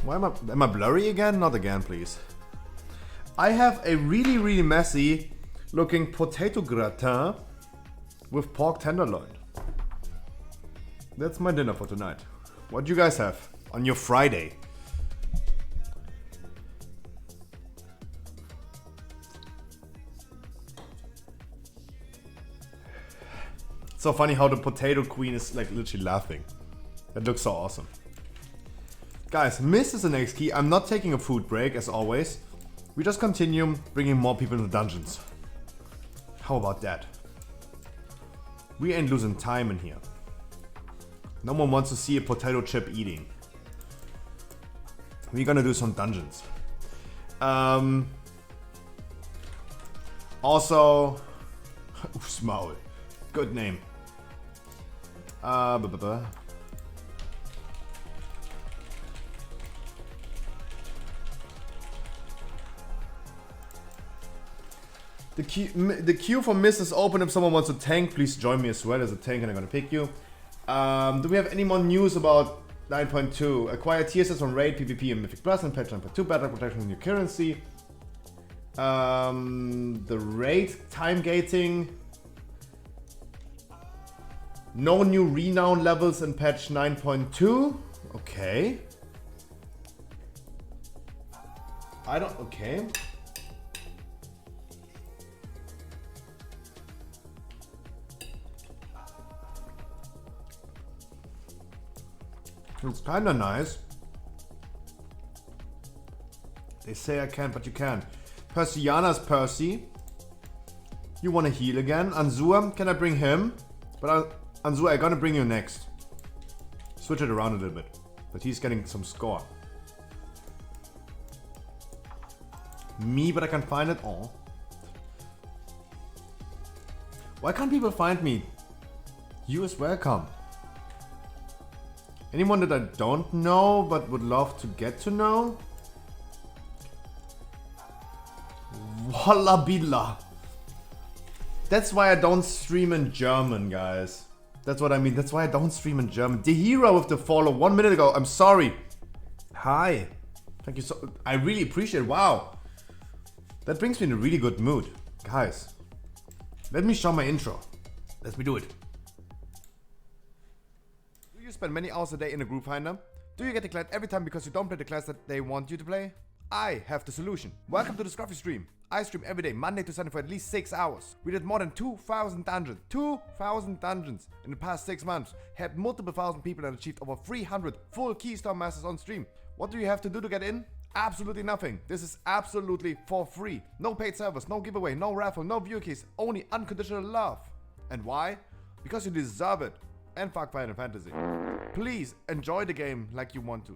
Why am I blurry again? Not again, please. I have a really messy looking potato gratin with pork tenderloin. That's my dinner for tonight. What do you guys have on your Friday? It's so funny how the potato queen is like literally laughing. That looks so awesome. Guys, miss is the next key. I'm not taking a food break as always. We just continue bringing more people into dungeons. How about that? We ain't losing time in here. No one wants to see a potato chip eating. We're gonna do some dungeons. Also, Usmaul. Good name. The queue for Miss is open. If someone wants to tank, please join me as well as a tank and I'm gonna pick you. Do we have any more news about 9.2? Acquire tier sets from Raid, PvP and Mythic Plus and patch 9.2. Better protection with new currency. The Raid time gating. No new renown levels in patch 9.2. Okay. Okay. It's kinda nice. They say I can't, but you can. Persiana's Percy. You wanna heal again? Anzua, can I bring him? But Anzua, I'm gonna bring you next. Switch it around a little bit. But he's getting some score. Me, but I can't find it all. Why can't people find me? You is welcome. Anyone that I don't know but would love to get to know? Walla billah. That's why I don't stream in German, guys. That's what I mean. That's why I don't stream in German. The hero with the follow 1 minute ago. I'm sorry. Hi. Thank you so. I really appreciate it. Wow. That brings me in a really good mood. Guys, let me show my intro. Let me do it. Do you spend many hours a day in a group finder? Do you get declared every time because you don't play the class that they want you to play? I have the solution. Welcome to the Scruffy stream. I stream every day, Monday to Sunday for at least 6 hours. We did more than 2,000 dungeons. 2,000 dungeons in the past 6 months. Had multiple thousand people and achieved over 300 full Keystone Masters on stream. What do you have to do to get in? Absolutely nothing. This is absolutely for free. No paid servers, no giveaway, no raffle, no view keys, only unconditional love. And why? Because you deserve it. And fuck Final Fantasy. Please enjoy the game like you want to.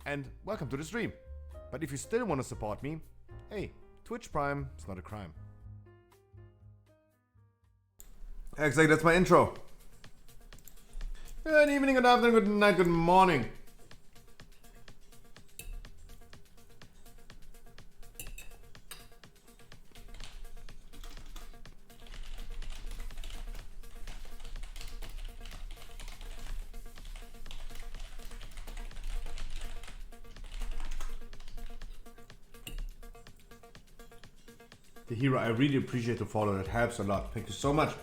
And welcome to the stream. But if you still want to support me, hey, Twitch Prime is not a crime. Exactly, that's my intro. Good evening, good afternoon, good night, good morning. The hero, I really appreciate the follow. That helps a lot. Thank you so much.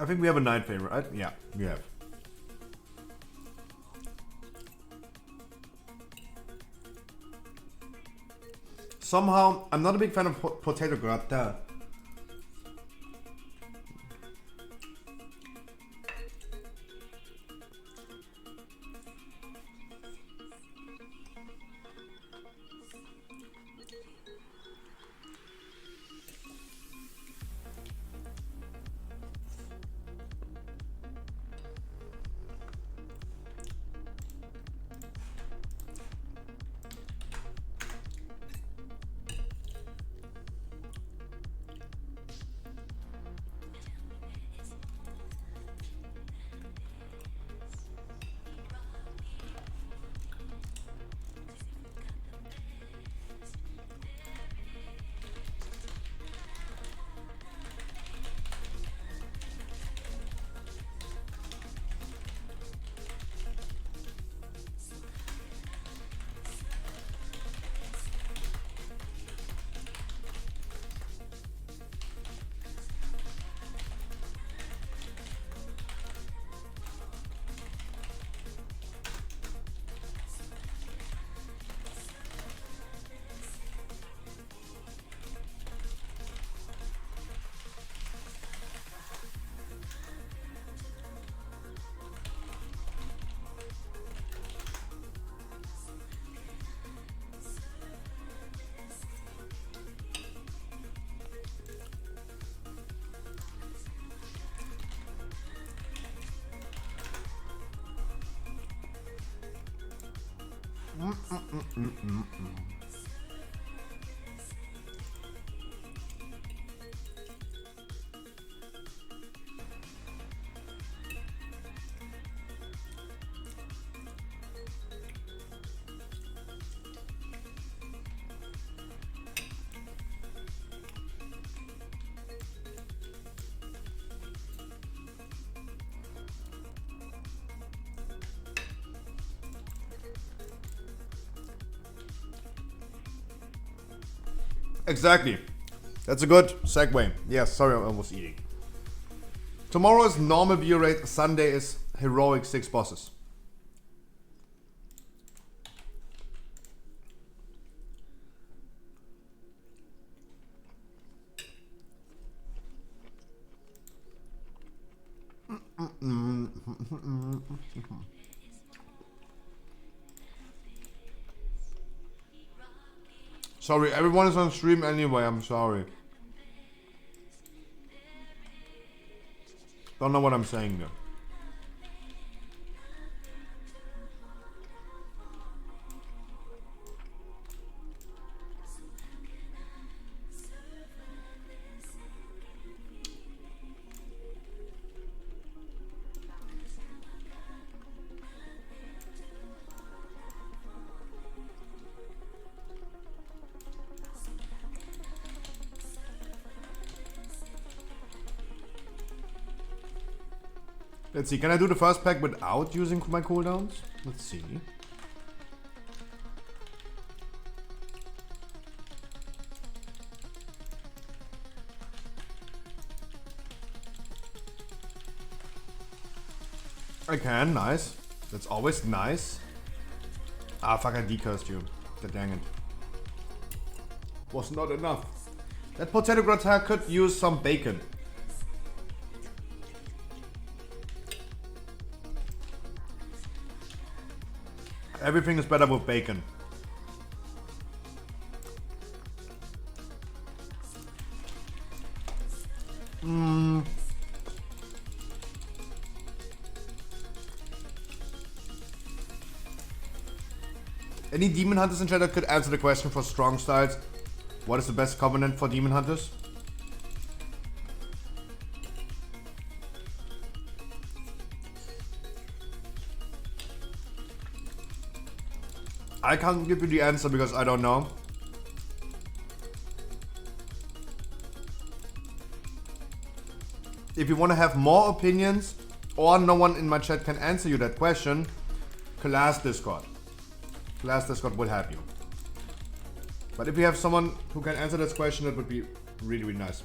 I think we have a night favorite, right? Yeah, we have. Somehow, I'm not a big fan of potato gratin. Exactly. That's a good segue. Yes, sorry, I was eating. Tomorrow is normal view rate. Sunday is heroic 6 bosses. Sorry, everyone is on stream anyway, I'm sorry. Don't know what I'm saying there. Let's see, can I do the first pack without using my cooldowns? Let's see. I can, nice. That's always nice. Ah, fuck, I decursed you. Dang it. Was not enough. That potato gratin could use some bacon. Everything is better with bacon. Any demon hunters in chat that could answer the question for strong styles? What is the best covenant for demon hunters? I can't give you the answer because I don't know. If you want to have more opinions or no one in my chat can answer you that question, class Discord. Class Discord will help you. But if you have someone who can answer this question, that would be really, really nice.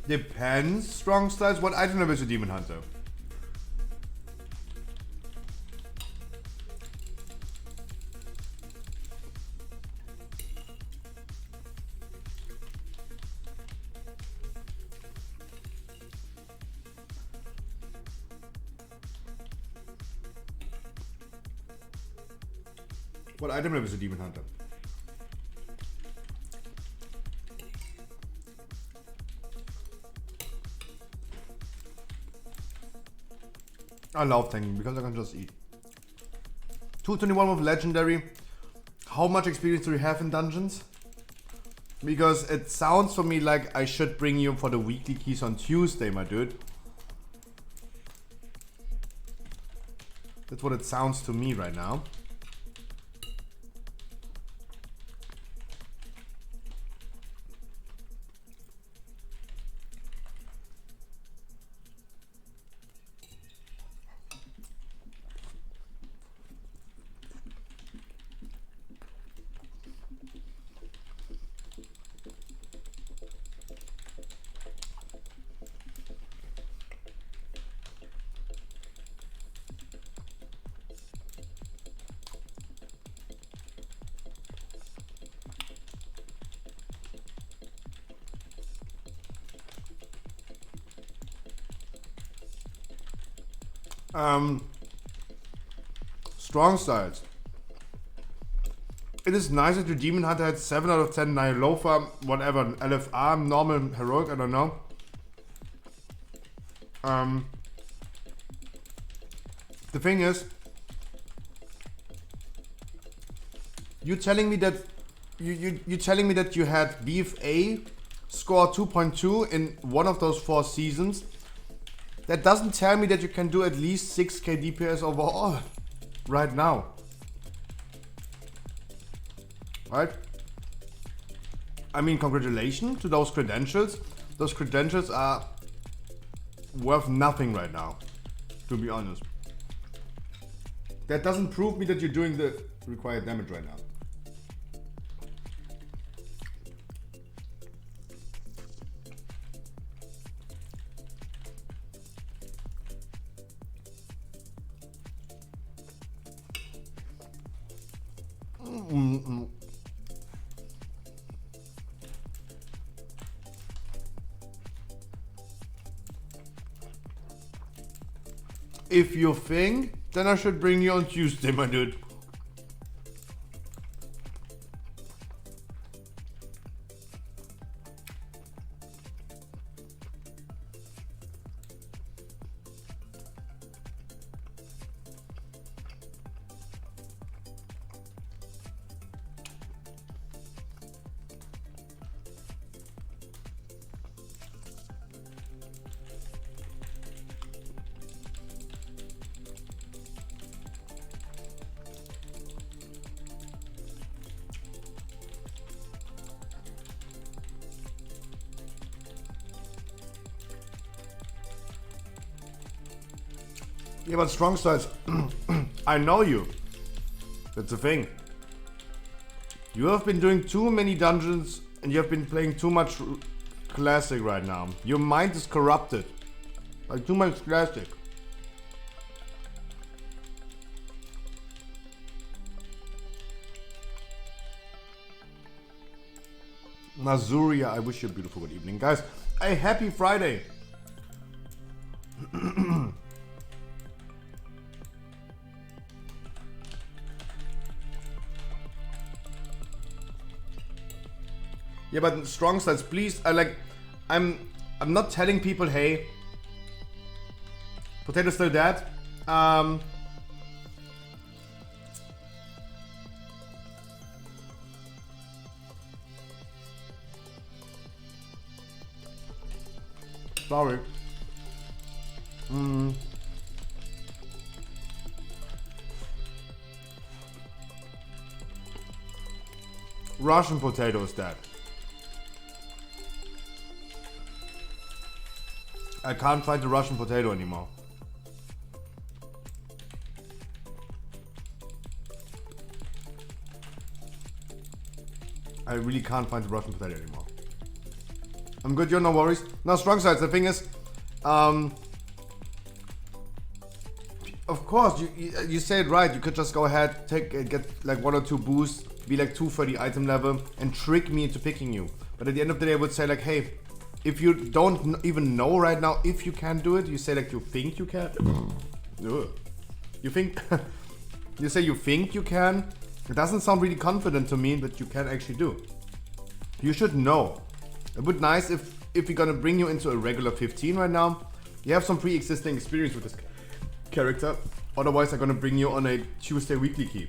Depends. Strong styles. What item level is a demon hunter? What item level is a demon hunter? I love tanking because I can just eat. 221 with legendary. How much experience do you have in dungeons? Because it sounds for me like I should bring you for the weekly keys on Tuesday, my dude. That's what it sounds to me right now. Strong styles. It is nice that your Demon Hunter had 7 out of 10 Nylofa, whatever, LFR, normal, heroic, I don't know. The thing is, you telling me that you telling me that you had BFA score 2.2 in one of those 4 seasons. That doesn't tell me that you can do at least 6k DPS overall right now. Right? I mean, congratulations to those credentials. Those credentials are worth nothing right now, to be honest. That doesn't prove me that you're doing the required damage right now. If you think, then I should bring you on Tuesday, my dude. Yeah, but strong styles, I know you. That's the thing. You have been doing too many dungeons and you have been playing too much classic right now. Your mind is corrupted. Like too much classic. Mazuria, I wish you a beautiful good evening. Guys, a happy Friday. Yeah, but strong styles, please. I'm not telling people, hey, Potato's still dead. Sorry. Russian potato is dead. I can't find the Russian potato anymore. I really can't find the Russian potato anymore. I'm good, no worries. Now, strong sides, the thing is, of course, you say it right. You could just go ahead, get like 1 or 2 boosts, be like 2 for the item level, and trick me into picking you. But at the end of the day, I would say like, hey, if you don't even know right now if you can do it, you say like you think you can. Ugh. You think, you say you think you can. It doesn't sound really confident to me that you can actually do. You should know. It would be nice if we're gonna bring you into a regular 15 right now, you have some pre-existing experience with this character. Otherwise, I'm gonna bring you on a Tuesday weekly key.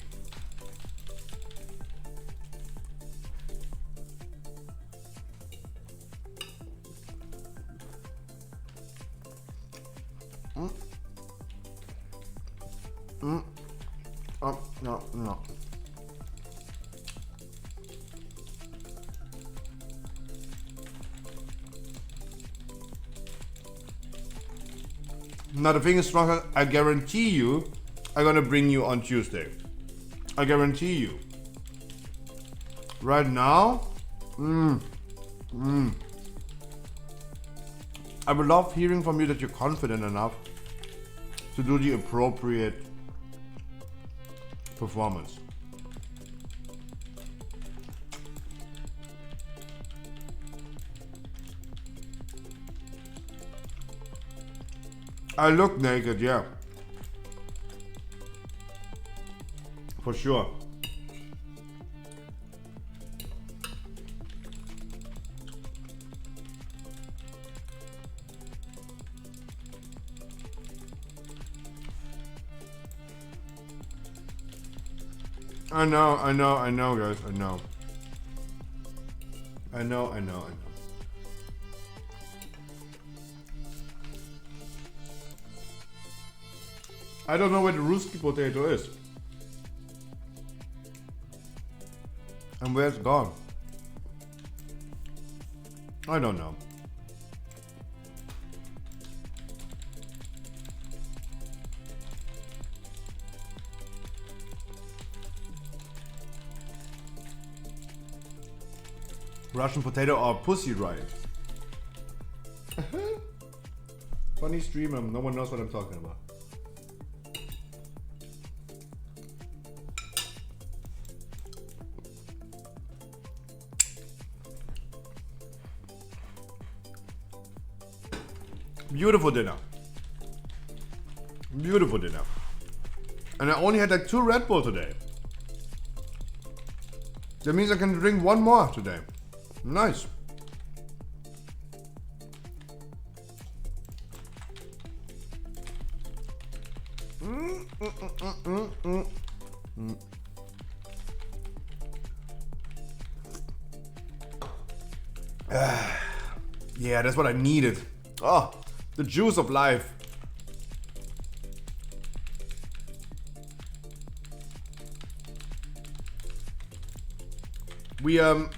Oh, no. Now the thing is, Stronger, I guarantee you, I'm gonna bring you on Tuesday. I guarantee you. Right now, I would love hearing from you that you're confident enough to do the appropriate performance. I look naked, yeah. For sure. I know, guys, I know. I know. I don't know where the Ruski potato is. And where it's gone. I don't know. Russian potato or pussy riot. Funny streamer, no one knows what I'm talking about. Beautiful dinner. Beautiful dinner. And I only had like 2 Red Bull today. That means I can drink 1 more today. Nice. Yeah, that's what I needed. Oh, the juice of life. We are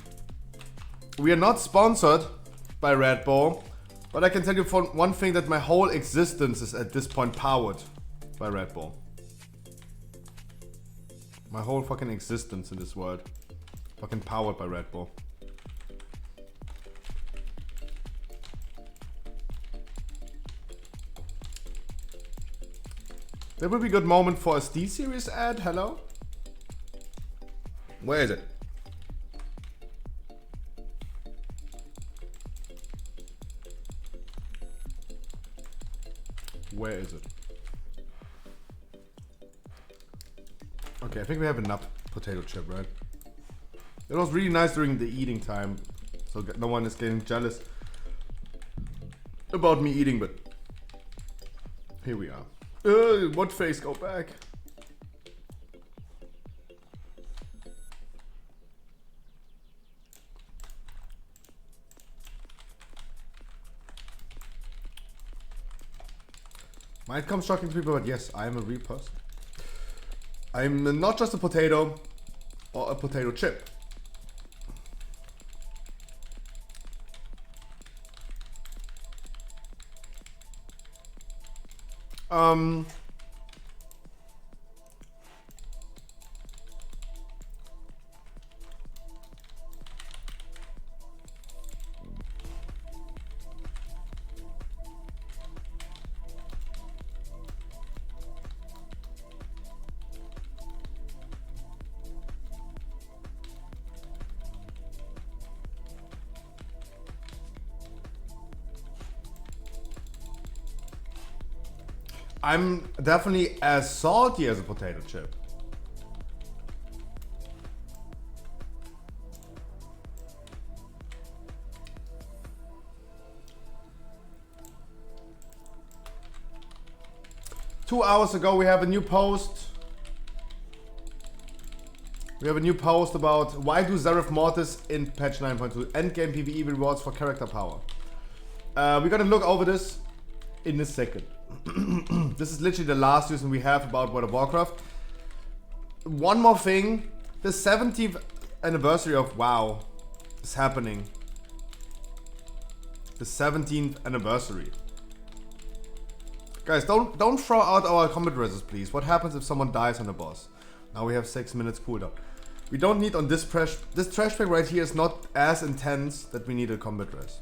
not sponsored by Red Bull, but I can tell you for one thing that my whole existence is at this point powered by Red Bull. My whole fucking existence in this world fucking powered by Red Bull. That would be a good moment for a SteelSeries ad. Hello? Where is it? Where is it? Okay, I think we have enough potato chip, right? It was really nice during the eating time, so no one is getting jealous about me eating, but here we are. What face? Go back. Might come shocking to people, but yes, I am a real person. I'm not just a potato or a potato chip. I'm definitely as salty as a potato chip. Two hours ago we have a new post. We have a new post about why do Zareth Mortis in patch 9.2 endgame PvE rewards for character power. We're gonna look over this in a second. This is literally the last reason we have about World of Warcraft. One more thing, the 17th anniversary of WoW is happening. The 17th anniversary. Guys, don't throw out our combat reses, please. What happens if someone dies on the boss? Now we have 6 minutes cooldown. We don't need on this trash pack right here is not as intense that we need a combat res.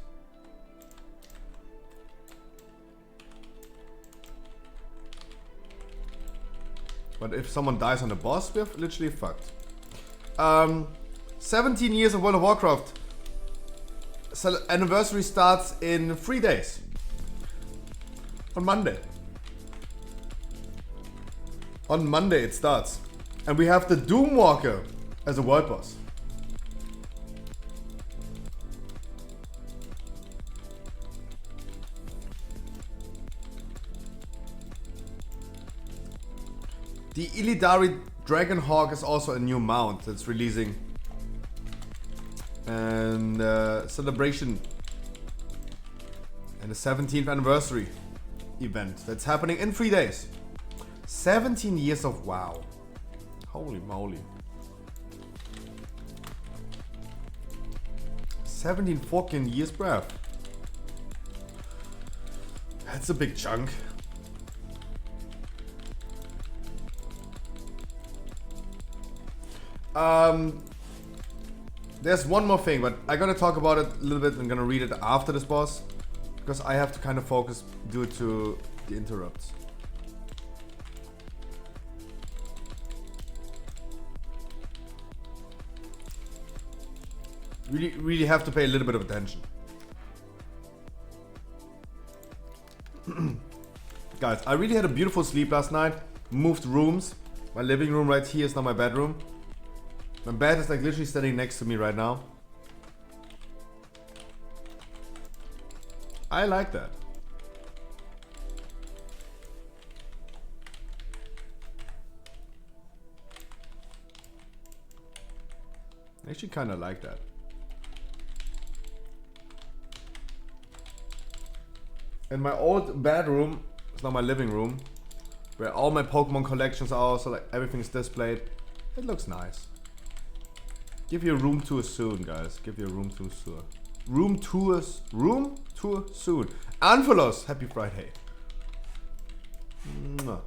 But if someone dies on the boss, we're literally fucked. 17 years of World of Warcraft. So anniversary starts in 3 days. On Monday. On Monday it starts. And we have the Doomwalker as a world boss. The Illidari Dragonhawk is also a new mount that's releasing. And celebration. And the 17th anniversary event that's happening in 3 days. 17 years of WoW. Holy moly. 17 fucking years, bruv. That's a big chunk. There's one more thing, but I'm gonna talk about it a little bit. I'm gonna read it after this boss. Because I have to kind of focus due to the interrupts. Really have to pay a little bit of attention. Guys, I really had a beautiful sleep last night. Moved rooms. My living room right here is now my bedroom. My bed is like literally standing next to me right now. I like that. I actually kind of like that. And my old bedroom is now my living room, where all my Pokemon collections are also like everything's displayed. It looks nice. Give you a room tour soon, guys. Give you a room tour soon. Room tour soon. Anphilos, happy Friday. Mwah.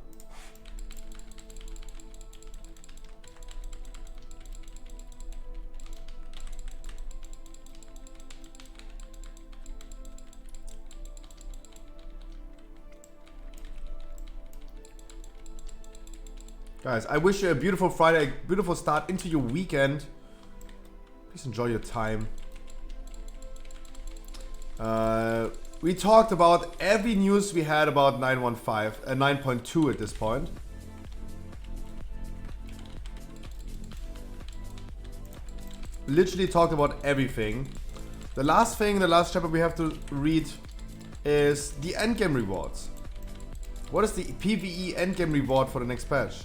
Guys, I wish you a beautiful Friday, a beautiful start into your weekend. Please enjoy your time. We talked about every news we had about 9.2 at this point. Literally talked about everything. The last chapter we have to read is the endgame rewards. What is the PvE endgame reward for the next patch?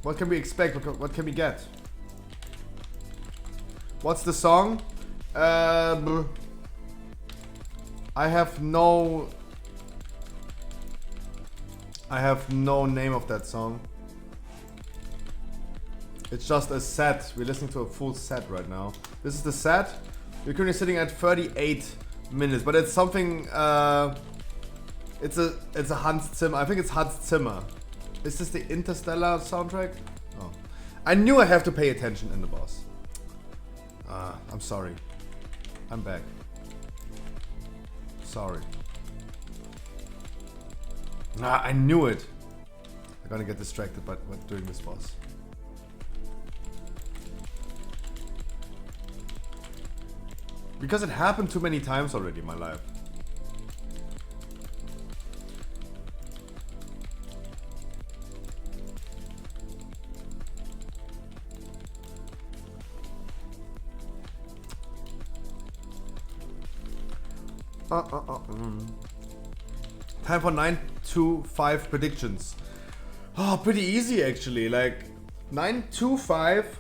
What can we expect? What can we get? What's the song? I have no name of that song. It's just a set. We're listening to a full set right now. This is the set. We're currently sitting at 38 minutes, but it's something. It's a Hans Zimmer. I think it's Hans Zimmer. Is this the Interstellar soundtrack? Oh, I knew I have to pay attention in the boss. I'm sorry. I'm back. Sorry. I knew it. I'm gonna get distracted by doing this boss. Because it happened too many times already in my life. Time for 925 predictions. Oh, pretty easy actually. Like 925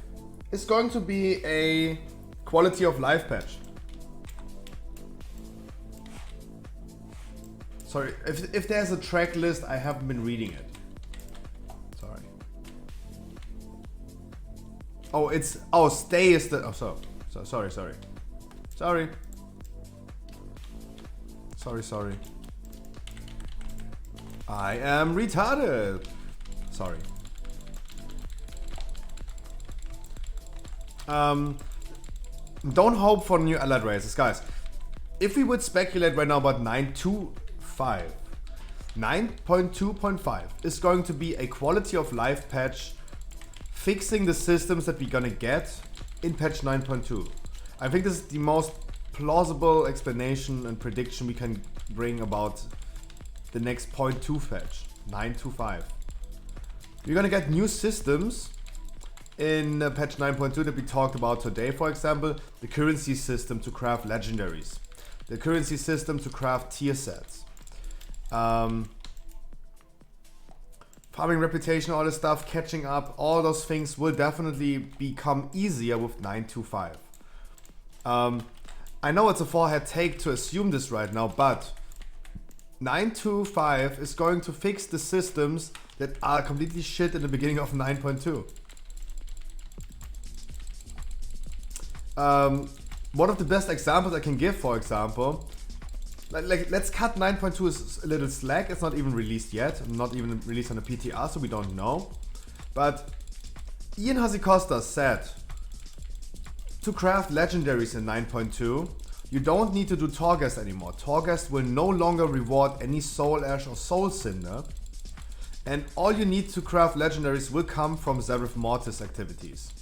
is going to be a quality of life patch. Sorry, if there's a track list, I haven't been reading it. Sorry. Oh, it's stay is the sorry. Sorry. I am retarded. Sorry. Don't hope for new alert races, guys. If we would speculate right now about 9.2.5, 9.2.5 is going to be a quality of life patch fixing the systems that we're gonna get in patch 9.2. I think this is the most plausible explanation and prediction we can bring about the next 0.2 patch, 9.2.5. We're gonna get new systems in patch 9.2 that we talked about today. For example, the currency system to craft legendaries, the currency system to craft tier sets, farming reputation, all this stuff, catching up, all those things will definitely become easier with 9.2.5. I know it's a forehead take to assume this right now, but 9.2.5 is going to fix the systems that are completely shit in the beginning of 9.2. One of the best examples I can give, for example, like let's cut 9.2 is a little slack. It's not even released yet, not even released on the PTR, so we don't know. But Ian Hazicosta said to craft legendaries in 9.2, you don't need to do Torghast anymore. Torghast will no longer reward any Soul Ash or Soul Cinder, and all you need to craft legendaries will come from Zereth Mortis activities.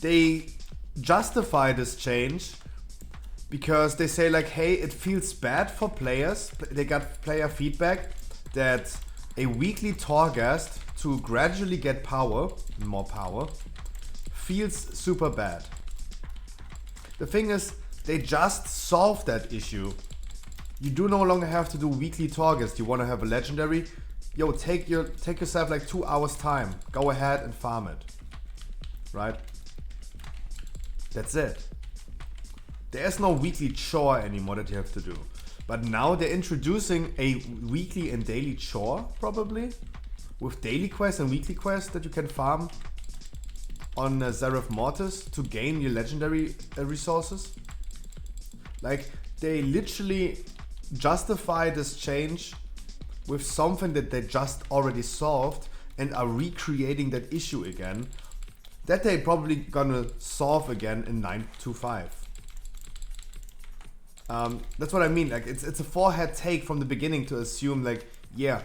They justify this change because they say like, hey, it feels bad for players. They got player feedback that a weekly Torghast to gradually get power, more power, feels super bad. The thing is, they just solved that issue. You do no longer have to do weekly Torghast. You want to have a legendary? Yo, take yourself like 2 hours time. Go ahead and farm it. Right? That's it. There's no weekly chore anymore that you have to do. But now they're introducing a weekly and daily chore, probably, with daily quests and weekly quests that you can farm on Zereth Mortis to gain your legendary resources. Like, they literally justify this change with something that they just already solved and are recreating that issue again, that they probably gonna solve again in 9.2.5. That's what I mean. Like, it's a forehead take from the beginning to assume like, yeah,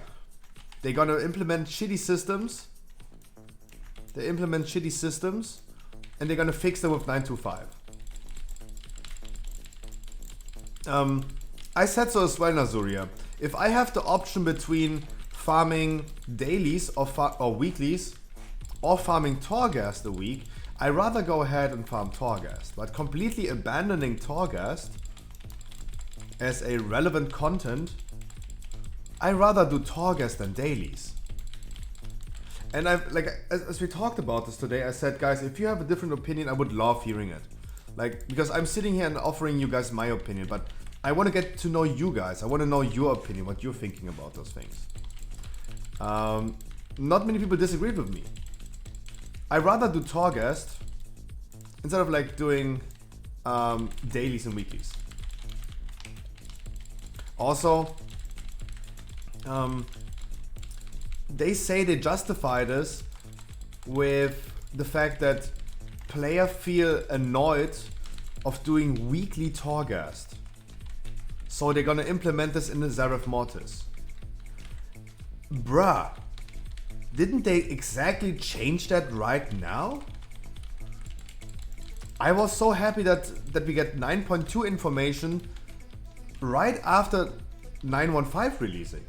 they're gonna implement shitty systems. They implement shitty systems, and they're gonna fix them with 9.2.5. I said so as well, Nazuria. If I have the option between farming dailies or weeklies, or farming Torghast a week, I'd rather go ahead and farm Torghast. But completely abandoning Torghast as a relevant content, I'd rather do Torghast than dailies. And I've like as we talked about this today, I said, guys, if you have a different opinion, I would love hearing it. Like, because I'm sitting here and offering you guys my opinion, but I want to get to know you guys. I want to know your opinion, what you're thinking about those things. Not many people disagreed with me. I'd rather do Torghast instead of like doing dailies and weeklies. Also, they say they justify this with the fact that players feel annoyed of doing weekly Torghast. So they're gonna implement this in the Zereth Mortis. Bruh, didn't they exactly change that right now? I was so happy that we get 9.2 information right after 9.15 releasing.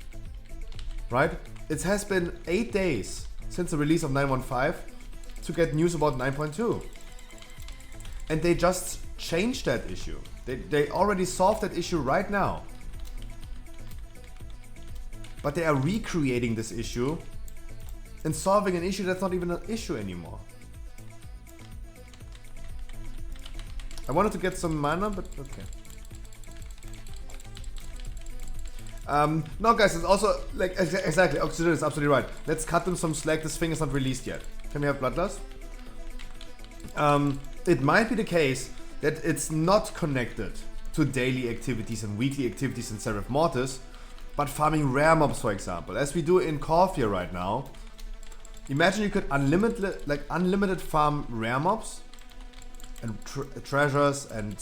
Right? It has been 8 days since the release of 9.15 to get news about 9.2. And they just changed that issue. They already solved that issue right now. But they are recreating this issue and solving an issue that's not even an issue anymore. I wanted to get some mana, but okay. No, guys, it's also like exactly. Oxygen is absolutely right. Let's cut them some slack. This thing is not released yet. Can we have Bloodlust? It might be the case that it's not connected to daily activities and weekly activities in Seraph Mortis, but farming rare mobs, for example, as we do in Corphia right now. Imagine you could unlimited farm rare mobs and treasures and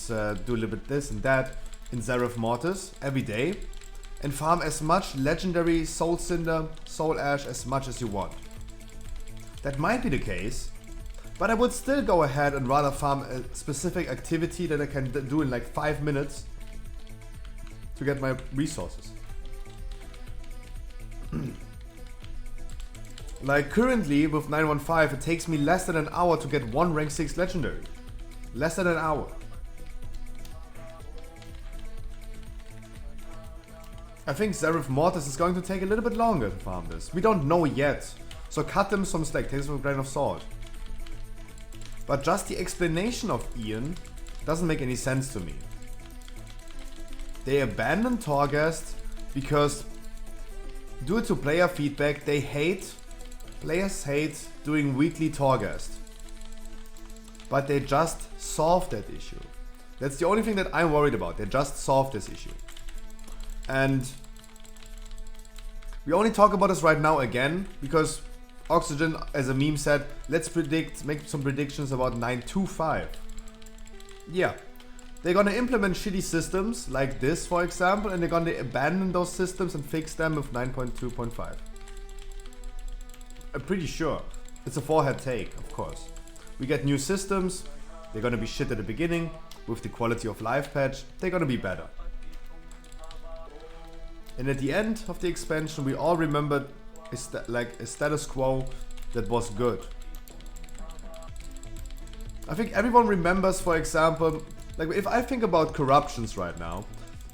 do a little bit this and that in Seraph Mortis every day, and farm as much legendary Soul Cinder, Soul Ash as much as you want. That might be the case, but I would still go ahead and rather farm a specific activity that I can do in like 5 minutes to get my resources. Like currently with 915, it takes me less than an hour to get one rank 6 legendary. Less than an hour. I think Seraph Mortis is going to take a little bit longer to farm this. We don't know yet. So cut them some slack, take this with a grain of salt. But just the explanation of Ian doesn't make any sense to me. They abandoned Torghast because due to player feedback, players hate doing weekly Torghast. But they just solved that issue. That's the only thing that I'm worried about. They just solved this issue. And we only talk about this right now again because Oxygen, as a meme, said, let's make some predictions about 925. Yeah, they're gonna implement shitty systems like this, for example, and they're gonna abandon those systems and fix them with 9.2.5. I'm pretty sure. It's a forehead take, of course. We get new systems, they're gonna be shit at the beginning. With the quality of life patch, they're gonna be better. And at the end of the expansion, we all remembered a status quo that was good. I think everyone remembers, for example, like if I think about corruptions right now,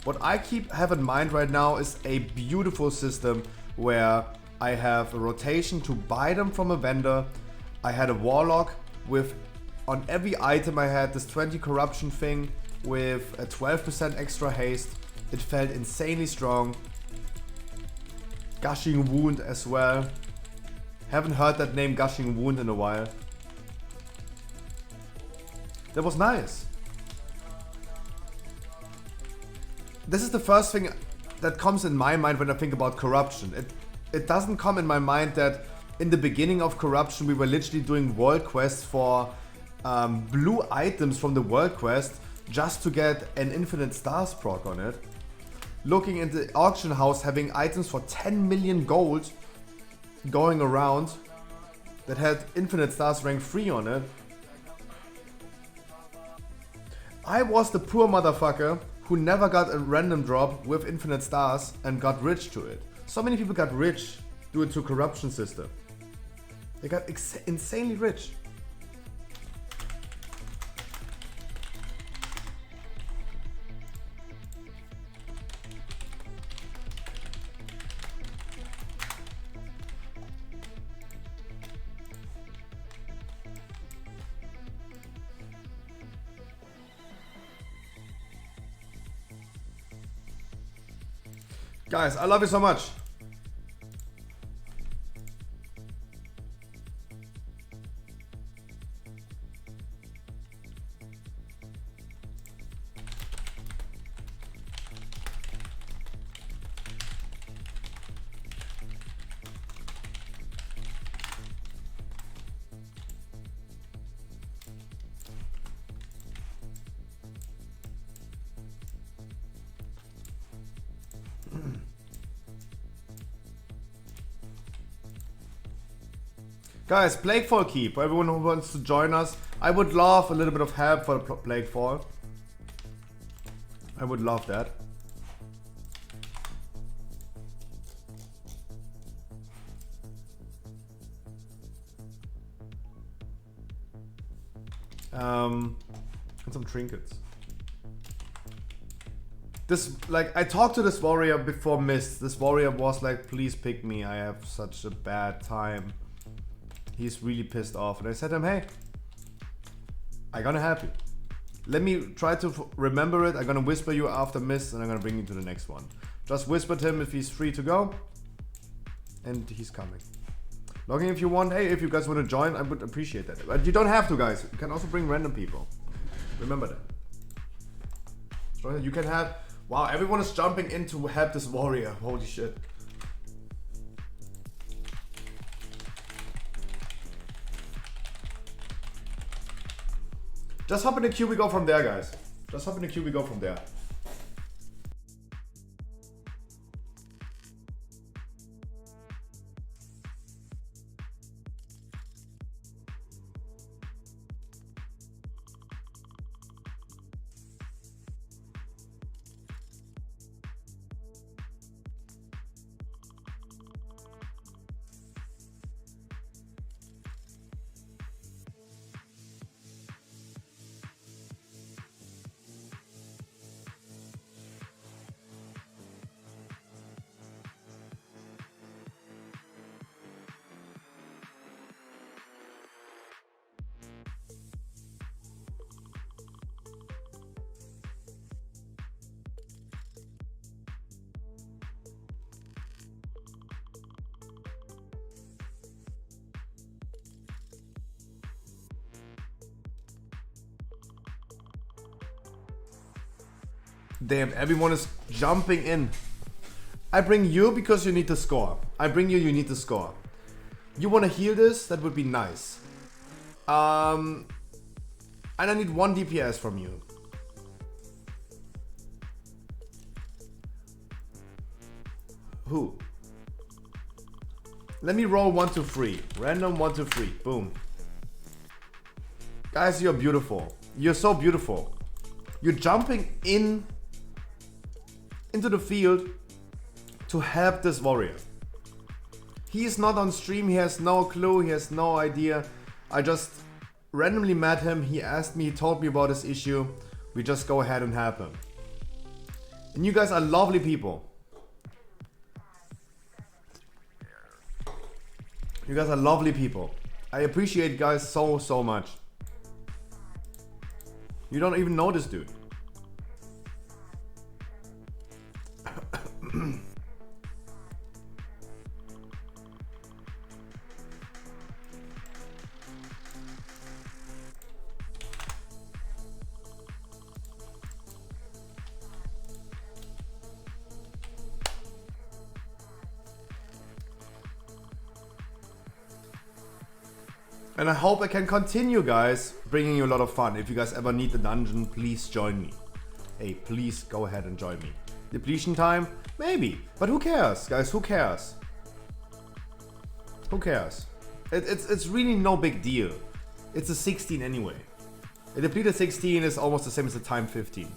what I have in mind right now is a beautiful system where I have a rotation to buy them from a vendor. I had a warlock with, on every item I had this 20 corruption thing with a 12% extra haste. It felt insanely strong. Gushing Wound as well. Haven't heard that name Gushing Wound in a while. That was nice. This is the first thing that comes in my mind when I think about corruption. It doesn't come in my mind that in the beginning of corruption we were literally doing world quests for blue items from the world quest just to get an infinite stars proc on it. Looking in the auction house, having items for 10 million gold going around that had infinite stars rank 3 on it. I was the poor motherfucker who never got a random drop with infinite stars and got rich to it. So many people got rich due to corruption system. They got insanely rich. Guys, I love you so much. Guys, Plaguefall Keep, for everyone who wants to join us, I would love a little bit of help for Plaguefall. I would love that. And some trinkets. This, like, I talked to this warrior before Mist. This warrior was like, please pick me. I have such a bad time. He's really pissed off. And I said to him, hey, I'm gonna help you. Let me try to remember it. I'm gonna whisper you after Mist and I'm gonna bring you to the next one. Just whisper to him if he's free to go. And he's coming. Logging if you want. Hey, if you guys want to join, I would appreciate that. But you don't have to, guys. You can also bring random people. Remember that. So you can have... Wow, everyone is jumping in to help this warrior. Holy shit. Just hop in the queue, we go from there, guys. Just hop in the queue, we go from there. Damn, everyone is jumping in. I bring you because you need to score. I bring you, you need to score. You want to heal this? That would be nice. And I need 1 DPS from you. Who? Let me roll 1, 2, 3. Random 1, 2, 3. Boom. Guys, you're beautiful. You're so beautiful. You're jumping into the field to help this warrior. He is not on stream, he has no clue, he has no idea. I just randomly met him, he asked me, he told me about this issue. We just go ahead and help him. And you guys are lovely people. You guys are lovely people. I appreciate you guys so much. You don't even know this dude. And I hope I can continue, guys, bringing you a lot of fun. If you guys ever need the dungeon, please join me. Hey, please go ahead and join me. Depletion time? Maybe. But who cares, guys? Who cares? Who cares? It's really no big deal. It's a 16 anyway. A depleted 16 is almost the same as a time 15.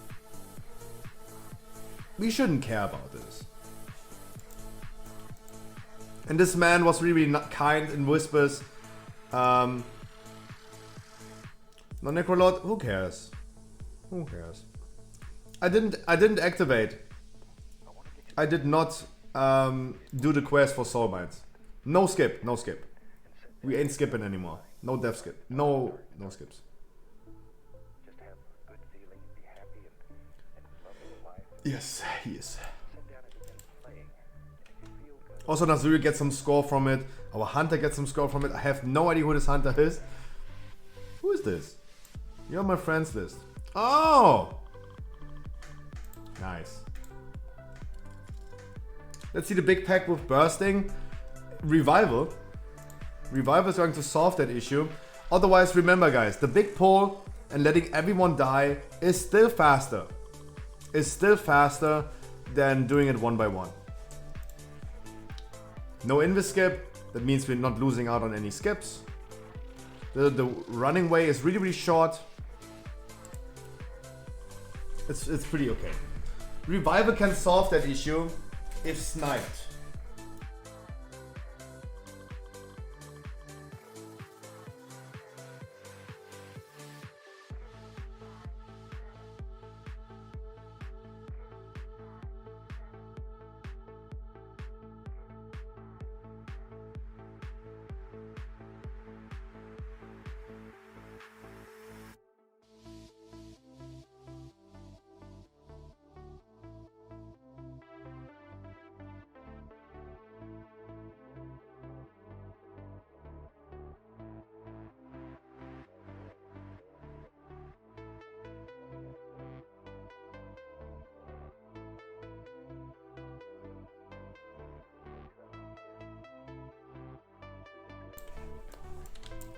We shouldn't care about this. And this man was really not kind in whispers. No Necrolord, who cares? Who cares? I didn't activate. I did not do the quest for soul mines. No skip, no skip. We ain't skipping anymore. No death skip. No skips. Yes, yes. Also, Nazuri gets some score from it. Our hunter gets some score from it. I have no idea who this hunter is. Who is this? You're on my friends list. Oh! Nice. Let's see the big pack with bursting. Revival. Revival is going to solve that issue. Otherwise, remember guys, the big pull and letting everyone die is still faster. Is still faster than doing it one by one. No invis skip. That means we're not losing out on any skips. The running way is really short. It's pretty okay. Revival can solve that issue if sniped.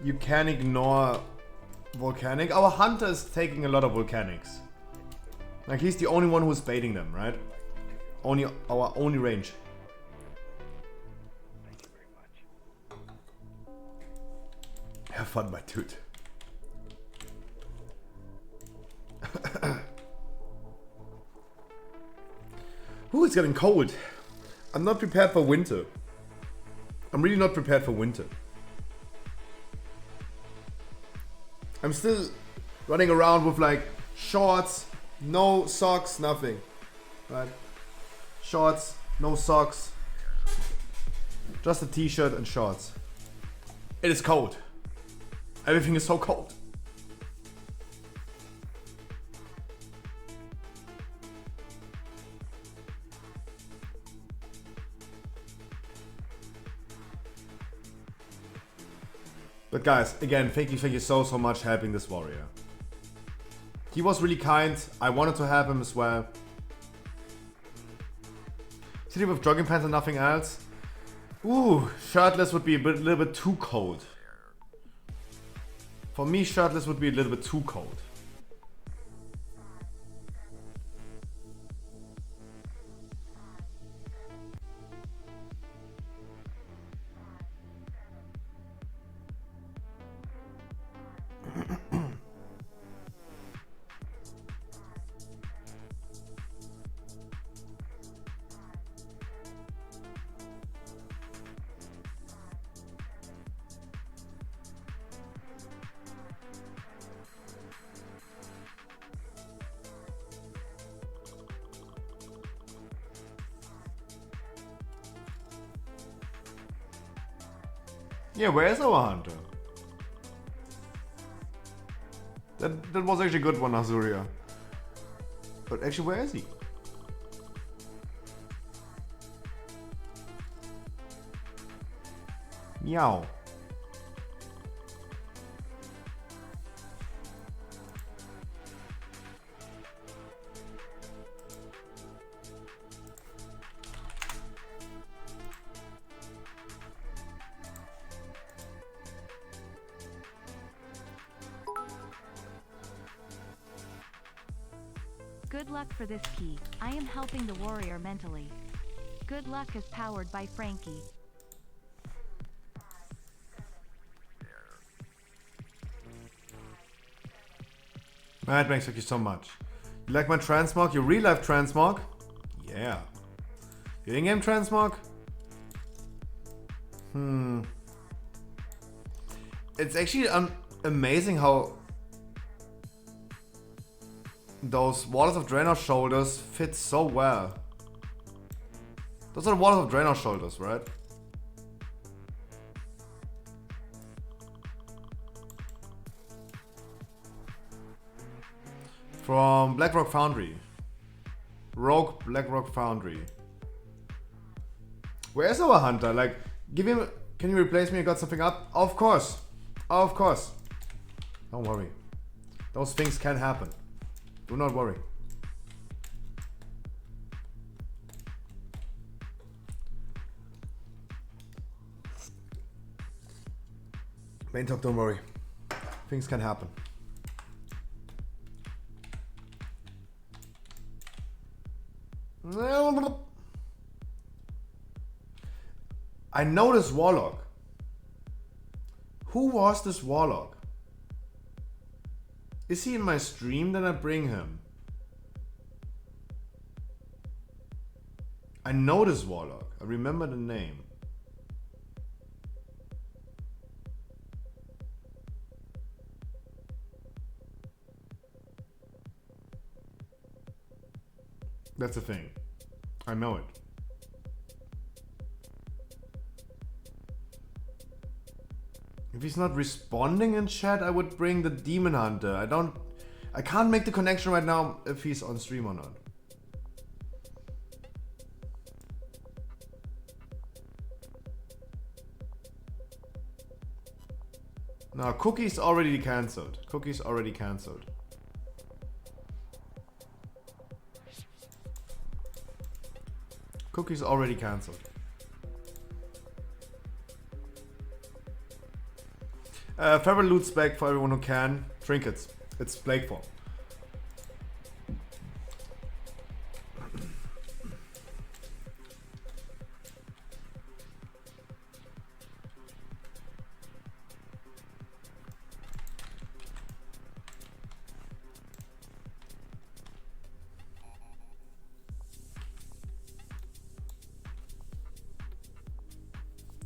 You can ignore volcanic. Our hunter is taking a lot of volcanics. Like he's the only one who's baiting them, right? Only our only range. Have fun, my dude. Ooh, it's getting cold. I'm not prepared for winter. I'm really not prepared for winter. I'm still running around with like shorts, no socks, nothing. Right? Shorts, no socks. Just a t-shirt and shorts. It is cold. Everything is so cold. But guys, again, thank you so much for helping this warrior. He was really kind. I wanted to have him as well. City with jogging pants and nothing else. Ooh, shirtless would be a little bit too cold. For me, shirtless would be a little bit too cold. Yeah, where is our hunter? That was actually a good one, Azuria. But actually, where is he? Meow. Good luck for this key. I am helping the warrior mentally. Good luck is powered by Frankie. Alright, Max, thank you so much. You like my transmog? Your real life transmog? Yeah. Your in-game transmog? It's actually amazing how those Waters of Draenor shoulders fit so well. Those are the Waters of Draenor shoulders, right? From Blackrock Foundry. Rogue Blackrock Foundry. Where's our hunter? Like, give him... Can you replace me? I got something up? Of course. Of course. Don't worry. Those things can happen. Do not worry. Main talk, don't worry. Things can happen. I know this warlock. Who was this warlock? Is he in my stream? Then I bring him. I know this warlock. I remember the name. That's the thing. I know it. If he's not responding in chat, I would bring the Demon Hunter. I can't make the connection right now if he's on stream or not. No, Cookie's already cancelled. Cookie's already cancelled. Cookie's already cancelled. Favorite loot spec for everyone who can. Trinkets. It's Plaguefall.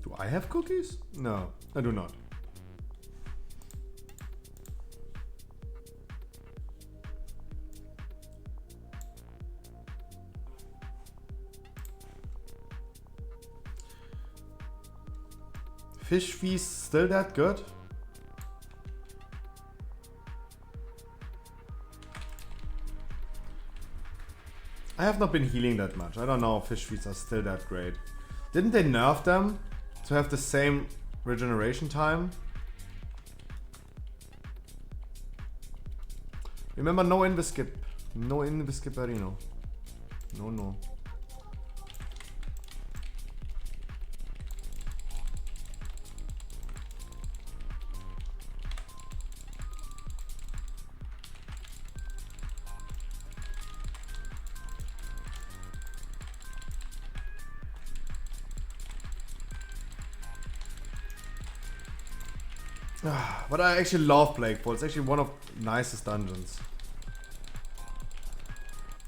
Do I have cookies? No, I do not. Fish feast still that good? I have not been healing that much. I don't know if fish feasts are still that great. Didn't they nerf them to have the same regeneration time? Remember, no invis skip. No invis skip arena. No. But I actually love Plaguefall. It's actually one of the nicest dungeons.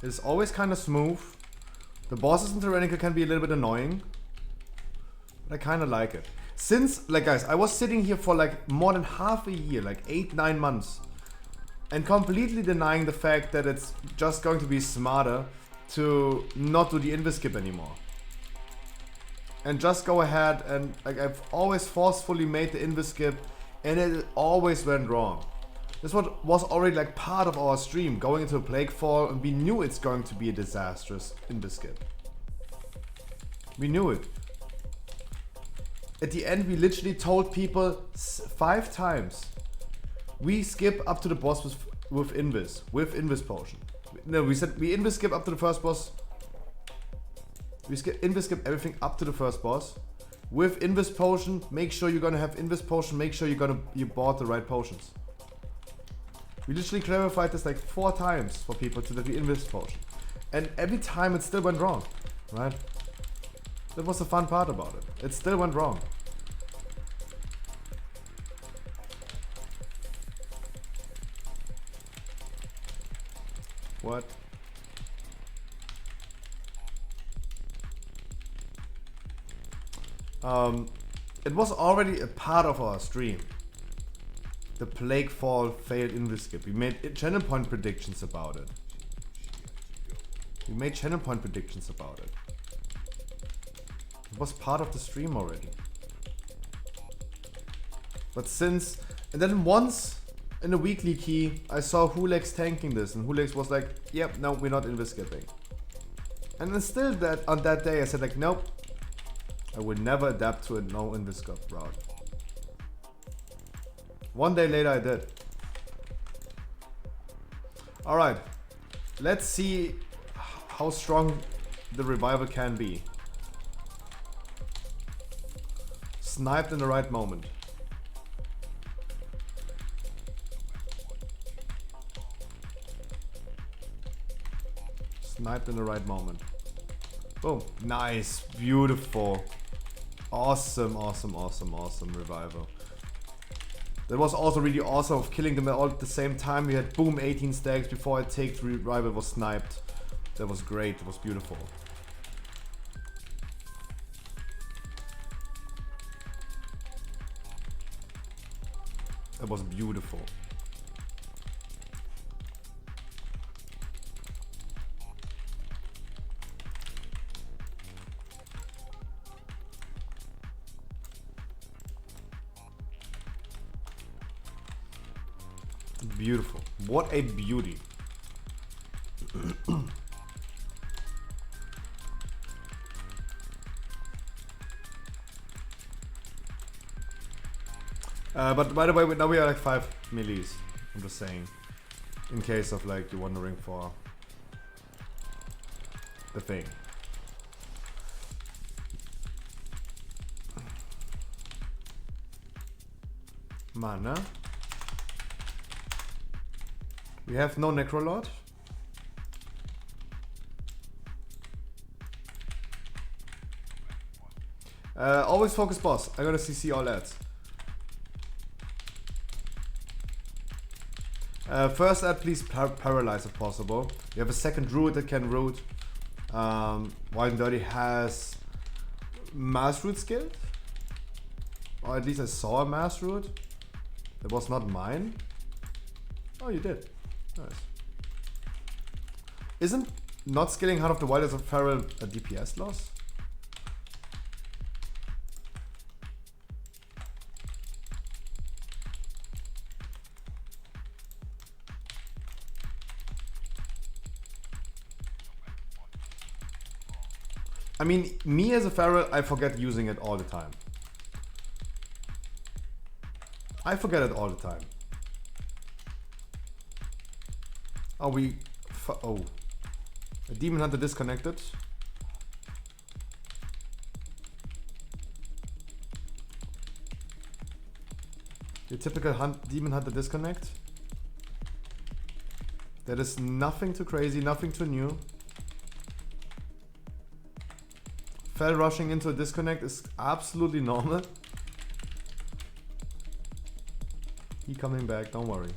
It's always kind of smooth. The bosses in Tyrannica can be a little bit annoying, but I kind of like it. Since, like guys, I was sitting here for like more than half a year, like 8-9 months, and completely denying the fact that it's just going to be smarter to not do the invis skip anymore. And just go ahead and, like, I've always forcefully made the invis skip, and it always went wrong. This was already like part of our stream, going into a Plaguefall, and we knew it's going to be a disastrous invis skip. We knew it. At the end, we literally told people 5 times, we skip up to the boss with invis potion. No, we said we invis skip up to the first boss. We invis skip everything up to the first boss. With invis potion, make sure you're gonna have invis potion, make sure you bought the right potions. We literally clarified this like 4 times for people to the invis potion. And every time it still went wrong, right? That was the fun part about it. It still went wrong. What? It was already a part of our stream. The Plaguefall failed invis skip. We made channel point predictions about it. It was part of the stream already. But since, and then once in the weekly key, I saw Hulex tanking this, and Hulex was like, yep, no, we're not invis skipping. And then still that on that day I said like, nope, I will never adapt to a no invis skip route. One day later I did. Alright, let's see how strong the revival can be. Sniped in the right moment. Sniped in the right moment. Boom. Nice. Beautiful. Awesome, awesome, awesome, awesome revival. That was also really awesome of killing them all at the same time. We had boom 18 stacks before I take the revival was sniped. That was great. It was beautiful. That was beautiful. Beautiful. What a beauty. But by the way, now we are like 5 millis. I'm just saying. In case of like you're wondering for the thing. Mana. We have no Necrolord. Always focus boss. I gotta CC all ads. First ad, please paralyze if possible. We have a second druid that can root. Wild and Dirty has Mass Root skilled? Or at least I saw a Mass Root. That was not mine. Oh, you did. Nice. Isn't not skilling Heart of the Wild as a Feral a DPS loss? I mean, me as a Feral, I forget using it all the time. I forget it all the time. Oh, oh. A Demon Hunter disconnected. Your typical Demon Hunter disconnect. That is nothing too crazy, nothing too new. Fell rushing into a disconnect is absolutely normal. He coming back, don't worry.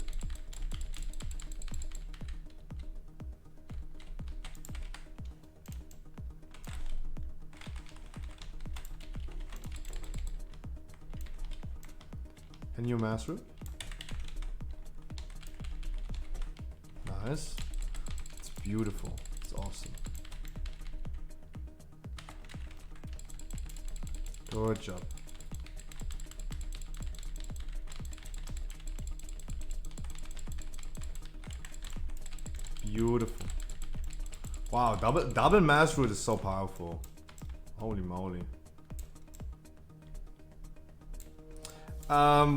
Can you master it? Nice. It's beautiful. It's awesome. Good job. Beautiful. Wow, double mass root is so powerful. Holy moly.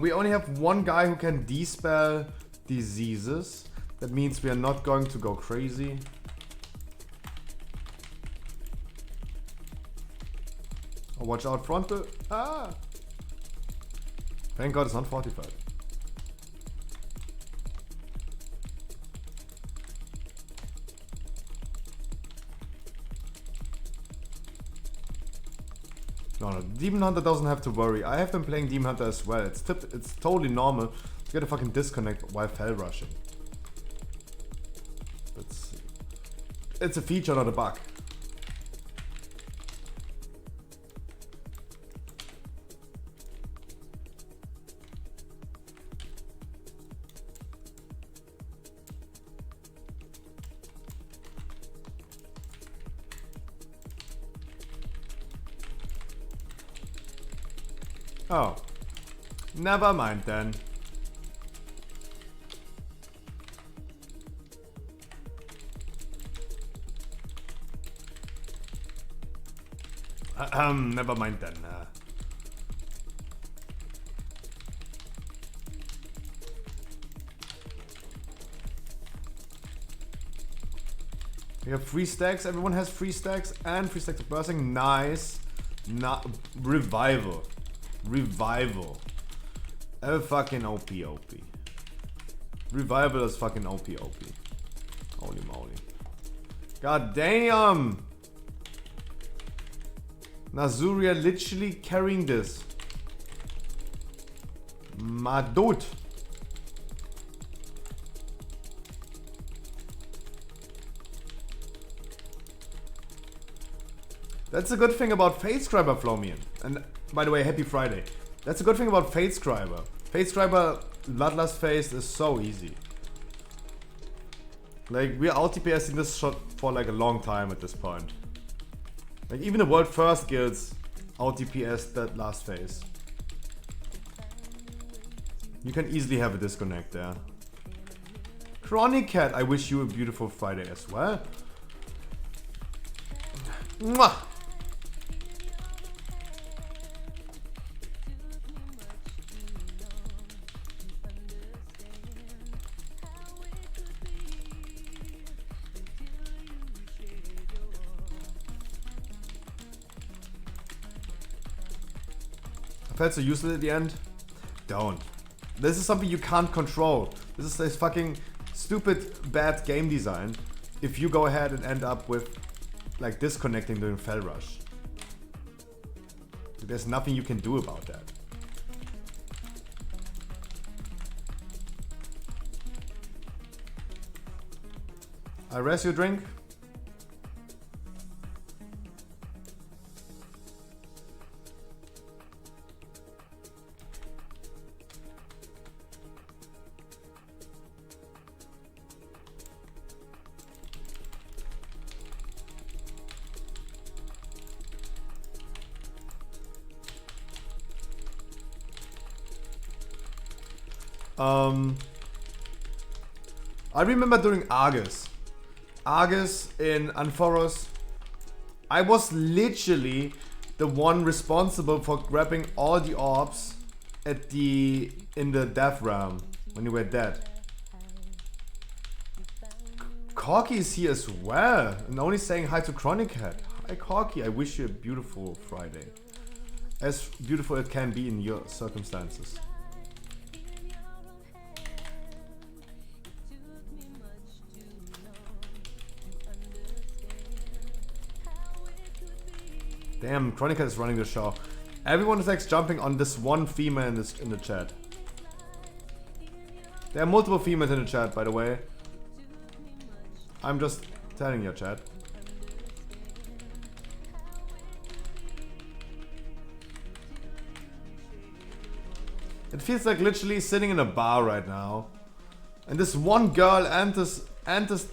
We only have one guy who can dispel diseases. That means we are not going to go crazy. Oh, watch out, frontal. Ah! Thank God it's not fortified. No, Demon Hunter doesn't have to worry. I have been playing Demon Hunter as well. It's totally normal to get a fucking disconnect while fell rushing. It's a feature, not a bug. Oh, never mind then. Never mind then. We have 3 stacks. Everyone has 3 stacks and 3 stacks of bursting. Nice. Revival. Revival. Fucking OP. Revival is fucking OP. Holy moly. God damn. Nazuria literally carrying this. My dude. That's a good thing about Fatescriber, Flomian. And by the way, happy Friday. That's a good thing about Fatescriber. Fatescriber Bloodlust Phase is so easy. Like, we are out TPSing this shot for like a long time at this point. Like, even the world first guilds out DPS that last phase. You can easily have a disconnect there. Chronic Cat, I wish you a beautiful Friday as well. Mwah! I felt so useless at the end. Don't. This is something you can't control. This is this fucking stupid bad game design if you go ahead and end up with like disconnecting during Fell Rush. There's nothing you can do about that. I rest your drink. I remember during Argus in Amphoros, I was literally the one responsible for grabbing all the orbs at in the death realm when you were dead. Corky is here as well, and only saying hi to Chronic Head. Hi Corky, I wish you a beautiful Friday. As beautiful it can be in your circumstances. Damn, Chronica is running the show. Everyone is like jumping on this one female in the chat. There are multiple females in the chat, by the way. I'm just telling you, chat. It feels like literally sitting in a bar right now, and this one girl enters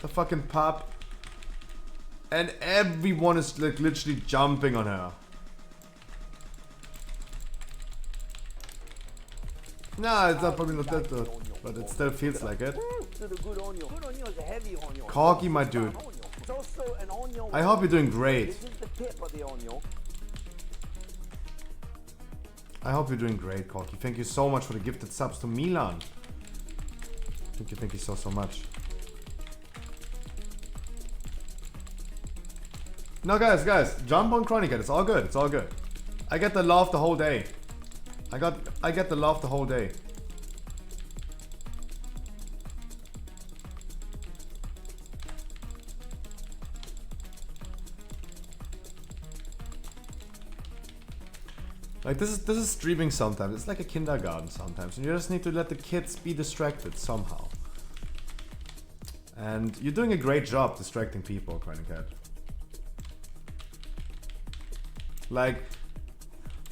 the fucking pub. And everyone is like literally jumping on her. Nah, it's not probably not that good, but it still feels like it. Corky, my dude. I hope you're doing great. I hope you're doing great, Corky. Thank you so much for the gifted subs to Milan. Thank you so much. No, guys, jump on Chronica. It's all good. It's all good. I get the love the whole day. I get the love the whole day. Like this is streaming sometimes. It's like a kindergarten sometimes, and you just need to let the kids be distracted somehow. And you're doing a great job distracting people, Chronica. Like,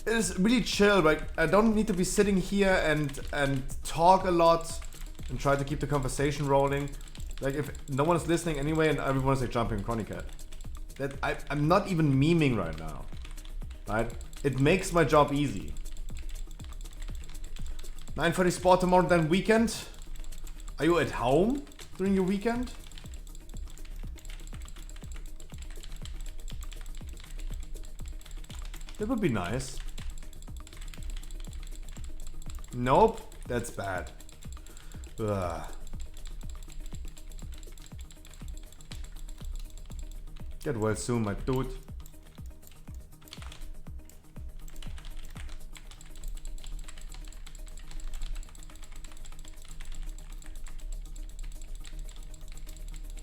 it is really chill. Like, I don't need to be sitting here and talk a lot and try to keep the conversation rolling. Like, if no one is listening anyway and everyone is like jumping Chronica, that I'm not even memeing right now, right? It makes my job easy. 9:30 sport tomorrow, then weekend. Are you at home during your weekend? That would be nice. Nope, that's bad. Ugh. Get well soon, my dude.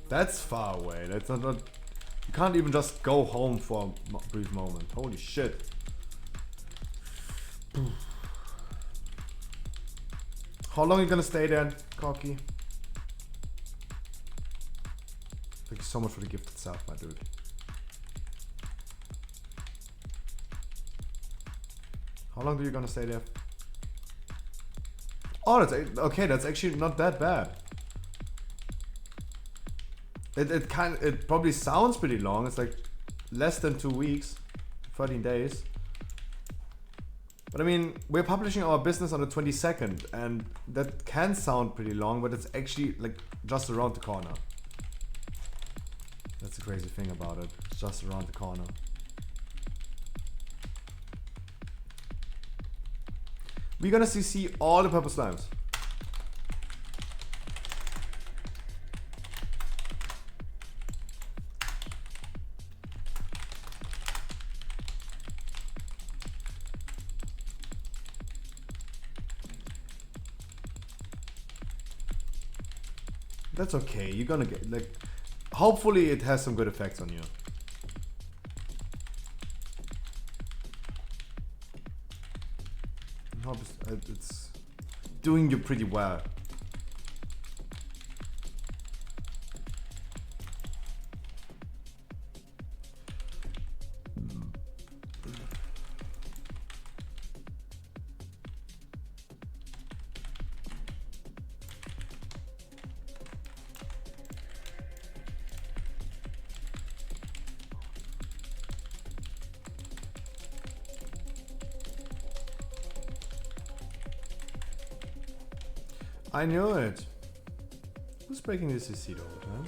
That's far away. That's not. You can't even just go home for a brief moment. Holy shit. How long are you gonna stay there, Corky? Thank you so much for the gift itself, my dude. How long are you gonna stay there? Oh, that's okay. That's actually not that bad. It probably sounds pretty long. It's like less than 2 weeks, 13 days. But I mean, we're publishing our business on the 22nd, and that can sound pretty long, but it's actually like just around the corner. That's the crazy thing about it. It's just around the corner. We're gonna see all the purple slimes. That's okay. You're gonna get like. Hopefully, it has some good effects on you. It's doing you pretty well. I knew it. Who's breaking this CC the whole time?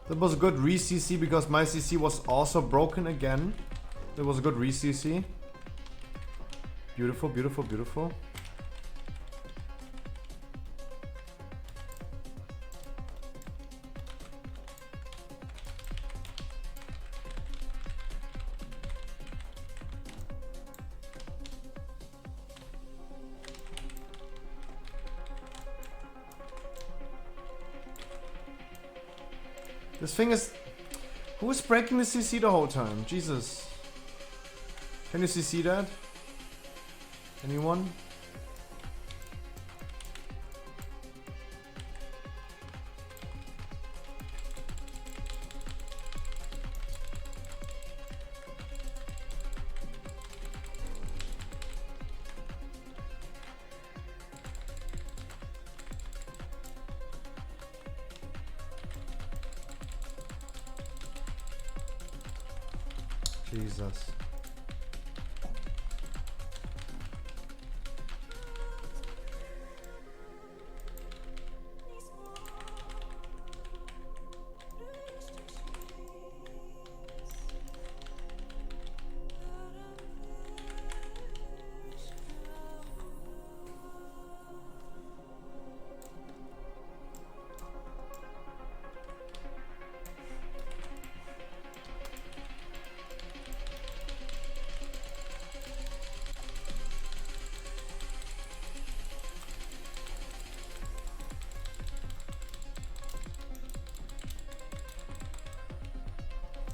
That was a good re-CC because my CC was also broken again. That was a good re-CC. Beautiful, beautiful, beautiful. This thing is... Who is breaking the CC the whole time? Jesus. Can you CC that? Anyone? Jesus.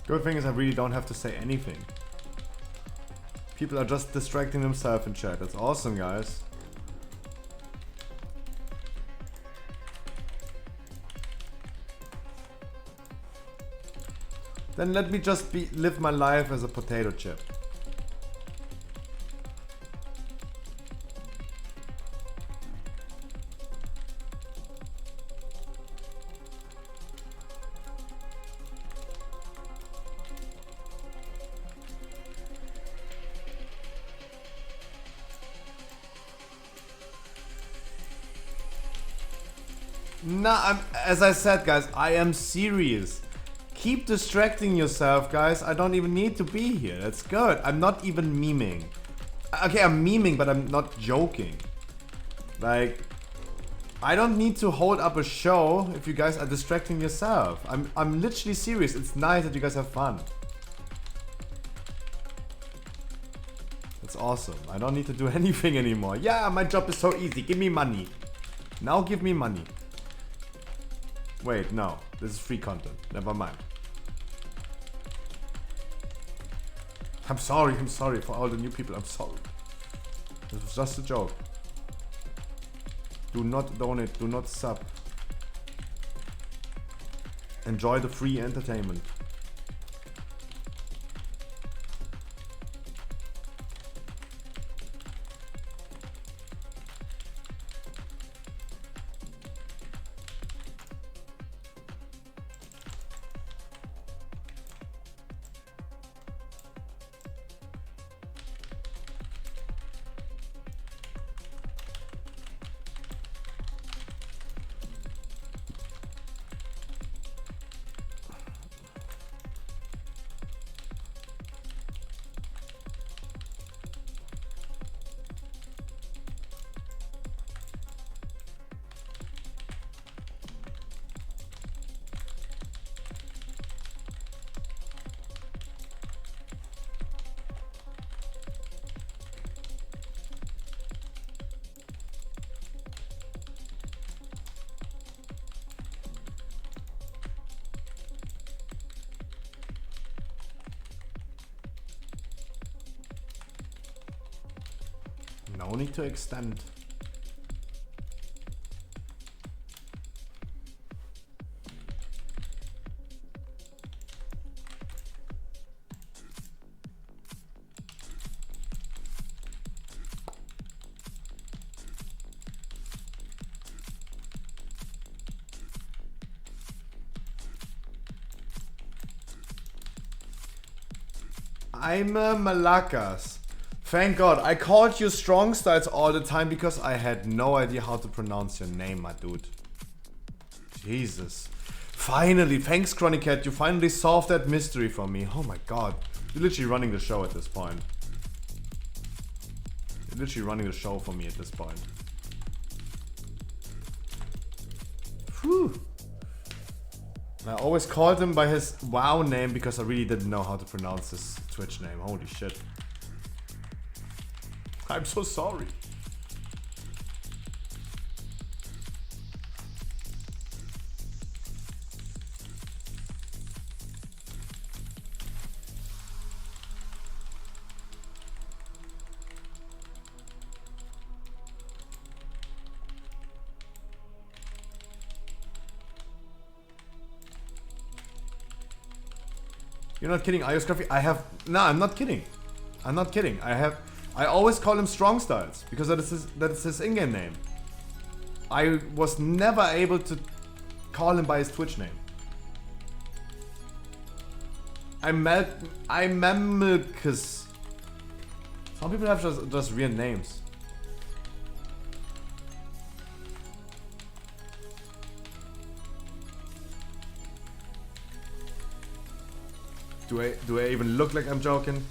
Good thing is I really don't have to say anything. People are just distracting themselves in chat. That's awesome, guys. Then let me just live my life as a potato chip. Nah, as I said, guys, I am serious. Keep distracting yourself, guys. I don't even need to be here. That's good. I'm not even memeing. Okay, I'm memeing, but I'm not joking. Like, I don't need to hold up a show if you guys are distracting yourself. I'm literally serious. It's nice that you guys have fun. That's awesome. I don't need to do anything anymore. Yeah, my job is so easy. Give me money. Now give me money. Wait, no. This is free content. Never mind. I'm sorry for all the new people. I'm sorry. This was just a joke. Do not donate. Do not sub. Enjoy the free entertainment. No need to extend. I'm Malakas. Thank God. I called you Strong Styles all the time because I had no idea how to pronounce your name, my dude. Jesus. Finally, thanks Chronicat. You finally solved that mystery for me. Oh my God. You're literally running the show at this point. You're literally running the show for me at this point. Whew. I always called him by his WoW name because I really didn't know how to pronounce his Twitch name. Holy shit. I'm so sorry. You're not kidding, Ioscrappy? I have... No, I'm not kidding. I'm not kidding. I always call him Strong Styles because that is his in-game name. I was never able to call him by his Twitch name. I'm Mamelkus. Some people have just weird names. Do I even look like I'm joking?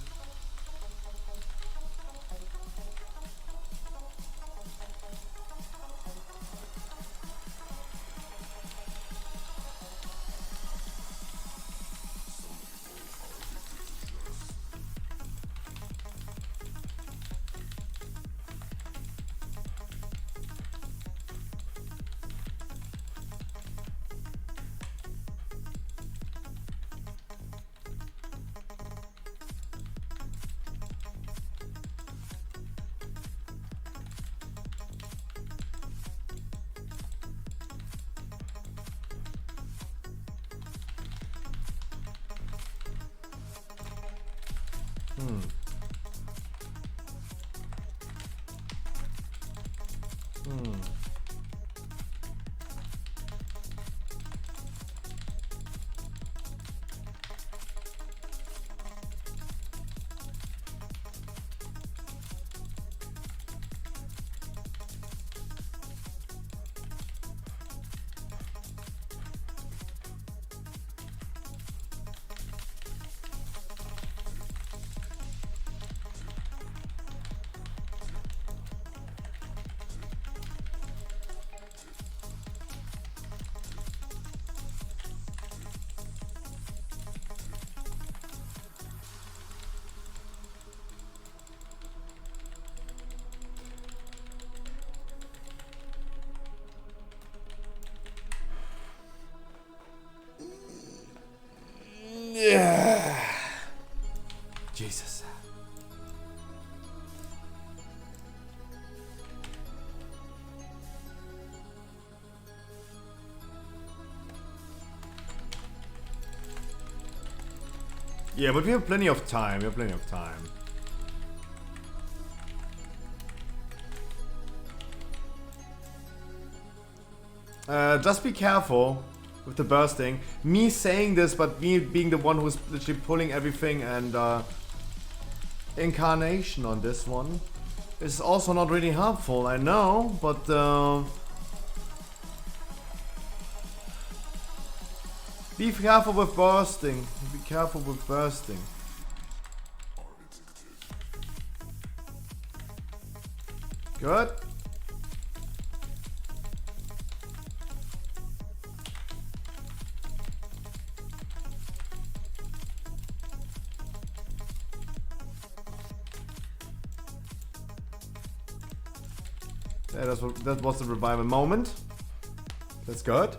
Yeah. Jesus. Yeah, but we have plenty of time. We have plenty of time. Just be careful with the bursting. Me saying this, but me being the one who's literally pulling everything and incarnation on this one is also not really helpful, I know, but be careful with bursting. Be careful with bursting. Good. Yeah, that was the revival moment. That's good.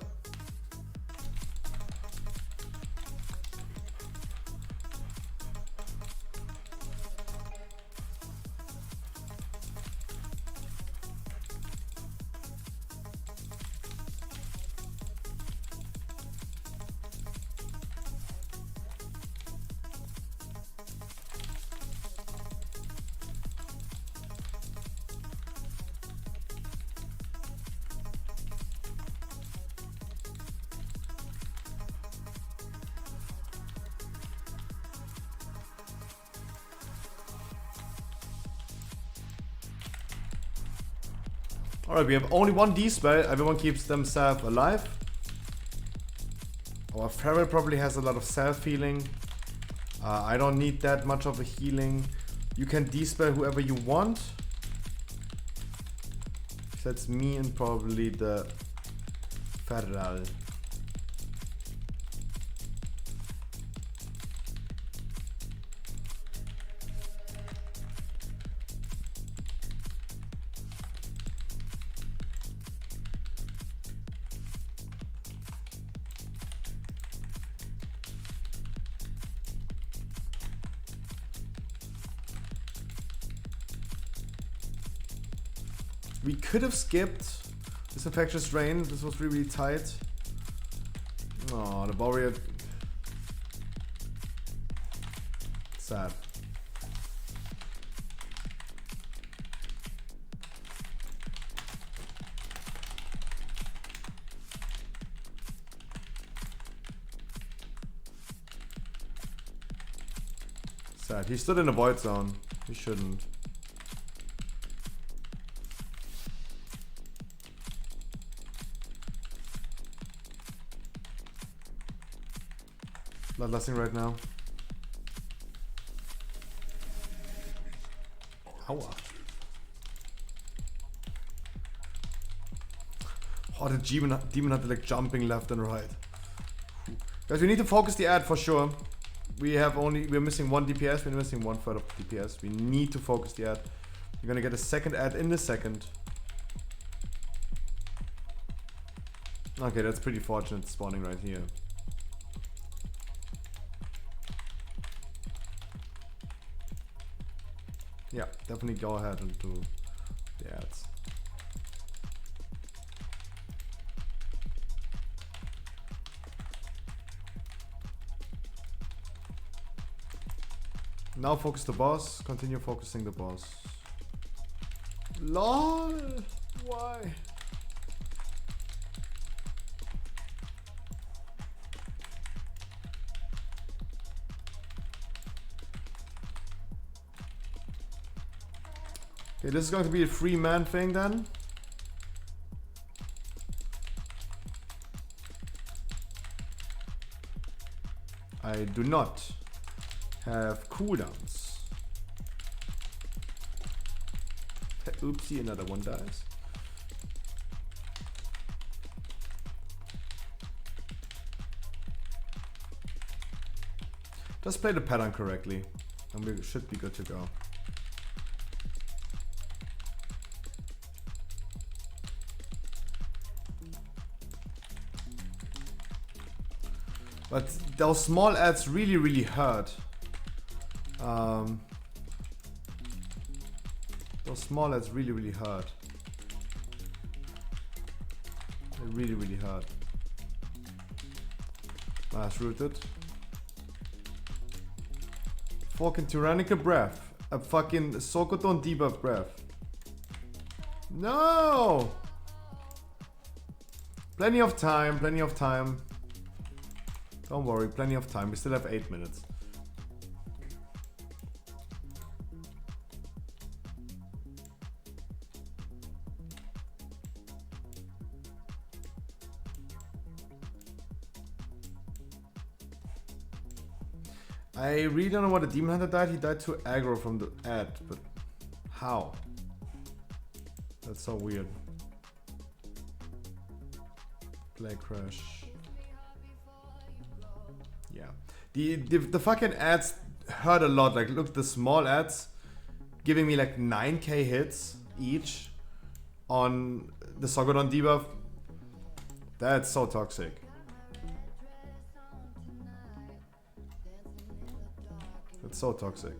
Alright, we have only one D-spell. Everyone keeps themselves alive. Our Feral probably has a lot of self-healing. I don't need that much of a healing. You can D-spell whoever you want. That's me and probably the Feral. We could have skipped this infectious rain. This was really tight. Oh, the warrior. Sad. Sad. He stood in a void zone. He shouldn't. Bloodlusting right now. Aua. Oh, the demon had like jumping left and right. Guys, we need to focus the ad for sure. We're missing one DPS, we're missing 1/3 of DPS. We need to focus the ad. We're gonna get a second ad in a second. Okay, that's pretty fortunate spawning right here. Yeah, definitely go ahead and do the ads. Now focus the boss, continue focusing the boss. LOL! Why? Okay, this is going to be a free man thing then. I do not have cooldowns. Oopsie, another one dies. Just play the pattern correctly and we should be good to go. But those small ads really hurt. Those small ads really hurt. They really hurt. Nice rooted. Fucking tyrannical breath. A fucking Sokoton debuff breath. No! Plenty of time, plenty of time. Don't worry, plenty of time. We still have 8 minutes. I really don't know what the Demon Hunter died. He died to aggro from the ad, but how? That's so weird. Play crash. Yeah. The fucking ads hurt a lot. Like, look, the small ads giving me like 9k hits each on the Sogodon debuff. That's so toxic. That's so toxic.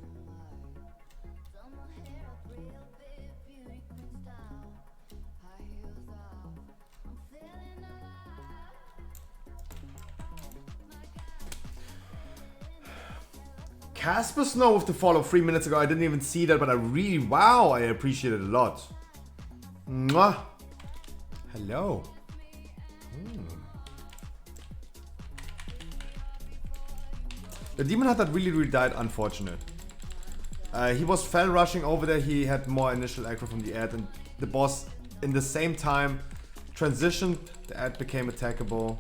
Casper Snow with the follow 3 minutes ago. I didn't even see that, but I really, wow, I appreciate it a lot. Mwah. Hello. The Demon Hunter really died, unfortunate. He was fell rushing over there, he had more initial aggro from the ad, and the boss in the same time transitioned, the ad became attackable.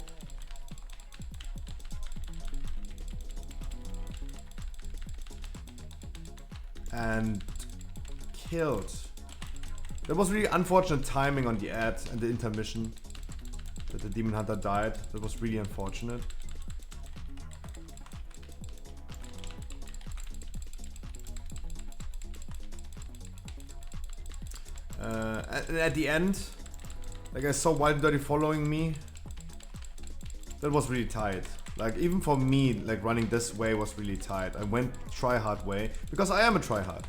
And killed. That was really unfortunate timing on the ad and the intermission. That the Demon Hunter died. That was really unfortunate. And at the end, like I saw Wild and Dirty following me. That was really tight. Like even for me, like running this way was really tight. I went try hard way because I am a try hard.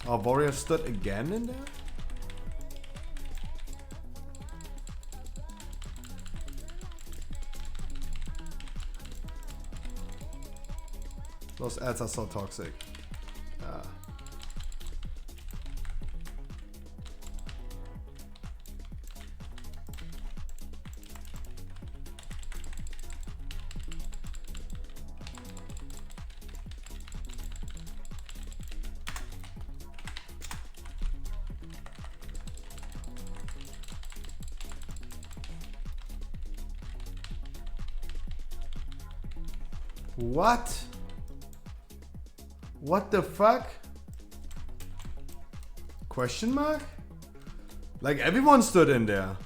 Our warrior stood again in there? Those ads are so toxic. What? What the fuck? Question mark? Like everyone stood in there.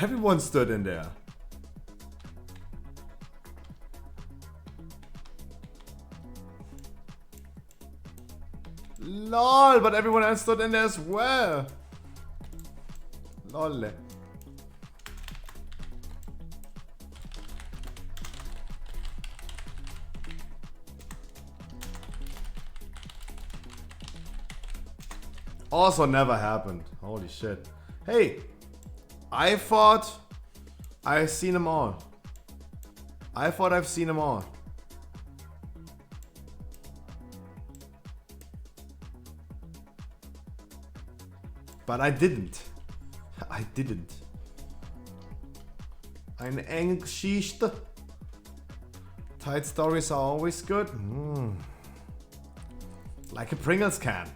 Everyone stood in there. LOL, but everyone else stood in there as well. LOL. Also never happened. Holy shit. Hey, I thought I've seen them all. I thought I've seen them all. But I didn't. I didn't. Eine enge Geschichte. Tight stories are always good. Like a Pringles can.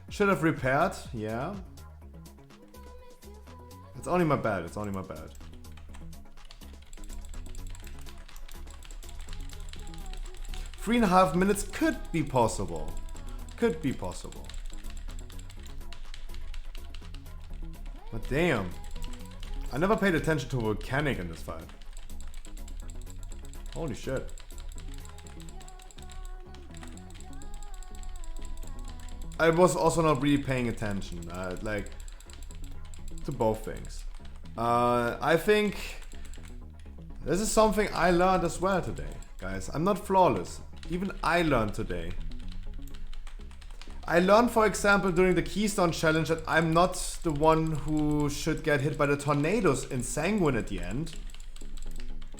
Should have repaired, yeah. It's only my bad, it's only my bad. Three and a half minutes could be possible. Could be possible. But damn. I never paid attention to volcanic in this fight. Holy shit. I was also not really paying attention, like, to both things. I think this is something I learned as well today, guys. I'm not flawless. Even I learned today. I learned, for example, during the Keystone Challenge that I'm not the one who should get hit by the tornadoes in Sanguine at the end.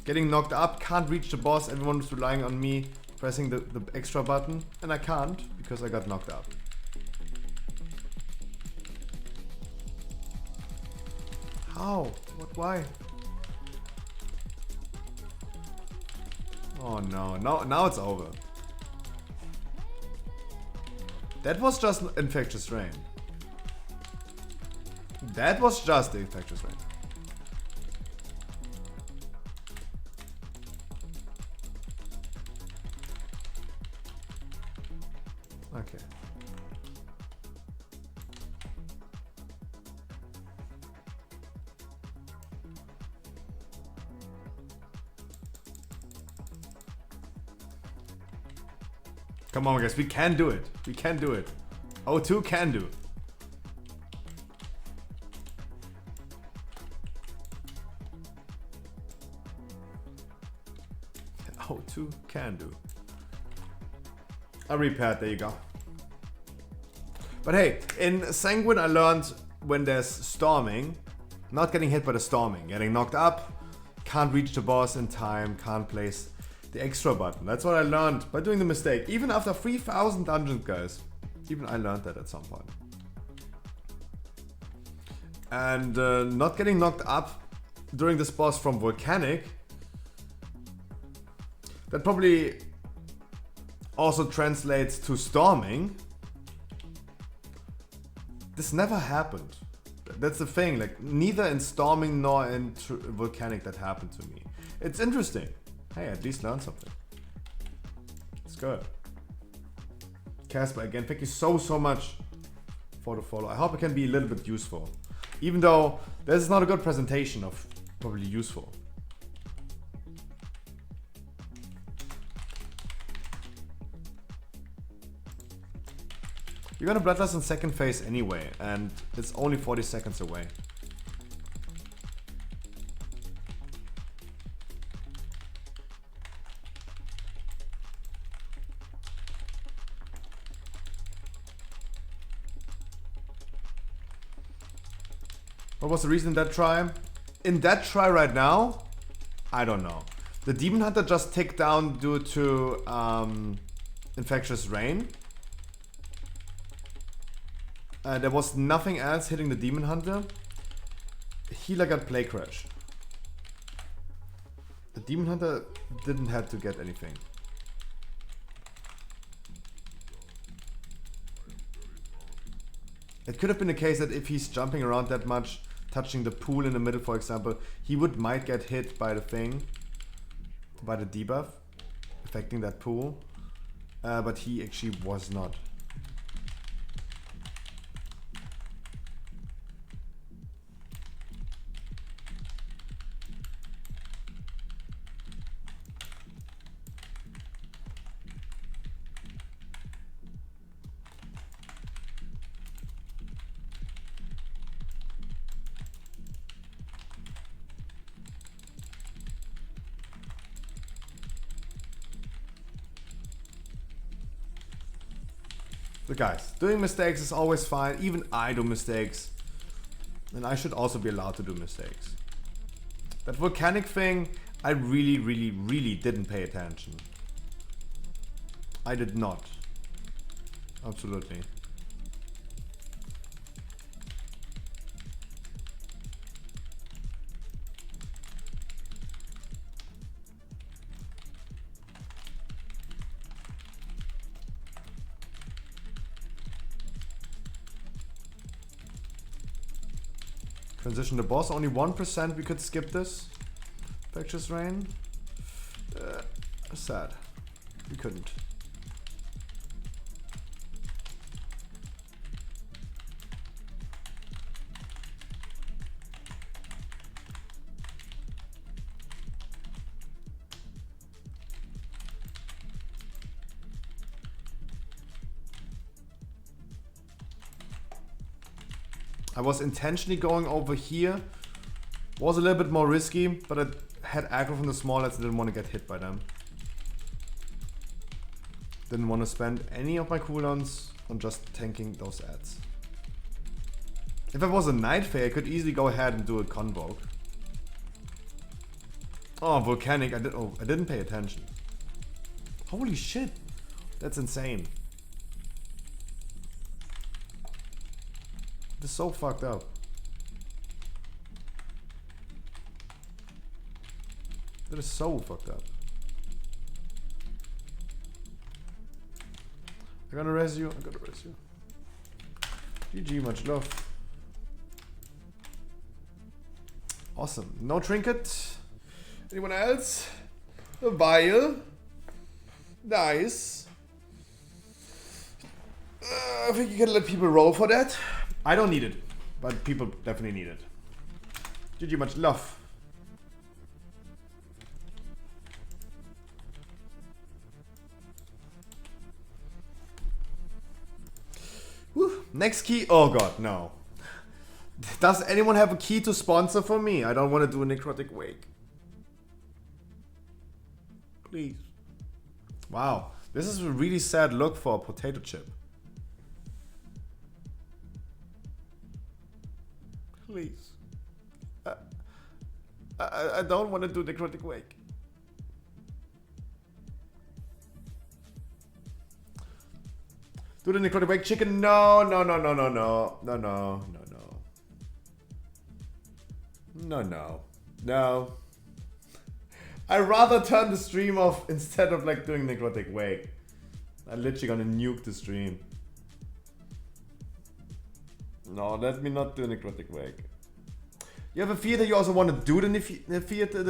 Getting knocked up, can't reach the boss, everyone's relying on me pressing the extra button, and I can't because I got knocked up. How? What? Why? Oh no, now it's over. That was just infectious rain. That was just the infectious rain. Okay. Come on, guys, we can do it. We can do it. O2 can do. O2 can do. I repaired, there you go. But hey, in Sanguine I learned when there's storming, not getting hit by the storming, getting knocked up, can't reach the boss in time, can't place the extra button. That's what I learned by doing the mistake. Even after 3000 dungeons, guys. Even I learned that at some point. And not getting knocked up during this boss from Volcanic. That probably also translates to Storming. This never happened. That's the thing, like neither in Storming nor in Volcanic that happened to me. It's interesting. Hey, at least learn something. It's good. Casper, again, thank you so much for the follow. I hope it can be a little bit useful. Even though this is not a good presentation of probably useful. You're gonna Bloodlust in second phase anyway, and it's only 40 seconds away. What was the reason in that try? In that try right now, I don't know. The Demon Hunter just ticked down due to Infectious Rain. There was nothing else hitting the Demon Hunter. Healer got Play Crash. The Demon Hunter didn't have to get anything. It could have been the case that if he's jumping around that much, touching the pool in the middle, for example, he might get hit by the thing, by the debuff, affecting that pool. But he actually was not. But guys, doing mistakes is always fine. Even I do mistakes. And I should also be allowed to do mistakes. That volcanic thing, I really didn't pay attention. I did not. Absolutely. Transition the boss, only 1% we could skip this. Infectious Rain. Sad. We couldn't. I was intentionally going over here. Was a little bit more risky, but I had aggro from the smallets and didn't want to get hit by them. Didn't want to spend any of my cooldowns on just tanking those ads. If I was a Night Fae, I could easily go ahead and do a Convoke. Oh, Volcanic, I didn't pay attention. Holy shit, that's insane. This is so fucked up. That is so fucked up. I'm gonna res you. GG, much love. Awesome. No trinket. Anyone else? A vial. Nice. I think you can let people roll for that. I don't need it, but people definitely need it. GG, much love. Whew. Next key. Oh god, no. Does anyone have a key to sponsor for me? I don't want to do a Necrotic Wake. Please. Wow, this is a really sad look for a potato chip. Please. I don't want to do Necrotic Wake. Do the Necrotic Wake chicken? No. No. No. I rather turn the stream off instead of like doing Necrotic Wake. I'm literally gonna nuke the stream. No, let me not do Necrotic Wake. You have a theater you also want to do the theater?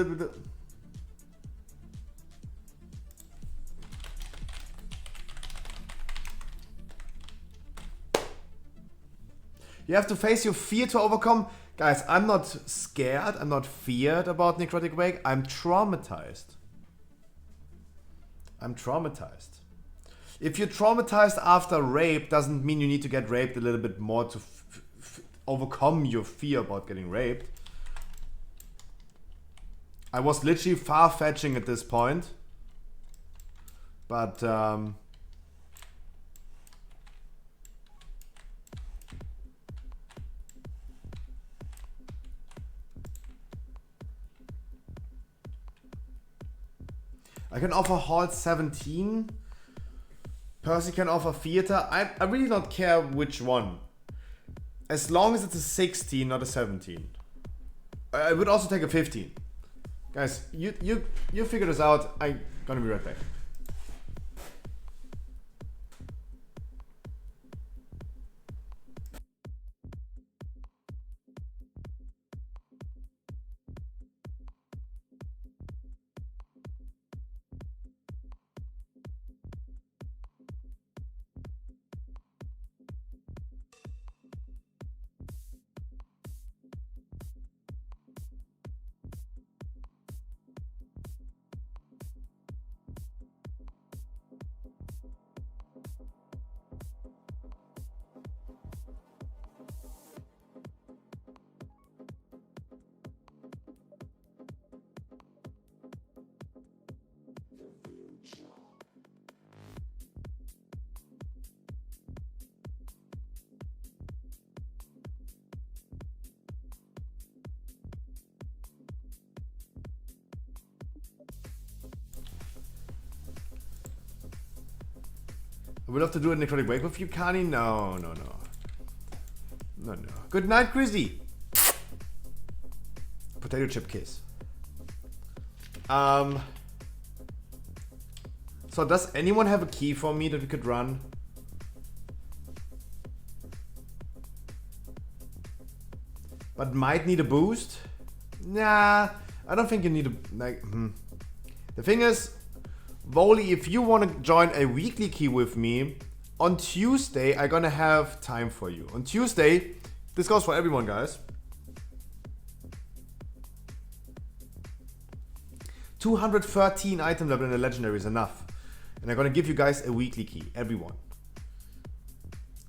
You have to face your fear to overcome. Guys, I'm not scared. I'm not feared about Necrotic Wake. I'm traumatized. I'm traumatized. If you're traumatized after rape, doesn't mean you need to get raped a little bit more to overcome your fear about getting raped. I was literally far-fetching at this point. But, I can offer Hall 17. Percy can offer Theater. I really don't care which one. As long as it's a 16, not a 17. I would also take a 15. Guys, you figure this out. I'm gonna be right back. I would love to do a Necrotic Wake with you, Kani. No. Good night, Chrissy. Potato chip kiss. So does anyone have a key for me that we could run? But might need a boost? Nah, I don't think you need a The thing is, Volley, if you want to join a weekly key with me, on Tuesday I'm gonna have time for you. On Tuesday, this goes for everyone, guys. 213 item level in the legendary is enough. And I'm gonna give you guys a weekly key, everyone.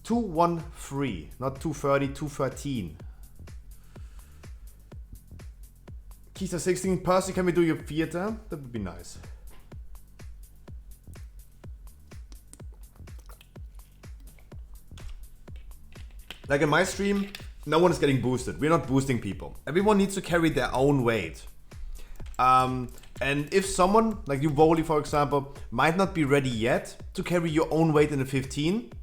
213, not 230, 213. Keys are 16. Percy, can we do your theater? That would be nice. Like in my stream, no one is getting boosted. We're not boosting people. Everyone needs to carry their own weight. And if someone, like you, Volley, for example, might not be ready yet to carry your own weight in a 15,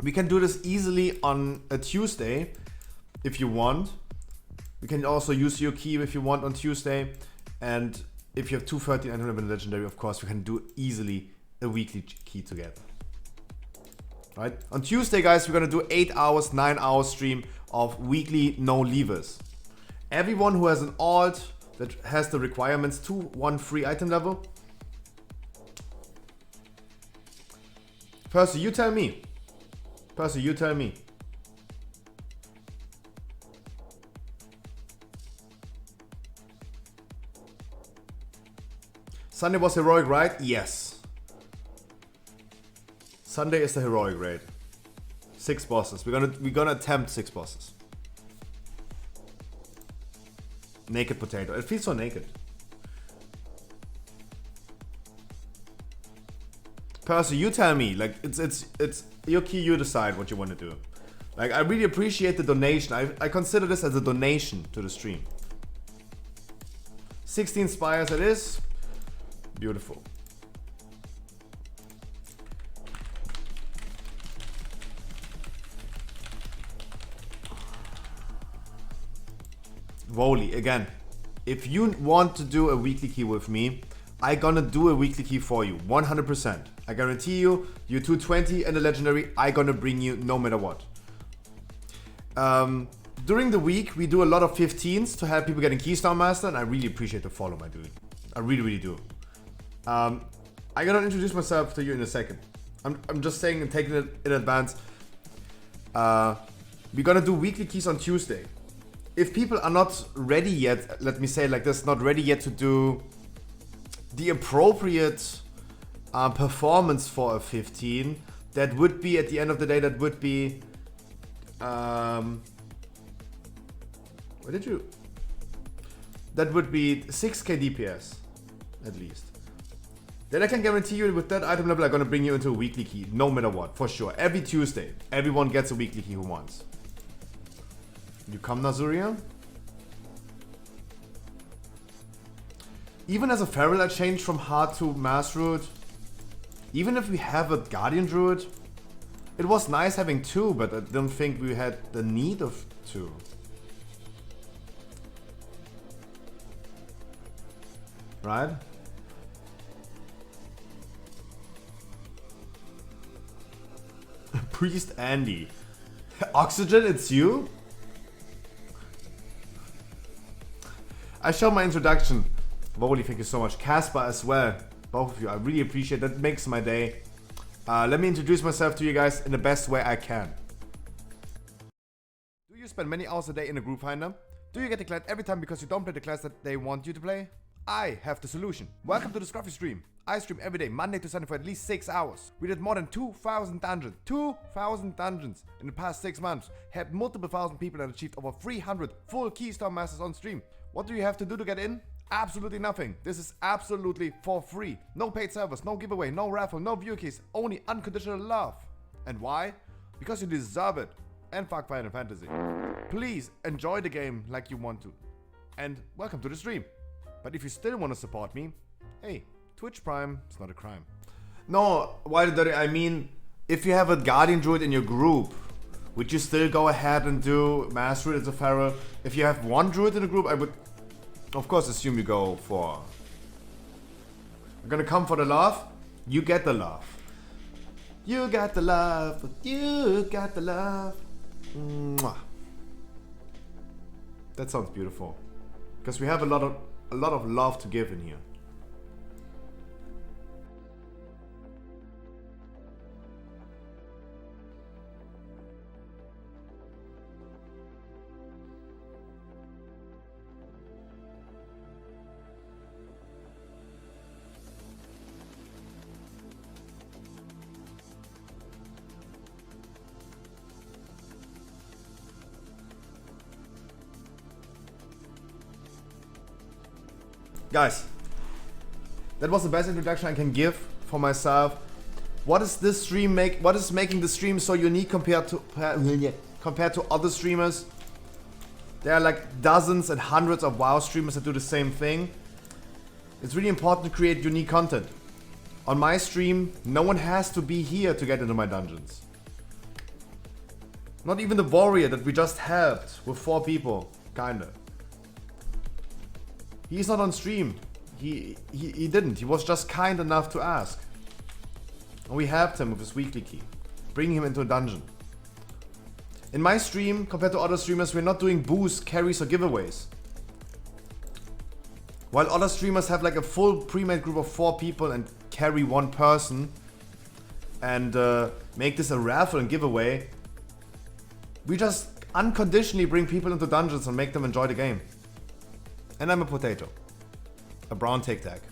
we can do this easily on a Tuesday if you want. We can also use your key if you want on Tuesday. And if you have 213 item level in legendary, of course, we can do easily a weekly key together. Right? On Tuesday, guys, we're gonna do 8 hours, 9 hours stream of weekly no levers. Everyone who has an alt that has the requirements 213 item level. Percy, you tell me. Percy, you tell me. Sunday was heroic, right? Yes. Sunday is the heroic raid. 6 bosses. We're gonna attempt 6 bosses. Naked potato. It feels so naked. Percy, you tell me. Like it's your key. You decide what you want to do. Like I really appreciate the donation. I consider this as a donation to the stream. 16 spires it is. Beautiful. Volley again. if you want to do a weekly key with me, I gonna do a weekly key for you, 100%. I guarantee you, you 220 and a legendary, I gonna bring you no matter what. During the week, we do a lot of 15s to help people getting Keystone Master, and I really appreciate the follow, my dude. I really, really do. I gotta introduce myself to you in a second. I'm just saying and taking it in advance. We're gonna do weekly keys on Tuesday. If people are not ready yet, let me say it like this, not ready yet to do the appropriate performance for a 15, that would be, at the end of the day, that would be... what did you... That would be 6k DPS, at least. Then I can guarantee you with that item level, I'm gonna bring you into a weekly key, no matter what, for sure. Every Tuesday, everyone gets a weekly key who wants. You come, Nazuria? Even as a Feral, I changed from hard to Mass Druid. Even if we have a Guardian Druid, it was nice having two, but I don't think we had the need of two. Right? Priest Andy. Oxygen, it's you? I show my introduction. VoD, thank you so much. Casper as well. Both of you. I really appreciate that. Makes my day. Let me introduce myself to you guys in the best way I can. Do you spend many hours a day in a group finder? Do you get declared every time because you don't play the class that they want you to play? I have the solution. Welcome to the Scruffy stream. I stream every day, Monday to Sunday for at least 6 hours. We did more than 2,000 dungeons. 2,000 dungeons in the past 6 months. Helped multiple thousand people and achieved over 300 full Keystone Masters on stream. What do you have to do to get in? Absolutely nothing. This is absolutely for free. No paid servers, no giveaway, no raffle, no view keys, only unconditional love. And why? Because you deserve it. And fuck Final Fantasy. Please enjoy the game like you want to. And welcome to the stream. But if you still want to support me, hey, Twitch Prime is not a crime. No, why did I mean, if you have a Guardian Druid in your group, would you still go ahead and do Mass Druid as a Feral? If you have one Druid in the group, I would, of course, assume you go for... I'm gonna come for the love. You get the love. You got the love. You got the love. Mwah. That sounds beautiful. Because we have a lot of love to give in here. Guys, that was the best introduction I can give for myself. What is this stream what is making the stream so unique compared to other streamers? There are like dozens and hundreds of WoW streamers that do the same thing. It's really important to create unique content. On my stream, no one has to be here to get into my dungeons. Not even the warrior that we just helped with 4 people, kinda. He's not on stream. He didn't. He was just kind enough to ask. And we helped him with his weekly key, bringing him into a dungeon. In my stream, compared to other streamers, we're not doing boosts, carries, or giveaways. While other streamers have like a full pre-made group of 4 people and carry 1 person and make this a raffle and giveaway, we just unconditionally bring people into dungeons and make them enjoy the game. And I'm a potato. A brown tic tac.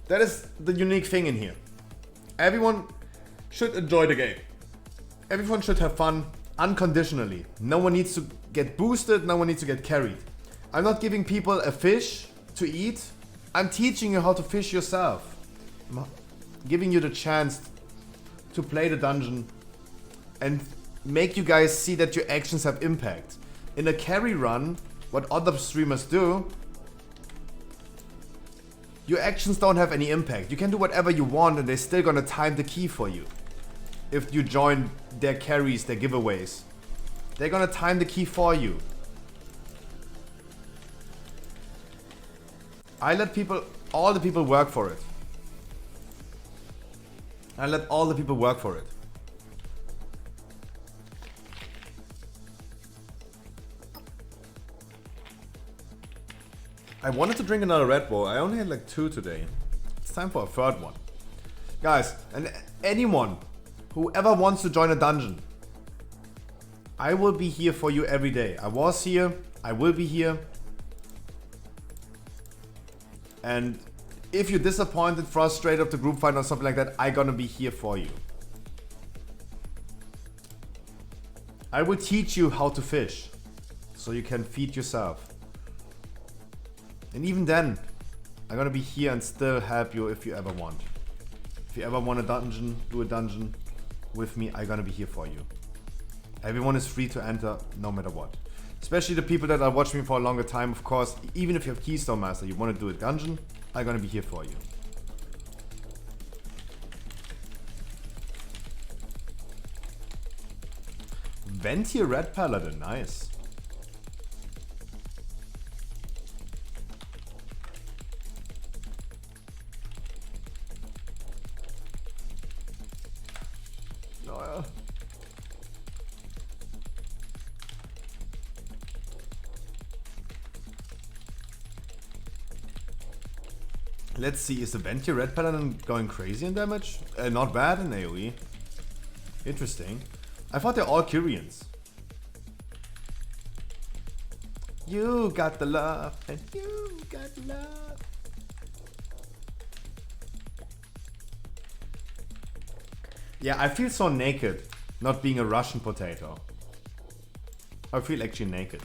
That is the unique thing in here. Everyone should enjoy the game. Everyone should have fun unconditionally. No one needs to get boosted, no one needs to get carried. I'm not giving people a fish to eat. I'm teaching you how to fish yourself. I'm giving you the chance to play the dungeon and make you guys see that your actions have impact. In a carry run, what other streamers do, your actions don't have any impact. You can do whatever you want and they're still gonna time the key for you. if you join their carries, their giveaways. They're gonna time the key for you. I let all the people work for it. I let all the people work for it. I wanted to drink another Red Bull. I only had like 2 today. It's time for a third one. Guys, and anyone who ever wants to join a dungeon, I will be here for you every day. I was here, I will be here. And if you're disappointed, frustrated of the group fight or something like that, I'm gonna be here for you. I will teach you how to fish, so you can feed yourself. And even then, I'm gonna be here and still help you if you ever want. If you ever want a dungeon, do a dungeon with me, I'm gonna be here for you. Everyone is free to enter, no matter what. Especially the people that are watching me for a longer time, of course. Even if you have Keystone Master, you want to do a dungeon, I'm gonna be here for you. Ventier Red Paladin, nice. Oh, yeah. Let's see, is the Ventier Red Paladin going crazy in damage? Not bad in AoE. Interesting. I thought they're all Kyrians. You got the love, and you got love. Yeah, I feel so naked, not being a Russian potato. I feel actually naked.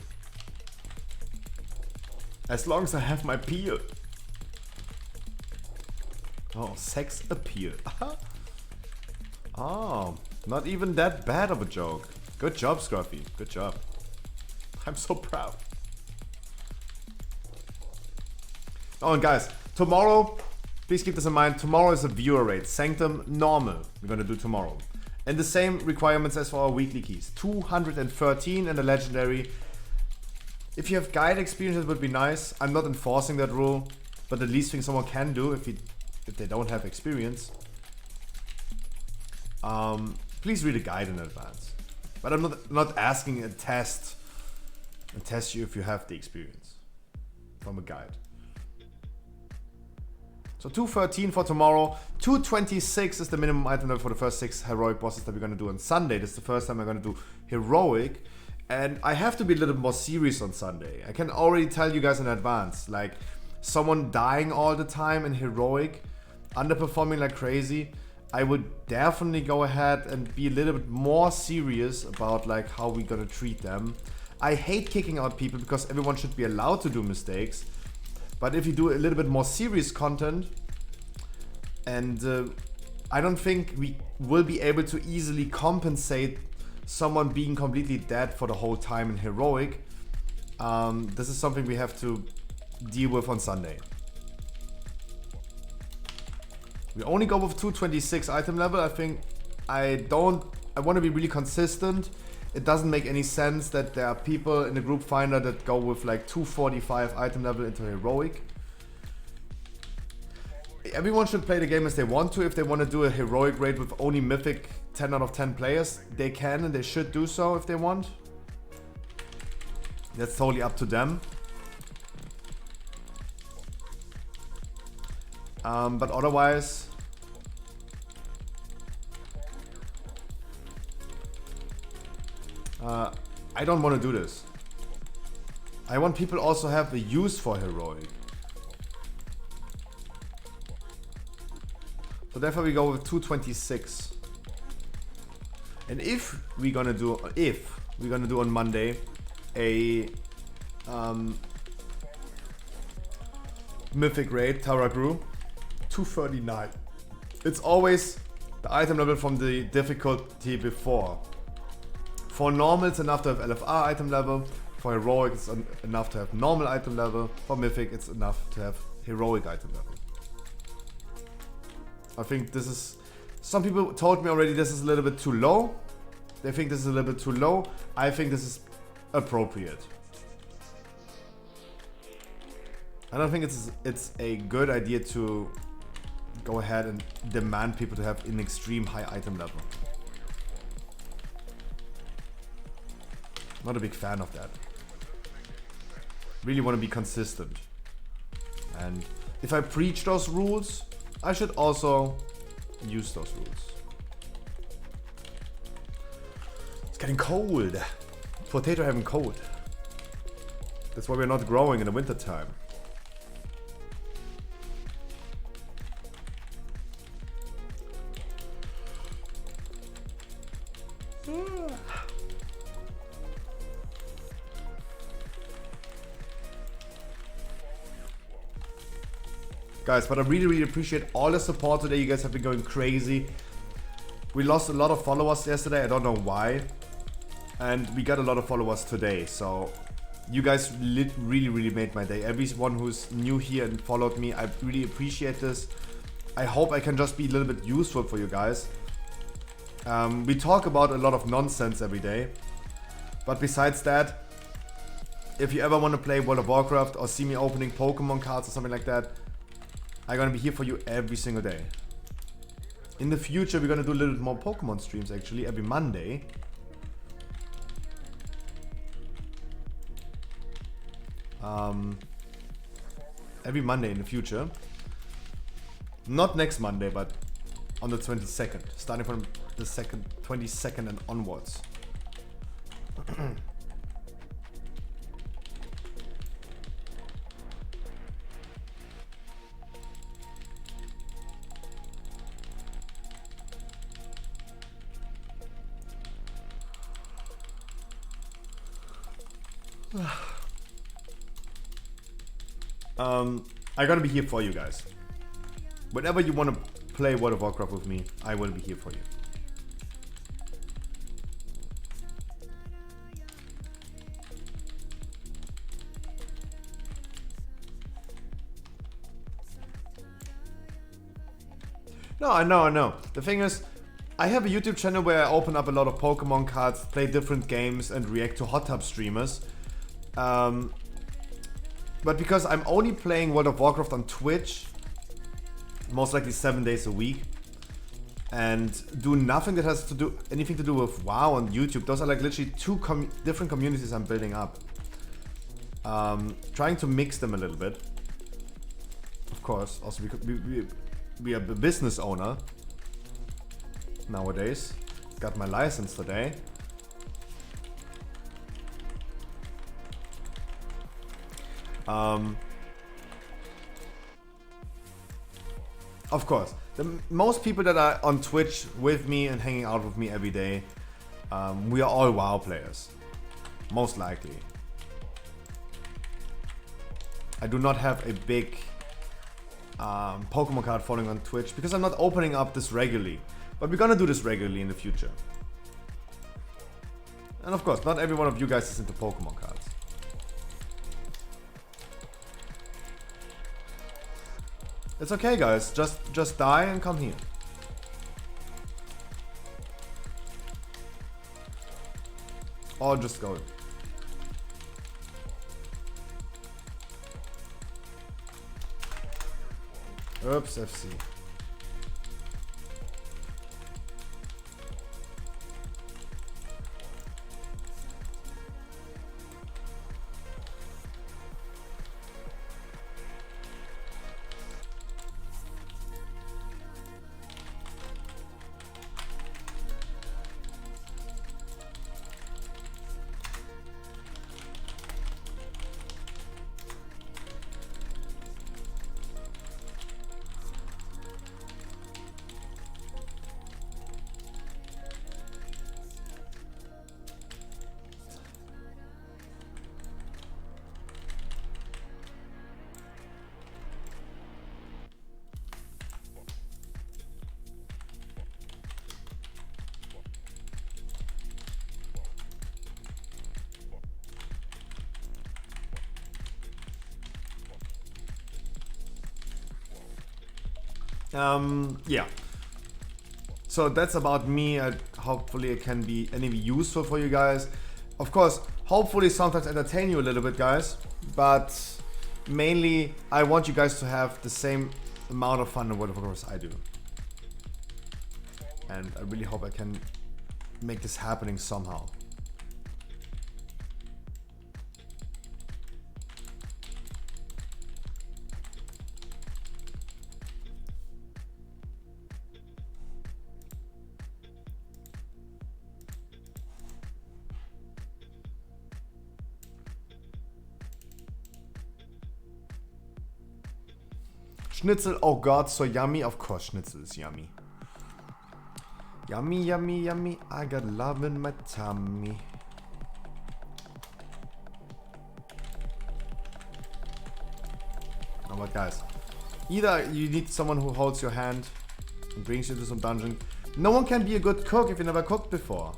As long as I have my peel. Oh, sex appeal. Oh, not even that bad of a joke. Good job, Scruffy. Good job. I'm so proud. Oh, and guys, tomorrow, please keep this in mind. Tomorrow is a viewer rate. Sanctum normal. We're gonna do tomorrow. And the same requirements as for our weekly keys. 213 and a legendary. If you have guide experience, it would be nice. I'm not enforcing that rule, but the least thing someone can do if they don't have experience, please read a guide in advance. But I'm not asking a test and test you if you have the experience from a guide. So 213 for tomorrow. 226 is the minimum item level for the first 6 heroic bosses that we're gonna do on Sunday. This is the first time I'm gonna do heroic, and I have to be a little more serious on Sunday. I can already tell you guys in advance, like someone dying all the time in heroic, underperforming like crazy, I would definitely go ahead and be a little bit more serious about like how we're gonna treat them. I hate kicking out people because everyone should be allowed to do mistakes. But if you do a little bit more serious content, and I don't think we will be able to easily compensate someone being completely dead for the whole time in heroic. This is something we have to deal with on Sunday. We only go with 226 item level. I think I want to be really consistent. It doesn't make any sense that there are people in the group finder that go with like 245 item level into heroic. Everyone should play the game as they want to. If they want to do a heroic raid with only mythic 10 out of 10 players, they can and they should do so if they want. That's totally up to them. But otherwise, I don't want to do this. I want people also have the use for heroic. So therefore we go with 226. And if we're gonna do on Monday a mythic raid, Taragru, 239. It's always the item level from the difficulty before. For normal, it's enough to have LFR item level. For heroic, it's enough to have normal item level. For mythic, it's enough to have heroic item level. I think this is Some people told me already this is a little bit too low. They think this is a little bit too low. I think this is appropriate. I don't think it's a good idea to go ahead and demand people to have an extreme high item level. Not a big fan of that. Really want to be consistent. And if I preach those rules, I should also use those rules. It's getting cold. Potato having cold. That's why we're not growing in the winter time. Guys, but I really appreciate all the support today. You guys have been going crazy. We lost a lot of followers yesterday. I don't know why. And we got a lot of followers today. So you guys really made my day. Everyone who's new here and followed me, I really appreciate this. I hope I can just be a little bit useful for you guys. We talk about a lot of nonsense every day. But besides that, if you ever want to play World of Warcraft or see me opening Pokemon cards or something like that, I'm gonna be here for you every single day. In the future, we're gonna do a little bit more Pokemon streams actually, every Monday. Every Monday in the future. Not next Monday, but on the 22nd. Starting from the 22nd and onwards. I'm gonna be here for you guys. Whenever you want to play World of Warcraft with me, I will be here for you. No, I know. The thing is, I have a YouTube channel where I open up a lot of Pokemon cards, play different games, and react to hot tub streamers. But because I'm only playing World of Warcraft on Twitch, most likely 7 days a week, and do nothing that has to do anything to do with WoW on YouTube, those are like literally two different communities I'm building up. Trying to mix them a little bit. Of course, also because we are a business owner nowadays. Got my license today. Of course, most people that are on Twitch with me and hanging out with me every day, we are all WoW players, most likely. I do not have a big Pokemon card following on Twitch because I'm not opening up this regularly, but we're gonna do this regularly in the future. And of course, not every one of you guys is into Pokemon cards. It's okay, guys. Just die and come here. Or just go. Oops, FC. Yeah. So that's about me. Hopefully it can be any useful for you guys. Of course, hopefully sometimes entertain you a little bit, guys. But mainly, I want you guys to have the same amount of fun in World of Warcraft as I do. And I really hope I can make this happening somehow. Schnitzel, oh god, so yummy. Of course, Schnitzel is yummy. Yummy, yummy, yummy. I got love in my tummy. Oh, but guys, either you need someone who holds your hand and brings you to some dungeon. No one can be a good cook if you never cooked before,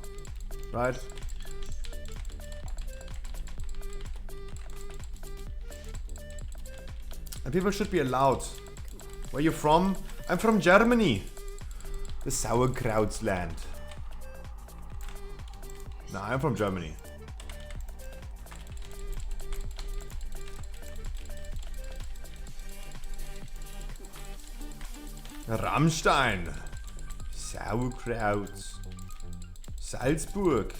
right? And people should be allowed. Where you from? I'm from Germany. The sauerkraut's land. No, I'm from Germany. Rammstein. Sauerkraut. Salzburg.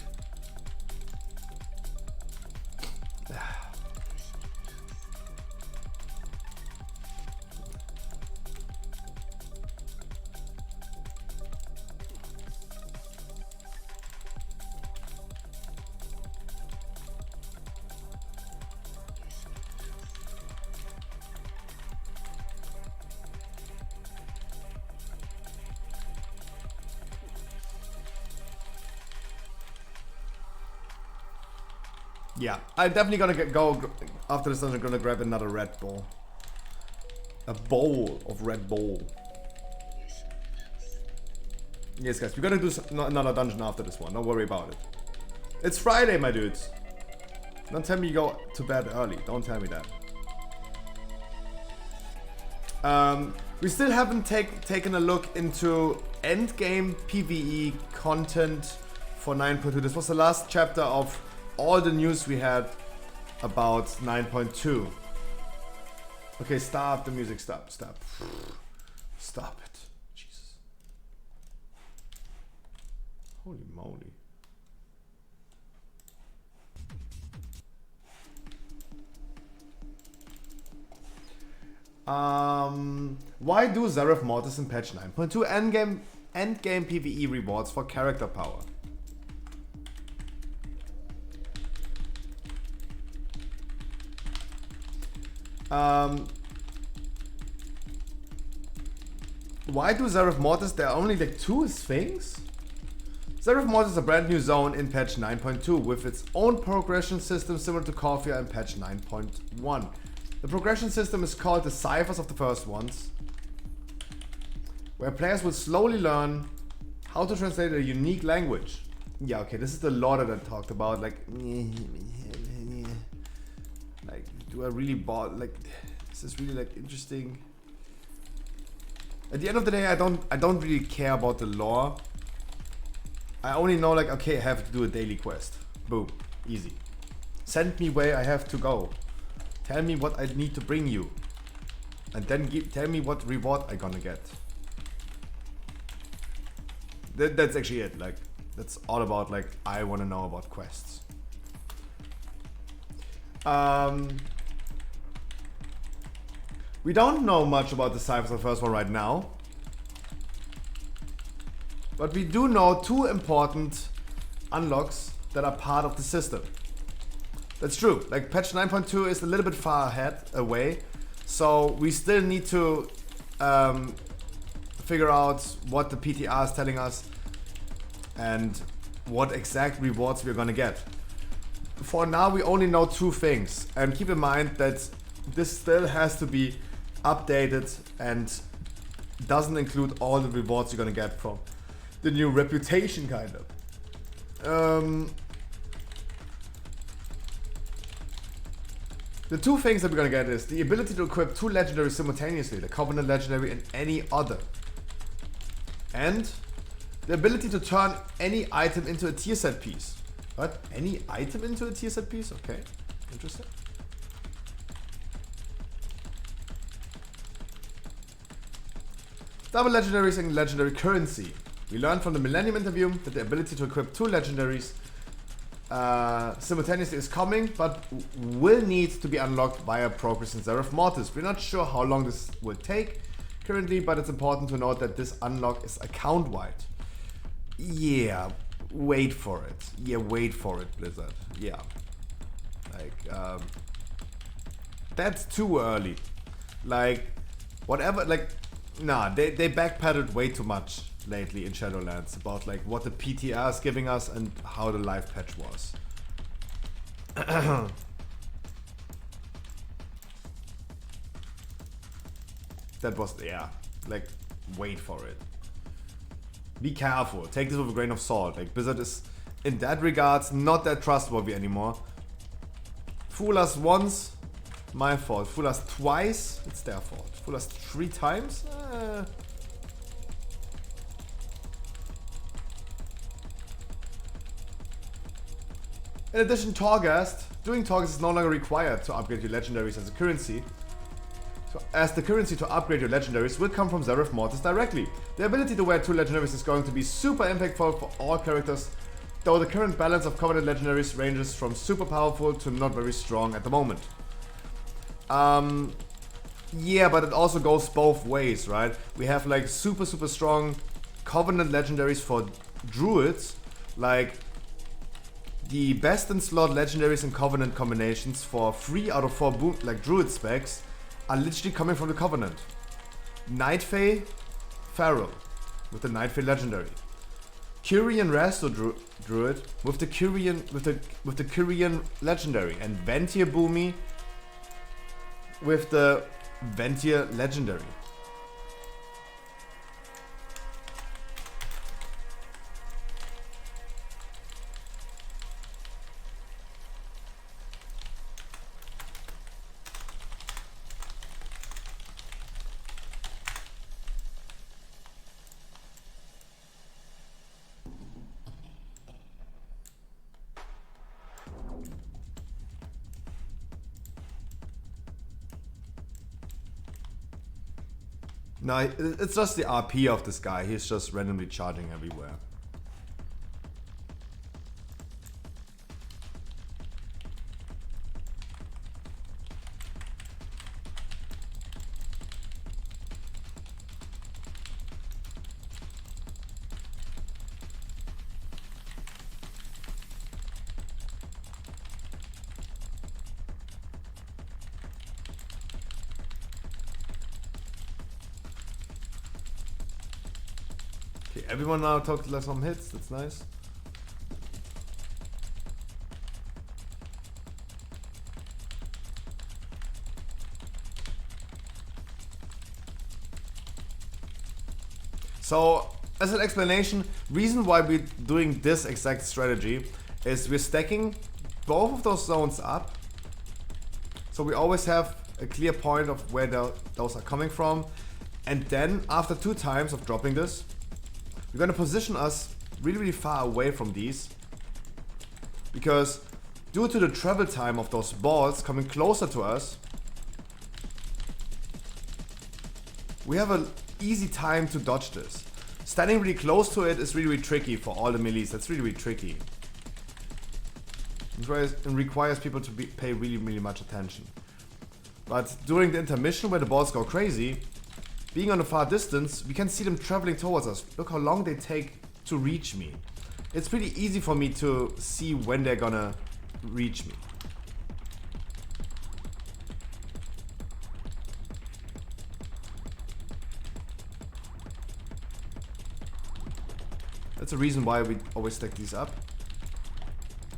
Yeah, I'm definitely gonna go after this dungeon. Gonna grab another Red Bull, a bowl of Red Bull. Yes, guys, we're gonna do another dungeon after this one. Don't worry about it. It's Friday, my dudes. Don't tell me you go to bed early. Don't tell me that. We still haven't taken a look into endgame PvE content for 9.2. This was the last chapter of all the news we had about 9.2. Okay, stop the music. Stop. Stop it. Jesus. Holy moly. Why do Zareth Mortis in patch 9.2 endgame PvE rewards for character power? Why do Zareth Mortis? There are only like 2 things? Zareth Mortis is a brand new zone in patch 9.2 with its own progression system similar to Corvia in patch 9.1. The progression system is called the Ciphers of the First Ones, where players will slowly learn how to translate a unique language. Yeah, okay, this is the lore that I talked about. Like, do I really like? Is this really like interesting? At the end of the day, I don't really care about the lore. I only know like, okay, I have to do a daily quest. Boom, easy. Send me where I have to go. Tell me what I need to bring you, and then tell me what reward I'm gonna get. That's actually it. Like, that's all about like I want to know about quests. We don't know much about the Ciphers of the First One right now, but we do know 2 important unlocks that are part of the system. That's true. Like, patch 9.2 is a little bit far away, so we still need to figure out what the PTR is telling us and what exact rewards we're gonna get. For now, we only know 2 things, and keep in mind that this still has to be updated and doesn't include all the rewards you're gonna get from the new reputation, kind of. The 2 things that we're gonna get is the ability to equip 2 legendaries simultaneously, the Covenant Legendary and any other. And The ability to turn any item into a tier set piece. What? Any item into a tier set piece? Okay, interesting. Double legendaries and legendary currency. We learned from the Millennium interview that the ability to equip 2 legendaries simultaneously is coming, but will need to be unlocked via progress in Zeref Mortis. We're not sure how long this will take currently, but it's important to note that this unlock is account-wide. Yeah, wait for it. Yeah, wait for it, Blizzard. Yeah. Like, that's too early. Like, whatever, like, nah, they backpedaled way too much lately in Shadowlands about like what the PTR is giving us and how the live patch was. That was, yeah, like, wait for it. Be careful, take this with a grain of salt. Like, Blizzard is, in that regards, not that trustworthy anymore. Fool us once, my fault. Fool us twice, it's their fault. Fool us 3 times? In addition, Torghast. Doing Torghast is no longer required to upgrade your legendaries as a currency. So, as the currency to upgrade your legendaries will come from Zeref Mortis directly. The ability to wear 2 legendaries is going to be super impactful for all characters, though the current balance of Covenant legendaries ranges from super powerful to not very strong at the moment. Yeah, but it also goes both ways, right? We have like super strong Covenant legendaries for druids, like the best in slot legendaries and Covenant combinations for 3 out of 4 like druid specs are literally coming from the Covenant. Night Fae, Pharaoh with the Night Fae legendary. Kyrian Resto druid with the Kyrian legendary, and Ventir Boomy with the Ventir legendary. No, it's just the RP of this guy. He's just randomly charging everywhere. Okay, everyone now took some hits. That's nice. So, as an explanation, reason why we're doing this exact strategy is we're stacking both of those zones up. So we always have a clear point of where those are coming from. And then, after 2 times of dropping this, we're gonna position us really far away from these, because due to the travel time of those balls coming closer to us, we have an easy time to dodge this. Standing really close to it is really tricky for all the melees. That's really tricky. It requires people to pay really much attention. But during the intermission where the balls go crazy, being on a far distance, we can see them traveling towards us. Look how long they take to reach me. It's pretty easy for me to see when they're gonna reach me. That's the reason why we always stack these up.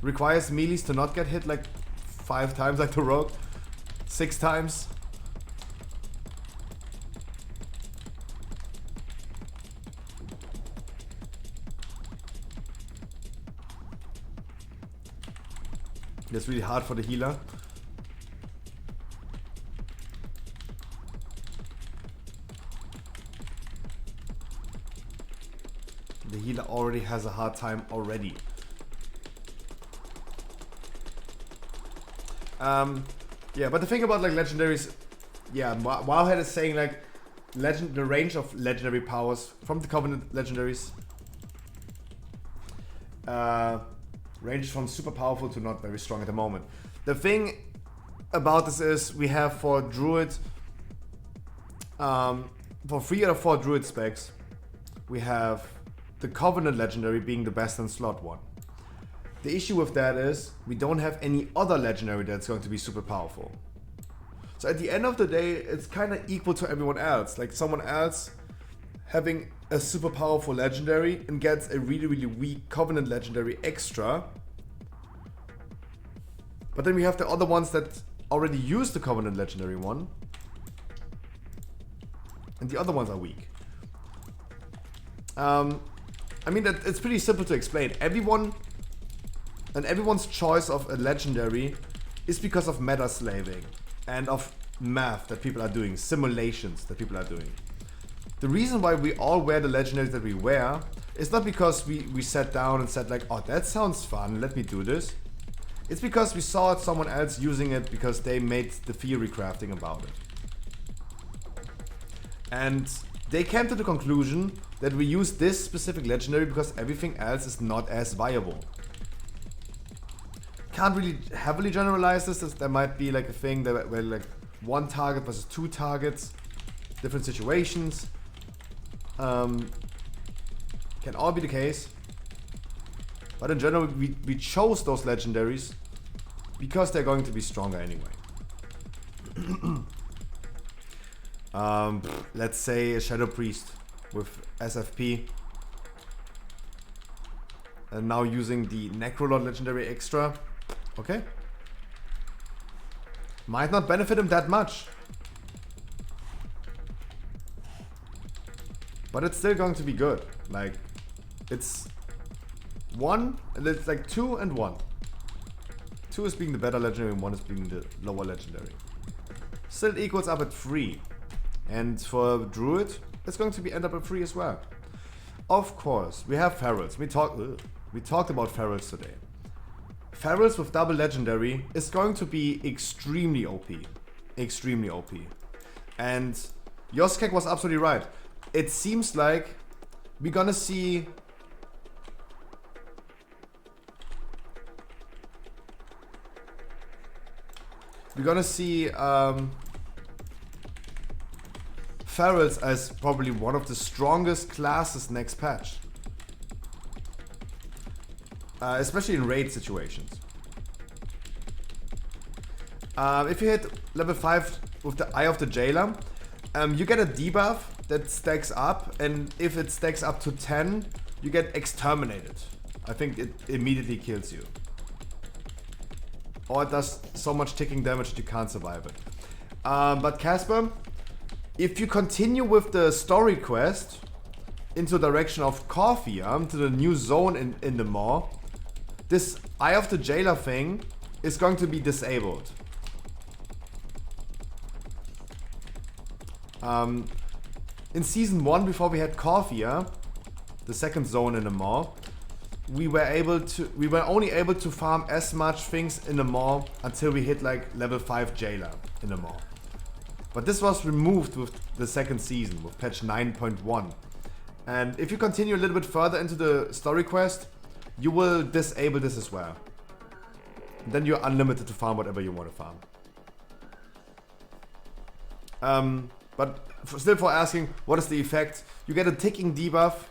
Requires melees to not get hit like 5 times like the rogue. 6 times. That's really hard for the healer. The healer already has a hard time already. Yeah, but the thing about like legendaries, yeah, Wowhead is saying like the range of legendary powers from the Covenant legendaries ranges from super powerful to not very strong at the moment. The thing about this is we have for Druid, for 3 out of 4 Druid specs, we have the Covenant legendary being the best in slot 1. The issue with that is we don't have any other legendary that's going to be super powerful. So at the end of the day, it's kind of equal to everyone else. Like someone else having a super powerful legendary and gets a really, really weak Covenant legendary extra. But then we have the other ones that already use the Covenant legendary one. And the other ones are weak. I mean, that it's pretty simple to explain. Everyone's choice of a legendary is because of meta slaving and of math that people are doing, simulations that people are doing. The reason why we all wear the legendaries that we wear is not because we sat down and said like, oh, that sounds fun, let me do this. It's because we saw someone else using it because they made the theory crafting about it. And they came to the conclusion that we use this specific legendary because everything else is not as viable. Can't really heavily generalize this, as there might be like a thing that where like 1 target versus 2 targets, different situations. Can all be the case. But in general, we chose those legendaries because they're going to be stronger anyway. Let's say a Shadow Priest with SFP. And now using the Necrolord legendary extra. Okay. Might not benefit him that much. But it's still going to be good. Like, it's 1, and it's like 2 and 1. 2 is being the better legendary and 1 is being the lower legendary. Still equals up at 3. And for Druid, it's going to be end up at 3 as well. Of course, we have Ferals. We talked about Ferals today. Ferals with double legendary is going to be extremely OP. Extremely OP. And Yoskek was absolutely right. It seems like we're gonna see Ferals as probably one of the strongest classes next patch. Especially in raid situations. If you hit level 5 with the Eye of the Jailer, you get a debuff that stacks up, and if it stacks up to 10, you get exterminated. I think it immediately kills you. Or it does so much ticking damage that you can't survive it. But Casper, if you continue with the story quest into the direction of Corphia, to the new zone in the Maw, this Eye of the Jailer thing is going to be disabled. In season 1, before we had Corphia, the second zone in the Maw, we were only able to farm as much things in the Maw until we hit like level 5 Jailer in the Maw. But this was removed with the second season, with patch 9.1. And if you continue a little bit further into the story quest, you will disable this as well. Then you're unlimited to farm whatever you want to farm. But still for asking, what is the effect? You get a ticking debuff,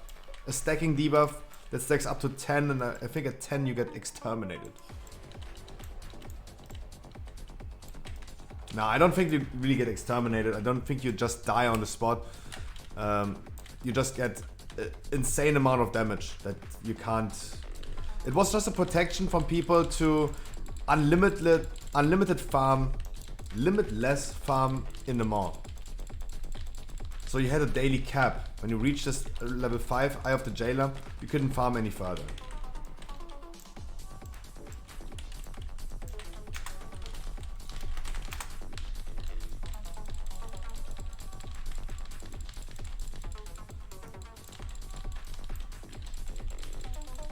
a stacking debuff that stacks up to 10, and I think at 10 you get exterminated. No, I don't think you really get exterminated. I don't think you just die on the spot. You just get an insane amount of damage that you can't... It was just a protection from people to unlimited farm, limitless farm in the Maw. So you had a daily cap. When you reached this level 5 Eye of the Jailer, you couldn't farm any further.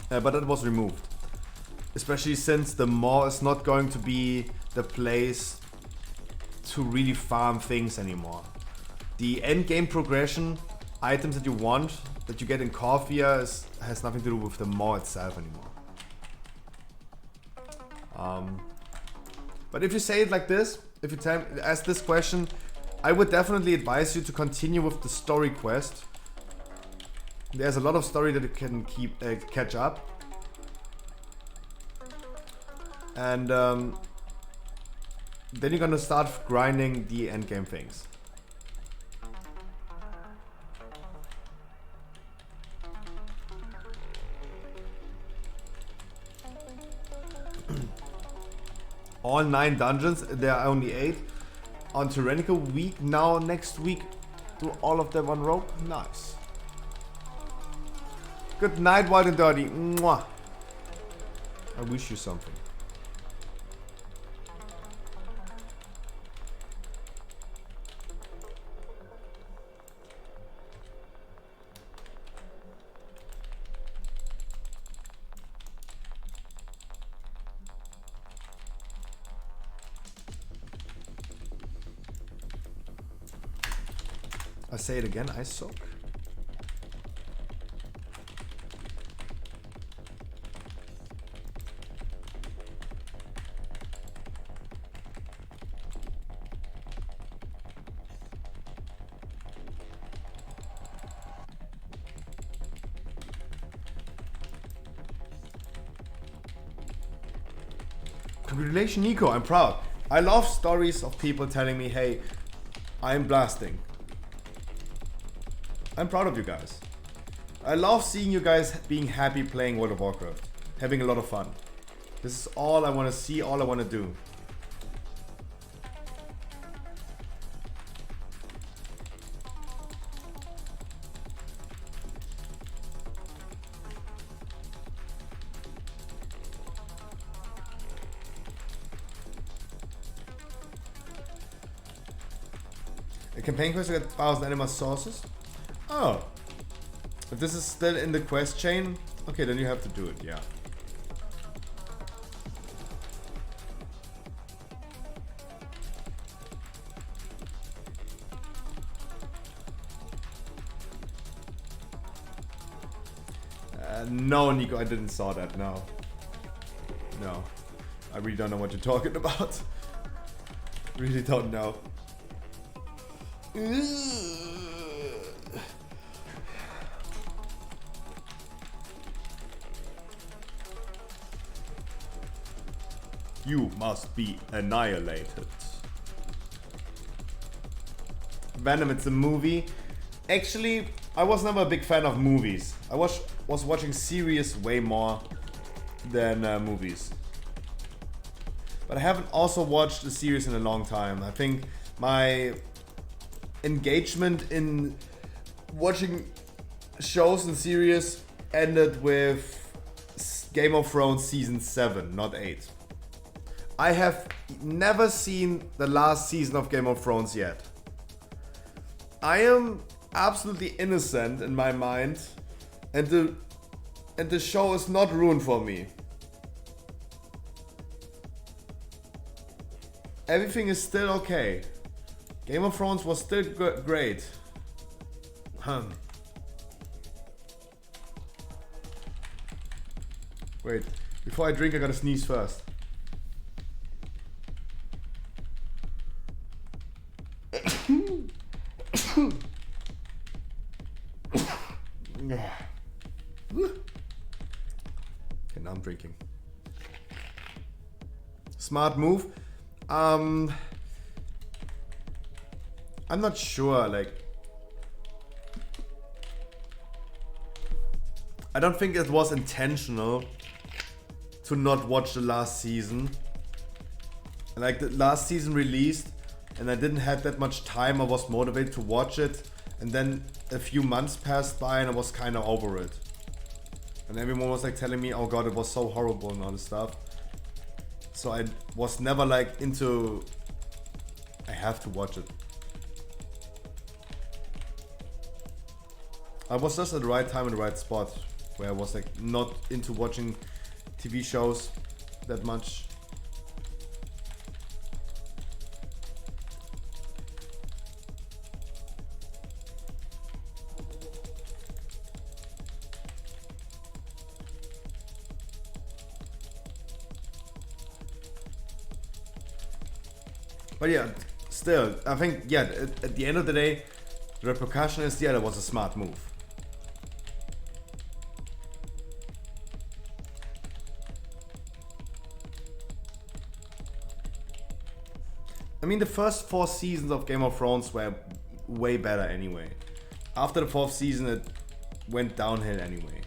but it was removed. Especially since the mall is not going to be the place to really farm things anymore. The end game progression, items that you want, that you get in Corvia has nothing to do with the mall itself anymore. But if you say it like this, if you ask this question, I would definitely advise you to continue with the story quest. There's a lot of story that you can catch up. And then you're gonna start grinding the endgame things. All 9 dungeons, there are only 8. On Tyrannical week, now next week, do all of them on rope? Nice. Good night, Wild and Dirty. Mwah. I wish you something. I say it again, I suck. Congratulations, Nico, I'm proud. I love stories of people telling me, hey, I'm blasting. I'm proud of you guys. I love seeing you guys being happy playing World of Warcraft. Having a lot of fun. This is all I want to see, all I want to do. A campaign quest to get 1000 animal sources? Oh. If this is still in the quest chain, okay, then you have to do it, yeah. No, Nico, I didn't saw that, no. No. I really don't know what you're talking about. Really don't know. You must be annihilated. Venom, it's a movie. Actually, I was never a big fan of movies. I was watching series way more than movies. But I haven't also watched a series in a long time. I think my engagement in watching shows and series ended with Game of Thrones season 7, not 8. I have never seen the last season of Game of Thrones yet. I am absolutely innocent in my mind, and the show is not ruined for me. Everything is still okay. Game of Thrones was still great. Wait, before I drink I gotta sneeze first. Okay, now I'm drinking. Smart move. I'm not sure, like I don't think it was intentional to not watch the last season. Like the last season released and I didn't have that much time. I was motivated to watch it, and then a few months passed by and I was kind of over it. And everyone was like telling me, oh god, it was so horrible and all this stuff. So I was never like into, I have to watch it. I was just at the right time in the right spot. where I was like not into watching TV shows that much. But yeah, still, I think, yeah, at the end of the day, the repercussion is, yeah, that was a smart move. I mean, the first 4 seasons of Game of Thrones were way better anyway. After the 4th season, it went downhill anyway.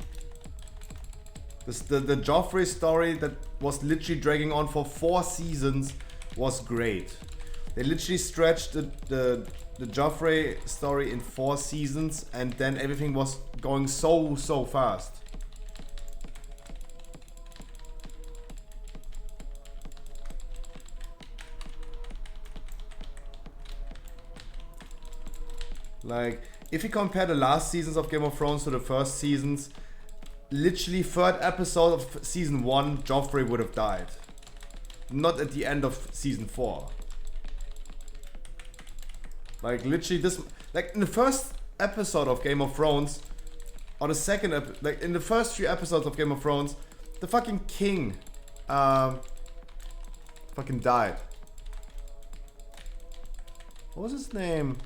The Joffrey story that was literally dragging on for 4 seasons was great. They literally stretched the Joffrey story in 4 seasons, and then everything was going so fast. Like, if you compare the last seasons of Game of Thrones to the first seasons, literally 3rd episode of season 1, Joffrey would have died. Not at the end of season 4. Like, literally this, like in the first episode of Game of Thrones, or the second, like in the first 3 episodes of Game of Thrones, the fucking king, fucking died. What was his name?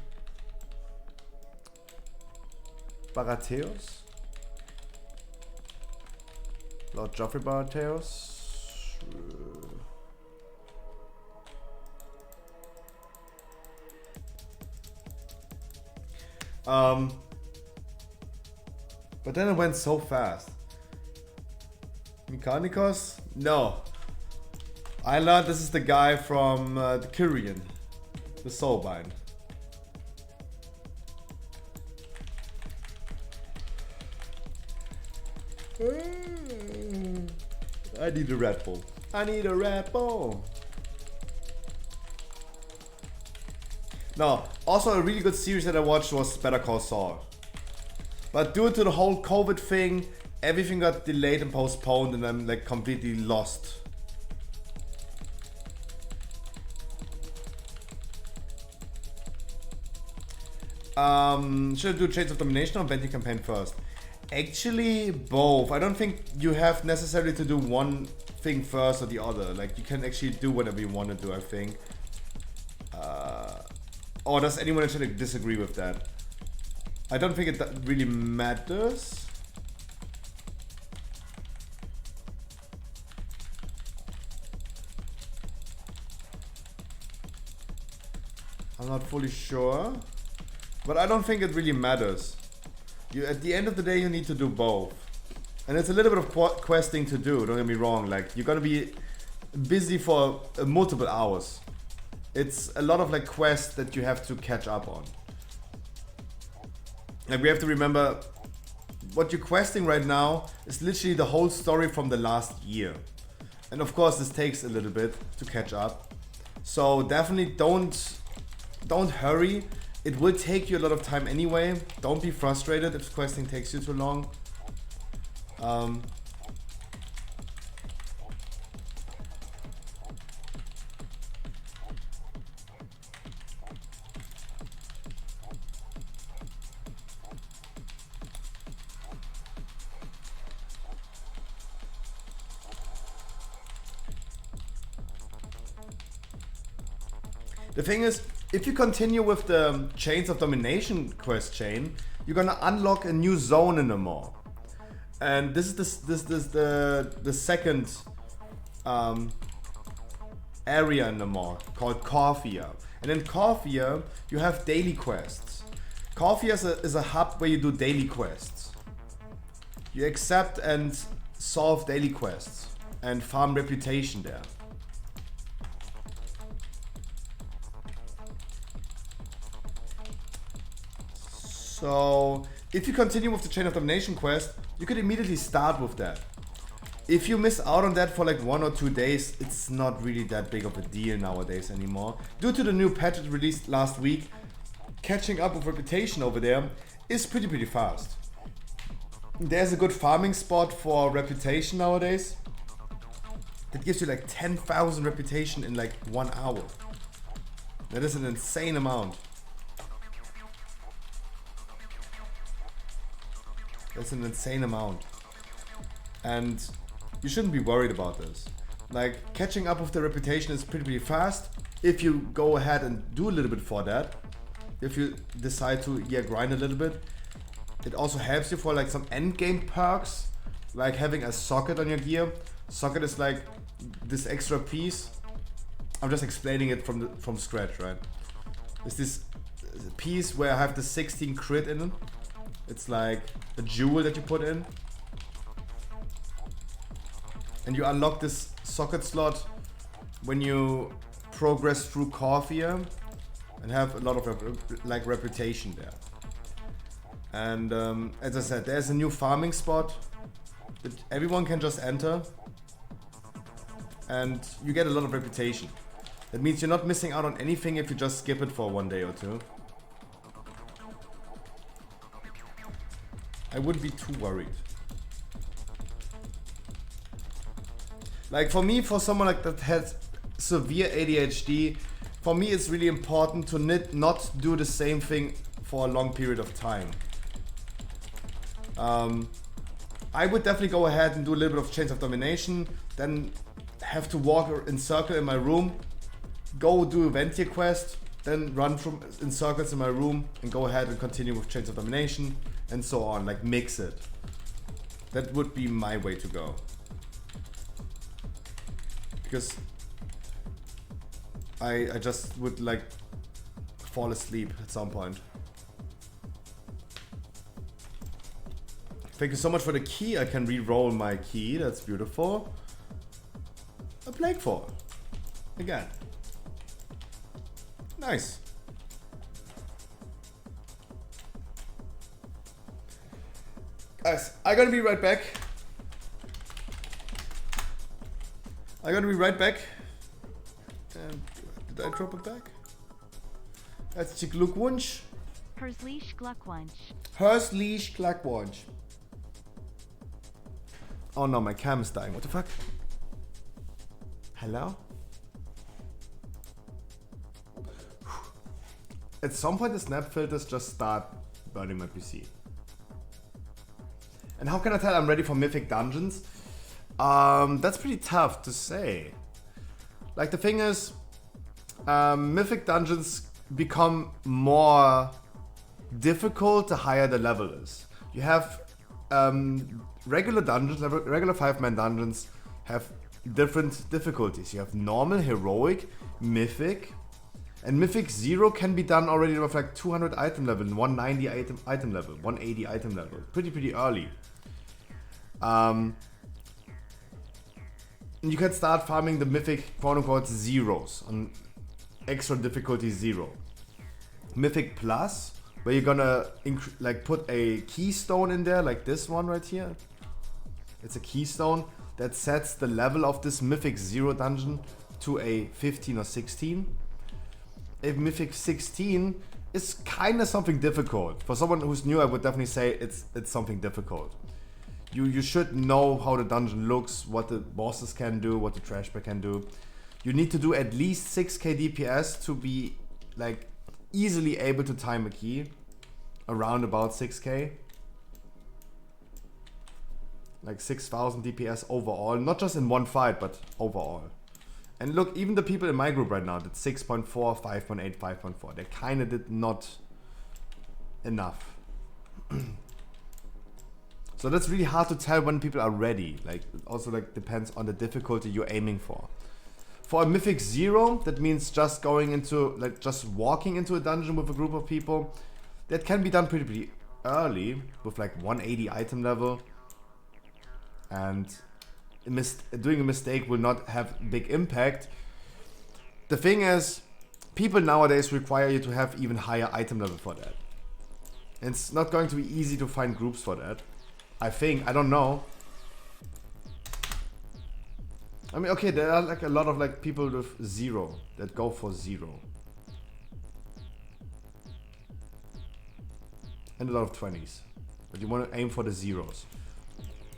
Baratheon? Lord Joffrey Baratheon? But then it went so fast. Mechanicos? No. I learned this is the guy from the Kyrian. The Soulbind. I need a Red Bull. I need a Red Bull. No, also a really good series that I watched was Better Call Saul. But due to the whole COVID thing, everything got delayed and postponed, and I'm like completely lost. Should I do Chains of Domination or Venti Campaign first? Actually, both. I don't think you have necessarily to do one thing first or the other. Like, you can actually do whatever you want to do, I think. Or does anyone actually disagree with that? I don't think it really matters. I'm not fully sure. But I don't think it really matters. At the end of the day, you need to do both. And it's a little bit of questing to do, don't get me wrong. Like, you're gonna be busy for multiple hours. It's a lot of like quests that you have to catch up on. Like, we have to remember, what you're questing right now is literally the whole story from the last year. And of course, this takes a little bit to catch up. So definitely don't hurry. It will take you a lot of time anyway. Don't be frustrated if questing takes you too long. The thing is, if you continue with the Chains of Domination quest chain, you're gonna unlock a new zone in the mall. And this is the second area in the mall called Corphia. And in Corphia, you have daily quests. Corphia is a hub where you do daily quests. You accept and solve daily quests and farm reputation there. So, if you continue with the Chain of Domination quest, you could immediately start with that. If you miss out on that for like 1 or 2 days, it's not really that big of a deal nowadays anymore. Due to the new patch released last week, catching up with reputation over there is pretty fast. there's a good farming spot for reputation nowadays. It gives you like 10,000 reputation in like 1 hour. That is an insane amount. That's an insane amount. And you shouldn't be worried about this. Like, catching up with the reputation is pretty fast if you go ahead and do a little bit for that. If you decide to, grind a little bit. It also helps you for like some end game perks, like having a socket on your gear. Socket is like this extra piece. I'm just explaining it from scratch, right? It's this piece where I have the 16 crit in it. It's like a jewel that you put in. And you unlock this socket slot when you progress through Corphia and have a lot of reputation there. And as I said, there's a new farming spot that everyone can just enter, and you get a lot of reputation. That means you're not missing out on anything if you just skip it for 1 day or two. I wouldn't be too worried. Like for me, for someone like that has severe ADHD, for me it's really important to not do the same thing for a long period of time. I would definitely go ahead and do a little bit of Chains of Domination, then have to walk in circle in my room, go do a Ventir quest, then run in circles in my room and go ahead and continue with Chains of Domination and so on, like mix it. That would be my way to go. Because I just would like fall asleep at some point. Thank you so much for the key. I can re-roll my key. That's beautiful. A Plague Fall. Again. Nice. Guys, I'm gonna be right back. And did I drop it back? Herzlichen Glückwunsch. Herzlich Glückwunsch. Herzlich Glückwunsch. Oh no, my cam is dying. What the fuck? Hello? At some point the snap filters just start burning my PC. And how can I tell I'm ready for Mythic Dungeons? That's pretty tough to say. Like the thing is, Mythic Dungeons become more difficult the higher the level is. You have regular dungeons, regular 5-man dungeons have different difficulties. You have normal, heroic, mythic, and mythic 0 can be done already with like 200 item level, 190 item level, 180 item level. Pretty early. And you can start farming the mythic quote-unquote zeros on extra difficulty 0. Mythic plus, where you're gonna like put a keystone in there, like this one right here. It's a keystone that sets the level of this mythic 0 dungeon to a 15 or 16. A mythic 16 is kind of something difficult. For someone who's new, I would definitely say it's something difficult. You should know how the dungeon looks, what the bosses can do, what the trash bag can do. You need to do at least 6k DPS to be like easily able to time a key. Around about 6k. Like 6,000 DPS overall. Not just in one fight, but overall. And look, even the people in my group right now did 6.4, 5.8, 5.4. They kind of did not enough. So that's really hard to tell when people are ready. Like, it also like depends on the difficulty you're aiming for. For a Mythic 0, that means just going into, like just walking into a dungeon with a group of people. That can be done pretty early with like 180 item level. And doing a mistake will not have big impact. The thing is, people nowadays require you to have even higher item level for that. It's not going to be easy to find groups for that. I think, I don't know. I mean, okay, there are like a lot of like people with 0 that go for 0. And a lot of 20s but you want to aim for the zeros.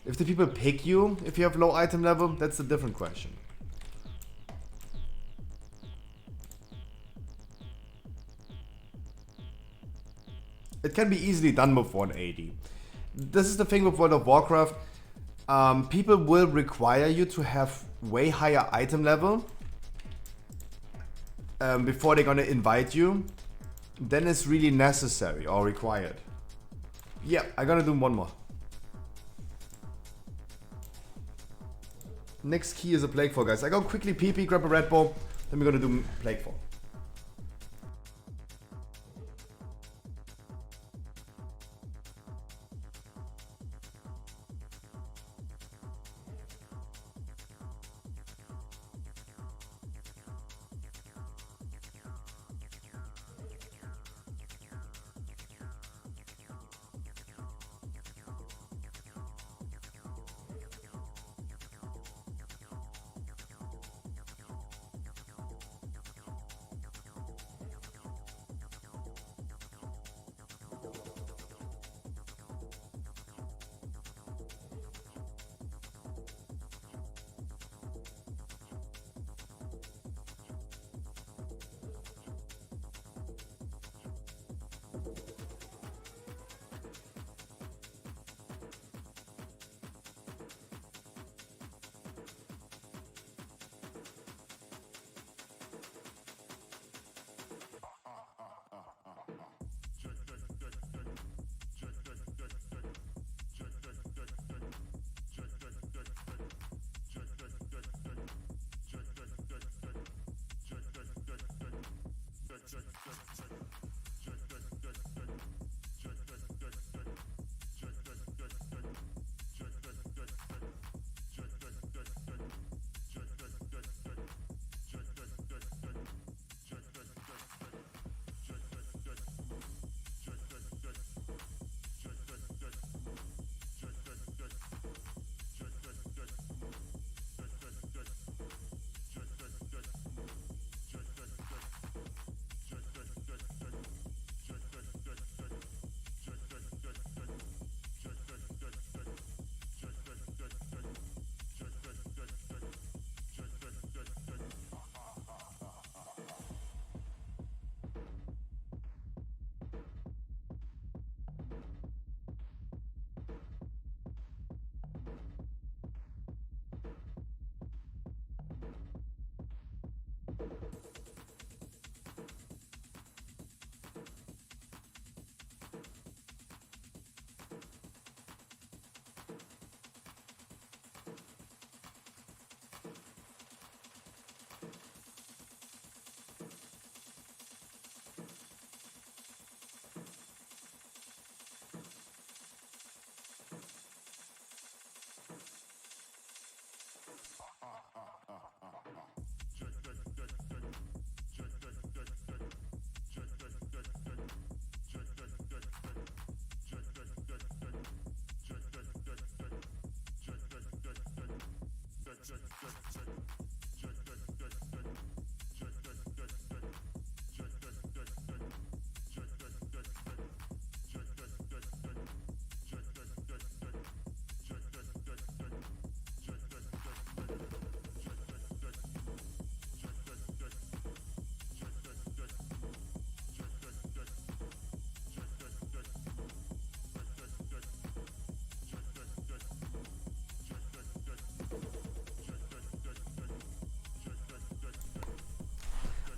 If the people pick you, if you have low item level, that's a different question. It can be easily done with 180. This is the thing with World of Warcraft. People will require you to have way higher item level before they're gonna invite you. Then it's really necessary or required. Yeah, I'm gonna do one more. Next key is a Plague Fall, guys. I go quickly PP, grab a Red Bull, then we're gonna do Plague Fall.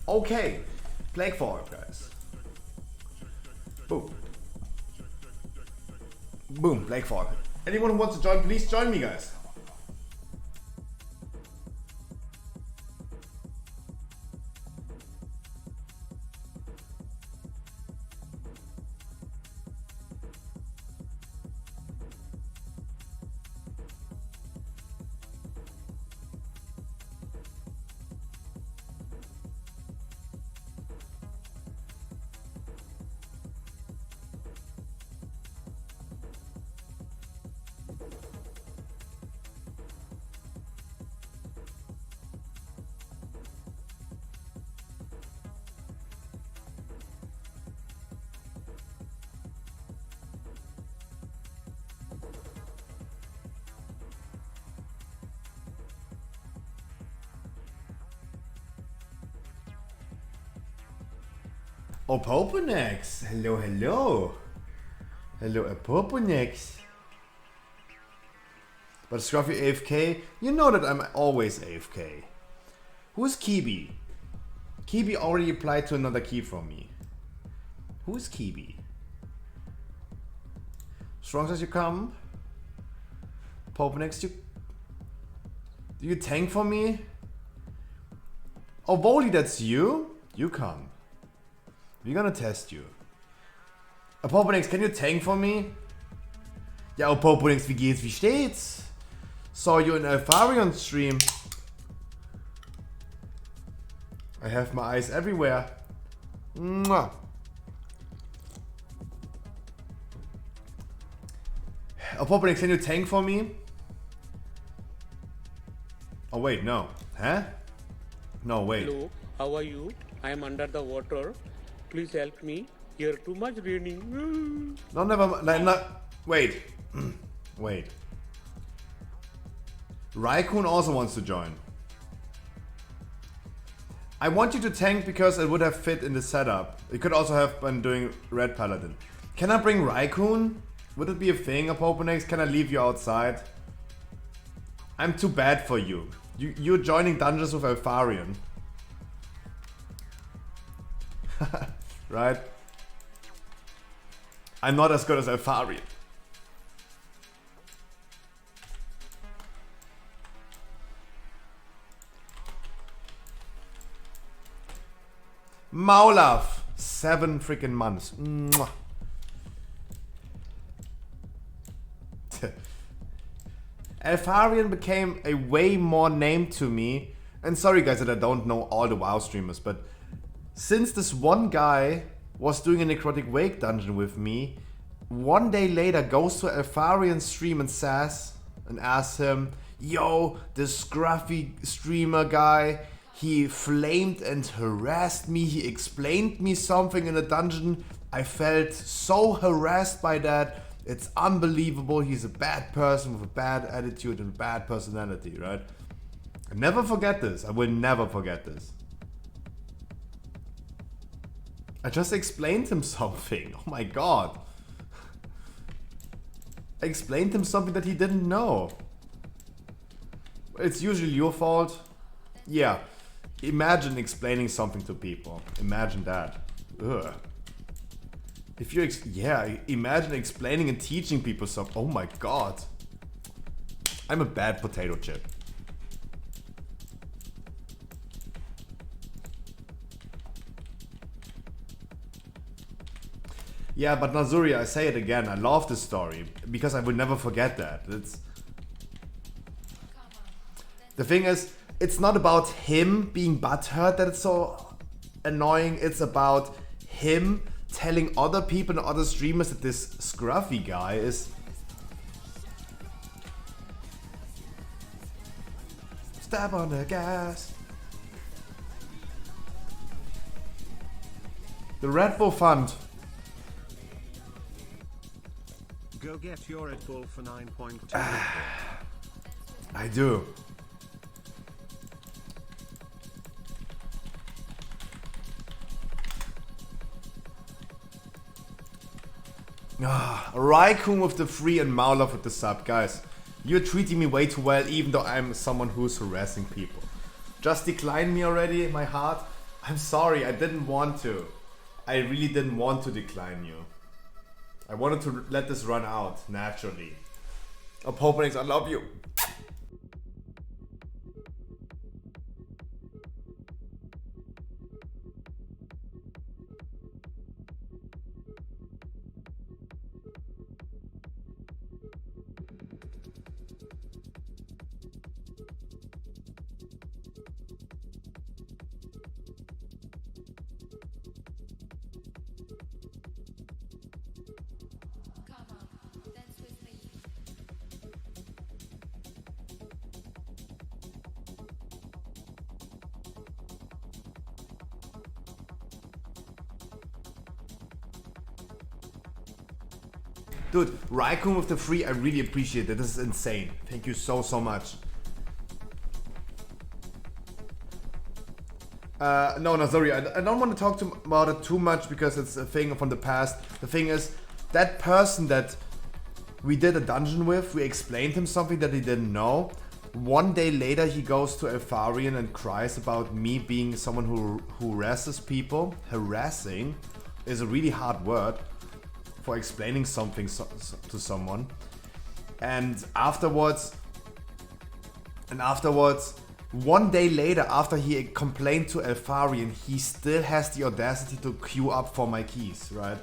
Okay, Plague Fall, guys. Boom. Boom, Plague Fall. Anyone who wants to join, please join me, guys. Opoponex. Hello, hello. Hello, Opoponex. But Scruffy AFK? You know that I'm always AFK. Who's Kibi? Kibi already applied to another key from me. Who's Kibi? Strong says you come. Opoponex, you... Do you tank for me? Oh, VoD, that's you? You come. We're gonna test you. Opoponex, can you tank for me? Ja, Opoponex, wie geht's? Wie steht's? Saw you in Alpharion stream. I have my eyes everywhere. Mwah. Opoponex, can you tank for me? Oh wait, no. Huh? No, wait. Hello, how are you? I am under the water. Please help me. Here too much raining. No, never mind. No, wait. Wait. Raikun also wants to join. I want you to tank because it would have fit in the setup. It could also have been doing Red Paladin. Can I bring Raikun? Would it be a thing, Opoponex? Can I leave you outside? I'm too bad for you. You're joining dungeons with Alpharion. Right? I'm not as good as Alpharion. Maulaf. 7 freaking months. Mwah. Alpharion became a way more name to me. And sorry guys that I don't know all the WoW streamers, but since this one guy was doing a Necrotic Wake dungeon with me, one day later goes to Alpharion stream and says and asks him, yo, this scruffy streamer guy, he flamed and harassed me, he explained me something in a dungeon. I felt so harassed by that. It's unbelievable. He's a bad person with a bad attitude and a bad personality, right? I never forget this. I will never forget this. I just explained him something. Oh my god. I explained him something that he didn't know. It's usually your fault. Yeah. Imagine explaining something to people. Imagine that. Ugh. If you imagine explaining and teaching people something. Oh my god. I'm a bad potato chip. Yeah, but Nazuri, I say it again, I love this story because I will never forget that. The thing is, it's not about him being butthurt that it's so annoying, it's about him telling other people and other streamers that this scruffy guy is... Step on the gas. The Red Bull Fund. Go get your Red Bull for 9.2. I do. Raikun with the free and Maulov with the sub. Guys, you're treating me way too well even though I'm someone who's harassing people. Just decline me already, my heart. I'm sorry, I didn't want to. I really didn't want to decline you. I wanted to let this run out naturally. Opoponex, I love you. Dude, Raikun with the free, I really appreciate it. This is insane. Thank you so much. No, sorry. I don't want to talk about it too much because it's a thing from the past. The thing is, that person that we did a dungeon with, we explained him something that he didn't know. One day later, he goes to Elfarian and cries about me being someone who harasses people. Harassing is a really hard word for explaining something to someone. And afterwards, one day later, after he complained to Elfarian, he still has the audacity to queue up for my keys, right?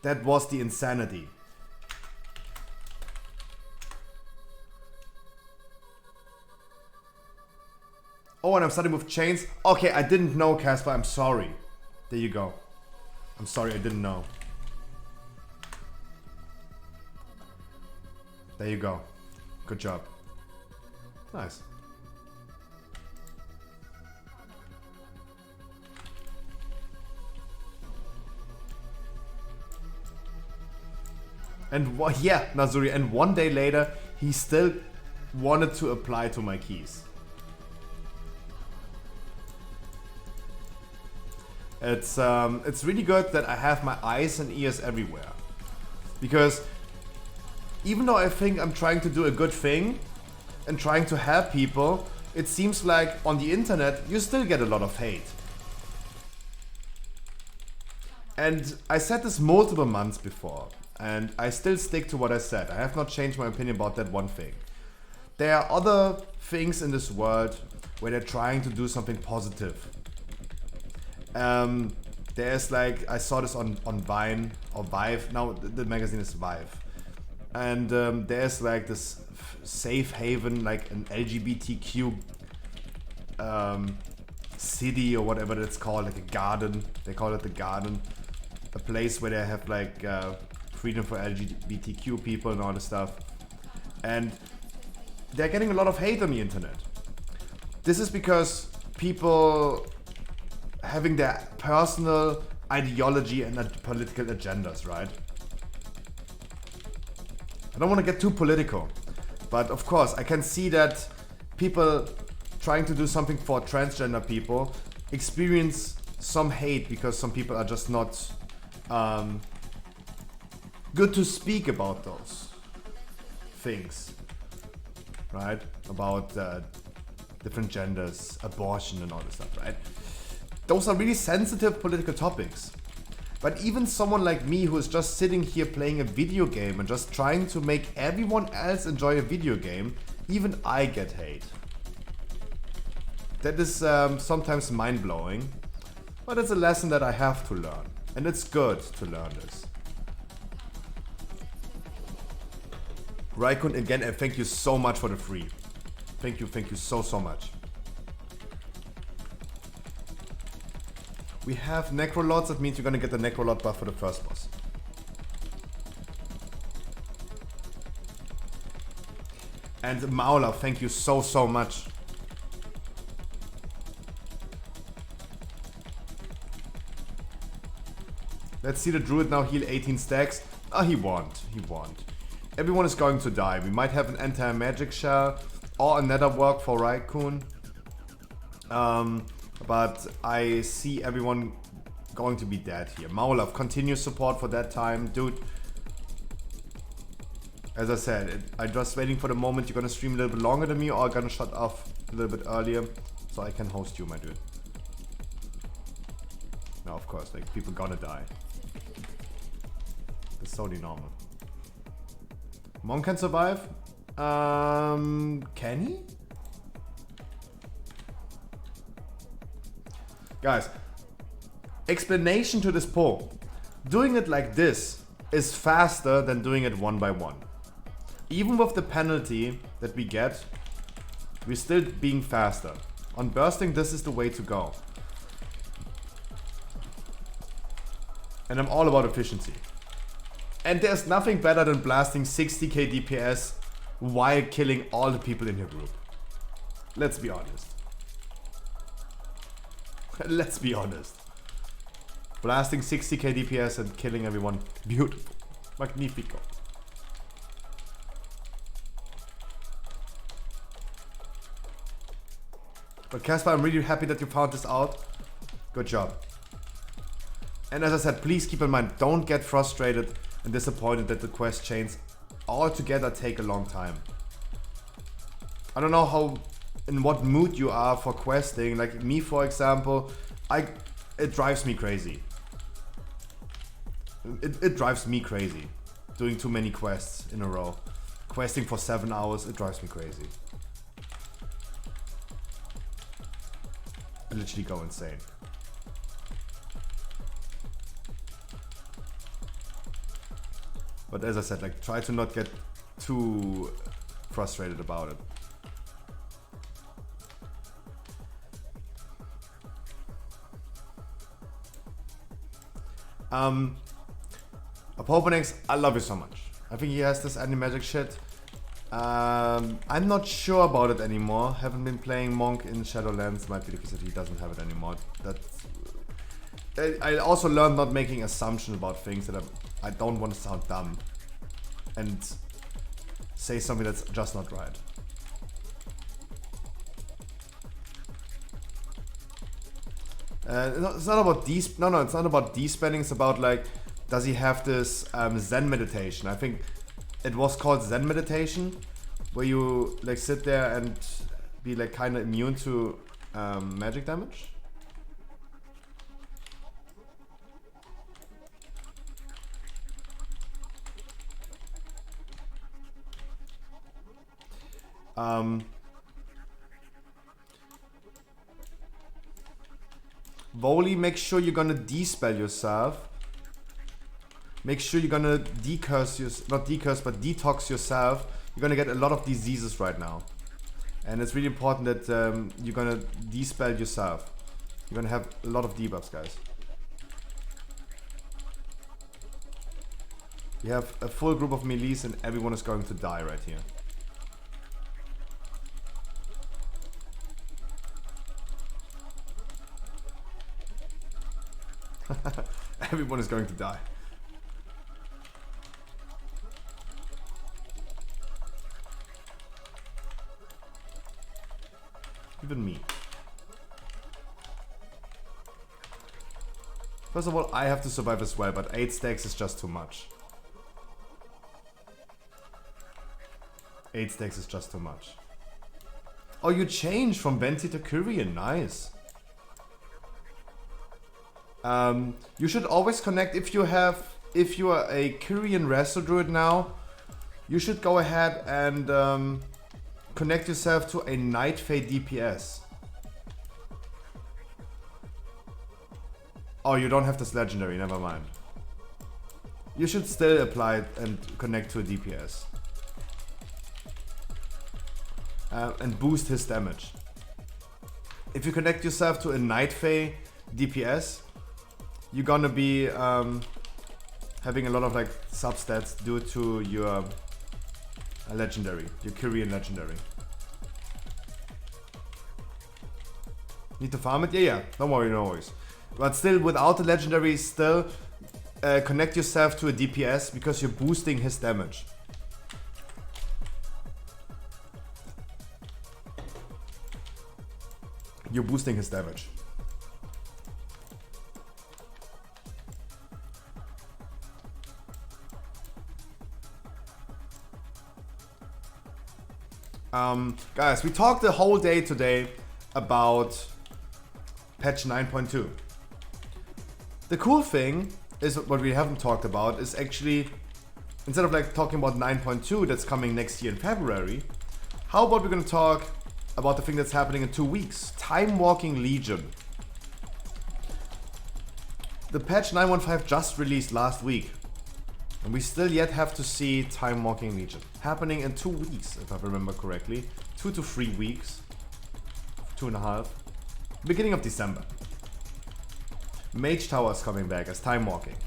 That was the insanity. Oh, and I'm starting with chains. Okay, I didn't know, Casper. I'm sorry. There you go. I'm sorry, I didn't know. There you go. Good job. Nice. And yeah, Nazuri. And one day later, he still wanted to apply to my keys. It's really good that I have my eyes and ears everywhere. Because even though I think I'm trying to do a good thing and trying to help people, it seems like on the internet you still get a lot of hate. And I said this multiple months before, and I still stick to what I said. I have not changed my opinion about that one thing. There are other things in this world where they're trying to do something positive. There's like, I saw this on Vine or Vive. Now the magazine is Vive. And there's like this safe haven, like an LGBTQ city or whatever it's called, like a garden. They call it the garden. A place where they have like freedom for LGBTQ people and all this stuff. And they're getting a lot of hate on the internet. This is because people having their personal ideology and political agendas, right? I don't want to get too political, but of course I can see that people trying to do something for transgender people experience some hate because some people are just not good to speak about those things, right? About different genders, abortion and all this stuff, right? Those are really sensitive political topics. But even someone like me who is just sitting here playing a video game and just trying to make everyone else enjoy a video game, even I get hate. That is sometimes mind-blowing, but it's a lesson that I have to learn. And it's good to learn this. Raikun, again, thank you so much for the free. Thank you so much. We have Necrolots, that means you're gonna get the Necrolot buff for the first boss. And Maula, thank you so much. Let's see the Druid now heal 18 stacks. Oh, he won't. Everyone is going to die. We might have an anti-magic shell or a netherwork for Raikun. But I see everyone going to be dead here. Maulov, continue support for that time. Dude, as I said, I'm just waiting for the moment you're gonna stream a little bit longer than me or gonna shut off a little bit earlier so I can host you, my dude. Now, of course, like, people gonna die. It's totally normal. Monk can survive? Can he? Guys, explanation to this poll. Doing it like this is faster than doing it one by one. Even with the penalty that we get, we're still being faster. On bursting, this is the way to go. And I'm all about efficiency. And there's nothing better than blasting 60k DPS while killing all the people in your group. Let's be honest. Let's be honest. Blasting 60k DPS and killing everyone. Beautiful. Magnifico. But Casper, I'm really happy that you found this out. Good job. And as I said, please keep in mind, don't get frustrated and disappointed that the quest chains altogether take a long time. I don't know how, in what mood you are for questing. Like me, for example, it drives me crazy. It drives me crazy. Doing too many quests in a row. Questing for 7 hours, it drives me crazy. I literally go insane. But as I said, like, try to not get too frustrated about it. Apophonyx, I love you so much. I think he has this anti-magic shit. I'm not sure about it anymore. Haven't been playing Monk in Shadowlands. Might be because he doesn't have it anymore. I also learned not making assumptions about things that I don't want to sound dumb and say something that's just not right. It's not about it's not about despending. It's about, like, does he have this Zen meditation? I think it was called Zen meditation, where you, like, sit there and be, like, kind of immune to magic damage. VoD, make sure you're gonna despell yourself. Make sure you're gonna detox yourself. You're gonna get a lot of diseases right now. And it's really important that you're gonna despell yourself. You're gonna have a lot of debuffs, guys. We have a full group of melees and everyone is going to die right here. Everyone is going to die. Even me. First of all, I have to survive as well, but 8 stacks is just too much. 8 stacks is just too much. Oh, you changed from Venti to Kyrian. Nice. You should always connect if you are a Kyrian Resto Druid now. You should go ahead and connect yourself to a Night Fade DPS. Oh, you don't have this legendary, never mind. You should still apply it and connect to a DPS. And boost his damage. If you connect yourself to a Night Fade DPS, you're gonna be having a lot of, like, substats due to your legendary, your Kyrian legendary. Need to farm it? Yeah, don't worry, no worries. But still, without the legendary, still connect yourself to a DPS because you're boosting his damage. You're boosting his damage. Guys, we talked the whole day today about patch 9.2. The cool thing is, what we haven't talked about is actually, instead of, like, talking about 9.2 that's coming next year in February, how about we're gonna talk about the thing that's happening in 2 weeks? Time Walking Legion. The patch 9.15 just released last week. And we still yet have to see Time Walking Legion happening in 2 weeks, if I remember correctly. 2 to 3 weeks. 2.5. Beginning of December. Mage Tower is coming back as Time Walking.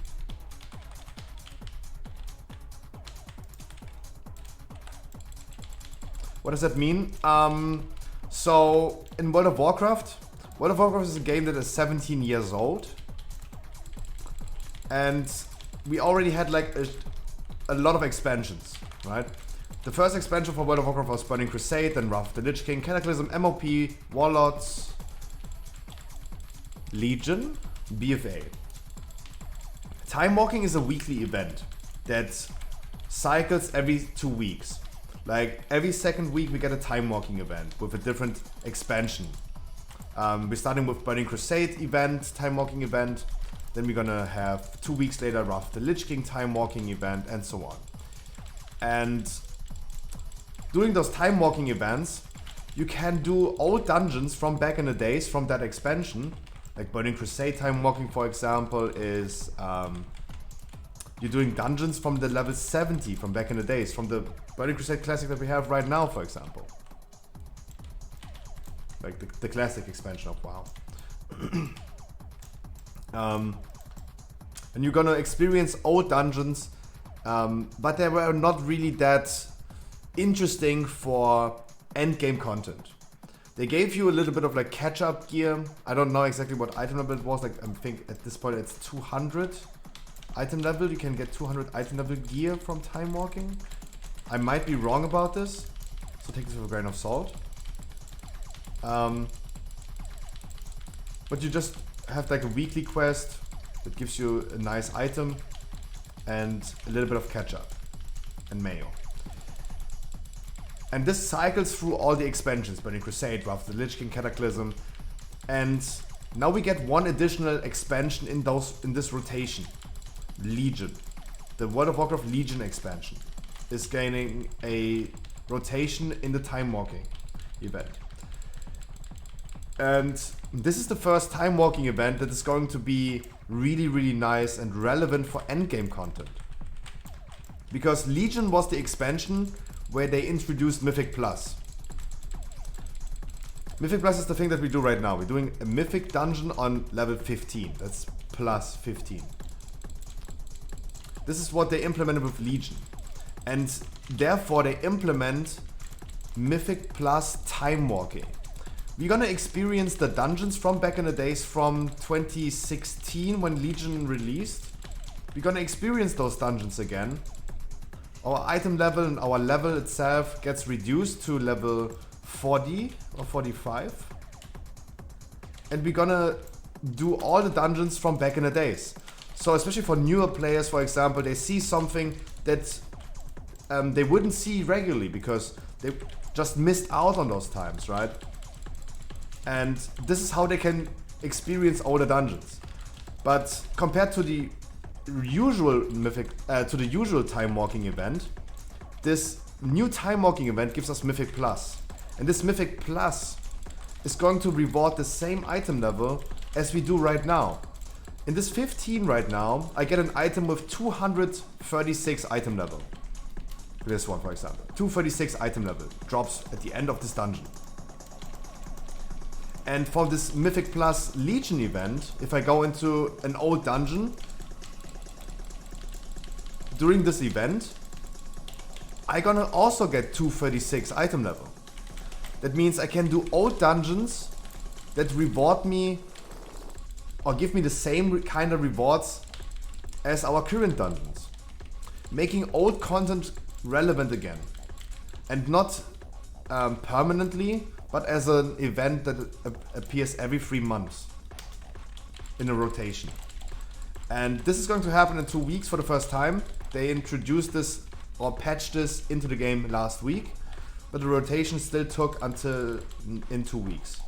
What does that mean? So in World of Warcraft is a game that is 17 years old. And we already had, like, a lot of expansions, right? The first expansion for World of Warcraft was Burning Crusade, then Wrath of the Lich King, Cataclysm, MOP, Warlords, Legion, BFA. Time Walking is a weekly event that cycles every 2 weeks. Like every second week we get a Time Walking event with a different expansion. We're starting with Burning Crusade event, Time Walking event. Then we're gonna have 2 weeks later Wrath of the Lich King Time Walking event and so on. And during those Time Walking events, you can do old dungeons from back in the days from that expansion. Like Burning Crusade Time Walking, for example, is you're doing dungeons from the level 70 from back in the days, from the Burning Crusade Classic that we have right now, for example. Like the classic expansion of WoW. And you're gonna experience old dungeons, but they were not really that interesting for endgame content. They gave you a little bit of like catch-up gear. I don't know exactly what item level it was. Like I think at this point it's 200 item level. You can get 200 item level gear from Time Walking. I might be wrong about this, so take this with a grain of salt. But you just have like a weekly quest that gives you a nice item and a little bit of catch-up and mayo. And this cycles through all the expansions, Burning Crusade, Wrath of the Lich King, Cataclysm, and now we get one additional expansion in this rotation. Legion. The World of Warcraft Legion expansion is gaining a rotation in the Time Walking event. And this is the first Time Walking event that is going to be really, really nice and relevant for endgame content. Because Legion was the expansion where they introduced Mythic Plus. Mythic Plus is the thing that we do right now. We're doing a Mythic dungeon on level 15. That's plus 15. This is what they implemented with Legion. And therefore they implement Mythic Plus Time Walking. We're gonna experience the dungeons from back in the days from 2016 when Legion released. We're gonna experience those dungeons again. Our item level and our level itself gets reduced to level 40 or 45. And we're gonna do all the dungeons from back in the days. So especially for newer players, for example, they see something that they wouldn't see regularly because they just missed out on those times, right? And this is how they can experience older dungeons. But compared to the usual Time Walking event, this new Time Walking event gives us Mythic Plus. And this Mythic Plus is going to reward the same item level as we do right now. In this 15 right now, I get an item with 236 item level. This one, for example. 236 item level drops at the end of this dungeon. And for this Mythic Plus Legion event, if I go into an old dungeon during this event, I'm gonna also get 236 item level. That means I can do old dungeons that reward me or give me the same kind of rewards as our current dungeons. Making old content relevant again. And not permanently, but as an event that appears every 3 months in a rotation. And this is going to happen in 2 weeks for the first time. They introduced this or patched this into the game last week, but the rotation still took until in 2 weeks.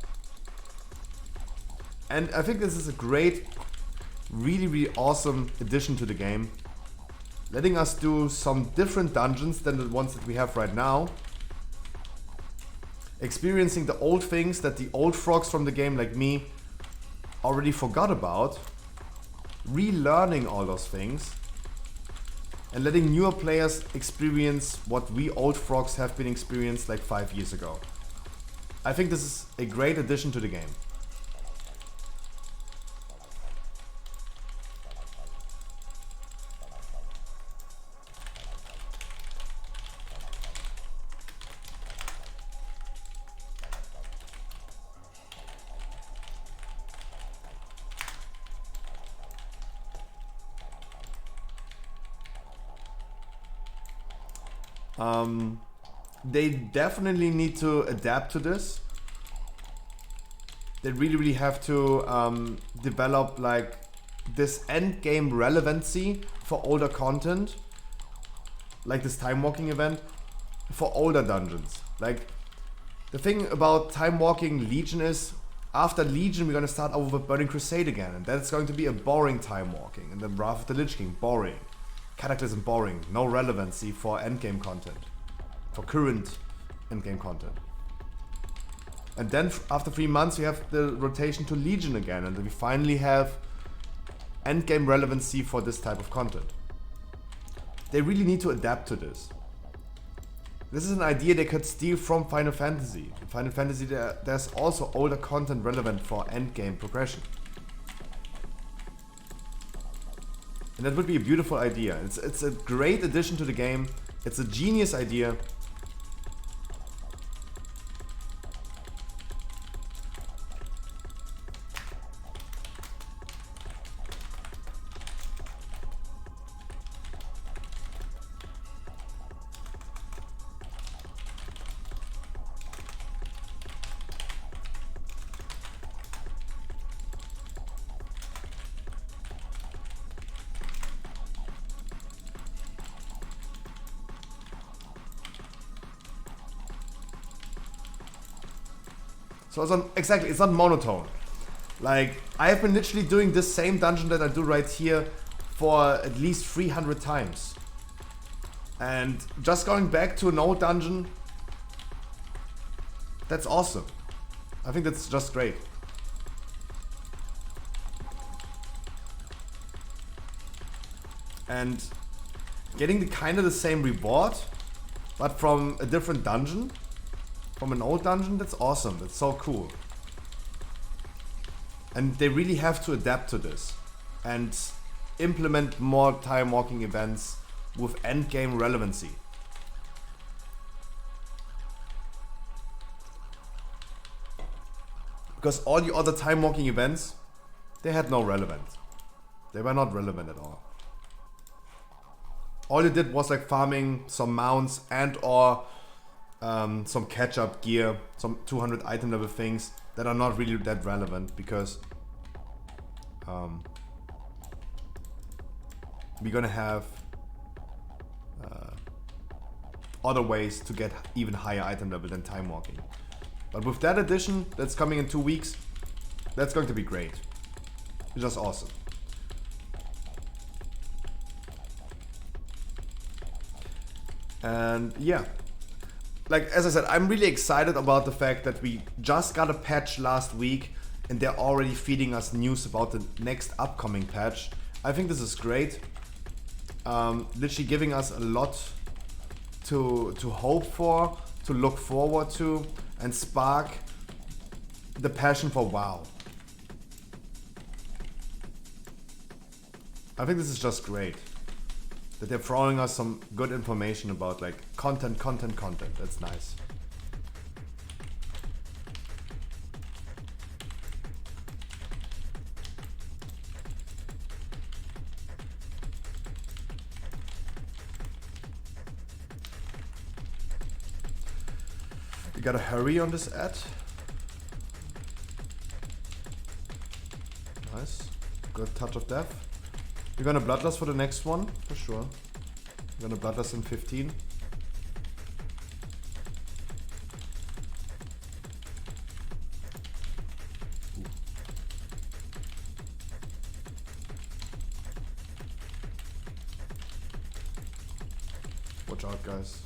And I think this is a great, really, really awesome addition to the game, letting us do some different dungeons than the ones that we have right now, experiencing the old things that the old frogs from the game like me already forgot about, relearning all those things, and letting newer players experience what we old frogs have been experienced like 5 years ago. I think this is a great addition to the game. they definitely need to adapt to this. They really have to develop like this end game relevancy for older content, like this time walking event for older dungeons. Like the thing about time walking Legion is, after Legion we're gonna start over with Burning Crusade again, and that's going to be a boring time walking. And then Wrath of the Lich King, boring. Cataclysm, boring. No relevancy for endgame content, for current endgame content. And then after 3 months we have the rotation to Legion again, and then we finally have endgame relevancy for this type of content. They really need to adapt to this. This is an idea they could steal from Final Fantasy. In Final Fantasy there's also older content relevant for endgame progression. And that would be a beautiful idea. It's a great addition to the game. It's a genius idea. So it's not, exactly, it's not monotone. Like, I have been literally doing this same dungeon that I do right here for at least 300 times. And just going back to an old dungeon, that's awesome. I think that's just great. And getting the kind of the same reward, but from a different dungeon, from an old dungeon, that's awesome. That's so cool. And they really have to adapt to this and implement more time walking events with endgame relevancy. Because all the other time walking events, they had no relevance. They were not relevant at all. All you did was like farming some mounts and or some catch-up gear, some 200 item level things that are not really that relevant, because we're gonna have other ways to get even higher item level than time walking. But with that addition that's coming in 2 weeks, that's going to be great. It's just awesome. And yeah, like as I said, I'm really excited about the fact that we just got a patch last week and they're already feeding us news about the next upcoming patch. I think this is great. Literally giving us a lot to hope for, to look forward to, and spark the passion for WoW. I think this is just great. That they're throwing us some good information about like content. That's nice. You gotta hurry on this ad. Nice. Good touch of death. You're gonna Bloodlust for the next one, for sure. You're gonna Bloodlust in 15. Ooh. Watch out, guys.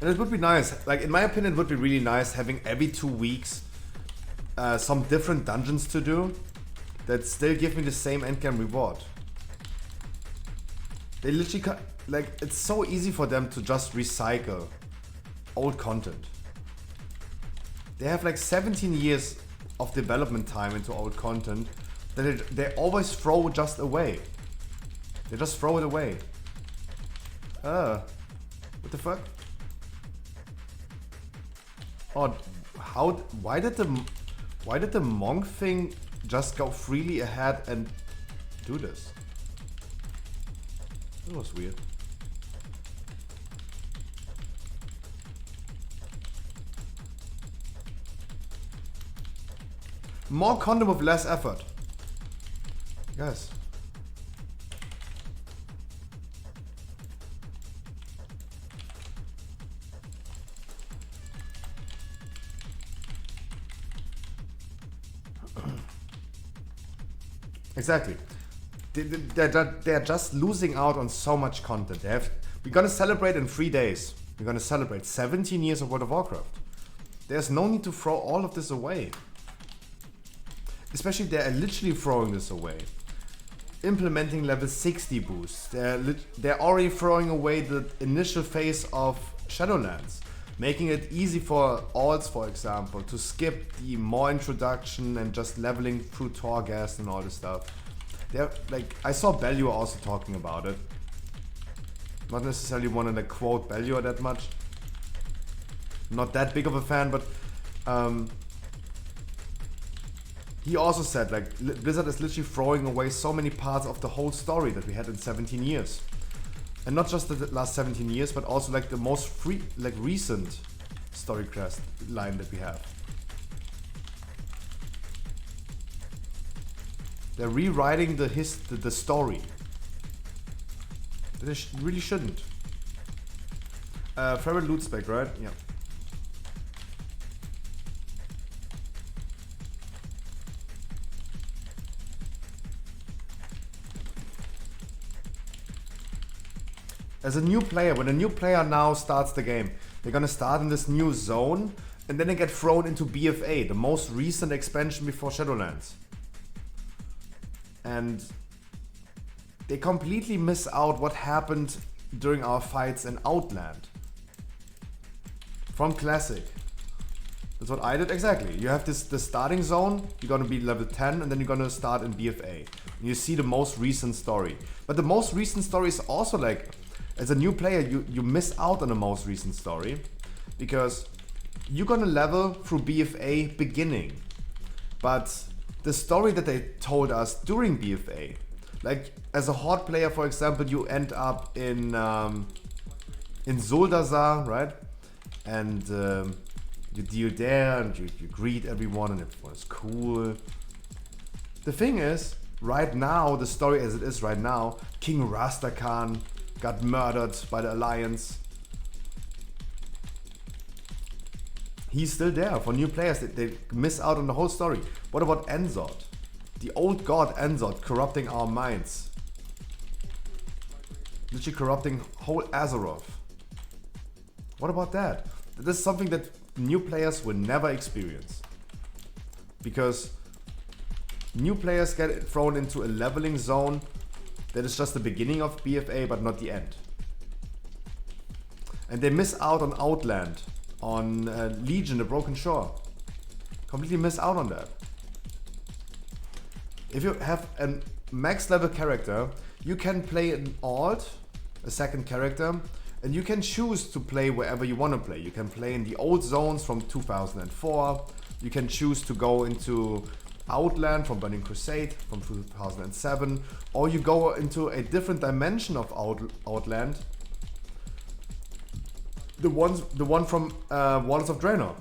And it would be nice, like in my opinion it would be really nice having every 2 weeks some different dungeons to do that still give me the same endgame reward. They literally like, it's so easy for them to just recycle old content. They have like 17 years of development time into old content that they always throw just away. They just throw it away. What the fuck? Oh, why did the monk thing just go freely ahead and do this? That was weird. More content with less effort. Yes. Exactly. They're just losing out on so much content. We're gonna celebrate in 3 days. We're gonna celebrate 17 years of World of Warcraft. There's no need to throw all of this away. Especially they're literally throwing this away. Implementing level 60 boosts. They're already throwing away the initial phase of Shadowlands. Making it easy for alts, for example, to skip the more introduction and just leveling through Torghast and all this stuff. They're like, I saw Belluor also talking about it. Not necessarily wanting to quote Belluor that much. Not that big of a fan, but he also said like Blizzard is literally throwing away so many parts of the whole story that we had in 17 years. And not just the last 17 years, but also like the most recent story quest line that we have. They're rewriting the story. They really shouldn't. Feral loot spec, right? Yeah. As a new player, when a new player now starts the game, they're gonna start in this new zone and then they get thrown into BFA, the most recent expansion before Shadowlands. And they completely miss out what happened during our fights in Outland. From Classic. That's what I did exactly. You have the starting zone, you're gonna be level 10 and then you're gonna start in BFA. And you see the most recent story. But the most recent story is also like, as a new player, you miss out on the most recent story because you're gonna level through BFA beginning. But the story that they told us during BFA, like as a Horde player, for example, you end up in Zuldazar, right? And you deal there and you greet everyone and everyone is cool. The thing is, right now, the story as it is right now, King Rastakhan got murdered by the Alliance. He's still there for new players. They miss out on the whole story. What about Enzod? The old god Enzod corrupting our minds. Literally corrupting whole Azeroth. What about that? This is something that new players will never experience. Because new players get thrown into a leveling zone that is just the beginning of BFA but not the end. And they miss out on Outland, on Legion, the Broken Shore. Completely miss out on that. If you have a max level character, you can play an alt, a second character, and you can choose to play wherever you want to play. You can play in the old zones from 2004. You can choose to go into Outland from Burning Crusade from 2007, or you go into a different dimension of Outland, the one from Waters of Draenor.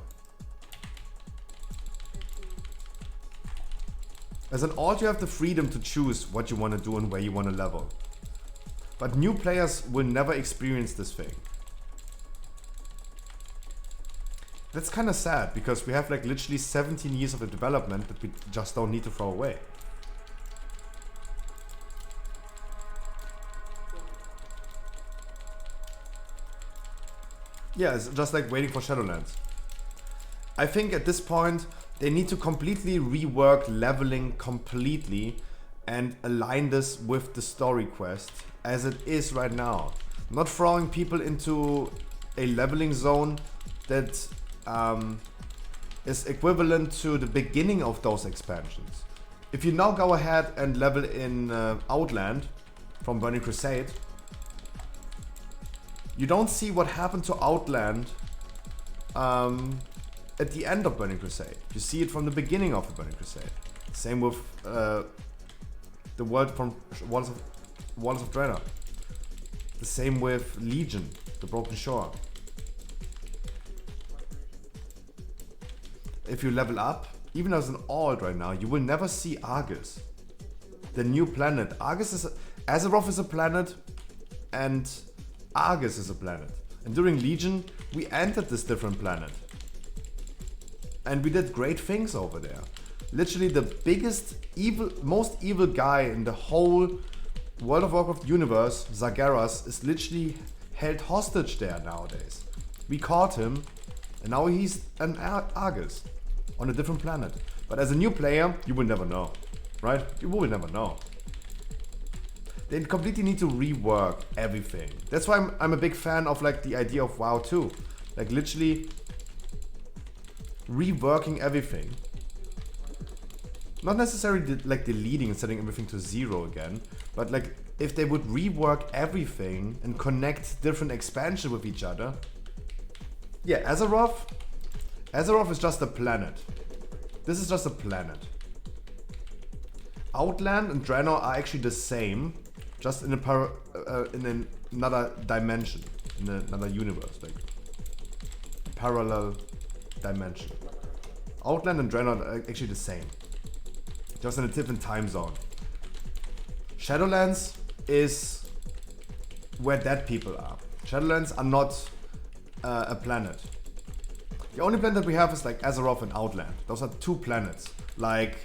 As an alt, you have the freedom to choose what you want to do and where you want to level. But new players will never experience this thing. That's kind of sad because we have like literally 17 years of the development that we just don't need to throw away. Yeah, it's just like waiting for Shadowlands. I think at this point they need to completely rework leveling completely and align this with the story quest as it is right now. Not throwing people into a leveling zone that is equivalent to the beginning of those expansions. If you now go ahead and level in Outland from Burning Crusade, you don't see what happened to Outland at the end of Burning Crusade. You see it from the beginning of the Burning Crusade. Same with the world from Walls of Draenor. The same with Legion, the Broken Shore. If you level up, even as an alt right now, you will never see Argus. The new planet. Azeroth is a planet and Argus is a planet. And during Legion, we entered this different planet. And we did great things over there. Literally the biggest, most evil guy in the whole World of Warcraft universe, Zagaras, is literally held hostage there nowadays. We caught him, and now he's an Argus on a different planet. But as a new player, you will never know, right? You will never know. They completely need to rework everything. That's why I'm a big fan of like the idea of WoW 2. Like literally reworking everything. Not necessarily like deleting and setting everything to 0 again, but like if they would rework everything and connect different expansions with each other. Yeah, Azeroth is just a planet. This is just a planet. Outland and Draenor are actually the same, just in another dimension, in another universe, like parallel dimension. Outland and Draenor are actually the same, just in a different time zone. Shadowlands is where dead people are. Shadowlands are not a planet. The only planet that we have is like Azeroth and Outland. Those are two planets, like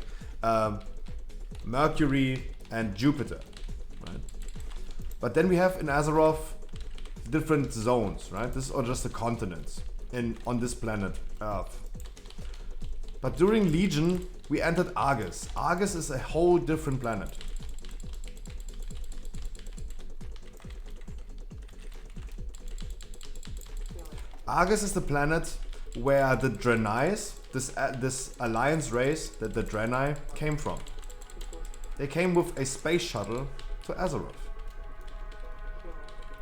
Mercury and Jupiter, right? But then we have in Azeroth different zones, right? This are just the continents on this planet Earth. But during Legion, we entered Argus. Argus is a whole different planet. Argus is the planet where the Draenei, this alliance race that the Draenei came from. They came with a space shuttle to Azeroth.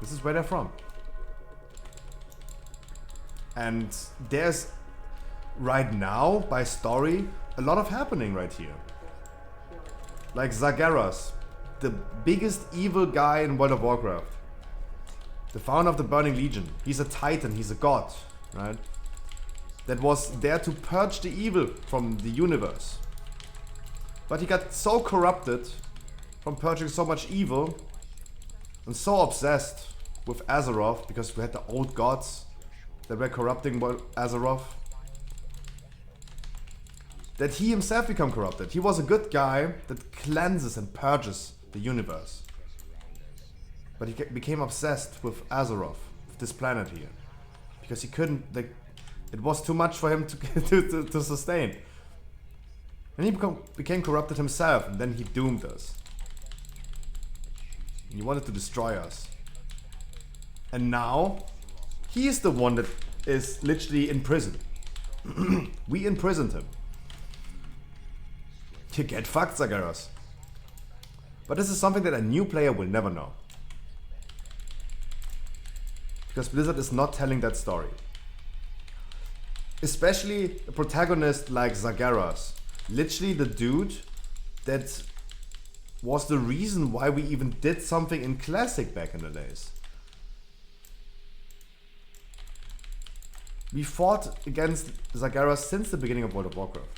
This is where they're from. And there's right now, by story, a lot of happening right here. Like Zagaras, the biggest evil guy in World of Warcraft. The founder of the Burning Legion. He's a titan, he's a god, right? That was there to purge the evil from the universe. But he got so corrupted from purging so much evil and so obsessed with Azeroth, because we had the old gods that were corrupting Azeroth, that he himself became corrupted. He was a good guy that cleanses and purges the universe. But he became obsessed with Azeroth, with this planet here. Because he couldn't, like, it was too much for him to sustain. And he became corrupted himself, and then he doomed us. He wanted to destroy us. And now, he is the one that is literally in prison. We imprisoned him. You get fucked, Zagaras. But this is something that a new player will never know. Because Blizzard is not telling that story. Especially a protagonist like Zagaras. Literally the dude that was the reason why we even did something in Classic back in the days. We fought against Zagaras since the beginning of World of Warcraft.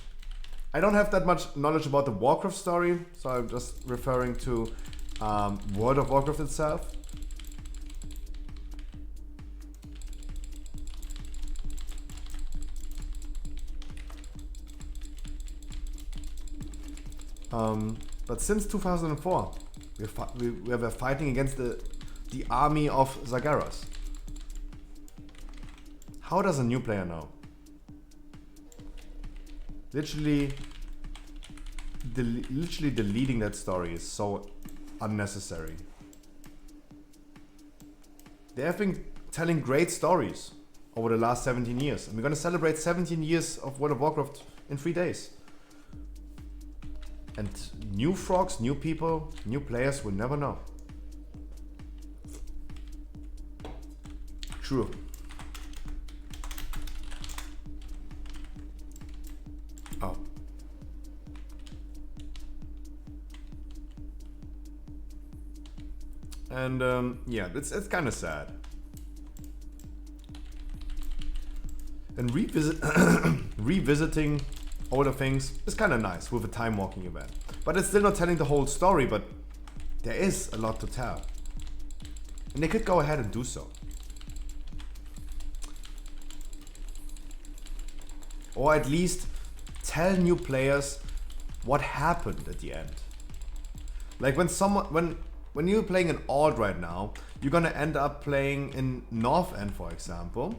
I don't have that much knowledge about the Warcraft story, so I'm just referring to World of Warcraft itself. But since 2004, we were fighting against the army of Zagaras. How does a new player know? Literally deleting that story is so unnecessary. They have been telling great stories over the last 17 years. And we're gonna celebrate 17 years of World of Warcraft in 3 days. And new frogs, new people, new players will never know. True. Oh. And yeah, it's kind of sad. And revisiting older things is kind of nice with a time walking event. But it's still not telling the whole story, but there is a lot to tell. And they could go ahead and do so. Or at least tell new players what happened at the end. Like when you're playing in Alt right now, you're gonna end up playing in North End, for example,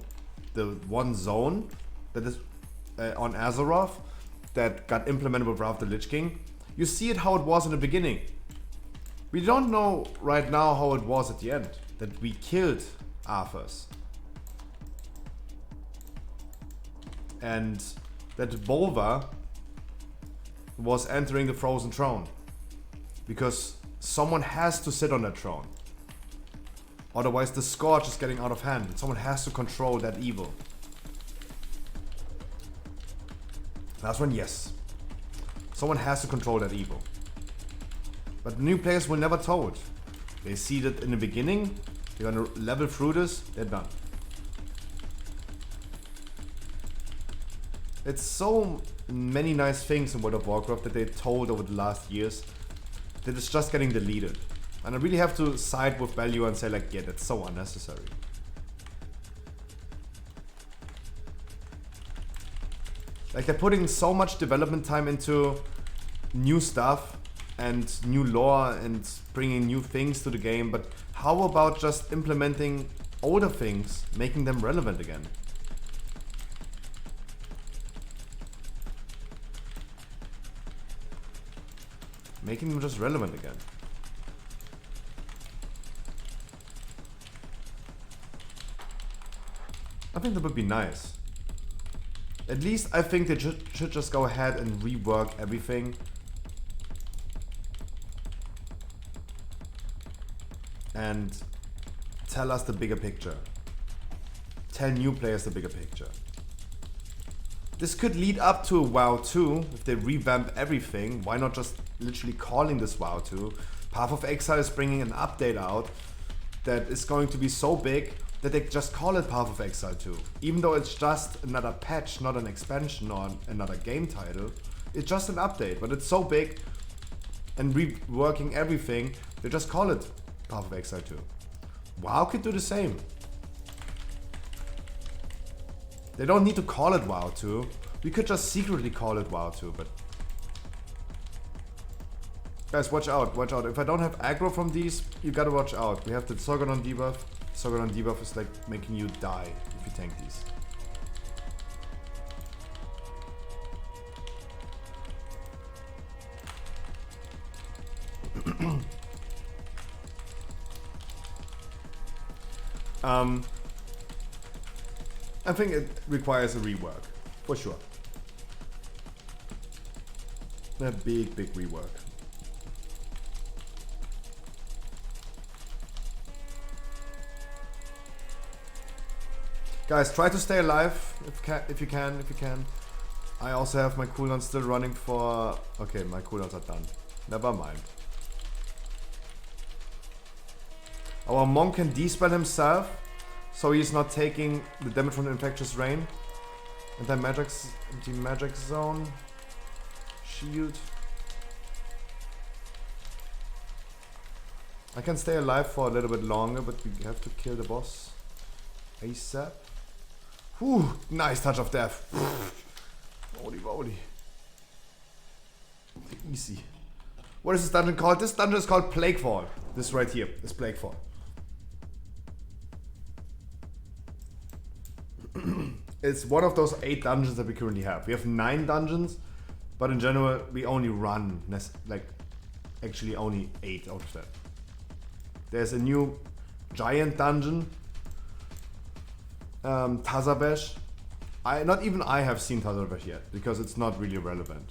the one zone that is on Azeroth that got implemented with Wrath of the Lich King. You see it how it was in the beginning. We don't know right now how it was at the end, that we killed Arthas. And that Bolvar was entering the Frozen Throne. Because someone has to sit on that throne. Otherwise the Scourge is getting out of hand and someone has to control that evil. Last one, yes. Someone has to control that evil. But the new players were never told. They see that in the beginning, they're gonna level through this, they're done. It's so many nice things in World of Warcraft that they told over the last years that it's just getting deleted. And I really have to side with value and say like, yeah, that's so unnecessary. Like they're putting so much development time into new stuff and new lore and bringing new things to the game, but how about just implementing older things, making them relevant again? Making them just relevant again. I think that would be nice. At least I think they should just go ahead and rework everything. And tell us the bigger picture. Tell new players the bigger picture. This could lead up to WoW 2 if they revamp everything. Why not just literally calling this WoW 2? Path of Exile is bringing an update out that is going to be so big that they just call it Path of Exile 2. Even though it's just another patch, not an expansion or another game title. It's just an update, but it's so big and reworking everything, they just call it Path of Exile 2. WoW could do the same. They don't need to call it WoW 2. We could just secretly call it WoW 2, but... Guys, watch out, watch out. If I don't have aggro from these, you gotta watch out. We have the Sorgadon debuff. Sorgadon debuff is like making you die if you tank these. I think it requires a rework, for sure. A big, big rework. Guys, try to stay alive if you can. I also have my cooldowns still running for... Okay, my cooldowns are done. Never mind. Our monk can de-spell himself, so he's not taking the damage from the infectious rain. Anti-magic zone. Shield. I can stay alive for a little bit longer, but we have to kill the boss ASAP. Whew, nice touch of death. Holy moly. Easy. What is this dungeon called? This dungeon is called Plaguefall. This right here is Plaguefall. It's one of those 8 dungeons that we currently have. We have 9 dungeons, but in general we only run like actually only 8 out of that. There's a new giant dungeon, Tazabesh. Not even I have seen Tazabesh yet because it's not really relevant.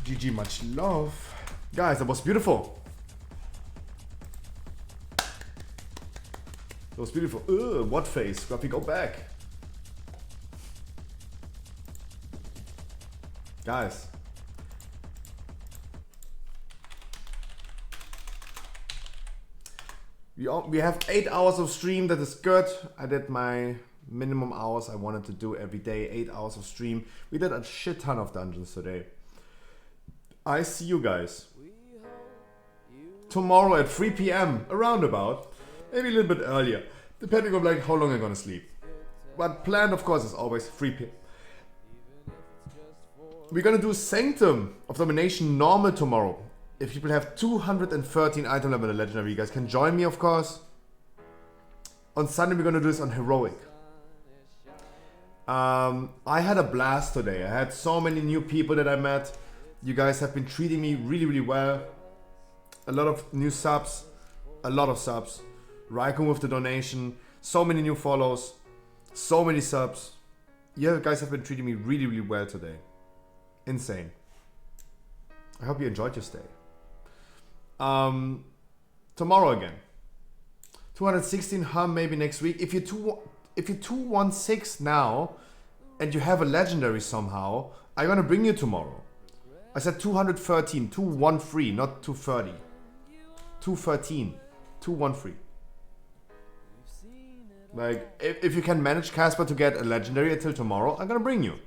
GG, much love. Guys, that was beautiful. That was beautiful. Ugh, what face? Got me go back. Guys. We have 8 hours of stream. That is good. I did my minimum hours I wanted to do every day. 8 hours of stream. We did a shit ton of dungeons today. I see you guys tomorrow at 3 p.m. around about. Maybe a little bit earlier, depending on like how long I'm gonna sleep. But plan, of course, is always 3 p.m. We're gonna do Sanctum of Domination normal tomorrow. If people have 213 item level in Legendary, you guys can join me, of course. On Sunday, we're gonna do this on Heroic. I had a blast today. I had so many new people that I met. You guys have been treating me really, really well. A lot of new subs. A lot of subs. Raikun with the donation. So many new follows. So many subs. You guys have been treating me really, really well today. Insane. I hope you enjoyed your stay. Tomorrow again. 216 hum maybe next week. If you're 216 now and you have a legendary somehow, I'm gonna bring you tomorrow. I said 213, 213, not 230. 213, 213. Like, if you can manage Casper to get a legendary until tomorrow, I'm gonna bring you.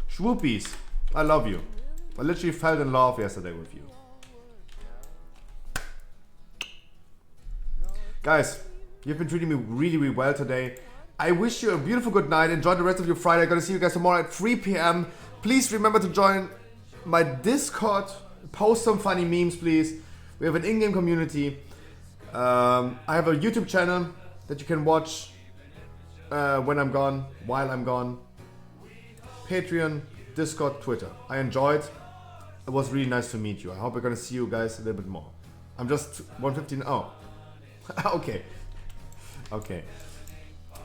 Schwoopies, I love you. I literally fell in love yesterday with you. Guys, you've been treating me really, really well today. I wish you a beautiful good night. Enjoy the rest of your Friday. I'm gonna see you guys tomorrow at 3 p.m. Please remember to join my Discord. Post some funny memes, please. We have an in-game community. I have a YouTube channel that you can watch when I'm gone, while I'm gone. Patreon, Discord, Twitter. I enjoyed. It was really nice to meet you. I hope we're gonna see you guys a little bit more. I'm just 115. Oh, okay, okay.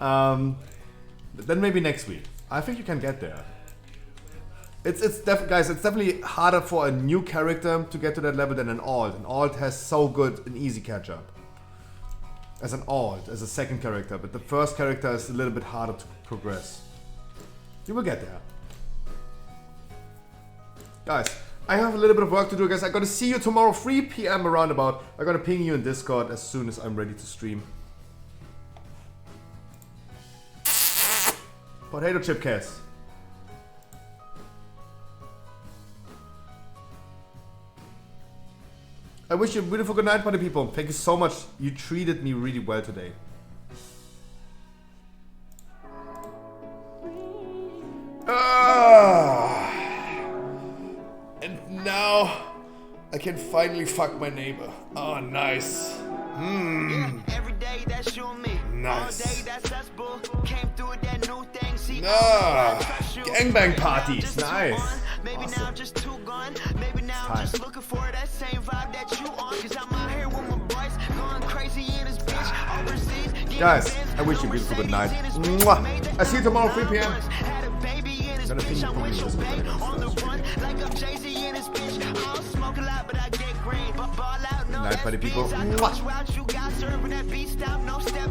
Then maybe next week. I think you can get there. Guys, it's definitely harder for a new character to get to that level than an alt. An alt has so good an easy catch up. As an alt, as a second character, but the first character is a little bit harder to progress. You will get there. Guys, I have a little bit of work to do, guys. I'm gonna see you tomorrow 3 p.m. around about. I'm gonna ping you in Discord as soon as I'm ready to stream. Potato chip cast. I wish you a beautiful good night, party people. Thank you so much. You treated me really well today. And now I can finally fuck my neighbor. Oh, nice. Every day that's you and me. Nice. All day that's us, boo. Came through with that new thing. See, Gangbang parties. Nice. Maybe now just two gone. Maybe now I'm just looking for that same vibe that you on. Cause I'm out here with my boys going crazy in this bitch overseas. Guys, I wish you a beautiful good night. Mwah. I see you tomorrow 3 p.m. Had a baby in this bitch. I'm with your babe on the run like I'm Jay-Z in this bitch. I don't smoke a lot, but I get green. But ball out, no Night, party people. You got serving that beat stop, no step